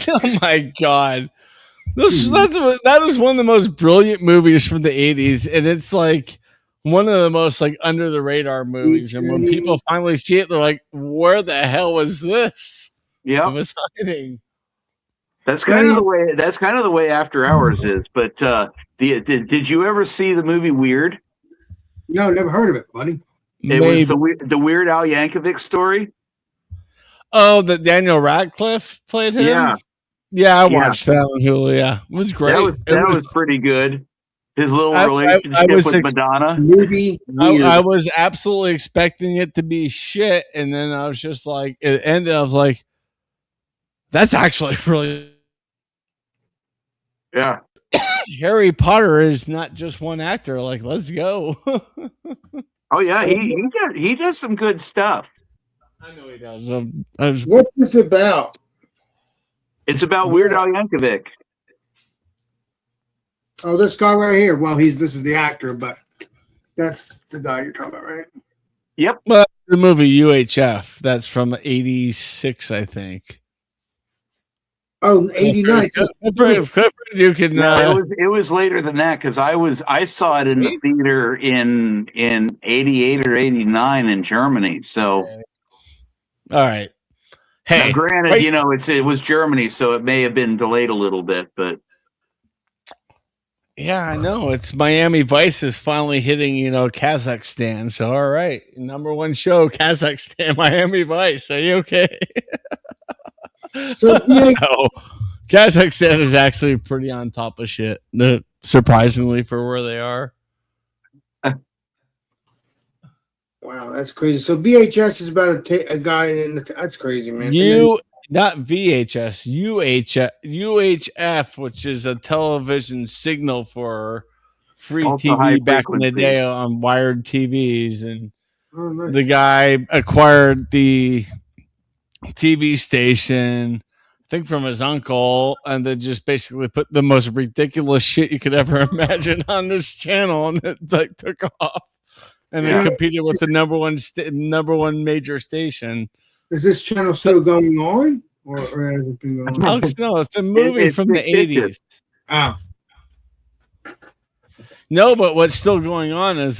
oh my god, that is one of the most brilliant movies from the 80s, and it's like one of the most like under the radar movies. And when people finally see it, they're like, "Where the hell was this?" It Yep, was hiding. that's kind of the way. That's kind of the way After Hours is. But did you ever see the movie Weird? No, never heard of it, buddy. It was the Weird Al Yankovic story. Oh, that Daniel Radcliffe played him. Yeah, I watched that on Hulu. Yeah, it was great. that was pretty good. His little I relationship was with Madonna. Movie. I was absolutely expecting it to be shit, and then I was just like, it ended. I was like, that's actually really. Yeah. Harry Potter is not just one actor. Like, let's go. Oh yeah, he does some good stuff. I know he does. What's this about? It's about Weird Al Yankovic. Oh, this guy right here. Well, this is the actor, but that's the guy you're talking about, right? Yep. Well, the movie UHF. That's from '86, I think. Oh, 89. Clifford, you can. No, it was later than that because I saw it in the theater in '88 or '89 in Germany. So, all right. Hey, now, granted, it was Germany, so it may have been delayed a little bit, but yeah, I know. It's Miami Vice is finally hitting, Kazakhstan. So, all right, number one show, Kazakhstan, Miami Vice. Are you okay? So, no. Kazakhstan is actually pretty on top of shit, surprisingly for where they are. Wow, that's crazy. So VHS is about a guy in that's crazy, man. Not VHS, UHF, which is a television signal for free TV back in the day on wired TVs, and the guy acquired the TV station, I think from his uncle, and then just basically put the most ridiculous shit you could ever imagine on this channel, and it like took off, and it competed with the number one major station. Is this channel still going on, or has it been going on? No, it's a movie from the 80s. Oh. No, but what's still going on is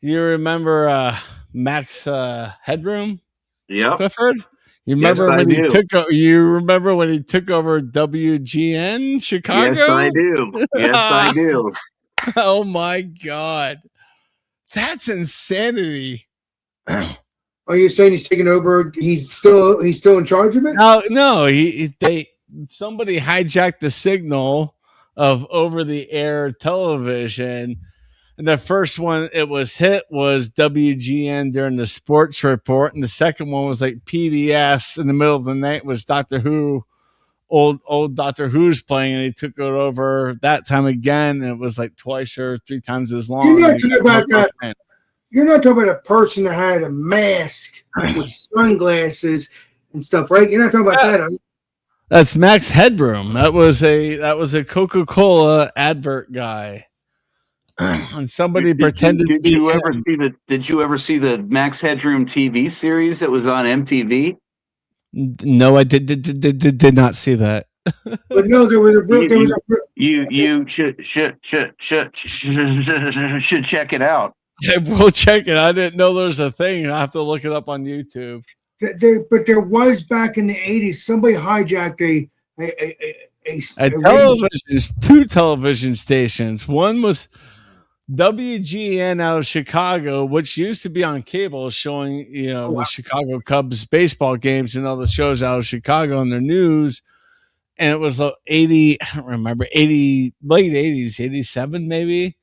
you remember Max Headroom? Yeah, Clifford. You remember when he took over WGN Chicago? Yes, I do. Yes, I do. Oh my god, that's insanity. Are you saying he's taking over? He's still in charge of it? No. Somebody hijacked the signal of over-the-air television. And the first one it was WGN during the sports report, and the second one was like PBS in the middle of the night was Doctor Who, old Doctor Who's playing, and he took it over that time again, and it was like twice or three times as long. You're not talking about that. You're not talking about a person that had a mask with sunglasses and stuff, right? You're not talking about that, are you? That's Max Headroom. That was a Coca-Cola advert guy. And somebody pretended to be him. Did you ever see the Max Headroom TV series that was on MTV? No, I did not see that. But no, there was a You should check it out. We'll check it. I didn't know there's a thing. I have to look it up on YouTube. but there was back in the 80s, somebody hijacked A television, two television stations. One was WGN out of Chicago, which used to be on cable, showing the Chicago Cubs baseball games and all the shows out of Chicago on their news. And it was 80, I don't remember, late 80s, 87 maybe.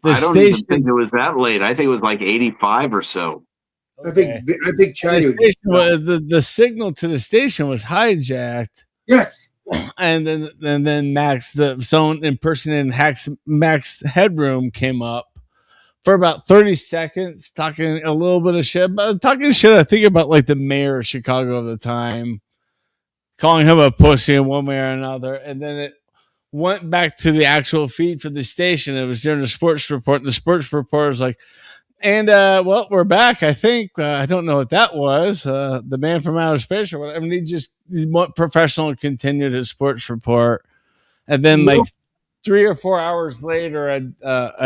I don't even think it was that late. I think it was like 85 or so. Okay. I think Chad. The signal to the station was hijacked. Yes. And then Max, the someone impersonating Max Headroom came up for about 30 seconds, talking a little bit of shit. But talking shit, I think about like the mayor of Chicago of the time, calling him a pussy in one way or another. And then it went back to the actual feed for the station. It was during the sports report, and the sports reporter was like, and well, we're back. I think I don't know what that was. The man from outer space or whatever. I mean, he went professional and continued his sports report, and then like 3 or 4 hours later, a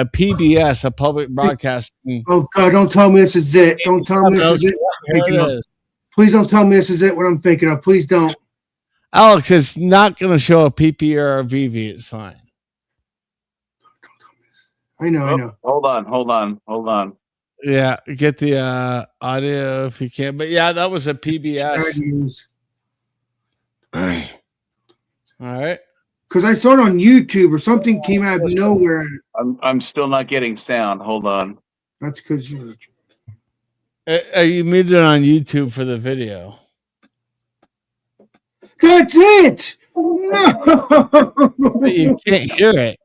PBS, a public broadcasting. Oh God! Don't tell me this is it. Don't tell me this is it. Please don't tell me this is it. What I'm thinking of. Please don't. Alex, it's not going to show a PP or a VV. It's fine. I know. Hold on. Yeah, get the audio if you can. But yeah, that was a PBS. All right. Because I saw it on YouTube or something came out of nowhere. I'm still not getting sound. Hold on. That's because you. You muted it on YouTube for the video. That's it. No. But you can't hear it.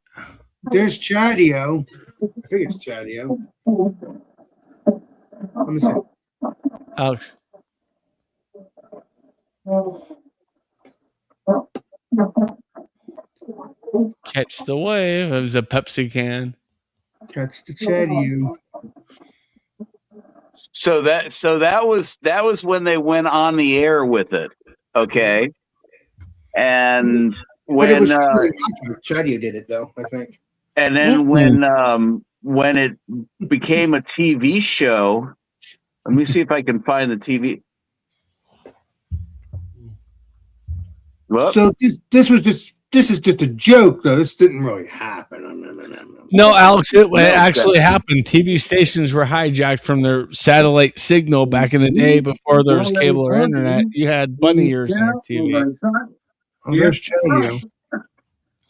There's Chadio. I think it's Chadio. Let me see. Alex. Catch the wave. It was a Pepsi can. Catch the Chadio. So that was when they went on the air with it. Okay. And when Chadio did it though, I think. And then when it became a TV show, let me see if I can find the TV. Well, so this is just a joke though. This didn't really happen. No, Alex, it actually happened. TV stations were hijacked from their satellite signal back in the day before there was cable or internet. You had bunny ears on your TV. Oh, there's Chadio.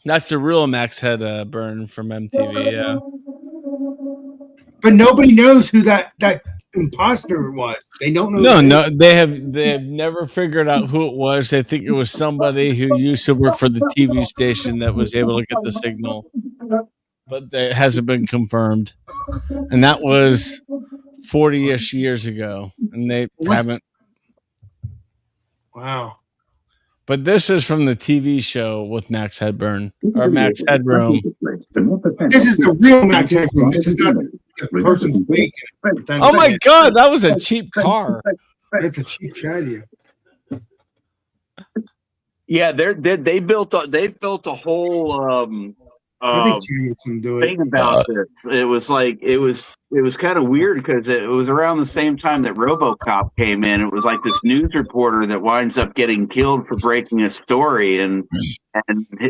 That's the real Max Headburn from MTV. Yeah. But nobody knows who that imposter was. They don't know. No, they have never figured out who it was. They think it was somebody who used to work for the TV station that was able to get the signal, but it hasn't been confirmed. And that was 40-ish years ago, and they haven't. Wow. But this is from the TV show with Max Headburn or Max Headroom. This is the real Max Headroom. This is not the person faking it. Oh my God, that was a cheap car. It's a cheap Chadio. Yeah, they built a whole thing about this. It was kind of weird because it was around the same time that RoboCop came in. It was like this news reporter that winds up getting killed for breaking a story, and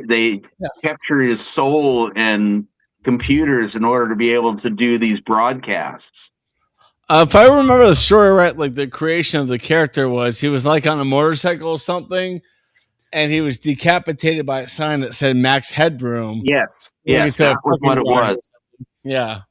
they capture his soul and computers in order to be able to do these broadcasts. If I remember the story right, like the creation of the character was he was like on a motorcycle or something, and he was decapitated by a sign that said Max Headroom. Yes, that was what it was. Yeah.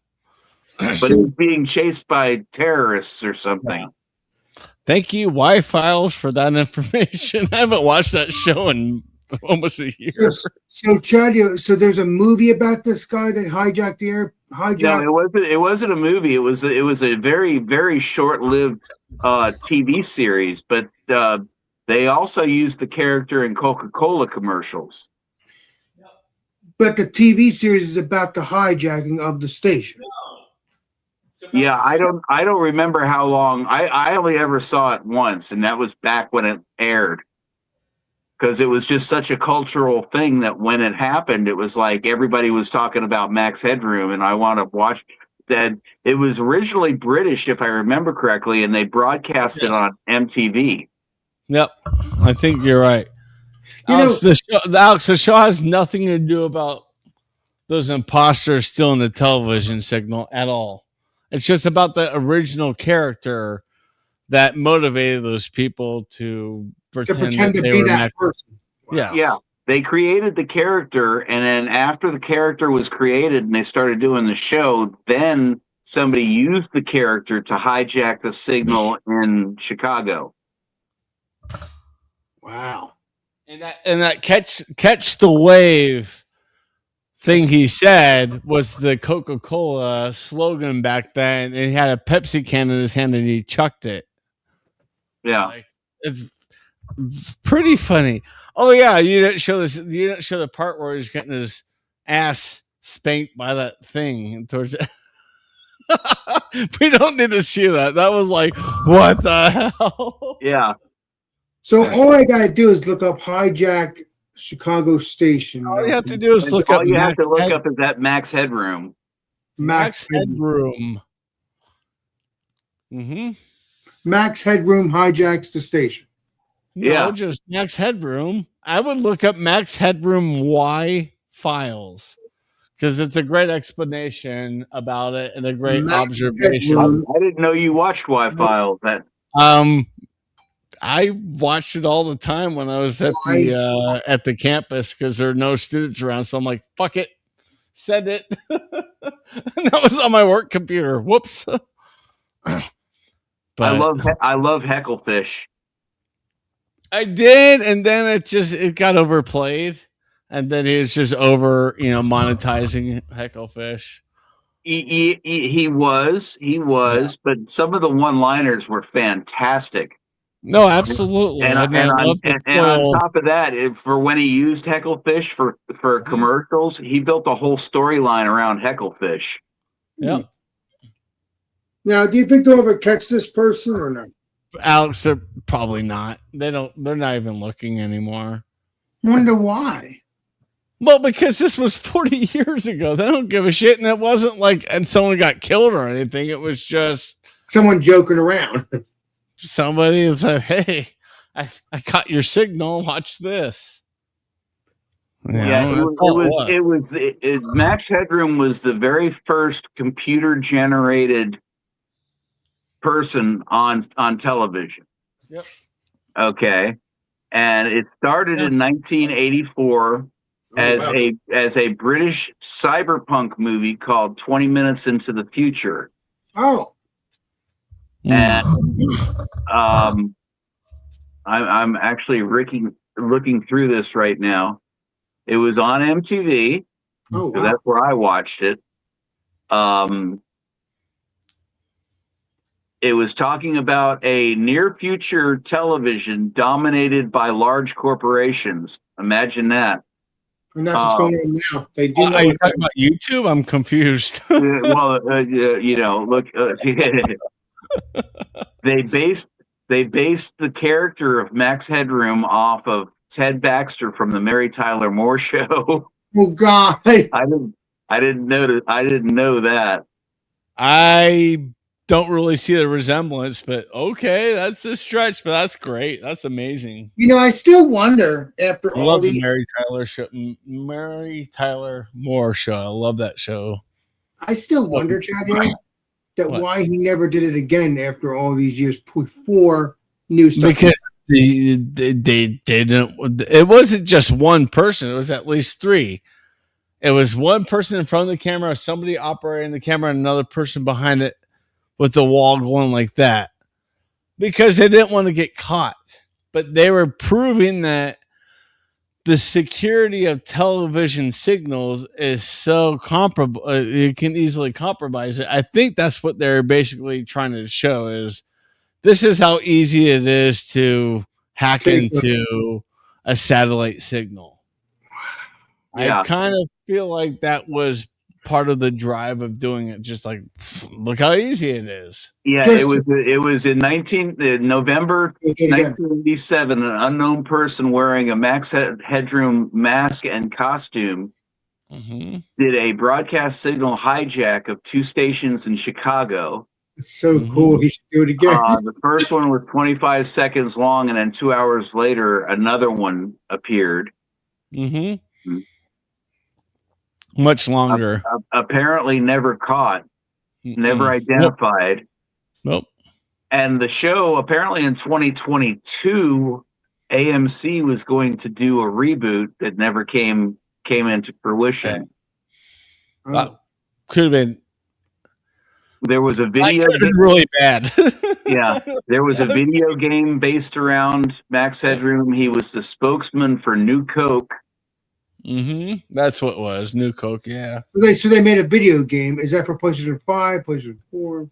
But it was being chased by terrorists or something. Yeah. Thank you, Y-Files, for that information. I haven't watched that show in almost a year. So Chadio, so there's a movie about this guy that hijacked the air. No, it wasn't a movie. It was a very, very short-lived TV series, but they also used the character in Coca-Cola commercials. But the TV series is about the hijacking of the station. Yeah, I don't remember how long. I only ever saw it once, and that was back when it aired. because it was just such a cultural thing that when it happened, it was like everybody was talking about Max Headroom, and I want to watch that. It was originally British, if I remember correctly, and they broadcast it on MTV. Yep, I think you're right. Alex, the show has nothing to do about those imposters stealing the television signal at all. It's just about the original character that motivated those people to pretend to they be were that person. Yeah. They created the character, and then after the character was created and they started doing the show, then somebody used the character to hijack the signal in Chicago. Wow. And that catch the wave thing he said was the Coca-Cola slogan back then, and he had a Pepsi can in his hand and he chucked it. Yeah. Like, it's pretty funny. Oh yeah, you didn't show this. You didn't show the part where he's getting his ass spanked by that thing towards it. We don't need to see that. That was like, what the hell? Yeah. So all I gotta do is look up hijack Chicago station. All you have to do is look All up. you have to look up is that Max Headroom. Max Headroom. Mm-hmm. Max Headroom hijacks the station. No, just Max Headroom. I would look up Max Headroom Y files because it's a great explanation about it and a great observation. I didn't know you watched Y Files. I watched it all the time when I was at the campus because there are no students around. So I'm like, fuck it, send it. And that was on my work computer. Whoops. I love Hecklefish. I did, and then it got overplayed, and then he was just over, monetizing Hecklefish. He was, but some of the one-liners were fantastic. No, absolutely. And on top of that, for when he used Hecklefish for commercials, he built a whole storyline around Hecklefish. Yeah. Now, do you think they'll ever catch this person or not? Alex, they're probably not. They're not even looking anymore. Wonder why. Well, because this was 40 years ago. They don't give a shit, and it wasn't like and someone got killed or anything. It was just someone joking around. Somebody said, "Hey, I caught your signal. Watch this." It was Max Headroom was the very first computer generated person on television. Yep. Okay. And it started in 1984 as a British cyberpunk movie called 20 Minutes into the Future. Oh. And I'm actually looking through this right now. It was on MTV. Oh, so that's where I watched it. It was talking about a near future television dominated by large corporations. Imagine that. And that's what's going on now. They do. Are you talking about YouTube? I'm confused. Look, they based the character of Max Headroom off of Ted Baxter from the Mary Tyler Moore Show. Oh God! I didn't know that. I don't really see the resemblance, but okay, that's a stretch, but that's great. That's amazing. I still wonder after all these. Mary Tyler Moore Show. I love that show. I still wonder, Chad, why he never did it again after all these years before new stuff. Because they didn't. It wasn't just one person. It was at least three. It was one person in front of the camera, somebody operating the camera, and another person behind it with the wall going like that. Because they didn't want to get caught. But they were proving that the security of television signals is so comparable. You can easily compromise it. I think that's what they're basically trying to show is this is how easy it is to hack into a satellite signal. Yeah. I kind of feel like that was part of the drive of doing it. Just like, look how easy it is. Yeah, Just- it was in November 1987. An unknown person wearing a Max Headroom mask and costume Mm-hmm. did a broadcast signal hijack of 2 stations in Chicago. It's so cool. He should do it again. The first one was 25 seconds long, and then 2 hours later, another one appeared. Mm-hmm. Much longer. Apparently, never caught, never identified. Nope. And the show, apparently in 2022, AMC was going to do a reboot that never came into fruition. Could have been. There was a That video could have been really bad. Yeah, there was a video game based around Max Headroom. He was the spokesman for New Coke. Mm-hmm. That's what it was. New Coke, yeah. So they made a video game. Is that for PlayStation 5, PlayStation 4?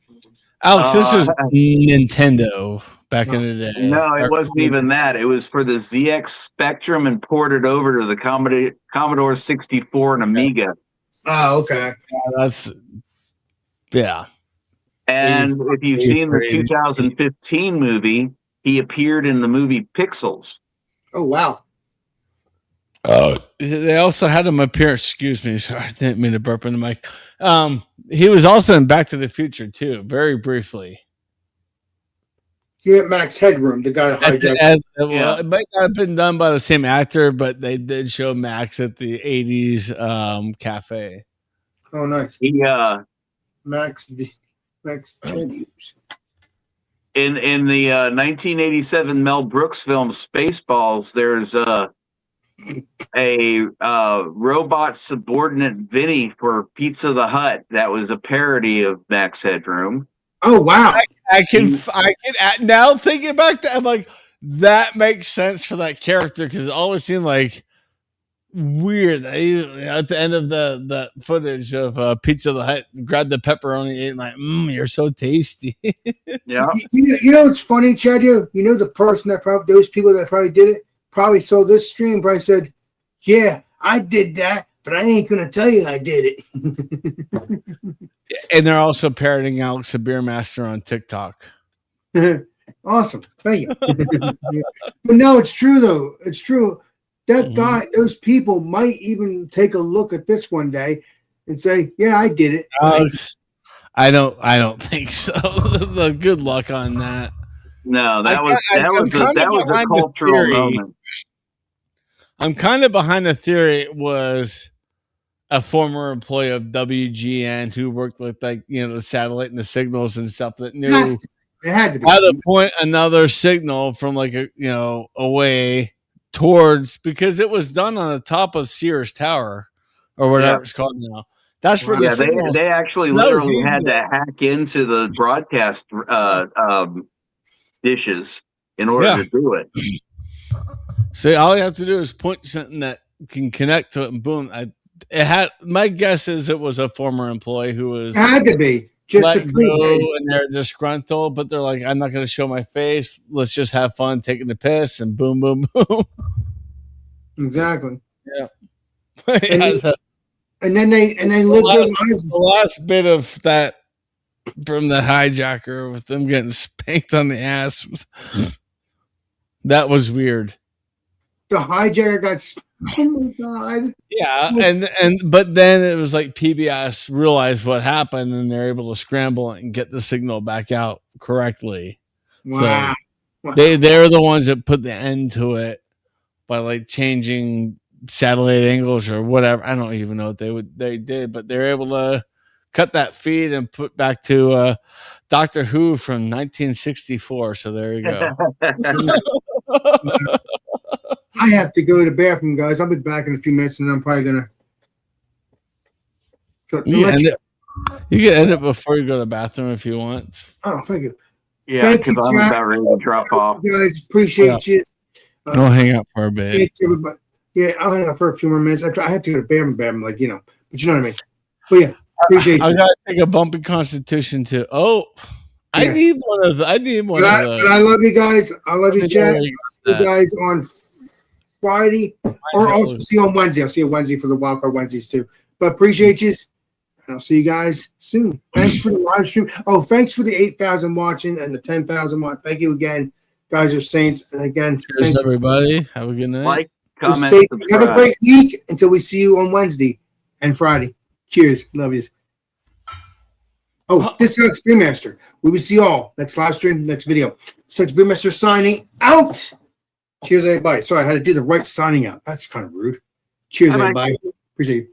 Alex, this was Nintendo back in the day. No, it wasn't even that. It was for the ZX Spectrum and ported over to the Commodore 64 and Amiga. Oh, okay. Yeah. And if you've seen the 2015 movie, he appeared in the movie Pixels. Oh, wow. They also had him appear. Excuse me, sorry, I didn't mean to burp in the mic. He was also in Back to the Future too, very briefly. You get Max Headroom, the guy that hijacked. Well, it might not have been done by the same actor, but they did show Max at the '80s cafe. Oh, nice. He Max Chandius. in the 1987 Mel Brooks film Spaceballs, there's a robot subordinate Vinny for Pizza the Hut that was a parody of Max Headroom. Oh, wow. I can now thinking back to, I'm like, that makes sense for that character because it always seemed like weird. At the end of the footage of Pizza the Hut, grabbed the pepperoni, ate, and like, you're so tasty. Yeah. You know what's funny, Chad? You know the person that probably, those people that probably did it, probably saw this stream, probably said, yeah, I did that, but I ain't going to tell you I did it. And they're also parroting Alex the Beer Master on TikTok. Awesome. Thank you. But no, it's true, though. It's true. That guy, those people might even take a look at this one day and say, yeah, I did it. Alex, I don't think so. Good luck on that. No, that was a cultural moment. I'm kind of behind the theory it was a former employee of WGN who worked with the satellite and the signals and stuff that knew It had to be. how to point another signal from away towards, because it was done on the top of Sears Tower or whatever it's called now. That's where they actually literally had to hack into the broadcast dishes in order to do it. So all you have to do is point something that can connect to it, and boom! My guess is it was a former employee who was had to be just let to go, and they're disgruntled, but they're like, "I'm not going to show my face. Let's just have fun taking the piss," and boom, boom, boom. Exactly. Yeah. And then they lived their lives. The last bit of that from the hijacker with them getting spanked on the ass. That was weird. The hijacker got. Oh my god. Yeah, but then it was like PBS realized what happened and they're able to scramble and get the signal back out correctly. Wow. So they're the ones that put the end to it by changing satellite angles or whatever. I don't even know what they did, but they're able to cut that feed and put back to Doctor Who from 1964. So there you go. I have to go to the bathroom, guys. I'll be back in a few minutes, and I'm probably gonna. You can end it before you go to the bathroom if you want. Oh, thank you. Yeah, because I'm about ready to drop off. Guys, appreciate you. Don't hang out for a bit. Thank you, everybody. Yeah, I'll hang out for a few more minutes. I have to go to the bathroom, but you know what I mean. But yeah, appreciate you. I gotta take a bumpy constitution too. Oh, yes. I need one of those. But I love you guys. I love you, Jack. See you guys on Friday, or also see you on Wednesday. I'll see you Wednesday for the Wildcard Wednesdays too. But appreciate you. I'll see you guys soon. Thanks for the live stream. Oh, thanks for the 8,000 watching and the 10,000 watch. Thank you again. Guys are saints. And again, Cheers, thank you. everybody. Have a good night. Like, Be comment, safe. Have a subscribe. great week until we see you on Wednesday and Friday. Cheers. Love yous. Oh, this is Alex Brewmaster. We will see you all next live stream, next video. Alex Brewmaster signing out. Cheers, everybody. Sorry, I had to do the right signing out. That's kind of rude. Cheers, Bye-bye. everybody. Appreciate you.